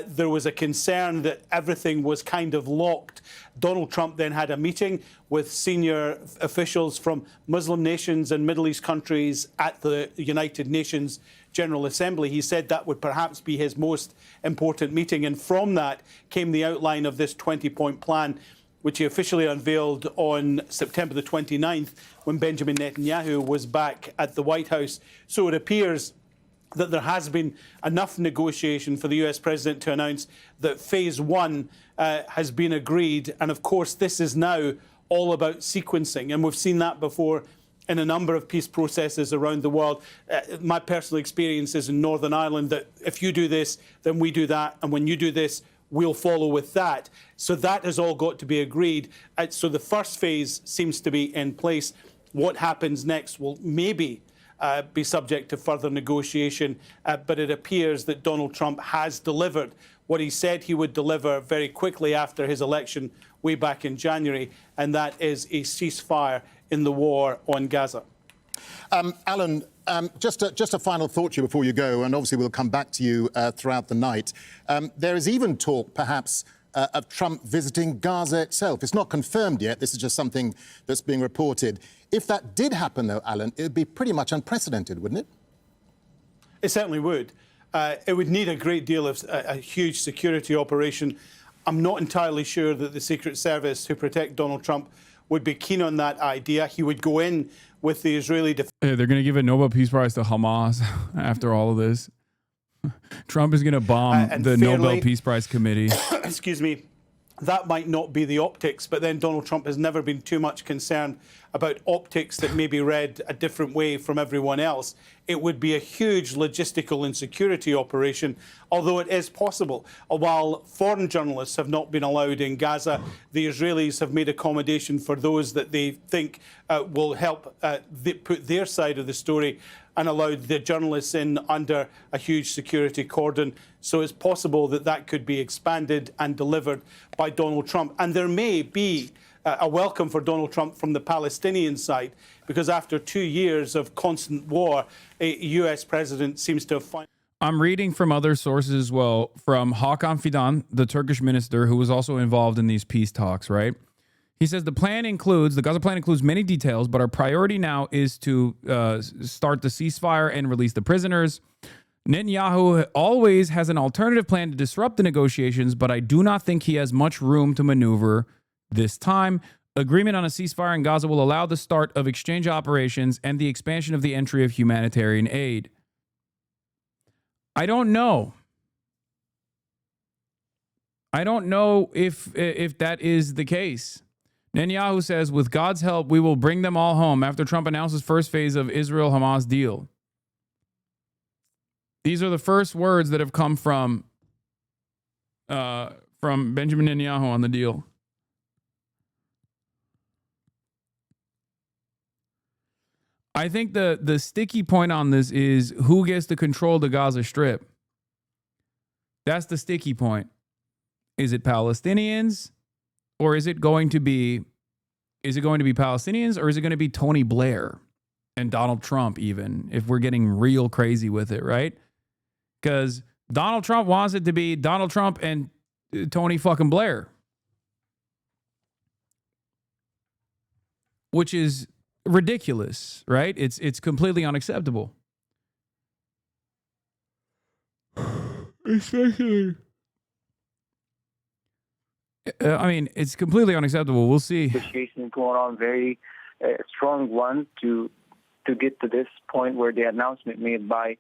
There was a concern that everything was kind of locked. Donald Trump then had a meeting with senior officials from Muslim nations and Middle East countries at the United Nations General Assembly. He said that would perhaps be his most important meeting. And from that came the outline of this 20-point plan, which he officially unveiled on September the 29th when Benjamin Netanyahu was back at the White House. So it appears that there has been enough negotiation for the US president to announce that phase one has been agreed. And of course, this is now all about sequencing. And we've seen that before in a number of peace processes around the world. My personal experience is in Northern Ireland that if you do this, then we do that. And when you do this, we'll follow with that. So that has all got to be agreed. So the first phase seems to be in place. What happens next will maybe be subject to further negotiation, but it appears that Donald Trump has delivered what he said he would deliver very quickly after his election way back in January, and that is a ceasefire in the war on Gaza. Alan, just a final thought to you before you go, and obviously we'll come back to you throughout the night. There is even talk, perhaps, of Trump visiting Gaza itself. It's not confirmed yet. This is just something that's being reported. If that did happen, though, Alan, it would be pretty much unprecedented, wouldn't it? It certainly would. It would need a great deal of a huge security operation. I'm not entirely sure that the Secret Service, who protect Donald Trump, would be keen on that idea. He would go in with the Israeli defense. They're going to give a Nobel Peace Prize to Hamas after all of this. Trump is going to bomb the Nobel Peace Prize committee. Excuse me. That might not be the optics, but then Donald Trump has never been too much concerned about optics that may be read a different way from everyone else. It would be a huge logistical and security operation, although it is possible. While foreign journalists have not been allowed in Gaza, the Israelis have made accommodation for those that they think will help put their side of the story, and allowed the journalists in under a huge security cordon. So it's possible that that could be expanded and delivered by Donald Trump. And there may be a welcome for Donald Trump from the Palestinian side, because after 2 years of constant war, a US president seems to have found... I'm reading from other sources as well, from Hakan Fidan, the Turkish minister who was also involved in these peace talks, right? He says the Gaza plan includes many details, but our priority now is to start the ceasefire and release the prisoners. Netanyahu always has an alternative plan to disrupt the negotiations, but I do not think he has much room to maneuver this time. Agreement on a ceasefire in Gaza will allow the start of exchange operations and the expansion of the entry of humanitarian aid. I don't know. I don't know if that is the case. Netanyahu says, with God's help, we will bring them all home after Trump announces first phase of Israel-Hamas deal. These are the first words that have come from Benjamin Netanyahu on the deal. I think the sticky point on this is who gets to control the Gaza Strip. That's the sticky point. Is it Palestinians, or is it going to be Palestinians, or is it going to be Tony Blair and Donald Trump, even if we're getting real crazy with it, right? Because Donald Trump wants it to be Donald Trump and Tony fucking Blair, which is ridiculous, right? It's completely unacceptable. Especially, I mean, it's completely unacceptable. We'll see. Negotiations going on, very strong one to get to this point where the announcement made by,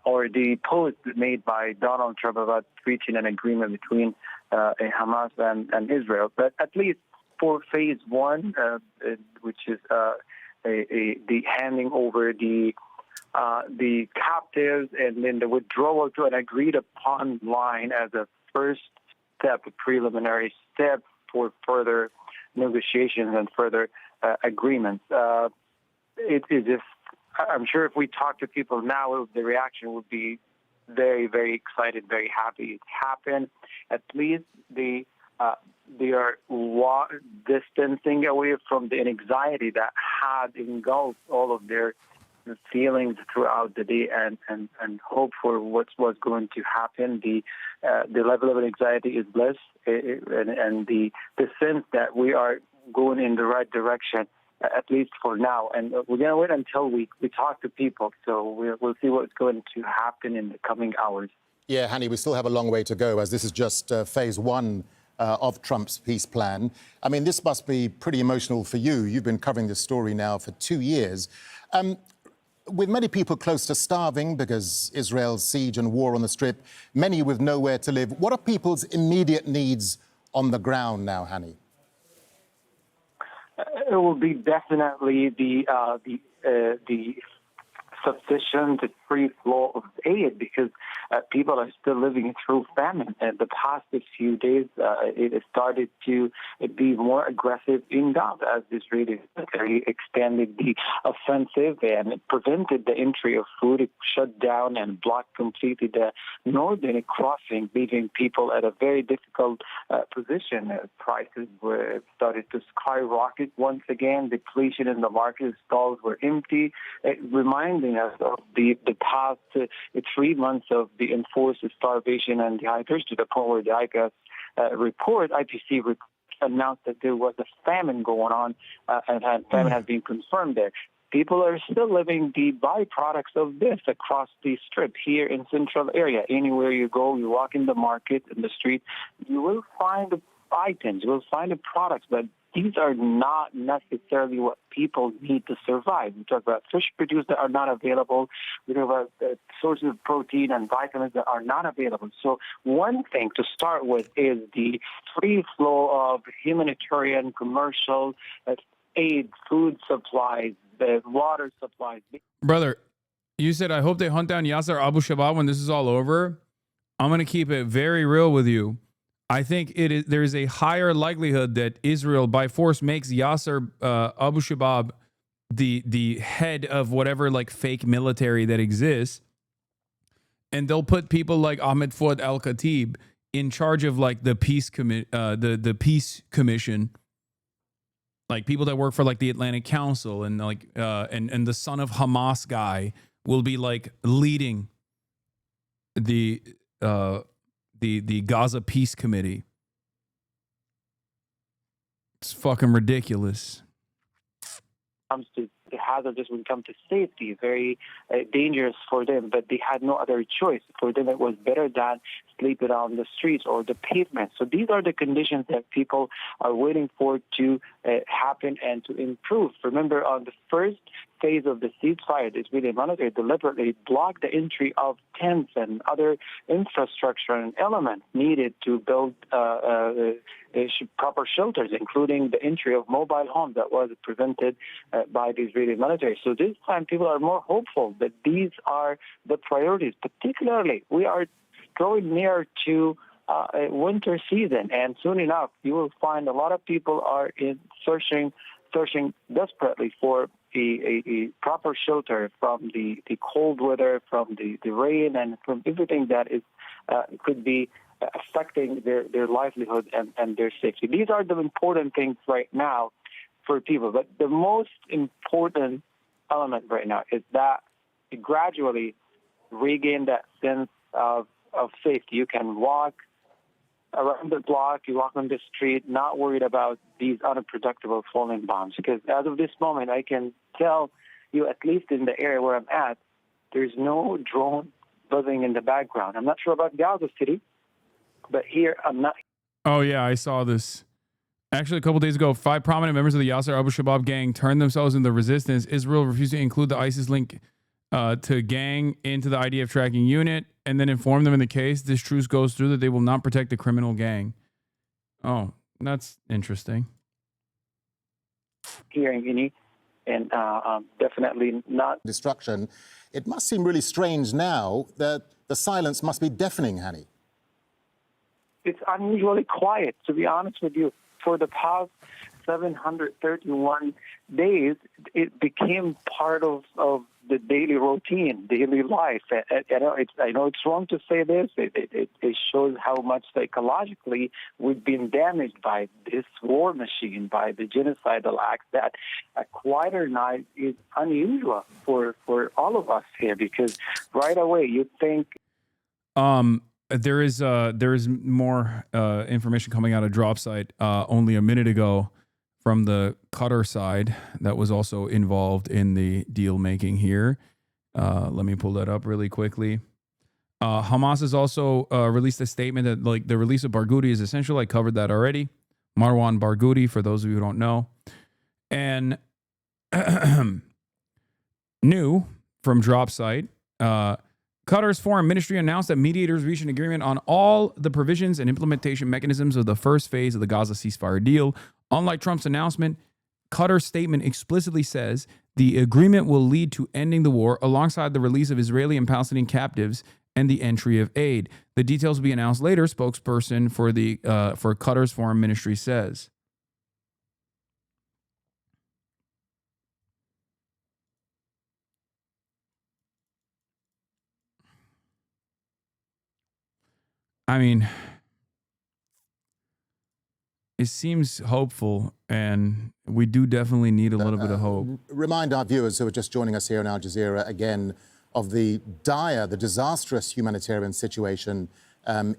or the post made by Donald Trump about reaching an agreement between Hamas and Israel. But at least for phase one, which is the handing over the captives and then the withdrawal to an agreed upon line as a first step, a preliminary step for further negotiations and further agreements. It is just, I'm sure if we talk to people now, the reaction would be very, very excited, very happy it happened. At least they are distancing away from the anxiety that had engulfed all of their feelings throughout the day and hope for what was going to happen. The level of anxiety is less, and the sense that we are going in the right direction, at least for now. And we're going to wait until we talk to people. So we'll see what's going to happen in the coming hours. Yeah, Hani, we still have a long way to go, as this is just phase one of Trump's peace plan. I mean, this must be pretty emotional for you. You've been covering this story now for 2 years. With many people close to starving because Israel's siege and war on the Strip, many with nowhere to live, what are people's immediate needs on the ground now, Hani? It will be definitely the sufficient free flow of aid, because people are still living through famine. And the past few days, it has started to be more aggressive in Gaza as the Israeli military extended the offensive and it prevented the entry of food. It shut down and blocked completely the northern crossing, leaving people at a very difficult position. Prices were started to skyrocket once again. Depletion in the market, stalls were empty, reminding us of the past 3 months of the enforced starvation and dehydration, to the point where the IPC report announced that there was a famine going on, and famine has been confirmed there. People are still living the byproducts of this across the Strip here in central area. Anywhere you go, you walk in the market, in the street, you will find items, you will find the products, but these are not necessarily what people need to survive. We talk about fish produced that are not available. We talk about sources of protein and vitamins that are not available. So one thing to start with is the free flow of humanitarian, commercial aid, food supplies, water supplies. Brother, you said, I hope they hunt down Yasser Abu Shabaab when this is all over. I'm going to keep it very real with you. I think there is a higher likelihood that Israel by force makes Yasser Abu Shabaab the head of whatever like fake military that exists, and they'll put people like Ahmed Fouad al-Khatib in charge of like the peace peace commission, like people that work for like the Atlantic Council, and like and the son of Hamas guy will be like leading the Gaza Peace Committee. It's fucking ridiculous. Comes to hazardous when it comes to safety, very dangerous for them, but they had no other choice. For them, it was better than sleeping on the streets or the pavement. So these are the conditions that people are waiting for to happen and to improve. Remember, on the first phase of the ceasefire, the Israeli military deliberately blocked the entry of tents and other infrastructure and elements needed to build proper shelters, including the entry of mobile homes that was prevented by the Israeli military. So this time people are more hopeful that these are the priorities. Particularly, we are going near to a winter season, and soon enough you will find a lot of people are searching desperately for a proper shelter from the cold weather, from the rain, and from everything that is could be affecting their livelihood and their safety. These are the important things right now for people. But the most important element right now is that you gradually regain that sense of safety. You can walk around the block, you walk on the street, not worried about these unprotected falling bombs. Because as of this moment, I can tell you, at least in the area where I'm at, there's no drone buzzing in the background. I'm not sure about Gaza City, but here I'm not. Oh, yeah, I saw this. Actually, a couple days ago, 5 prominent members of the Yasser Abu-Shabaab gang turned themselves into resistance. Israel refused to include the ISIS link to gang into the IDF tracking unit and then inform them in the case this truce goes through that they will not protect the criminal gang. Oh, that's interesting. Hearing any, and definitely not destruction. It must seem really strange now that the silence must be deafening, Hani. It's unusually quiet, to be honest with you. For the past 731 days, it became part of the daily routine, daily life. I know it's wrong to say this. It shows how much psychologically we've been damaged by this war machine, by the genocidal acts, that a quieter night is unusual for all of us here, because right away you think... There is more information coming out of Drop Site only a minute ago from the Qatar side that was also involved in the deal making here. Let me pull that up really quickly. Hamas has also released a statement that like the release of Barghouti is essential. I covered that already. Marwan Barghouti, for those of you who don't know. And new from Drop Site, Qatar's foreign ministry announced that mediators reached an agreement on all the provisions and implementation mechanisms of the first phase of the Gaza ceasefire deal. Unlike Trump's announcement, Qatar's statement explicitly says the agreement will lead to ending the war alongside the release of Israeli and Palestinian captives and the entry of aid. The details will be announced later, spokesperson for Qatar's foreign ministry says. I mean, it seems hopeful, and we do definitely need a little bit of hope. Remind our viewers who are just joining us here on Al Jazeera again of the dire, the disastrous humanitarian situation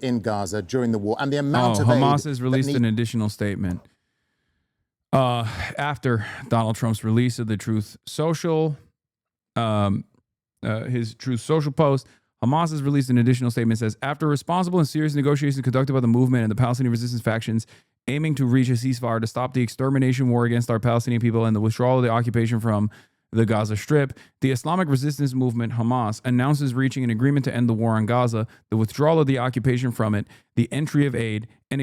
in Gaza during the war and the amount of aid. Hamas has released an additional statement after Donald Trump's release of the Truth Social, his Truth Social post. Hamas has released an additional statement that says, after responsible and serious negotiations conducted by the movement and the Palestinian resistance factions aiming to reach a ceasefire to stop the extermination war against our Palestinian people and the withdrawal of the occupation from the Gaza Strip, the Islamic resistance movement, Hamas, announces reaching an agreement to end the war on Gaza, the withdrawal of the occupation from it, the entry of aid and the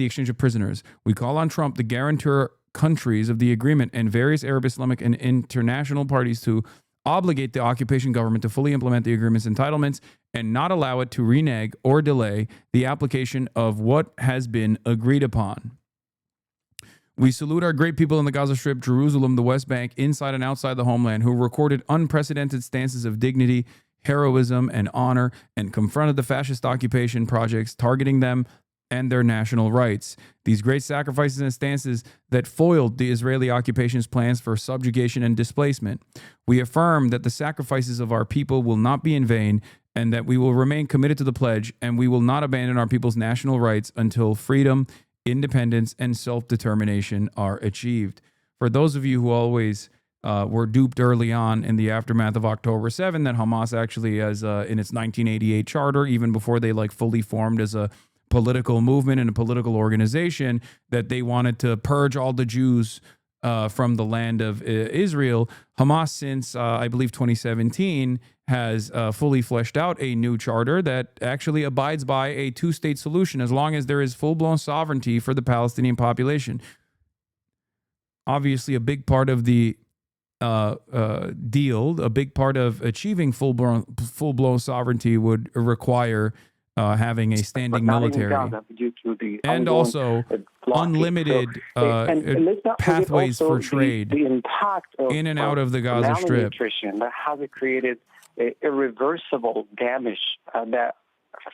exchange of prisoners. We call on Trump, the guarantor countries of the agreement, and various Arab, Islamic, and international parties to obligate the occupation government to fully implement the agreement's entitlements and not allow it to renege or delay the application of what has been agreed upon. We salute our great people in the Gaza Strip, Jerusalem, the West Bank, inside and outside the homeland, who recorded unprecedented stances of dignity, heroism, and honor, and confronted the fascist occupation projects targeting them and their national rights. These great sacrifices and stances that foiled the Israeli occupation's plans for subjugation and displacement. We affirm that the sacrifices of our people will not be in vain and that we will remain committed to the pledge, and we will not abandon our people's national rights until freedom, independence, and self-determination are achieved. For those of you who always were duped early on in the aftermath of October 7, that Hamas actually has in its 1988 charter, even before they like fully formed as a political movement and a political organization, that they wanted to purge all the Jews from the land of Israel. Hamas, since I believe 2017, has fully fleshed out a new charter that actually abides by a two-state solution as long as there is full-blown sovereignty for the Palestinian population. Obviously, a big part of the deal, a big part of achieving full-blown sovereignty would require having a standing military, and also unlimited pathways for trade the impact of, in and out of the Gaza Strip. Malnutrition that has created irreversible damage that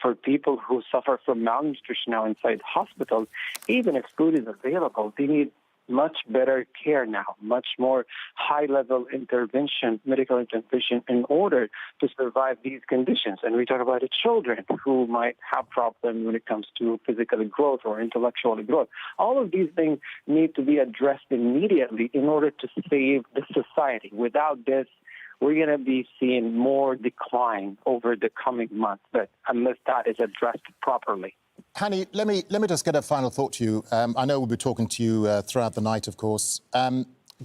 for people who suffer from malnutrition now inside hospitals. Even if food is available, they need much better care now, much more high-level intervention, medical intervention, in order to survive these conditions. And we talk about the children who might have problems when it comes to physical growth or intellectual growth. All of these things need to be addressed immediately in order to save the society. Without this, we're going to be seeing more decline over the coming months, but unless that is addressed properly. Hani, let me just get a final thought to you. I know we'll be talking to you throughout the night, of course.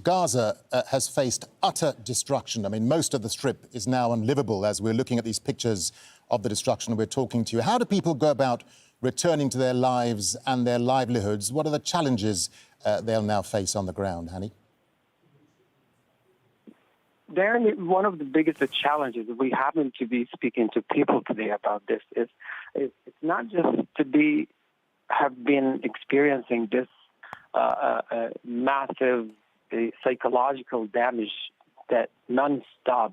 Gaza has faced utter destruction. I mean, most of the Strip is now unlivable as we're looking at these pictures of the destruction and we're talking to you. How do people go about returning to their lives and their livelihoods? What are the challenges they'll now face on the ground, Hani? Darren, one of the biggest challenges we happen to be speaking to people today about this is it's not just to have been experiencing this massive psychological damage, that non-stop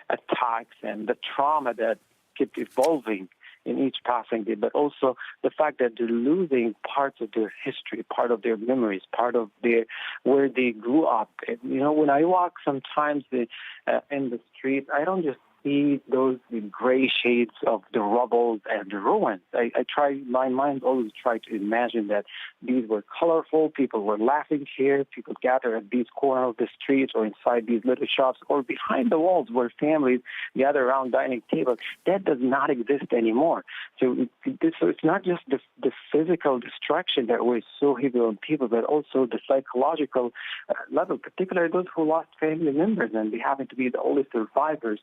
attacks and the trauma that keeps evolving in each passing day, but also the fact that they're losing parts of their history, part of their memories, part of where they grew up. And, you know, when I walk sometimes in the street, I don't just see those gray shades of the rubble and the ruins. My mind always try to imagine that these were colorful, people were laughing here, people gather at these corners of the streets or inside these little shops or behind the walls where families gather around dining tables. That does not exist anymore. So it's not just the physical destruction that was so heavy on people, but also the psychological level, particularly those who lost family members and they happen to be the only survivors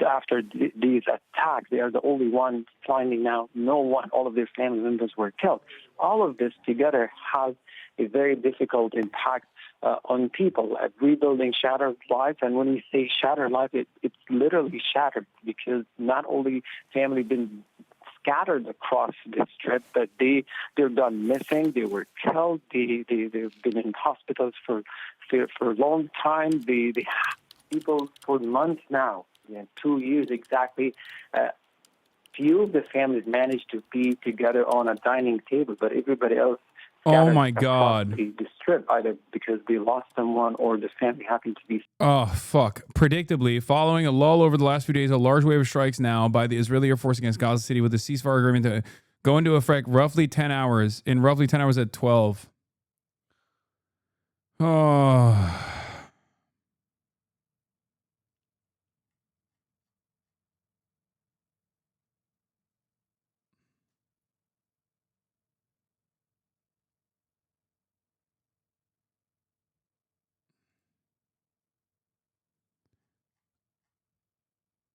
after these attacks. They are the only ones finding now all of their family members were killed. All of this together has a very difficult impact on people at rebuilding shattered lives. And when we say shattered life, it's literally shattered, because not only family been scattered across the Strip, but they're gone missing. They were killed. They've been in hospitals for a long time. They people for months now, 2 years exactly. Few of the families managed to be together on a dining table, but everybody else Oh my God. The Strip, either because they lost someone or the family happened to be. Oh, fuck. Predictably, following a lull over the last few days, a large wave of strikes now by the Israeli Air Force against Gaza City with a ceasefire agreement to go into effect roughly 10 hours at 12. Oh.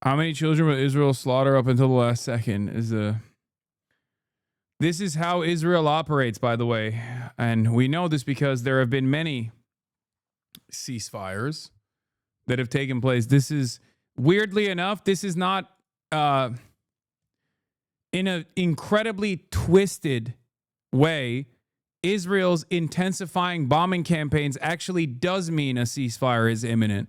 How many children will Israel slaughter up until the last second? This is how Israel operates, by the way. And we know this because there have been many ceasefires that have taken place. This is, weirdly enough, this is not in an incredibly twisted way. Israel's intensifying bombing campaigns actually does mean a ceasefire is imminent.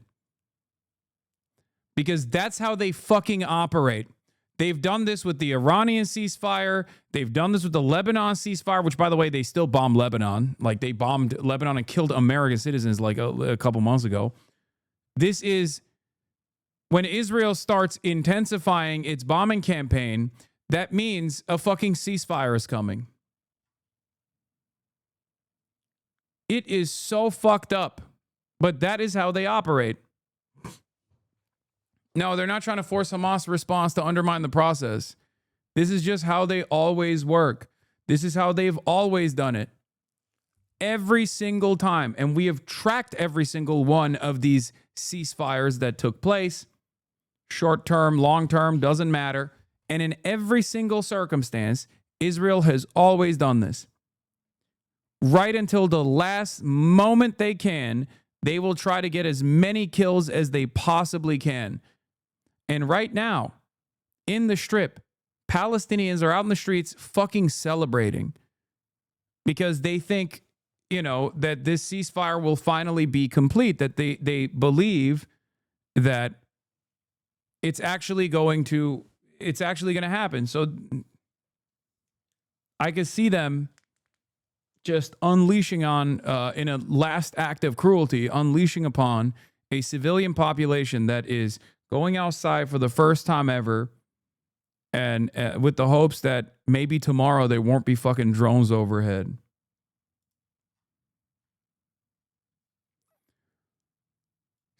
Because that's how they fucking operate. They've done this with the Iranian ceasefire. They've done this with the Lebanon ceasefire, which, by the way, they still bomb Lebanon. Like, they bombed Lebanon and killed American citizens like a couple months ago. This is when Israel starts intensifying its bombing campaign, that means a fucking ceasefire is coming. It is so fucked up. But that is how they operate. No, they're not trying to force Hamas' response to undermine the process. This is just how they always work. This is how they've always done it. Every single time. And we have tracked every single one of these ceasefires that took place. Short term, long term, doesn't matter. And in every single circumstance, Israel has always done this. Right until the last moment they can, they will try to get as many kills as they possibly can. And right now, in the Strip, Palestinians are out in the streets fucking celebrating because they think, you know, that this ceasefire will finally be complete, that they believe that it's actually going to happen. So I could see them just unleashing on, in a last act of cruelty, unleashing upon a civilian population that is going outside for the first time ever, and with the hopes that maybe tomorrow there won't be fucking drones overhead.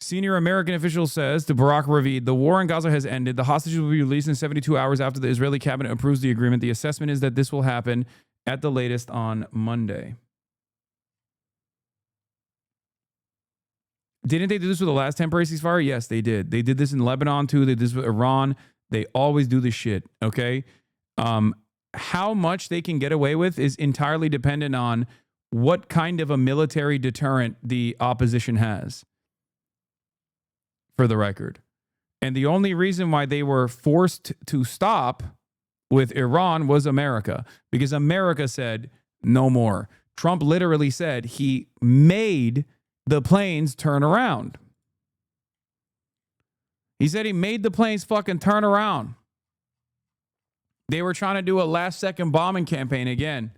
Senior American official says to Barak Ravid, the war in Gaza has ended. The hostages will be released in 72 hours after the Israeli cabinet approves the agreement. The assessment is that this will happen at the latest on Monday. Didn't they do this with the last temporary ceasefire? Yes, they did. They did this in Lebanon too. They did this with Iran. They always do this shit, okay? How much they can get away with is entirely dependent on what kind of a military deterrent the opposition has, for the record. And the only reason why they were forced to stop with Iran was America, because America said no more. Trump literally said he made the planes turn around. He said he made the planes fucking turn around. They were trying to do a last-second bombing campaign again.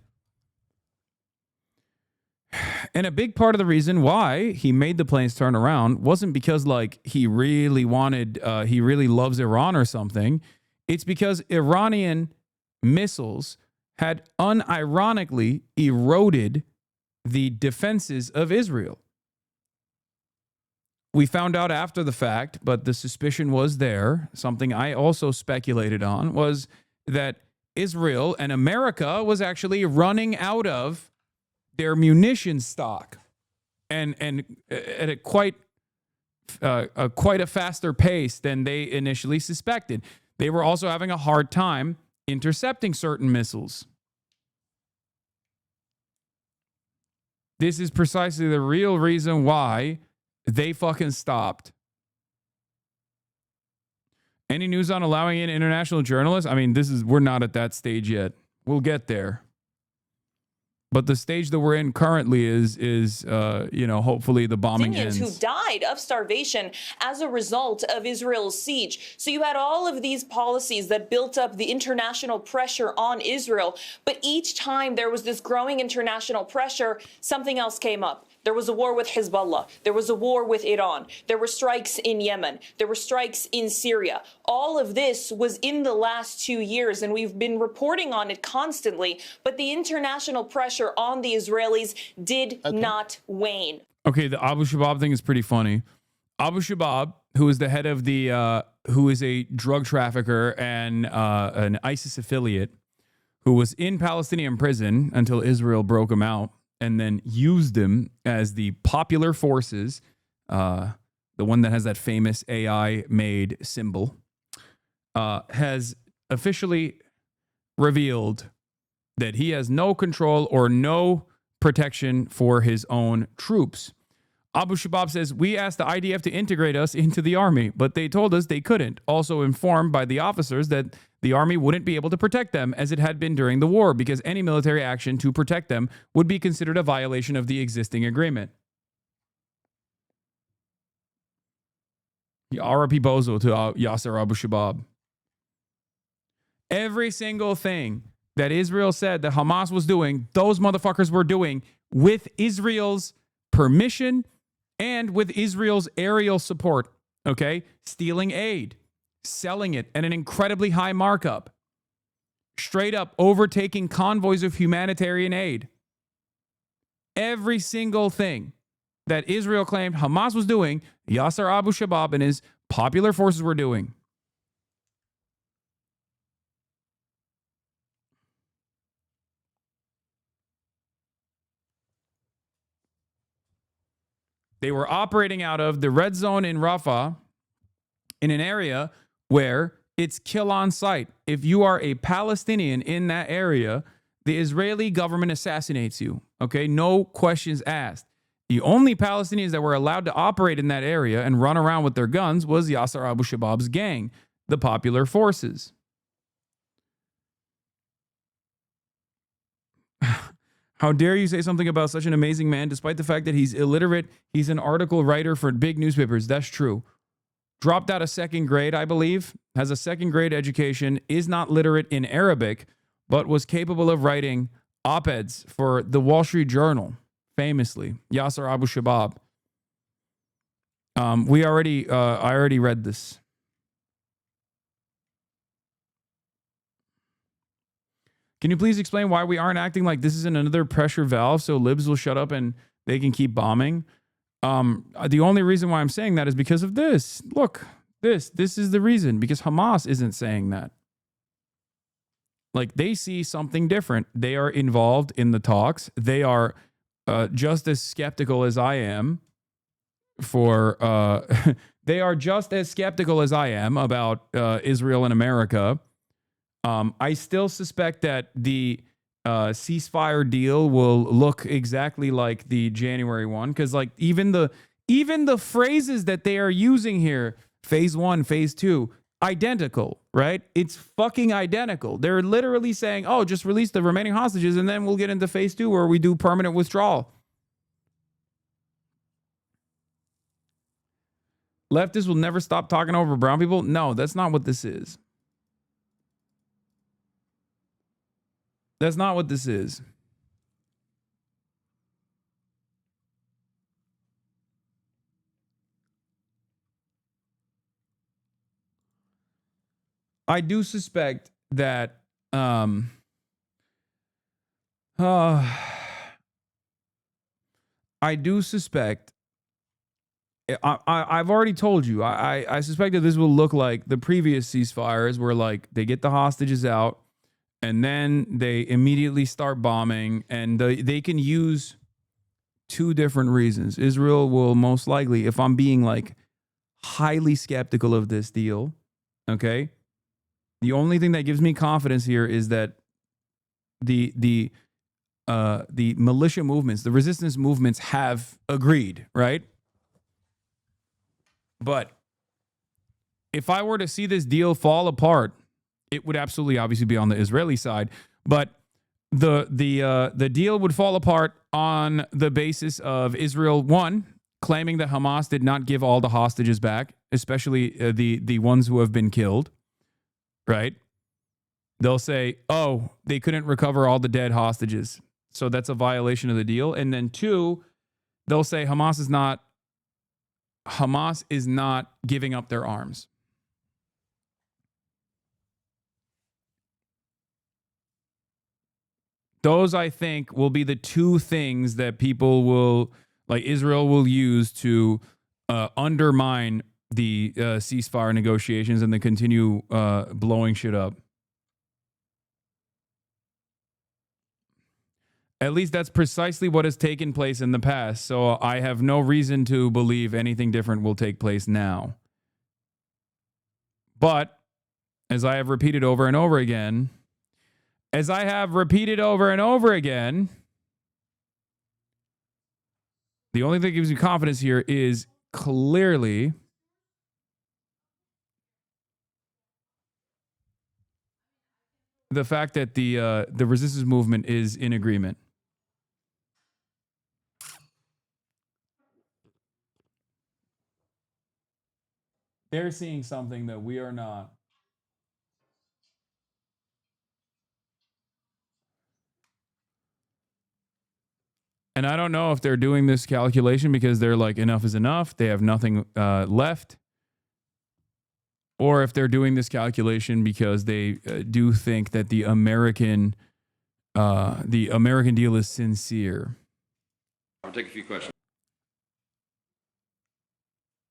And a big part of the reason why he made the planes turn around wasn't because, like, he really loves Iran or something. It's because Iranian missiles had unironically eroded the defenses of Israel. We found out after the fact, but the suspicion was there. Something I also speculated on was that Israel and America was actually running out of their munition stock, and at a quite a faster pace than they initially suspected. They were also having a hard time intercepting certain missiles. This is precisely the real reason why they fucking stopped. Any news on allowing in international journalists? I mean, we're not at that stage yet. We'll get there. But the stage that we're in currently is hopefully the bombing ends. Who died of starvation as a result of Israel's siege. So you had all of these policies that built up the international pressure on Israel. But each time there was this growing international pressure, something else came up. There was a war with Hezbollah. There was a war with Iran. There were strikes in Yemen. There were strikes in Syria. All of this was in the last 2 years, and we've been reporting on it constantly. But the international pressure on the Israelis did not wane. Okay, the Abu Shabab thing is pretty funny. Abu Shabab, who is the head of who is a drug trafficker and an ISIS affiliate, who was in Palestinian prison until Israel broke him out, and then used him as the popular forces, the one that has that famous AI-made symbol, has officially revealed that he has no control or no protection for his own troops. Abu Shabab says, we asked the IDF to integrate us into the army, but they told us they couldn't. Also informed by the officers that the army wouldn't be able to protect them as it had been during the war, because any military action to protect them would be considered a violation of the existing agreement. RIP Bozo to Yasser Abu Shabab. Every single thing that Israel said that Hamas was doing, those motherfuckers were doing with Israel's permission and with Israel's aerial support, okay? Stealing aid, selling it at an incredibly high markup, straight up overtaking convoys of humanitarian aid. Every single thing that Israel claimed Hamas was doing, Yasser Abu Shabab and his popular forces were doing. They were operating out of the red zone in Rafah in an area where it's kill on sight. If you are a Palestinian in that area, the Israeli government assassinates you. Okay, no questions asked. The only Palestinians that were allowed to operate in that area and run around with their guns was Yasser Abu Shabab's gang, the popular forces. How dare you say something about such an amazing man, despite the fact that he's illiterate? He's an article writer for big newspapers. That's true. Dropped out of second grade, I believe, has a second grade education, is not literate in Arabic, but was capable of writing op-eds for the Wall Street Journal, famously. Yasser Abu Shabab. I already read this. Can you please explain why we aren't acting like this isn't another pressure valve so libs will shut up and they can keep bombing? The only reason why I'm saying that is because of this. Look, this is the reason, because Hamas isn't saying that. Like, they see something different. They are involved in the talks. They are just as skeptical as I am they are just as skeptical as I am about Israel and America. I still suspect that the ceasefire deal will look exactly like the January one, because like even the phrases that they are using here, phase 1, phase 2, identical, right? It's fucking identical. They're literally saying, oh, just release the remaining hostages and then we'll get into phase 2 where we do permanent withdrawal. Leftists will never stop talking over brown people. No, that's not what this is. That's not what this is. I do suspect that I've already told you, I suspect that this will look like the previous ceasefires where like they get the hostages out and then they immediately start bombing, and they can use two different reasons. Israel will most likely, if I'm being like highly skeptical of this deal, okay, the only thing that gives me confidence here is that the militia movements, the resistance movements have agreed, right? But if I were to see this deal fall apart, it would absolutely obviously be on the Israeli side, but the deal would fall apart on the basis of Israel, one, claiming that Hamas did not give all the hostages back, especially the ones who have been killed, right? They'll say, oh, they couldn't recover all the dead hostages, so that's a violation of the deal. And then two, they'll say Hamas is not giving up their arms. Those, I think, will be the two things that people will, like Israel will use to undermine the ceasefire negotiations and then continue blowing shit up. At least that's precisely what has taken place in the past. So I have no reason to believe anything different will take place now. But as I have repeated over and over again, the only thing that gives me confidence here is clearly the fact that the resistance movement is in agreement. They're seeing something that we are not. And I don't know if they're doing this calculation because they're like, enough is enough, they have nothing left. Or if they're doing this calculation because they do think that the American deal is sincere. I'll take a few questions.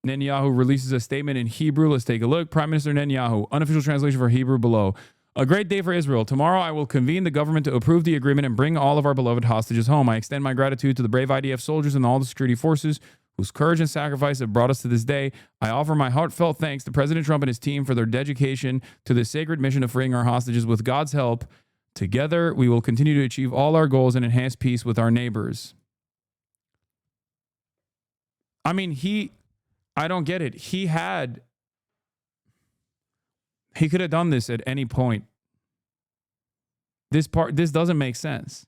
Netanyahu releases a statement in Hebrew. Let's take a look. Prime Minister Netanyahu, unofficial translation for Hebrew below. A great day for Israel. Tomorrow I will convene the government to approve the agreement and bring all of our beloved hostages home. I extend my gratitude to the brave IDF soldiers and all the security forces whose courage and sacrifice have brought us to this day. I offer my heartfelt thanks to President Trump and his team for their dedication to the sacred mission of freeing our hostages. With God's help, together we will continue to achieve all our goals and enhance peace with our neighbors. I mean, I don't get it. He could have done this at any point. This doesn't make sense.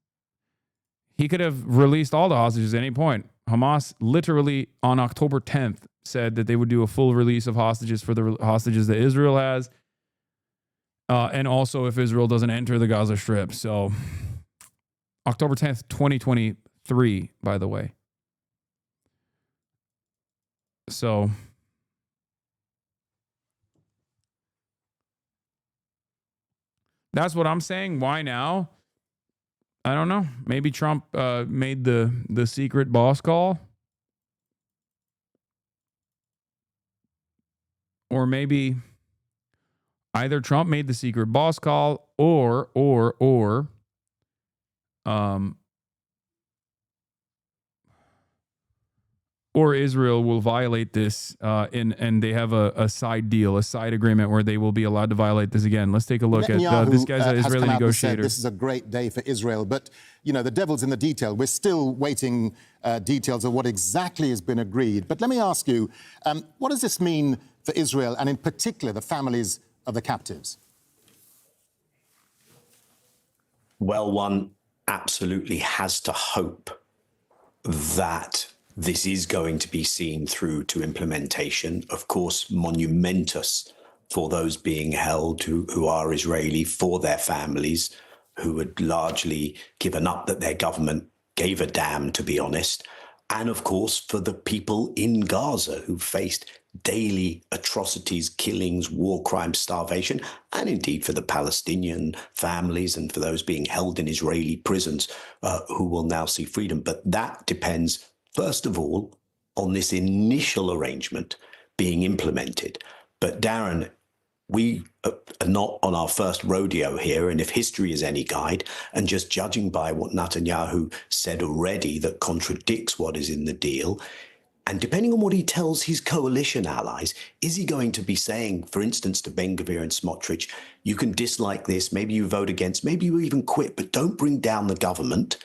He could have released all the hostages at any point. Hamas literally on October 10th said that they would do a full release of hostages for the hostages that Israel has. And also if Israel doesn't enter the Gaza Strip. So October 10th, 2023, by the way. So that's what I'm saying. Why now? I don't know. Maybe Trump made the secret boss call. Or maybe either Trump made the secret boss call or Israel will violate this and they have a side deal, a side agreement where they will be allowed to violate this again. Let's take a look at this guy's an Israeli negotiator. This is a great day for Israel, but you know the devil's in the detail. We're still waiting details of what exactly has been agreed. But let me ask you, what does this mean for Israel and in particular the families of the captives? Well, one absolutely has to hope that this is going to be seen through to implementation. Of course, monumentous for those being held who are Israeli, for their families, who had largely given up that their government gave a damn, to be honest. And of course, for the people in Gaza who faced daily atrocities, killings, war crimes, starvation, and indeed for the Palestinian families and for those being held in Israeli prisons who will now see freedom. But that depends, first of all, on this initial arrangement being implemented. But Darren, we are not on our first rodeo here, and if history is any guide, and just judging by what Netanyahu said already that contradicts what is in the deal, and depending on what he tells his coalition allies, is he going to be saying, for instance, to Ben Gvir and Smotrich, you can dislike this, maybe you vote against, maybe you even quit, but don't bring down the government?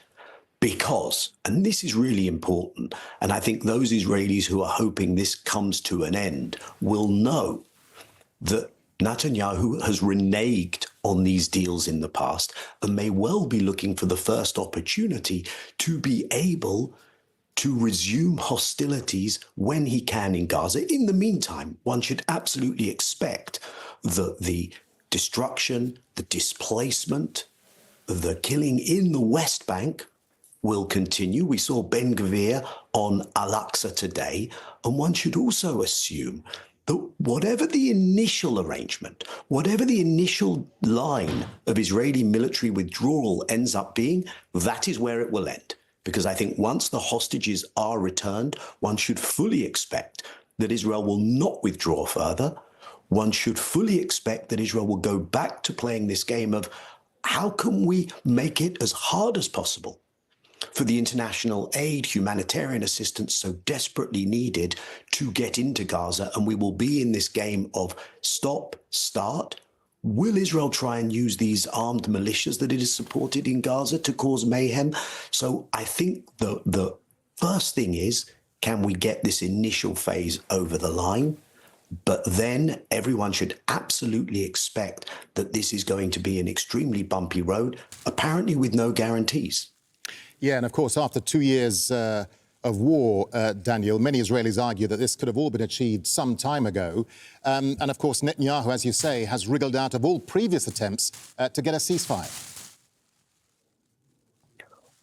Because, and this is really important, and I think those Israelis who are hoping this comes to an end will know that Netanyahu has reneged on these deals in the past and may well be looking for the first opportunity to be able to resume hostilities when he can in Gaza. In the meantime, one should absolutely expect that the destruction, the displacement, the killing in the West Bank will continue. We saw Ben Gvir on Al-Aqsa today, and one should also assume that whatever the initial arrangement, whatever the initial line of Israeli military withdrawal ends up being, that is where it will end. Because I think once the hostages are returned, one should fully expect that Israel will not withdraw further. One should fully expect that Israel will go back to playing this game of how can we make it as hard as possible for the international aid, humanitarian assistance so desperately needed to get into Gaza. And we will be in this game of stop, start. Will Israel try and use these armed militias that it has supported in Gaza to cause mayhem? So I think the first thing is, can we get this initial phase over the line? But then everyone should absolutely expect that this is going to be an extremely bumpy road, apparently with no guarantees. Yeah, and of course, after 2 years of war, Daniel, many Israelis argue that this could have all been achieved some time ago. And of course, Netanyahu, as you say, has wriggled out of all previous attempts to get a ceasefire.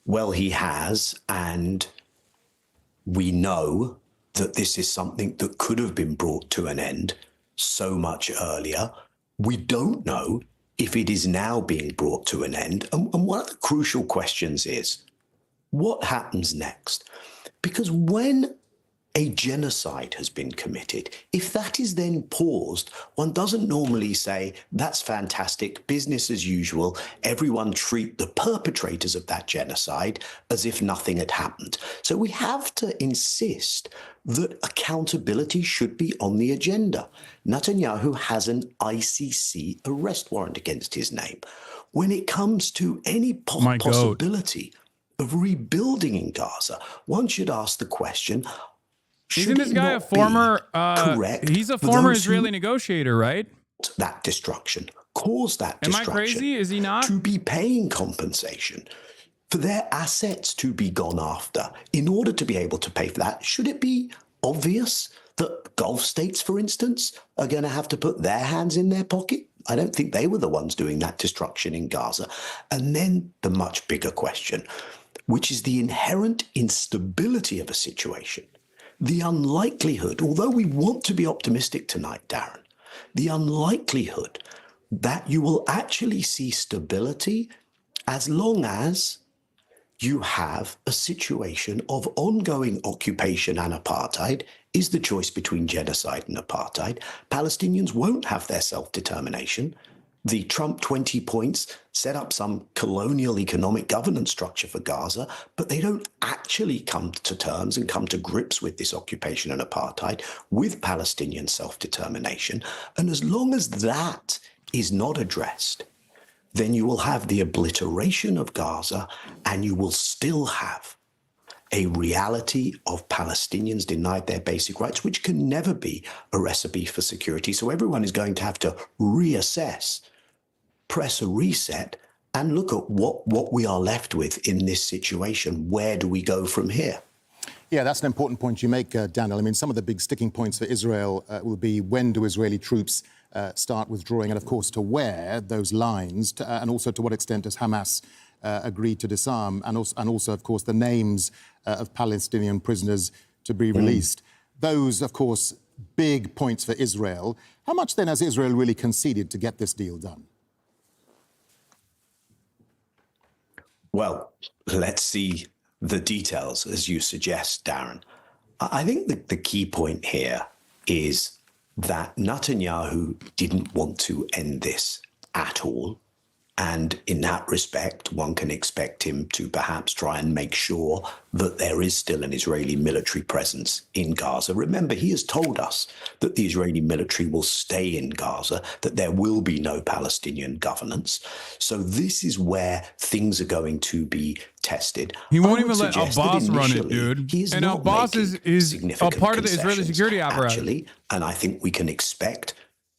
Well, he has, and we know that this is something that could have been brought to an end so much earlier. We don't know if it is now being brought to an end. And one of the crucial questions is, what happens next? Because when a genocide has been committed. If that is then paused, one doesn't normally say, that's fantastic, business as usual, everyone treat the perpetrators of that genocide as if nothing had happened. So we have to insist that accountability should be on the agenda. Netanyahu has an ICC arrest warrant against his name. When it comes to any possibility of rebuilding in Gaza, one should ask the question, isn't this guy a former, he's a former Israeli negotiator, right? That destruction, cause that destruction. Am I crazy? Is he not? To be paying compensation for their assets to be gone after in order to be able to pay for that. Should it be obvious that Gulf states, for instance, are going to have to put their hands in their pocket? I don't think they were the ones doing that destruction in Gaza. And then the much bigger question, which is the inherent instability of a situation. The unlikelihood, although we want to be optimistic tonight, Darren, the unlikelihood that you will actually see stability as long as you have a situation of ongoing occupation and apartheid is the choice between genocide and apartheid. Palestinians won't have their self-determination. The Trump 20 points set up some colonial economic governance structure for Gaza, but they don't actually come to terms and come to grips with this occupation and apartheid, with Palestinian self-determination. And as long as that is not addressed, then you will have the obliteration of Gaza, and you will still have a reality of Palestinians denied their basic rights, which can never be a recipe for security. So everyone is going to have to reassess, press a reset, and look at what we are left with in this situation. Where do we go from here? Yeah, that's an important point you make, Daniel. I mean, some of the big sticking points for Israel will be when do Israeli troops start withdrawing, and of course to where those lines, and also to what extent does Hamas agree to disarm, and also of course the names of Palestinian prisoners to be released. Those, of course, big points for Israel. How much then has Israel really conceded to get this deal done? Well, let's see the details, as you suggest, Darren. I think the key point here is that Netanyahu didn't want to end this at all. And in that respect, one can expect him to perhaps try and make sure that there is still an Israeli military presence in Gaza. Remember, he has told us that the Israeli military will stay in Gaza, that there will be no Palestinian governance. So this is where things are going to be tested. He won't even let Abbas run it, dude. And Abbas is a part of the Israeli security apparatus. Actually, and I think we can expect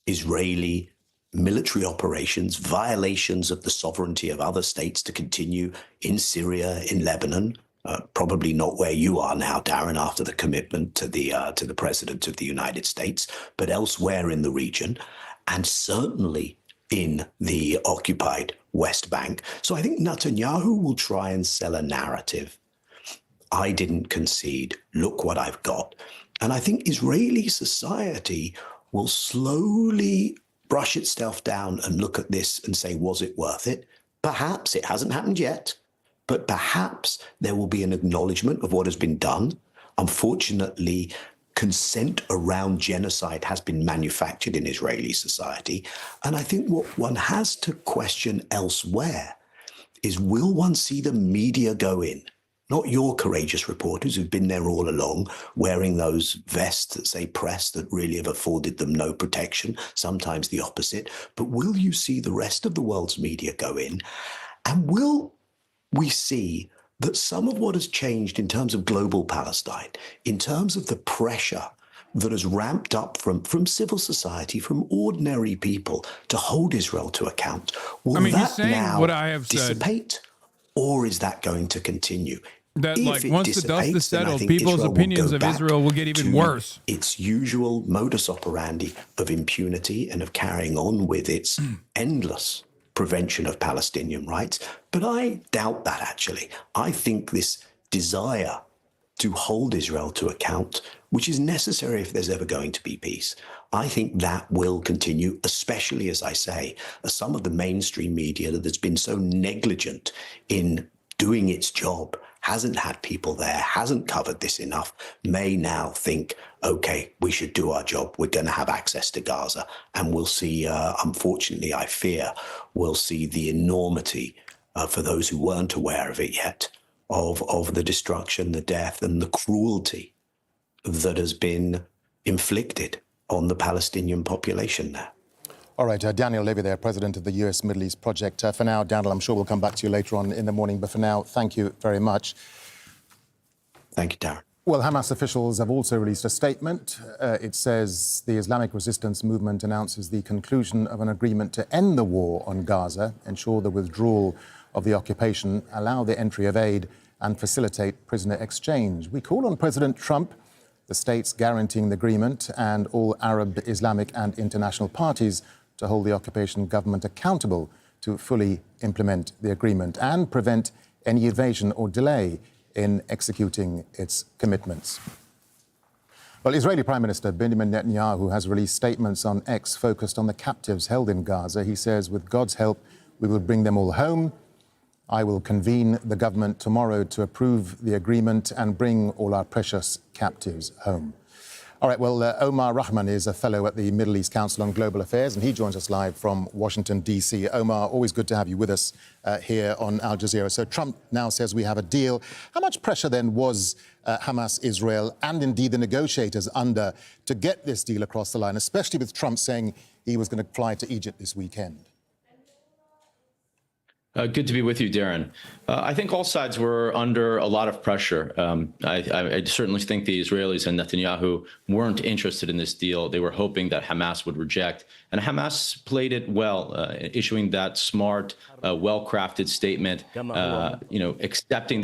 Israeli military operations, violations of the sovereignty of other states to continue in Syria, in Lebanon, probably not where you are now, Darren, after the commitment to the President of the United States, but elsewhere in the region, and certainly in the occupied West Bank. So I think Netanyahu will try and sell a narrative. I didn't concede. Look what I've got. And I think Israeli society will slowly brush itself down and look at this and say, was it worth it? Perhaps it hasn't happened yet, but perhaps there will be an acknowledgement of what has been done. Unfortunately, consent around genocide has been manufactured in Israeli society. And I think what one has to question elsewhere is, will one see the media go in? Not your courageous reporters who've been there all along, wearing those vests that say press that really have afforded them no protection, sometimes the opposite. But will you see the rest of the world's media go in? And will we see that some of what has changed in terms of global Palestine, in terms of the pressure that has ramped up from civil society, from ordinary people to hold Israel to account, will that now what I have dissipate? Or is that going to continue? That like once the dust is settled, people's opinions of Israel will get even worse. Its usual modus operandi of impunity and of carrying on with its endless prevention of Palestinian rights. But I doubt that, actually. I think this desire to hold Israel to account, which is necessary if there's ever going to be peace, I think that will continue, especially, as I say, as some of the mainstream media that has been so negligent in doing its job hasn't had people there, hasn't covered this enough, may now think, okay, we should do our job. We're going to have access to Gaza. And we'll see, unfortunately, I fear, we'll see the enormity, for those who weren't aware of it yet, of the destruction, the death, and the cruelty that has been inflicted on the Palestinian population there. All right, Daniel Levy there, president of the US Middle East Project. For now, Daniel, I'm sure we'll come back to you later on in the morning, but for now, thank you very much. Thank you, Darren. Well, Hamas officials have also released a statement. It says the Islamic Resistance Movement announces the conclusion of an agreement to end the war on Gaza, ensure the withdrawal of the occupation, allow the entry of aid, and facilitate prisoner exchange. We call on President Trump, the states guaranteeing the agreement, and all Arab, Islamic and international parties to hold the occupation government accountable to fully implement the agreement and prevent any evasion or delay in executing its commitments. Well, Israeli Prime Minister Benjamin Netanyahu has released statements on X focused on the captives held in Gaza. He says, with God's help, we will bring them all home. I will convene the government tomorrow to approve the agreement and bring all our precious captives home. All right, well, Omar Rahman is a fellow at the Middle East Council on Global Affairs, and he joins us live from Washington, D.C. Omar, always good to have you with us here on Al Jazeera. So Trump now says we have a deal. How much pressure then was Hamas, Israel, and indeed the negotiators under to get this deal across the line, especially with Trump saying he was going to fly to Egypt this weekend? Good to be with you, Darren. I think all sides were under a lot of pressure. I certainly think the Israelis and Netanyahu weren't interested in this deal. They were hoping that Hamas would reject. And Hamas played it well, issuing that smart, well-crafted statement, accepting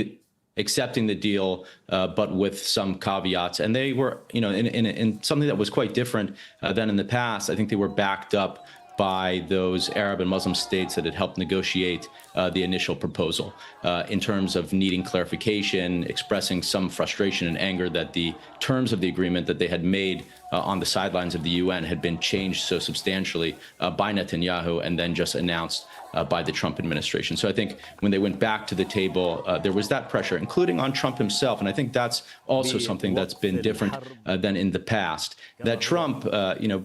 the deal, but with some caveats. And they were, in something that was quite different than in the past. I think they were backed up by those Arab and Muslim states that had helped negotiate the initial proposal in terms of needing clarification, expressing some frustration and anger that the terms of the agreement that they had made on the sidelines of the UN had been changed so substantially by Netanyahu and then just announced by the Trump administration. So I think when they went back to the table, there was that pressure, including on Trump himself. And I think that's also something that's been different than in the past. That Trump,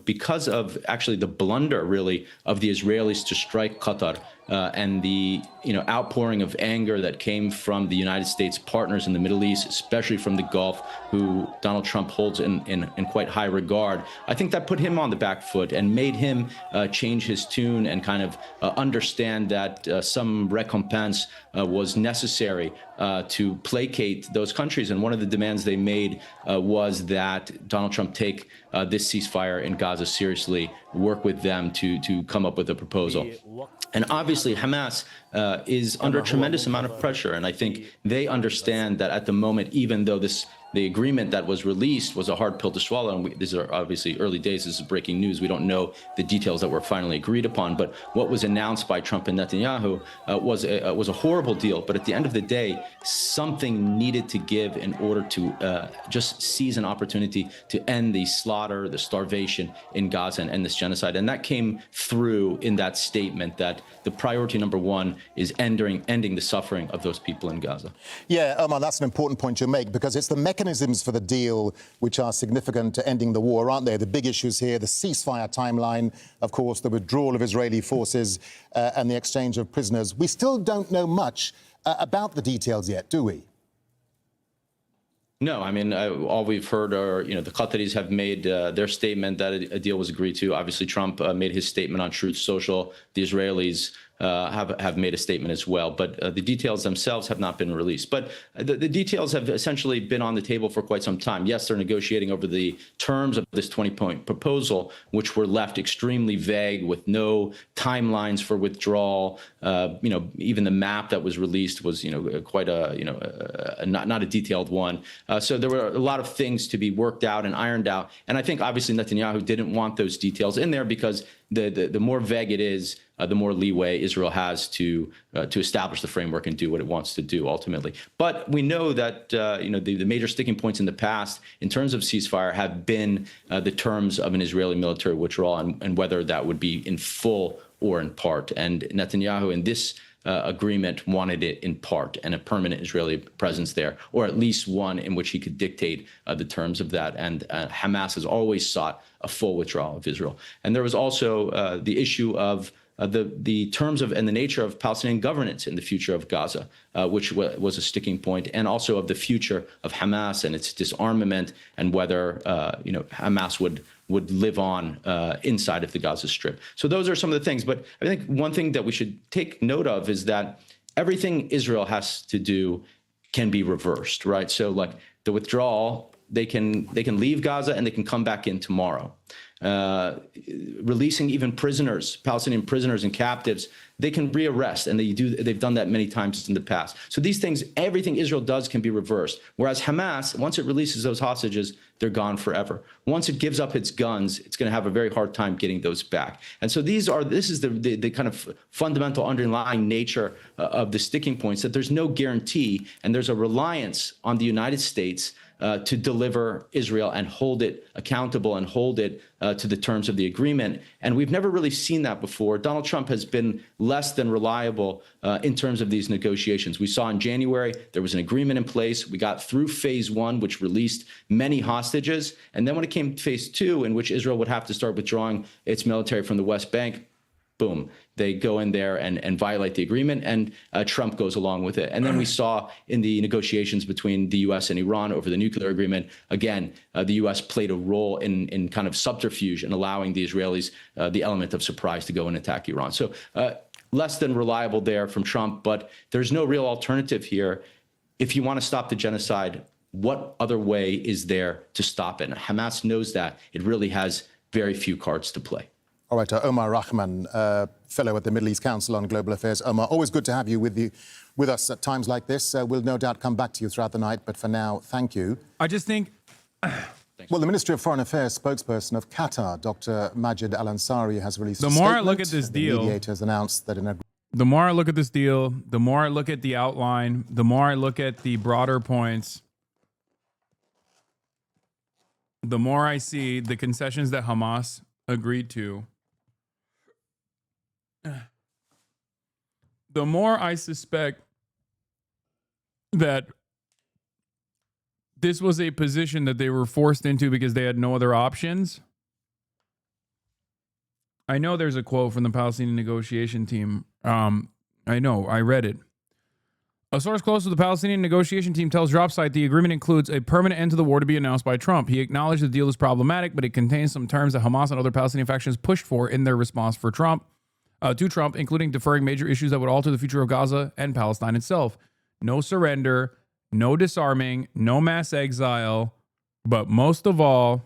because of actually the blunder, really, of the Israelis to strike Qatar, and the outpouring of anger that came from the United States partners in the Middle East, especially from the Gulf, who Donald Trump holds in quite high regard, I think that put him on the back foot and made him change his tune and kind of understand that some recompense was necessary to placate those countries. And one of the demands they made was that Donald Trump take this ceasefire in Gaza seriously, work with them to come up with a proposal. And obviously, Hamas is under a tremendous amount of pressure. And I think they understand that at the moment, even though the agreement that was released was a hard pill to swallow, and these are obviously early days, this is breaking news, we don't know the details that were finally agreed upon, but what was announced by Trump and Netanyahu was a horrible deal. But at the end of the day, something needed to give in order to just seize an opportunity to end the slaughter, the starvation in Gaza and end this genocide. And that came through in that statement that the priority number one is ending the suffering of those people in Gaza. Yeah, Omar, that's an important point you make, because it's the mechanisms for the deal which are significant to ending the war, aren't they? The big issues here, the ceasefire timeline, of course, the withdrawal of Israeli forces and the exchange of prisoners. We still don't know much about the details yet, do we? No, I mean, all we've heard are, the Qataris have made their statement that a deal was agreed to. Obviously, Trump made his statement on Truth Social. The Israelis have made a statement as well, but the details themselves have not been released. But the details have essentially been on the table for quite some time. Yes, they're negotiating over the terms of this 20-point proposal, which were left extremely vague with no timelines for withdrawal. Even the map that was released was, quite not a detailed one. So there were a lot of things to be worked out and ironed out. And I think obviously Netanyahu didn't want those details in there because the more vague it is, the more leeway Israel has to establish the framework and do what it wants to do ultimately. But we know that the major sticking points in the past in terms of ceasefire have been the terms of an Israeli military withdrawal and whether that would be in full or in part. And Netanyahu in this agreement wanted it in part and a permanent Israeli presence there, or at least one in which he could dictate the terms of that. And Hamas has always sought a full withdrawal of Israel. And there was also the issue of the terms of and the nature of Palestinian governance in the future of Gaza, which was a sticking point, and also of the future of Hamas and its disarmament, and whether Hamas would live on inside of the Gaza Strip. So those are some of the things. But I think one thing that we should take note of is that everything Israel has to do can be reversed, right? So like the withdrawal, they can leave Gaza and they can come back in tomorrow. Releasing even prisoners, Palestinian prisoners and captives, they can rearrest, and they've done that many times in the past. So these things, everything Israel does can be reversed. Whereas Hamas, once it releases those hostages, they're gone forever. Once it gives up its guns, it's going to have a very hard time getting those back. And so this is the kind of fundamental underlying nature of the sticking points, that there's no guarantee, and there's a reliance on the United States to deliver Israel and hold it accountable and hold it to the terms of the agreement. And we've never really seen that before. Donald Trump has been less than reliable in terms of these negotiations. We saw in January, there was an agreement in place. We got through phase one, which released many hostages. And then when it came to phase two, in which Israel would have to start withdrawing its military from the West Bank, boom, they go in there and violate the agreement, and Trump goes along with it. And then we saw in the negotiations between the U.S. and Iran over the nuclear agreement, again, the U.S. played a role in kind of subterfuge and allowing the Israelis the element of surprise to go and attack Iran. So less than reliable there from Trump, but there's no real alternative here. If you want to stop the genocide, what other way is there to stop it? And Hamas knows that. It really has very few cards to play. All right, Omar Rahman, fellow at the Middle East Council on Global Affairs. Omar, always good to have you with us at times like this. We'll no doubt come back to you throughout the night, but for now, thank you. I just think... Well, the Ministry of Foreign Affairs spokesperson of Qatar, Dr. Majid Al-Ansari, has released a statement. The more I look at this deal... The mediators announced that the more I look at this deal, the more I look at the outline, the more I look at the broader points, the more I see the concessions that Hamas agreed to, the more I suspect that this was a position that they were forced into because they had no other options. I know there's a quote from the Palestinian negotiation team. I know, I read it. A source close to the Palestinian negotiation team tells Dropsite the agreement includes a permanent end to the war to be announced by Trump. He acknowledged the deal is problematic, but it contains some terms that Hamas and other Palestinian factions pushed for in their response to Trump, including deferring major issues that would alter the future of Gaza and Palestine itself. No surrender, no disarming, no mass exile, but most of all,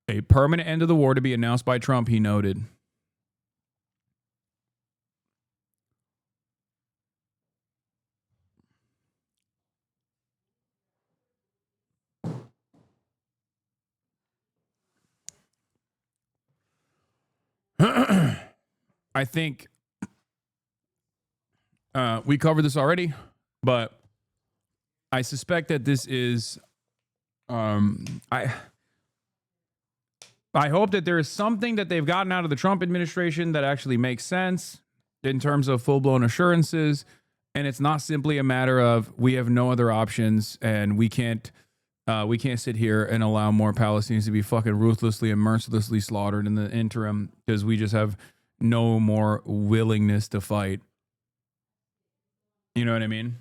a permanent end to the war to be announced by Trump, he noted. I think we covered this already, but I suspect that this is I hope that there is something that they've gotten out of the Trump administration that actually makes sense in terms of full-blown assurances, and it's not simply a matter of we have no other options and we can't sit here and allow more Palestinians to be fucking ruthlessly and mercilessly slaughtered in the interim because we just have no more willingness to fight. You know what I mean?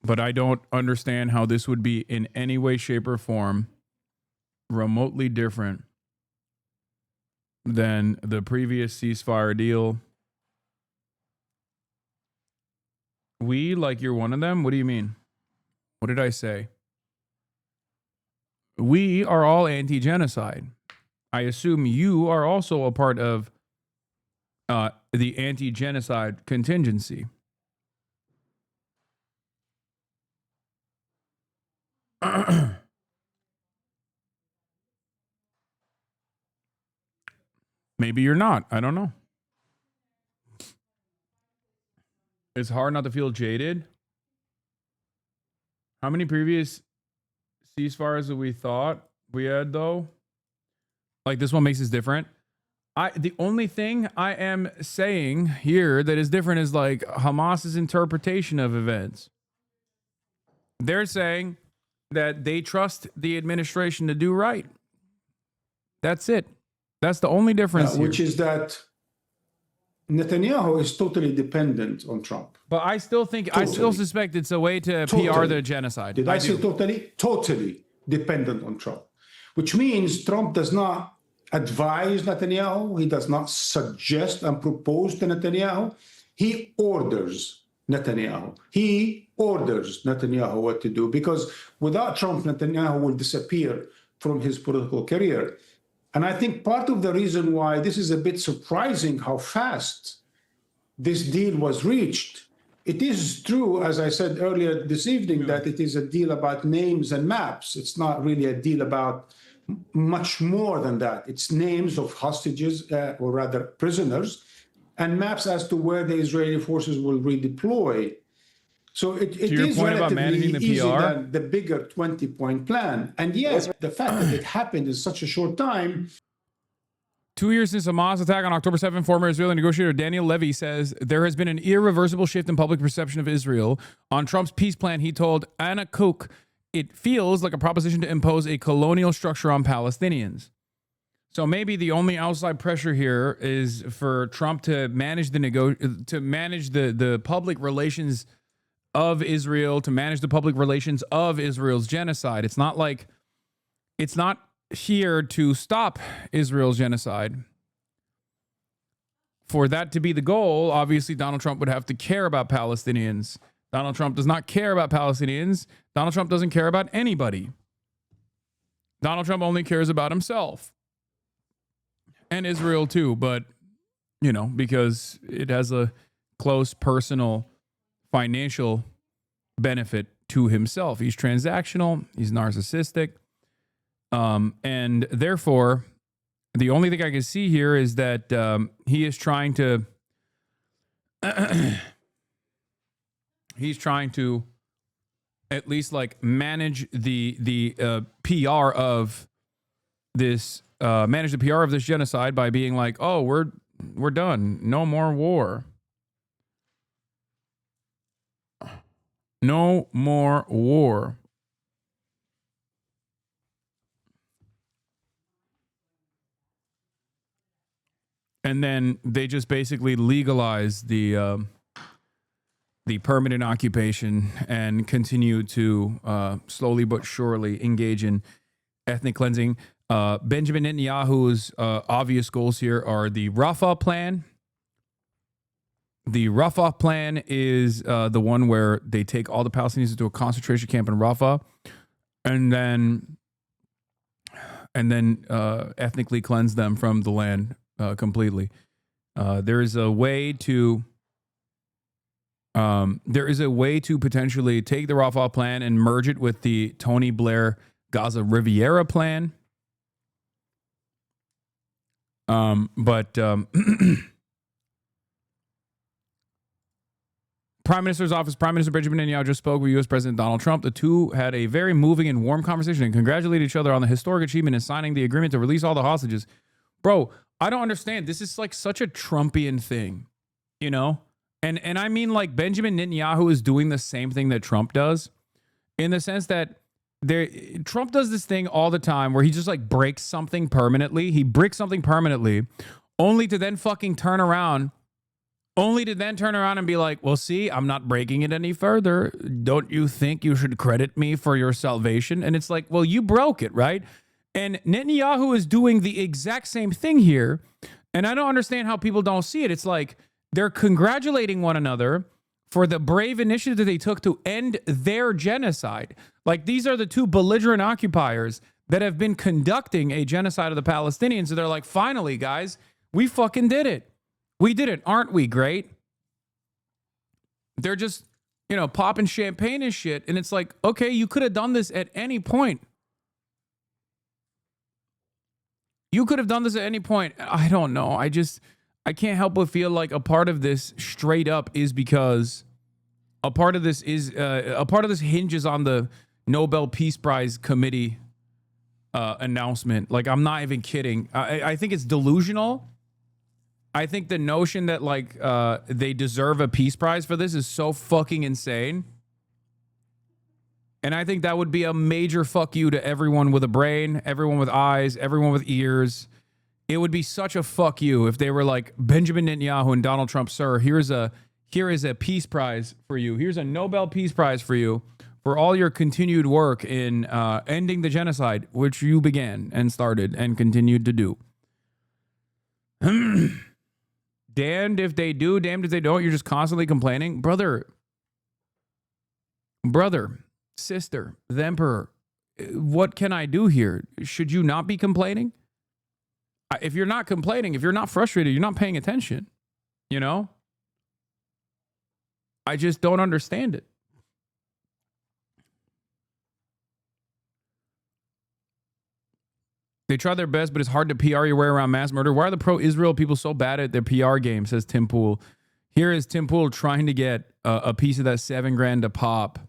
But I don't understand how this would be in any way, shape, or form remotely different than the previous ceasefire deal. We, like you're one of them? What do you mean? What did I say? We are all anti-genocide. I assume you are also a part of the anti-genocide contingency. Maybe you're not. I don't know. It's hard not to feel jaded. How many previous ceasefires that we thought we had, though? Like, this one makes us different. The only thing I am saying here that is different is like Hamas's interpretation of events. They're saying that they trust the administration to do right. That's it. That's the only difference here. Which is that Netanyahu is totally dependent on Trump. But I still think, I still suspect it's a way to PR the genocide. Did I say totally? Totally dependent on Trump. Which means Trump does not advise Netanyahu. He does not suggest and propose to Netanyahu. He orders Netanyahu. He orders Netanyahu what to do, because without Trump, Netanyahu will disappear from his political career. And I think part of the reason why this is a bit surprising how fast this deal was reached. It is true, as I said earlier this evening, that it is a deal about names and maps. It's not really a deal about much more than that. It's names of hostages, or rather prisoners, and maps as to where the Israeli forces will redeploy. So it is relatively easier than the bigger 20-point plan. And yes, the fact that it happened in such a short time. 2 years since Hamas attack on October 7, former Israeli negotiator Daniel Levy says there has been an irreversible shift in public perception of Israel. On Trump's peace plan, he told Anna Koch, it feels like a proposition to impose a colonial structure on Palestinians. So maybe the only outside pressure here is for Trump to manage the public relations of Israel, to manage the public relations of Israel's genocide. It's not like, it's not here to stop Israel's genocide. For that to be the goal, obviously Donald Trump would have to care about Palestinians. Donald Trump does not care about Palestinians. Donald Trump doesn't care about anybody. Donald Trump only cares about himself. And Israel too, but, you know, because it has a close personal financial benefit to himself. He's transactional. He's narcissistic. And therefore, the only thing I can see here is that he is trying to he's trying to at least like manage the PR of this manage the PR of this genocide by being like, oh, we're done. No more war. No more war. And then they just basically legalize the permanent occupation and continue to slowly but surely engage in ethnic cleansing. Benjamin Netanyahu's obvious goals here are the Rafah plan. The Rafah plan is the one where they take all the Palestinians into a concentration camp in Rafah, and then ethnically cleanse them from the land completely. There is a way to potentially take the Rafah plan and merge it with the Tony Blair Gaza Riviera plan. Prime Minister's office, Prime Minister Benjamin Netanyahu just spoke with U.S. President Donald Trump. The two had a very moving and warm conversation and congratulated each other on the historic achievement in signing the agreement to release all the hostages. Bro, I don't understand. This is like such a Trumpian thing, you know? And I mean, like, Benjamin Netanyahu is doing the same thing that Trump does, in the sense that Trump does this thing all the time where he just like breaks something permanently. He bricks something permanently only to then fucking turn around and be like, well, see, I'm not breaking it any further. Don't you think you should credit me for your salvation? And it's like, well, you broke it, right? And Netanyahu is doing the exact same thing here. And I don't understand how people don't see it. It's like they're congratulating one another for the brave initiative that they took to end their genocide. Like, these are the two belligerent occupiers that have been conducting a genocide of the Palestinians. So they're like, finally, guys, we fucking did it. We did it. Aren't we great? They're just, you know, popping champagne and shit. And it's like, okay, you could have done this at any point. You could have done this at any point. I don't know. I can't help but feel like a part of this straight up is because a part of this hinges on the Nobel Peace Prize Committee announcement. Like, I'm not even kidding. I think it's delusional. I think the notion that like they deserve a peace prize for this is so fucking insane. And I think that would be a major fuck you to everyone with a brain, everyone with eyes, everyone with ears. It would be such a fuck you if they were like, Benjamin Netanyahu and Donald Trump, sir, here is a peace prize for you. Here's a Nobel Peace Prize for you for all your continued work in ending the genocide, which you began and started and continued to do. Damned if they do, damned if they don't. You're just constantly complaining. Brother, sister, the emperor, what can I do here? Should you not be complaining? If you're not complaining, if you're not frustrated, you're not paying attention. You know? I just don't understand it. They try their best, but it's hard to PR your way around mass murder. Why are the pro-Israel people so bad at their PR game, says Tim Pool. Here is Tim Pool trying to get a piece of that $7,000 to pop.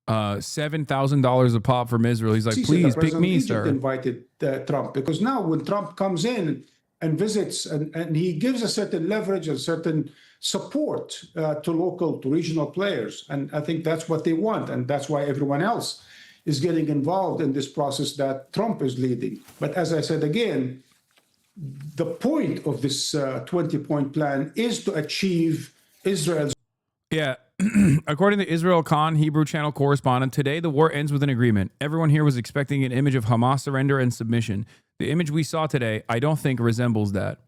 $7,000 a pop from Israel. He's like, please pick me, sir. Invited Trump, because now when Trump comes in and visits and he gives a certain leverage and certain support to local, to regional players. And I think that's what they want. And that's why everyone else is getting involved in this process that Trump is leading. But as I said again, the point of this 20-point plan is to achieve Israel's. Yeah. According to Israel Khan, Hebrew channel correspondent, today the war ends with an agreement. Everyone here was expecting an image of Hamas surrender and submission. The image we saw today, I don't think resembles that.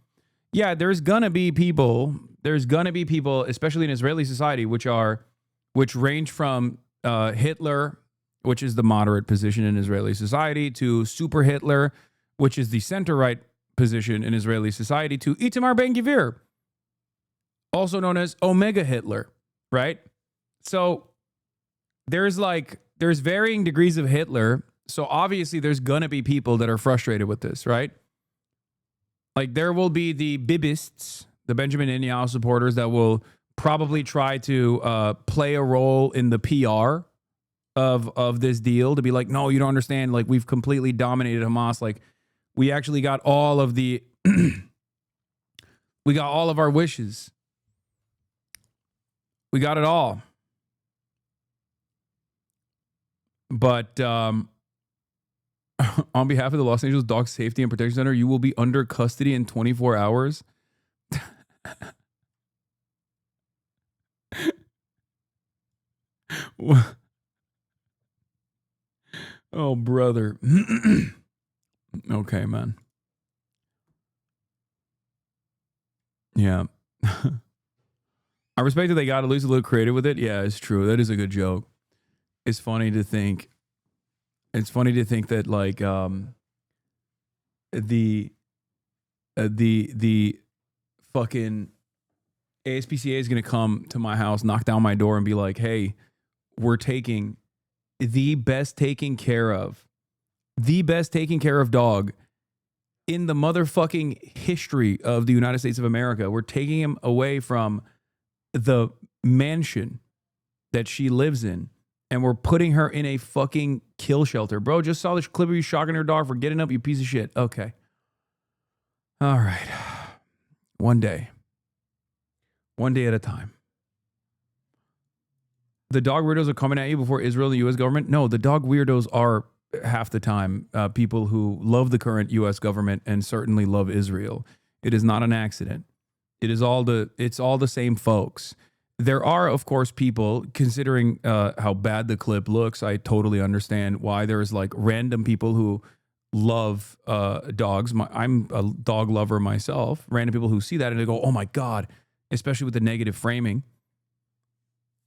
Yeah, there's gonna be people, especially in Israeli society, which range from Hitler, which is the moderate position in Israeli society, to Super Hitler, which is the center-right position in Israeli society, to Itamar Ben-Gvir, also known as Omega Hitler. Right? So there's varying degrees of Hitler. So obviously there's going to be people that are frustrated with this, right? Like there will be the Bibists, the Benjamin Netanyahu supporters that will probably try to play a role in the PR of this deal to be like, no, you don't understand. Like we've completely dominated Hamas. Like we actually got all of the, we got all of our wishes. We got it all. But on behalf of the Los Angeles Dog Safety and Protection Center, you will be under custody in 24 hours. Oh, brother. Okay, man. Yeah. I respect that they got at least a little creative with it. Yeah, it's true. That is a good joke. It's funny to think. It's funny to think that like the fucking ASPCA is gonna come to my house, knock down my door, and be like, "Hey, we're taking the best taken care of dog in the motherfucking history of the United States of America. We're taking him away from the mansion that she lives in, and we're putting her in a fucking kill shelter." Bro, just saw this clip of you shocking her dog for getting up, you piece of shit. Okay. All right. One day at a time. The dog weirdos are coming at you before Israel and the U.S. government? No, the dog weirdos are half the time people who love the current U.S. government and certainly love Israel. It is not an accident. It's all the same folks. There are, of course, people, considering how bad the clip looks, I totally understand why there's like random people who love dogs. I'm a dog lover myself. Random people who see that and they go, oh my God, especially with the negative framing.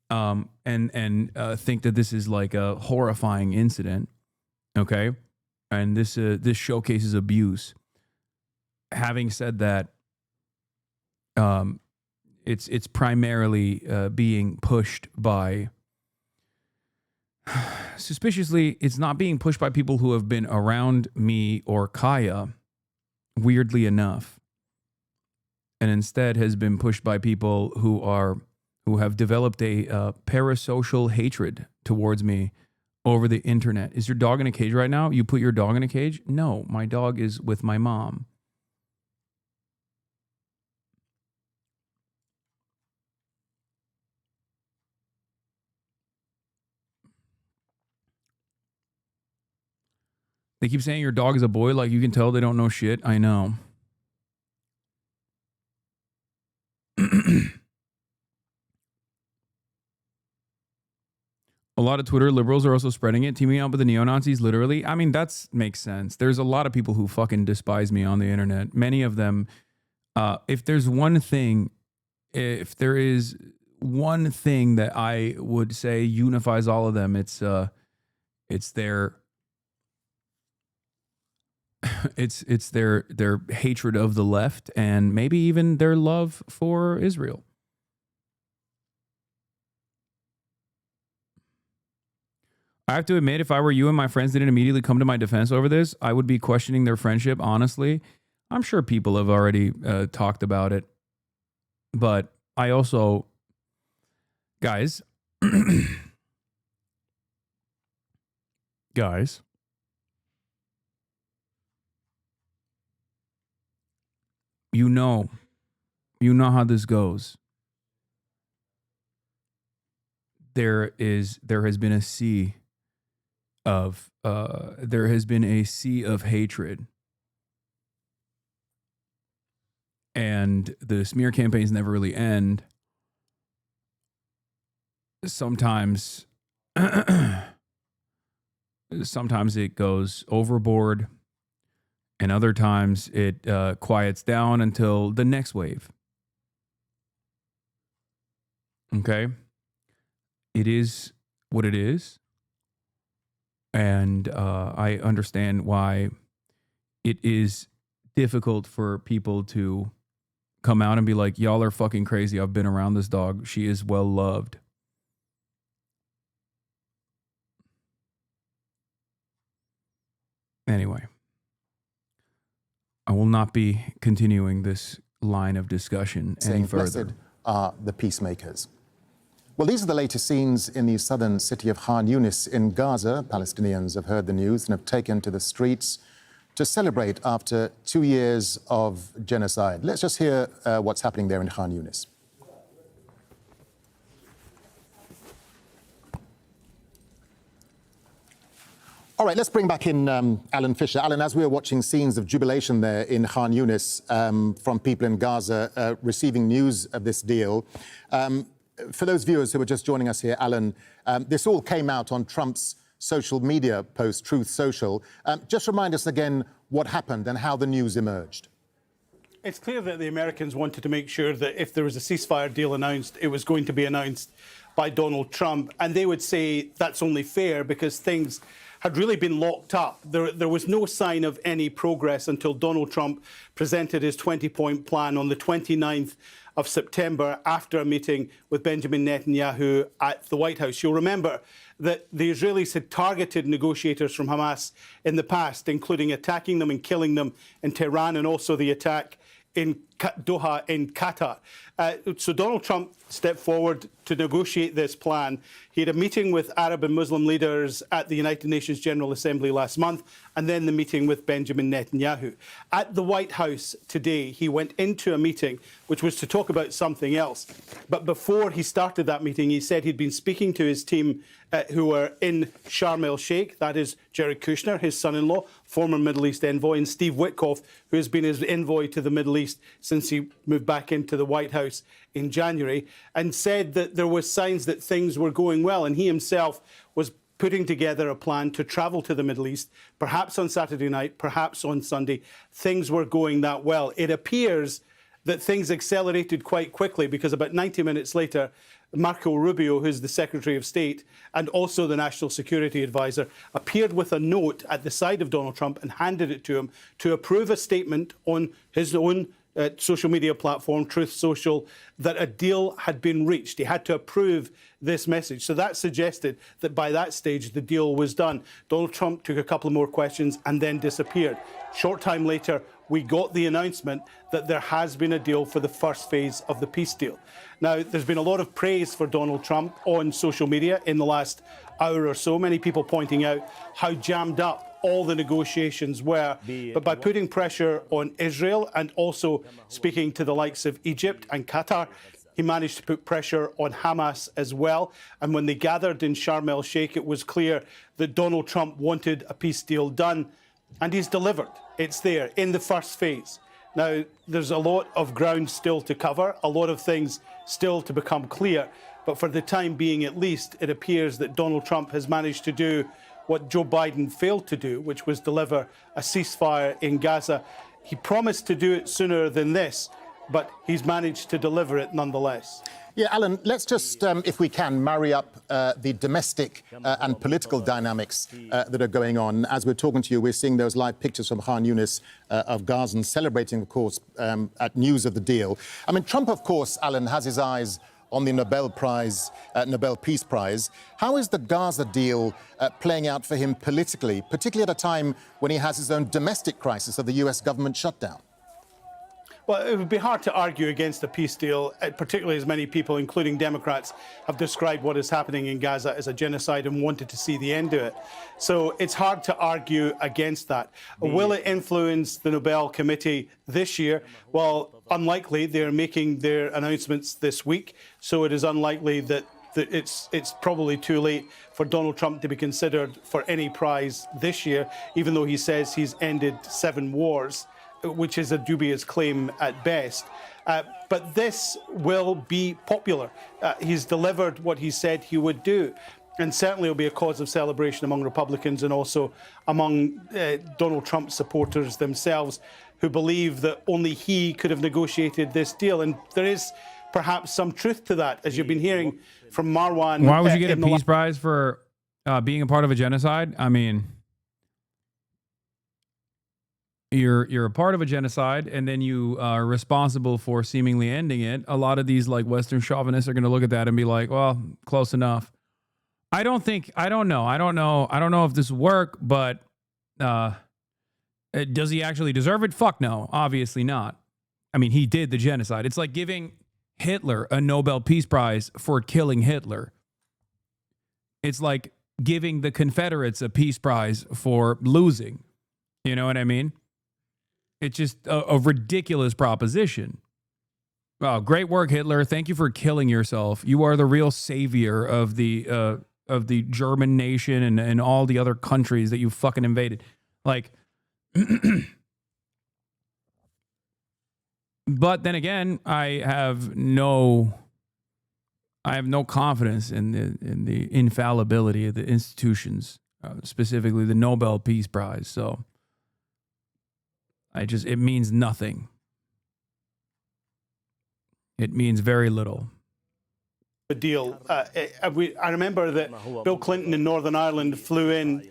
And think that this is like a horrifying incident. Okay. And this showcases abuse. Having said that, it's primarily being pushed by, suspiciously, it's not being pushed by people who have been around me or Kaya, weirdly enough, and instead has been pushed by people who have developed a parasocial hatred towards me over the internet. Is your dog in a cage right now? You put your dog in a cage? No, my dog is with my mom. They keep saying your dog is a boy, like you can tell they don't know shit. I know. A lot of Twitter liberals are also spreading it, teaming up with the neo-Nazis, literally. I mean, that makes sense. There's a lot of people who fucking despise me on the internet. Many of them, if there is one thing that I would say unifies all of them, it's their hatred of the left and maybe even their love for Israel. I have to admit, if I were you and my friends didn't immediately come to my defense over this, I would be questioning their friendship, honestly. I'm sure people have already talked about it. But I also, guys, you know how this goes. There has been a sea of hatred, and the smear campaigns never really end. Sometimes it goes overboard, and other times it quiets down until the next wave. Okay? It is what it is. And I understand why it is difficult for people to come out and be like, y'all are fucking crazy. I've been around this dog. She is well loved. Anyway, I will not be continuing this line of discussion any further. Blessed are the peacemakers. Well, these are the latest scenes in the southern city of Khan Yunis in Gaza. Palestinians have heard the news and have taken to the streets to celebrate after 2 years of genocide. Let's just hear what's happening there in Khan Yunis. All right, let's bring back in Alan Fisher. Alan, as we were watching scenes of jubilation there in Khan Yunis from people in Gaza receiving news of this deal, for those viewers who are just joining us here, Alan, this all came out on Trump's social media post, Truth Social. Just remind us again what happened and how the news emerged. It's clear that the Americans wanted to make sure that if there was a ceasefire deal announced, it was going to be announced by Donald Trump. And they would say that's only fair because things had really been locked up. There was no sign of any progress until Donald Trump presented his 20-point plan on the 29th of September after a meeting with Benjamin Netanyahu at the White House. You'll remember that the Israelis had targeted negotiators from Hamas in the past, including attacking them and killing them in Tehran, and also the attack in Doha in Qatar. So Donald Trump stepped forward to negotiate this plan. He had a meeting with Arab and Muslim leaders at the United Nations General Assembly last month, and then the meeting with Benjamin Netanyahu. At the White House today, he went into a meeting which was to talk about something else. But before he started that meeting, he said he'd been speaking to his team who were in Sharm el-Sheikh. That is Jared Kushner, his son-in-law, former Middle East envoy, and Steve Witkoff, who has been his envoy to the Middle East since he moved back into the White House in January, and said that there were signs that things were going well, and he himself was putting together a plan to travel to the Middle East, perhaps on Saturday night, perhaps on Sunday. Things were going that well. It appears that things accelerated quite quickly because about 90 minutes later, Marco Rubio, who's the Secretary of State and also the National Security Advisor, appeared with a note at the side of Donald Trump and handed it to him to approve a statement on his own social media platform, Truth Social, that a deal had been reached. He had to approve this message. So that suggested that by that stage, the deal was done. Donald Trump took a couple of more questions and then disappeared. Short time later, we got the announcement that there has been a deal for the first phase of the peace deal. Now, there's been a lot of praise for Donald Trump on social media in the last hour or so, many people pointing out how jammed up all the negotiations were. But by putting pressure on Israel and also speaking to the likes of Egypt and Qatar, he managed to put pressure on Hamas as well. And when they gathered in Sharm el-Sheikh, it was clear that Donald Trump wanted a peace deal done. And he's delivered. It's there in the first phase. Now, there's a lot of ground still to cover, a lot of things still to become clear. But for the time being, at least, it appears that Donald Trump has managed to do what Joe Biden failed to do, which was deliver a ceasefire in Gaza. He promised to do it sooner than this, but he's managed to deliver it nonetheless. Yeah, Alan, let's just, if we can, marry up the domestic and political dynamics that are going on. As we're talking to you, we're seeing those live pictures from Khan Yunis of Gazans celebrating, of course, at news of the deal. I mean, Trump, of course, Alan, has his eyes on the Nobel Peace Prize. How is the Gaza deal playing out for him politically, particularly at a time when he has his own domestic crisis of the US government shutdown? Well, it would be hard to argue against a peace deal, particularly as many people, including Democrats, have described what is happening in Gaza as a genocide and wanted to see the end of it. So it's hard to argue against that. Will it influence the Nobel Committee this year? Well, unlikely. They're making their announcements this week, so it is unlikely that it's probably too late for Donald Trump to be considered for any prize this year, even though he says he's ended 7 wars, which is a dubious claim at best. But this will be popular. He's delivered what he said he would do. And certainly will be a cause of celebration among Republicans and also among Donald Trump supporters themselves, who believe that only he could have negotiated this deal. And there is perhaps some truth to that, as you've been hearing from Marwan. Why would you get a peace prize for being a part of a genocide? I mean, you're a part of a genocide, and then you are responsible for seemingly ending it. A lot of these like Western chauvinists are going to look at that and be like, well, close enough. I don't know if this work, but does he actually deserve it? Fuck no, obviously not. I mean, he did the genocide. It's like giving Hitler a Nobel Peace Prize for killing Hitler. It's like giving the Confederates a peace prize for losing. You know what I mean? It's just a ridiculous proposition. Wow, great work, Hitler. Thank you for killing yourself. You are the real savior of the German nation and all the other countries that you fucking invaded. Like, but then again, I have no confidence in the infallibility of the institutions, specifically the Nobel Peace Prize. So it means nothing. It means very little. Deal. I remember that Bill Clinton in Northern Ireland flew in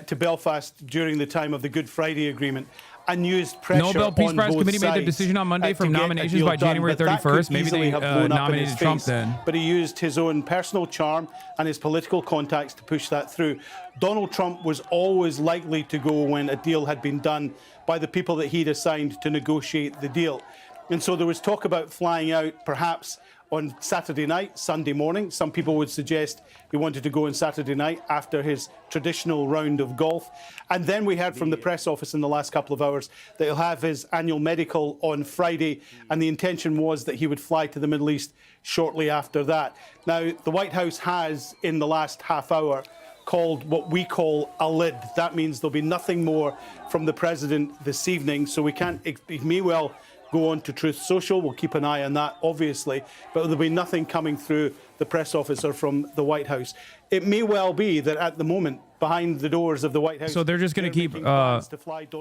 to Belfast during the time of the Good Friday Agreement and used pressure on both sides. Nobel Peace Prize Committee made their decision on Monday from nominations by January 31st. Maybe they nominated Trump then. But he used his own personal charm and his political contacts to push that through. Donald Trump was always likely to go when a deal had been done by the people that he'd assigned to negotiate the deal. And so there was talk about flying out perhaps on Saturday night, Sunday morning. Some people would suggest he wanted to go on Saturday night after his traditional round of golf. And then we heard from the press office in the last couple of hours that he'll have his annual medical on Friday, and the intention was that he would fly to the Middle East shortly after that. Now, the White House has, in the last half hour, called what we call a lid. That means there'll be nothing more from the president this evening, so he may well go on to Truth Social. We'll keep an eye on that, obviously, but there'll be nothing coming through the press office or from the White House. It may well be that at the moment, behind the doors of the White House, so they're just going to keep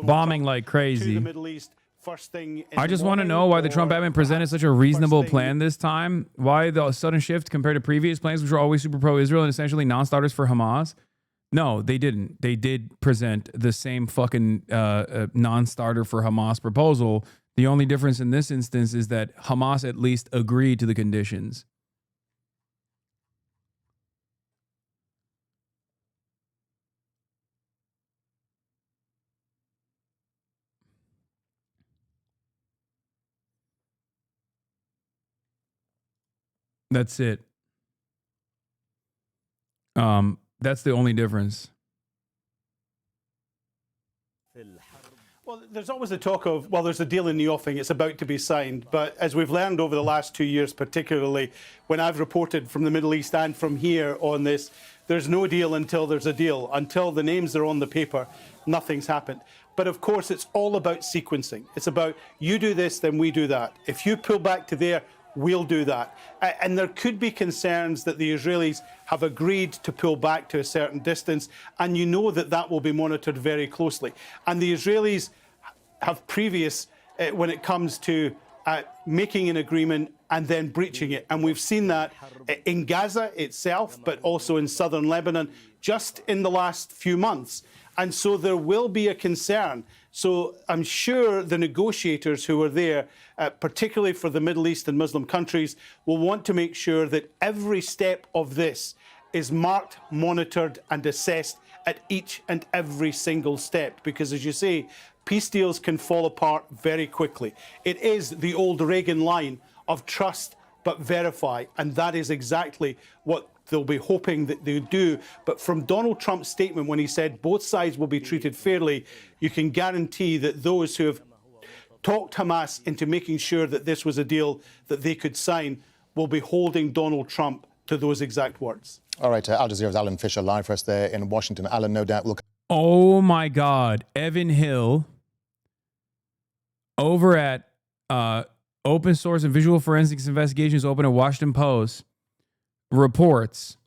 bombing like crazy. To the Middle East, first thing in I just want to know why the Trump admin presented such a reasonable plan this time. Why the sudden shift compared to previous plans, which were always super pro-Israel and essentially non-starters for Hamas? No, they didn't. They did present the same fucking non-starter for Hamas proposal. The only difference in this instance is that Hamas at least agreed to the conditions. That's it. That's the only difference. Well, there's always the talk of, well, there's a deal in the offing, it's about to be signed. But as we've learned over the last 2 years, particularly when I've reported from the Middle East and from here on this, there's no deal until there's a deal. Until the names are on the paper, nothing's happened. But of course, it's all about sequencing. It's about you do this, then we do that. If you pull back to there, we'll do that. And there could be concerns that the Israelis have agreed to pull back to a certain distance, and you know that that will be monitored very closely. And the Israelis have previous, when it comes to making an agreement and then breaching it. And we've seen that in Gaza itself, but also in southern Lebanon, just in the last few months. And so there will be a concern. So I'm sure the negotiators who are there, particularly for the Middle East and Muslim countries, will want to make sure that every step of this is marked, monitored and assessed at each and every single step. Because as you say, peace deals can fall apart very quickly. It is the old Reagan line of trust but verify, and that is exactly what they'll be hoping that they do. But from Donald Trump's statement when he said both sides will be treated fairly, you can guarantee that those who have talked Hamas into making sure that this was a deal that they could sign will be holding Donald Trump to those exact words. All right, Al Jazeera's Alan Fisher live for us there in Washington. Alan, no doubt will... Oh my God. Evan Hill over at Open Source and Visual Forensics Investigations open at Washington Post reports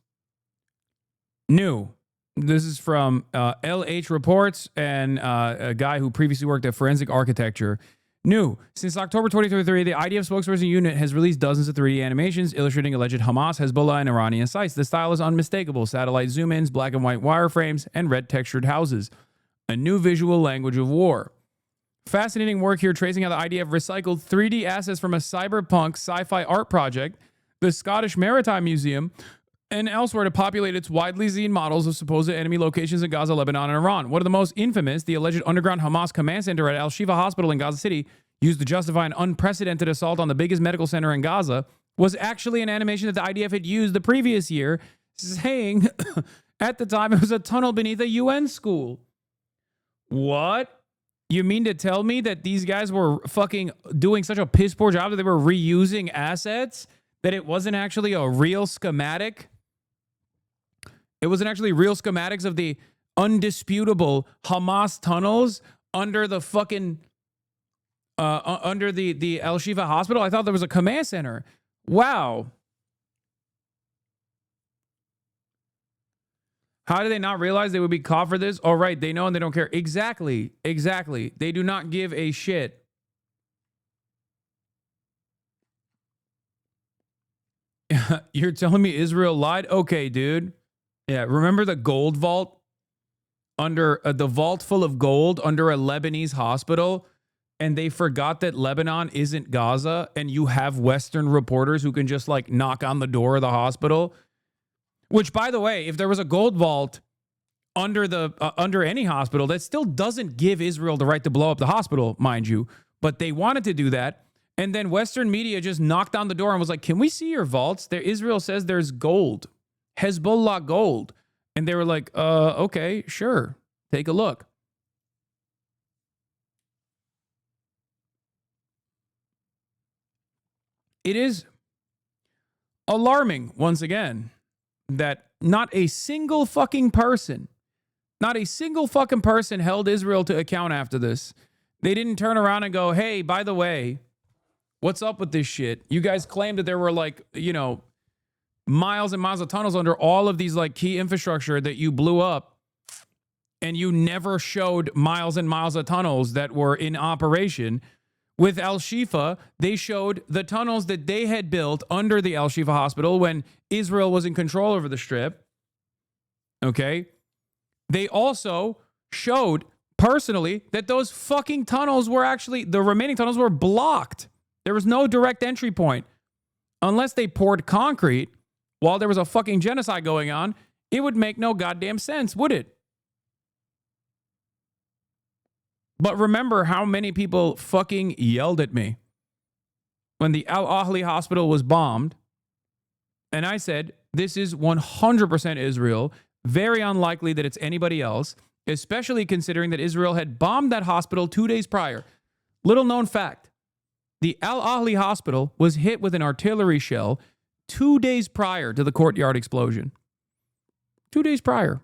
new. This is from LH Reports and a guy who previously worked at Forensic Architecture. New. Since October 2023, the IDF spokesperson unit has released dozens of 3D animations illustrating alleged Hamas, Hezbollah, and Iranian sites. The style is unmistakable. Satellite zoom-ins, black and white wireframes, and red textured houses. A new visual language of war. Fascinating work here tracing how the IDF recycled 3D assets from a cyberpunk sci-fi art project, the Scottish Maritime Museum, and elsewhere to populate its widely seen models of supposed enemy locations in Gaza, Lebanon, and Iran. One of the most infamous, the alleged underground Hamas command center at Al-Shifa Hospital in Gaza City, used to justify an unprecedented assault on the biggest medical center in Gaza, was actually an animation that the IDF had used the previous year, saying at the time it was a tunnel beneath a UN school. What? You mean to tell me that these guys were fucking doing such a piss poor job that they were reusing assets? That it wasn't actually a real schematic? It wasn't actually real schematics of the undisputable Hamas tunnels under the fucking under the Al-Shifa hospital? I thought there was a command center. Wow. How do they not realize they would be caught for this? Oh, right. They know and they don't care. Exactly. Exactly. They do not give a shit. You're telling me Israel lied? Okay, dude. Yeah, remember the gold vault under the vault full of gold under a Lebanese hospital, and they forgot that Lebanon isn't Gaza, and you have Western reporters who can just like knock on the door of the hospital. Which, by the way, if there was a gold vault under the under any hospital, that still doesn't give Israel the right to blow up the hospital, mind you. But they wanted to do that. And then Western media just knocked on the door and was like, can we see your vaults? There, Israel says there's gold, Hezbollah gold. And they were like, okay, sure. Take a look. It is alarming, once again, that not a single fucking person held Israel to account after this. They didn't turn around and go, hey, by the way, what's up with this shit? You guys claimed that there were like, you know, miles and miles of tunnels under all of these like key infrastructure that you blew up, and you never showed miles and miles of tunnels that were in operation. With Al-Shifa, they showed the tunnels that they had built under the Al-Shifa hospital when Israel was in control over the strip. Okay? They also showed personally that those fucking tunnels were actually, the remaining tunnels were blocked. There was no direct entry point. Unless they poured concrete while there was a fucking genocide going on, it would make no goddamn sense, would it? But remember how many people fucking yelled at me when the Al-Ahli hospital was bombed. And I said, this is 100% Israel. Very unlikely that it's anybody else, especially considering that Israel had bombed that hospital 2 days prior. Little known fact, the Al-Ahli hospital was hit with an artillery shell 2 days prior to the courtyard explosion. 2 days prior.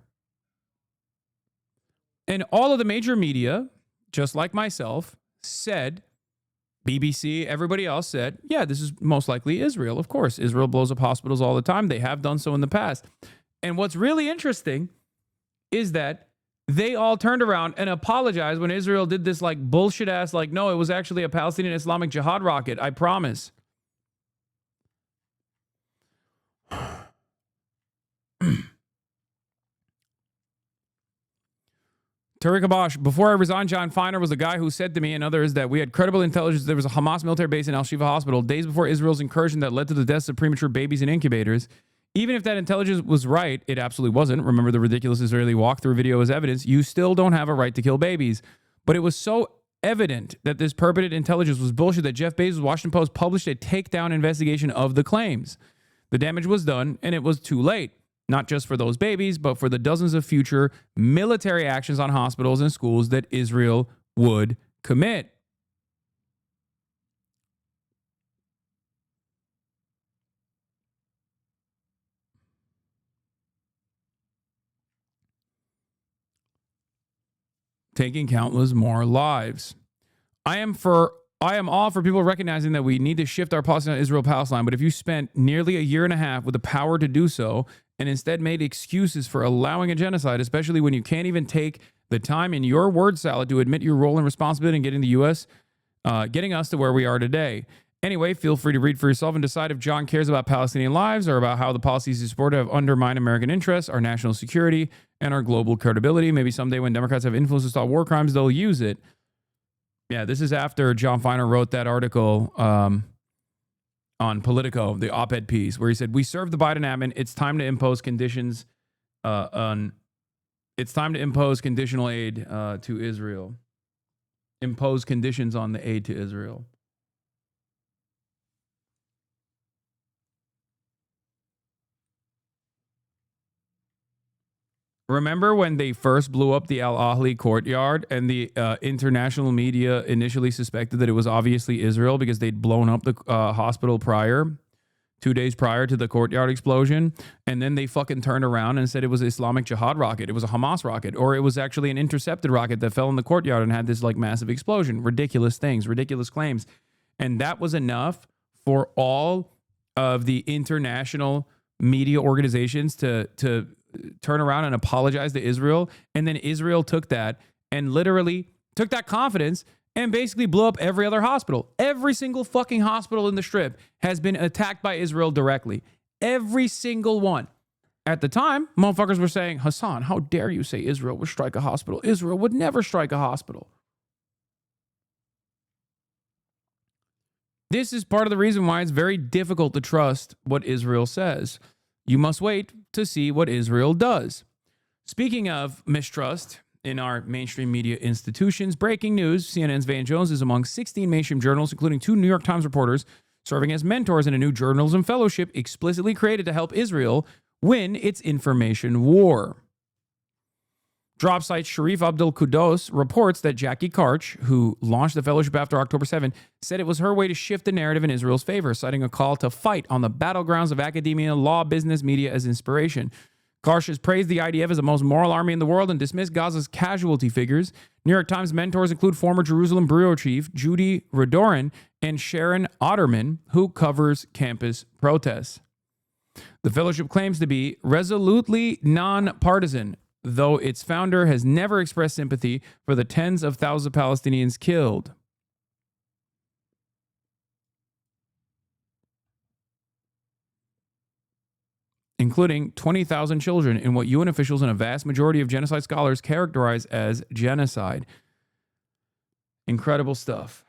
And all of the major media, just like myself, said, BBC, everybody else said, yeah, this is most likely Israel. Of course, Israel blows up hospitals all the time. They have done so in the past. And what's really interesting is that they all turned around and apologized when Israel did this like bullshit ass, like, no, it was actually a Palestinian Islamic Jihad rocket. I promise. Tariq Abash, before I resigned, John Feiner was the guy who said to me and others that we had credible intelligence there was a Hamas military base in Al-Shifa Hospital days before Israel's incursion that led to the deaths of premature babies in incubators. Even if that intelligence was right, it absolutely wasn't. Remember the ridiculous Israeli walkthrough video as evidence. You still don't have a right to kill babies. But it was so evident that this purported intelligence was bullshit that Jeff Bezos' Washington Post published a takedown investigation of the claims. The damage was done, and it was too late. Not just for those babies, but for the dozens of future military actions on hospitals and schools that Israel would commit. Taking countless more lives. I am all for people recognizing that we need to shift our policy on Israel-Palestine, but if you spent nearly a year and a half with the power to do so and instead made excuses for allowing a genocide, especially when you can't even take the time in your word salad to admit your role and responsibility in getting the U.S., getting us to where we are today. Anyway, feel free to read for yourself and decide if John cares about Palestinian lives or about how the policies he supported have undermined American interests, our national security, and our global credibility. Maybe someday when Democrats have influence to stop war crimes, they'll use it. Yeah, this is after John Feiner wrote that article on Politico, the op-ed piece, where he said, we serve the Biden admin. It's time to impose conditions it's time to impose conditional aid to Israel. Impose conditions on the aid to Israel. Remember when they first blew up the Al Ahly courtyard and the international media initially suspected that it was obviously Israel because they'd blown up the hospital 2 days prior to the courtyard explosion. And then they fucking turned around and said it was an Islamic Jihad rocket. It was a Hamas rocket, or it was actually an intercepted rocket that fell in the courtyard and had this like massive explosion. Ridiculous things, ridiculous claims. And that was enough for all of the international media organizations to turn around and apologize to Israel. And then Israel took that and literally took that confidence and basically blew up every other hospital. Every single fucking hospital in the Strip has been attacked by Israel directly. Every single one. At the time, motherfuckers were saying, Hasan, how dare you say Israel would strike a hospital? Israel would never strike a hospital. This is part of the reason why it's very difficult to trust what Israel says. You must wait to see what Israel does. Speaking of mistrust in our mainstream media institutions, breaking news, CNN's Van Jones is among 16 mainstream journals, including 2 New York Times reporters, serving as mentors in a new journalism fellowship explicitly created to help Israel win its information war. Drop site Sharif Abdul Quddus reports that Jackie Karch, who launched the fellowship after October 7, said it was her way to shift the narrative in Israel's favor, citing a call to fight on the battlegrounds of academia, law, business, media as inspiration. Karch has praised the IDF as the most moral army in the world and dismissed Gaza's casualty figures. New York Times mentors include former Jerusalem bureau chief Judy Radorin and Sharon Otterman, who covers campus protests. The fellowship claims to be resolutely nonpartisan, though its founder has never expressed sympathy for the tens of thousands of Palestinians killed. Including 20,000 children in what UN officials and a vast majority of genocide scholars characterize as genocide. Incredible stuff.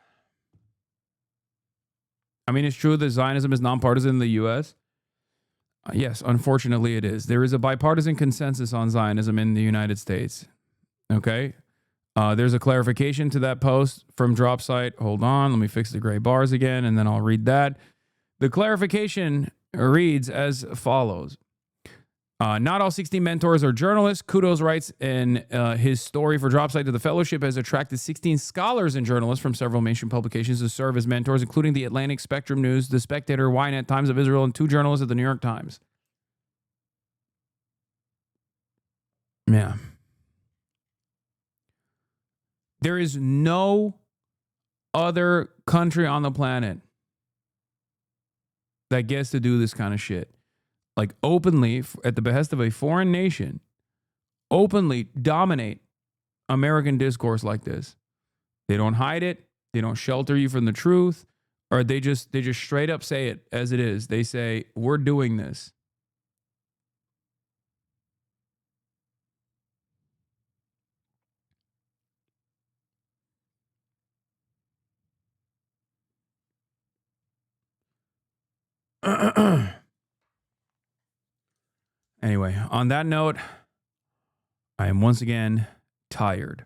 I mean, it's true that Zionism is nonpartisan in the U.S., yes, unfortunately it is. There is a bipartisan consensus on Zionism in the United States. Okay? There's a clarification to that post from Dropsite. Hold on, let me fix the gray bars again, and then I'll read that. The clarification reads as follows. Not all 16 mentors are journalists. Quddus writes in his story for Dropsite that the fellowship has attracted 16 scholars and journalists from several mainstream publications to serve as mentors, including the Atlantic, Spectrum News, The Spectator, Ynet, Times of Israel, and 2 journalists at the New York Times. Yeah. There is no other country on the planet that gets to do this kind of shit. Like openly, at the behest of a foreign nation, openly dominate American discourse like this. They don't hide it. They don't shelter you from the truth, or they just straight up say it as it is. They say, we're doing this. Anyway, on that note, I am once again tired.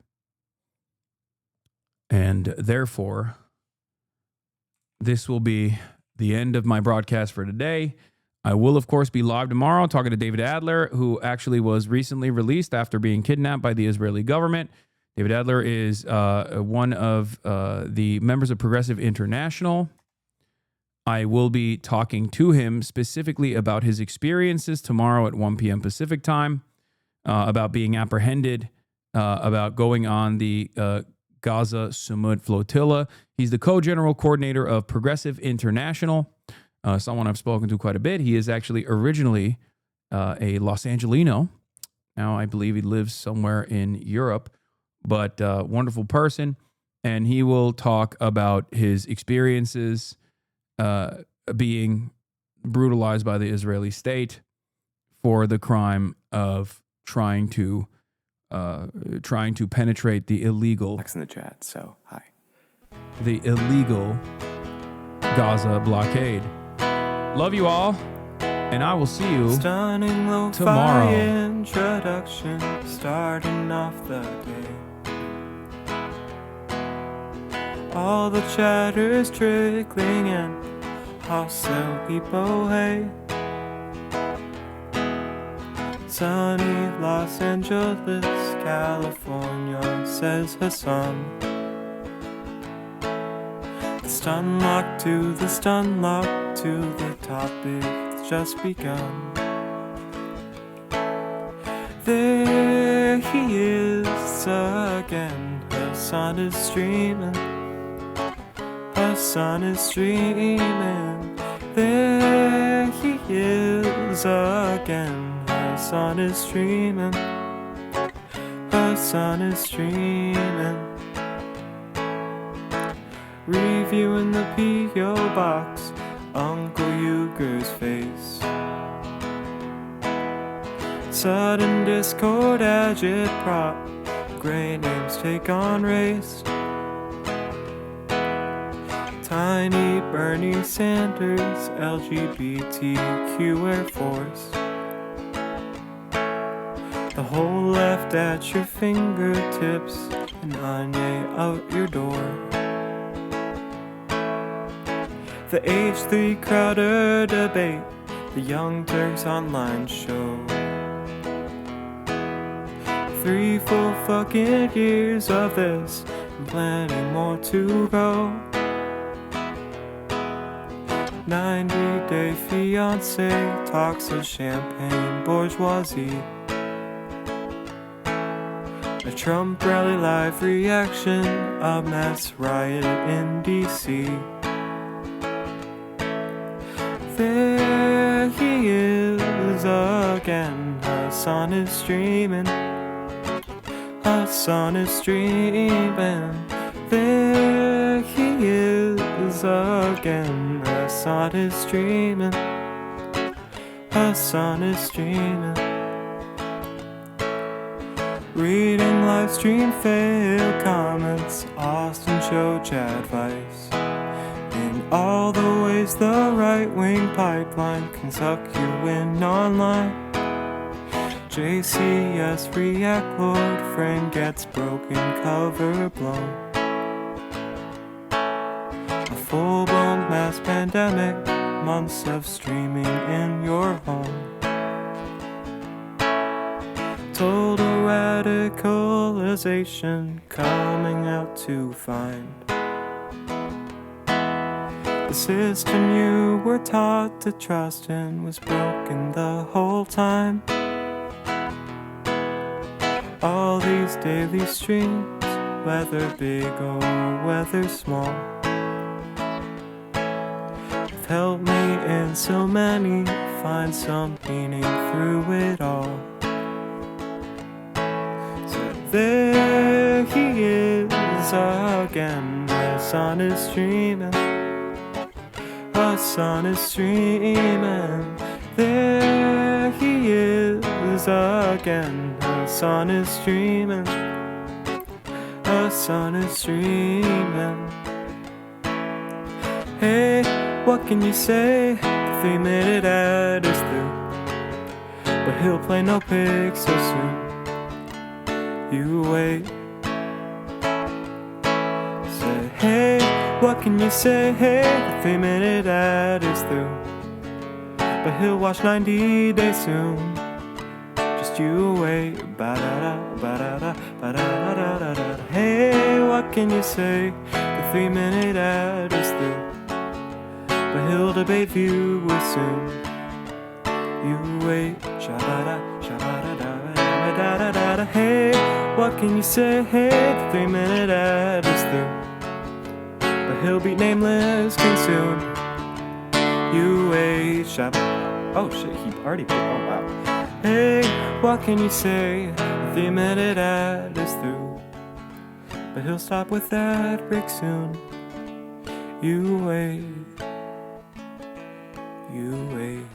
And therefore, this will be the end of my broadcast for today. I will, of course, be live tomorrow talking to David Adler, who actually was recently released after being kidnapped by the Israeli government. David Adler is one of the members of Progressive International. I will be talking to him specifically about his experiences tomorrow at 1 p.m. Pacific time, about being apprehended, about going on the Gaza Sumud flotilla. He's the co-general coordinator of Progressive International, someone I've spoken to quite a bit. He is actually originally a Los Angelino. Now I believe he lives somewhere in Europe, but wonderful person. And he will talk about his experiences being brutalized by the Israeli state for the crime of trying to penetrate the illegal. In the chat, so hi. The illegal Gaza blockade. Love you all, and I will see you tomorrow. Introduction, starting off the day. All the chatter's trickling in. Hostile people hate. Sunny Los Angeles, California, says Hasan. The stun lock to the stun lock to the topic that's just begun. There he is again. Hasan is streaming. Hasan is streaming. There he is again. Hasan is streaming. Hasan is streaming. Reviewing the P.O. box, Uncle Euchre's face. Sudden discord agitprop, gray names take on race. Tiny Bernie Sanders, LGBTQ Air Force. The whole left at your fingertips, and Anye out your door. The H3 Crowder debate, the Young Turks online show. 3 full fucking years of this, and plenty more to go. 90-day fiance talks of champagne bourgeoisie. A Trump rally live reaction, a mass riot in D.C. There he is again. Hasan is streaming. Hasan is streaming. There he is again. Hasan is streaming. Hasan is streaming. Reading live stream fail comments, Austin show chat advice. In all the ways the right-wing pipeline can suck you in online. JCS react Lord frame gets broken, cover blown. A full-blown mass pandemic, months of streaming in your home. Total radicalization coming out to find. The system you were taught to trust in was broken the whole time. All these daily streams, whether big or whether small. You've helped me in so many, find some meaning through it all. So there he is again, the sun is streaming, the sun is streaming. There he is again, the sun is streaming, the sun is streaming. Hey, what can you say? The 3-minute ad is through, but he'll play no pigs so soon. You wait. Say, hey, what can you say? Hey, the 3-minute ad is through, but he'll watch 90 Days soon. Just you wait. Ba-da-da, ba-da-da, ba-da-da-da-da-da. Hey, what can you say? The 3-minute ad is through, but he'll debate viewers soon. You wait. Sha-ba-da, sha-ba-da-da-ba-da-da-da-da. Hey, what can you say? Hey, the 3-minute ad is through, but he'll beat Nameless King soon. You wait. Oh shit, he already put. Oh wow. Hey, what can you say? The 3-minute ad is through, but he'll stop with that break soon. You wait. You wait.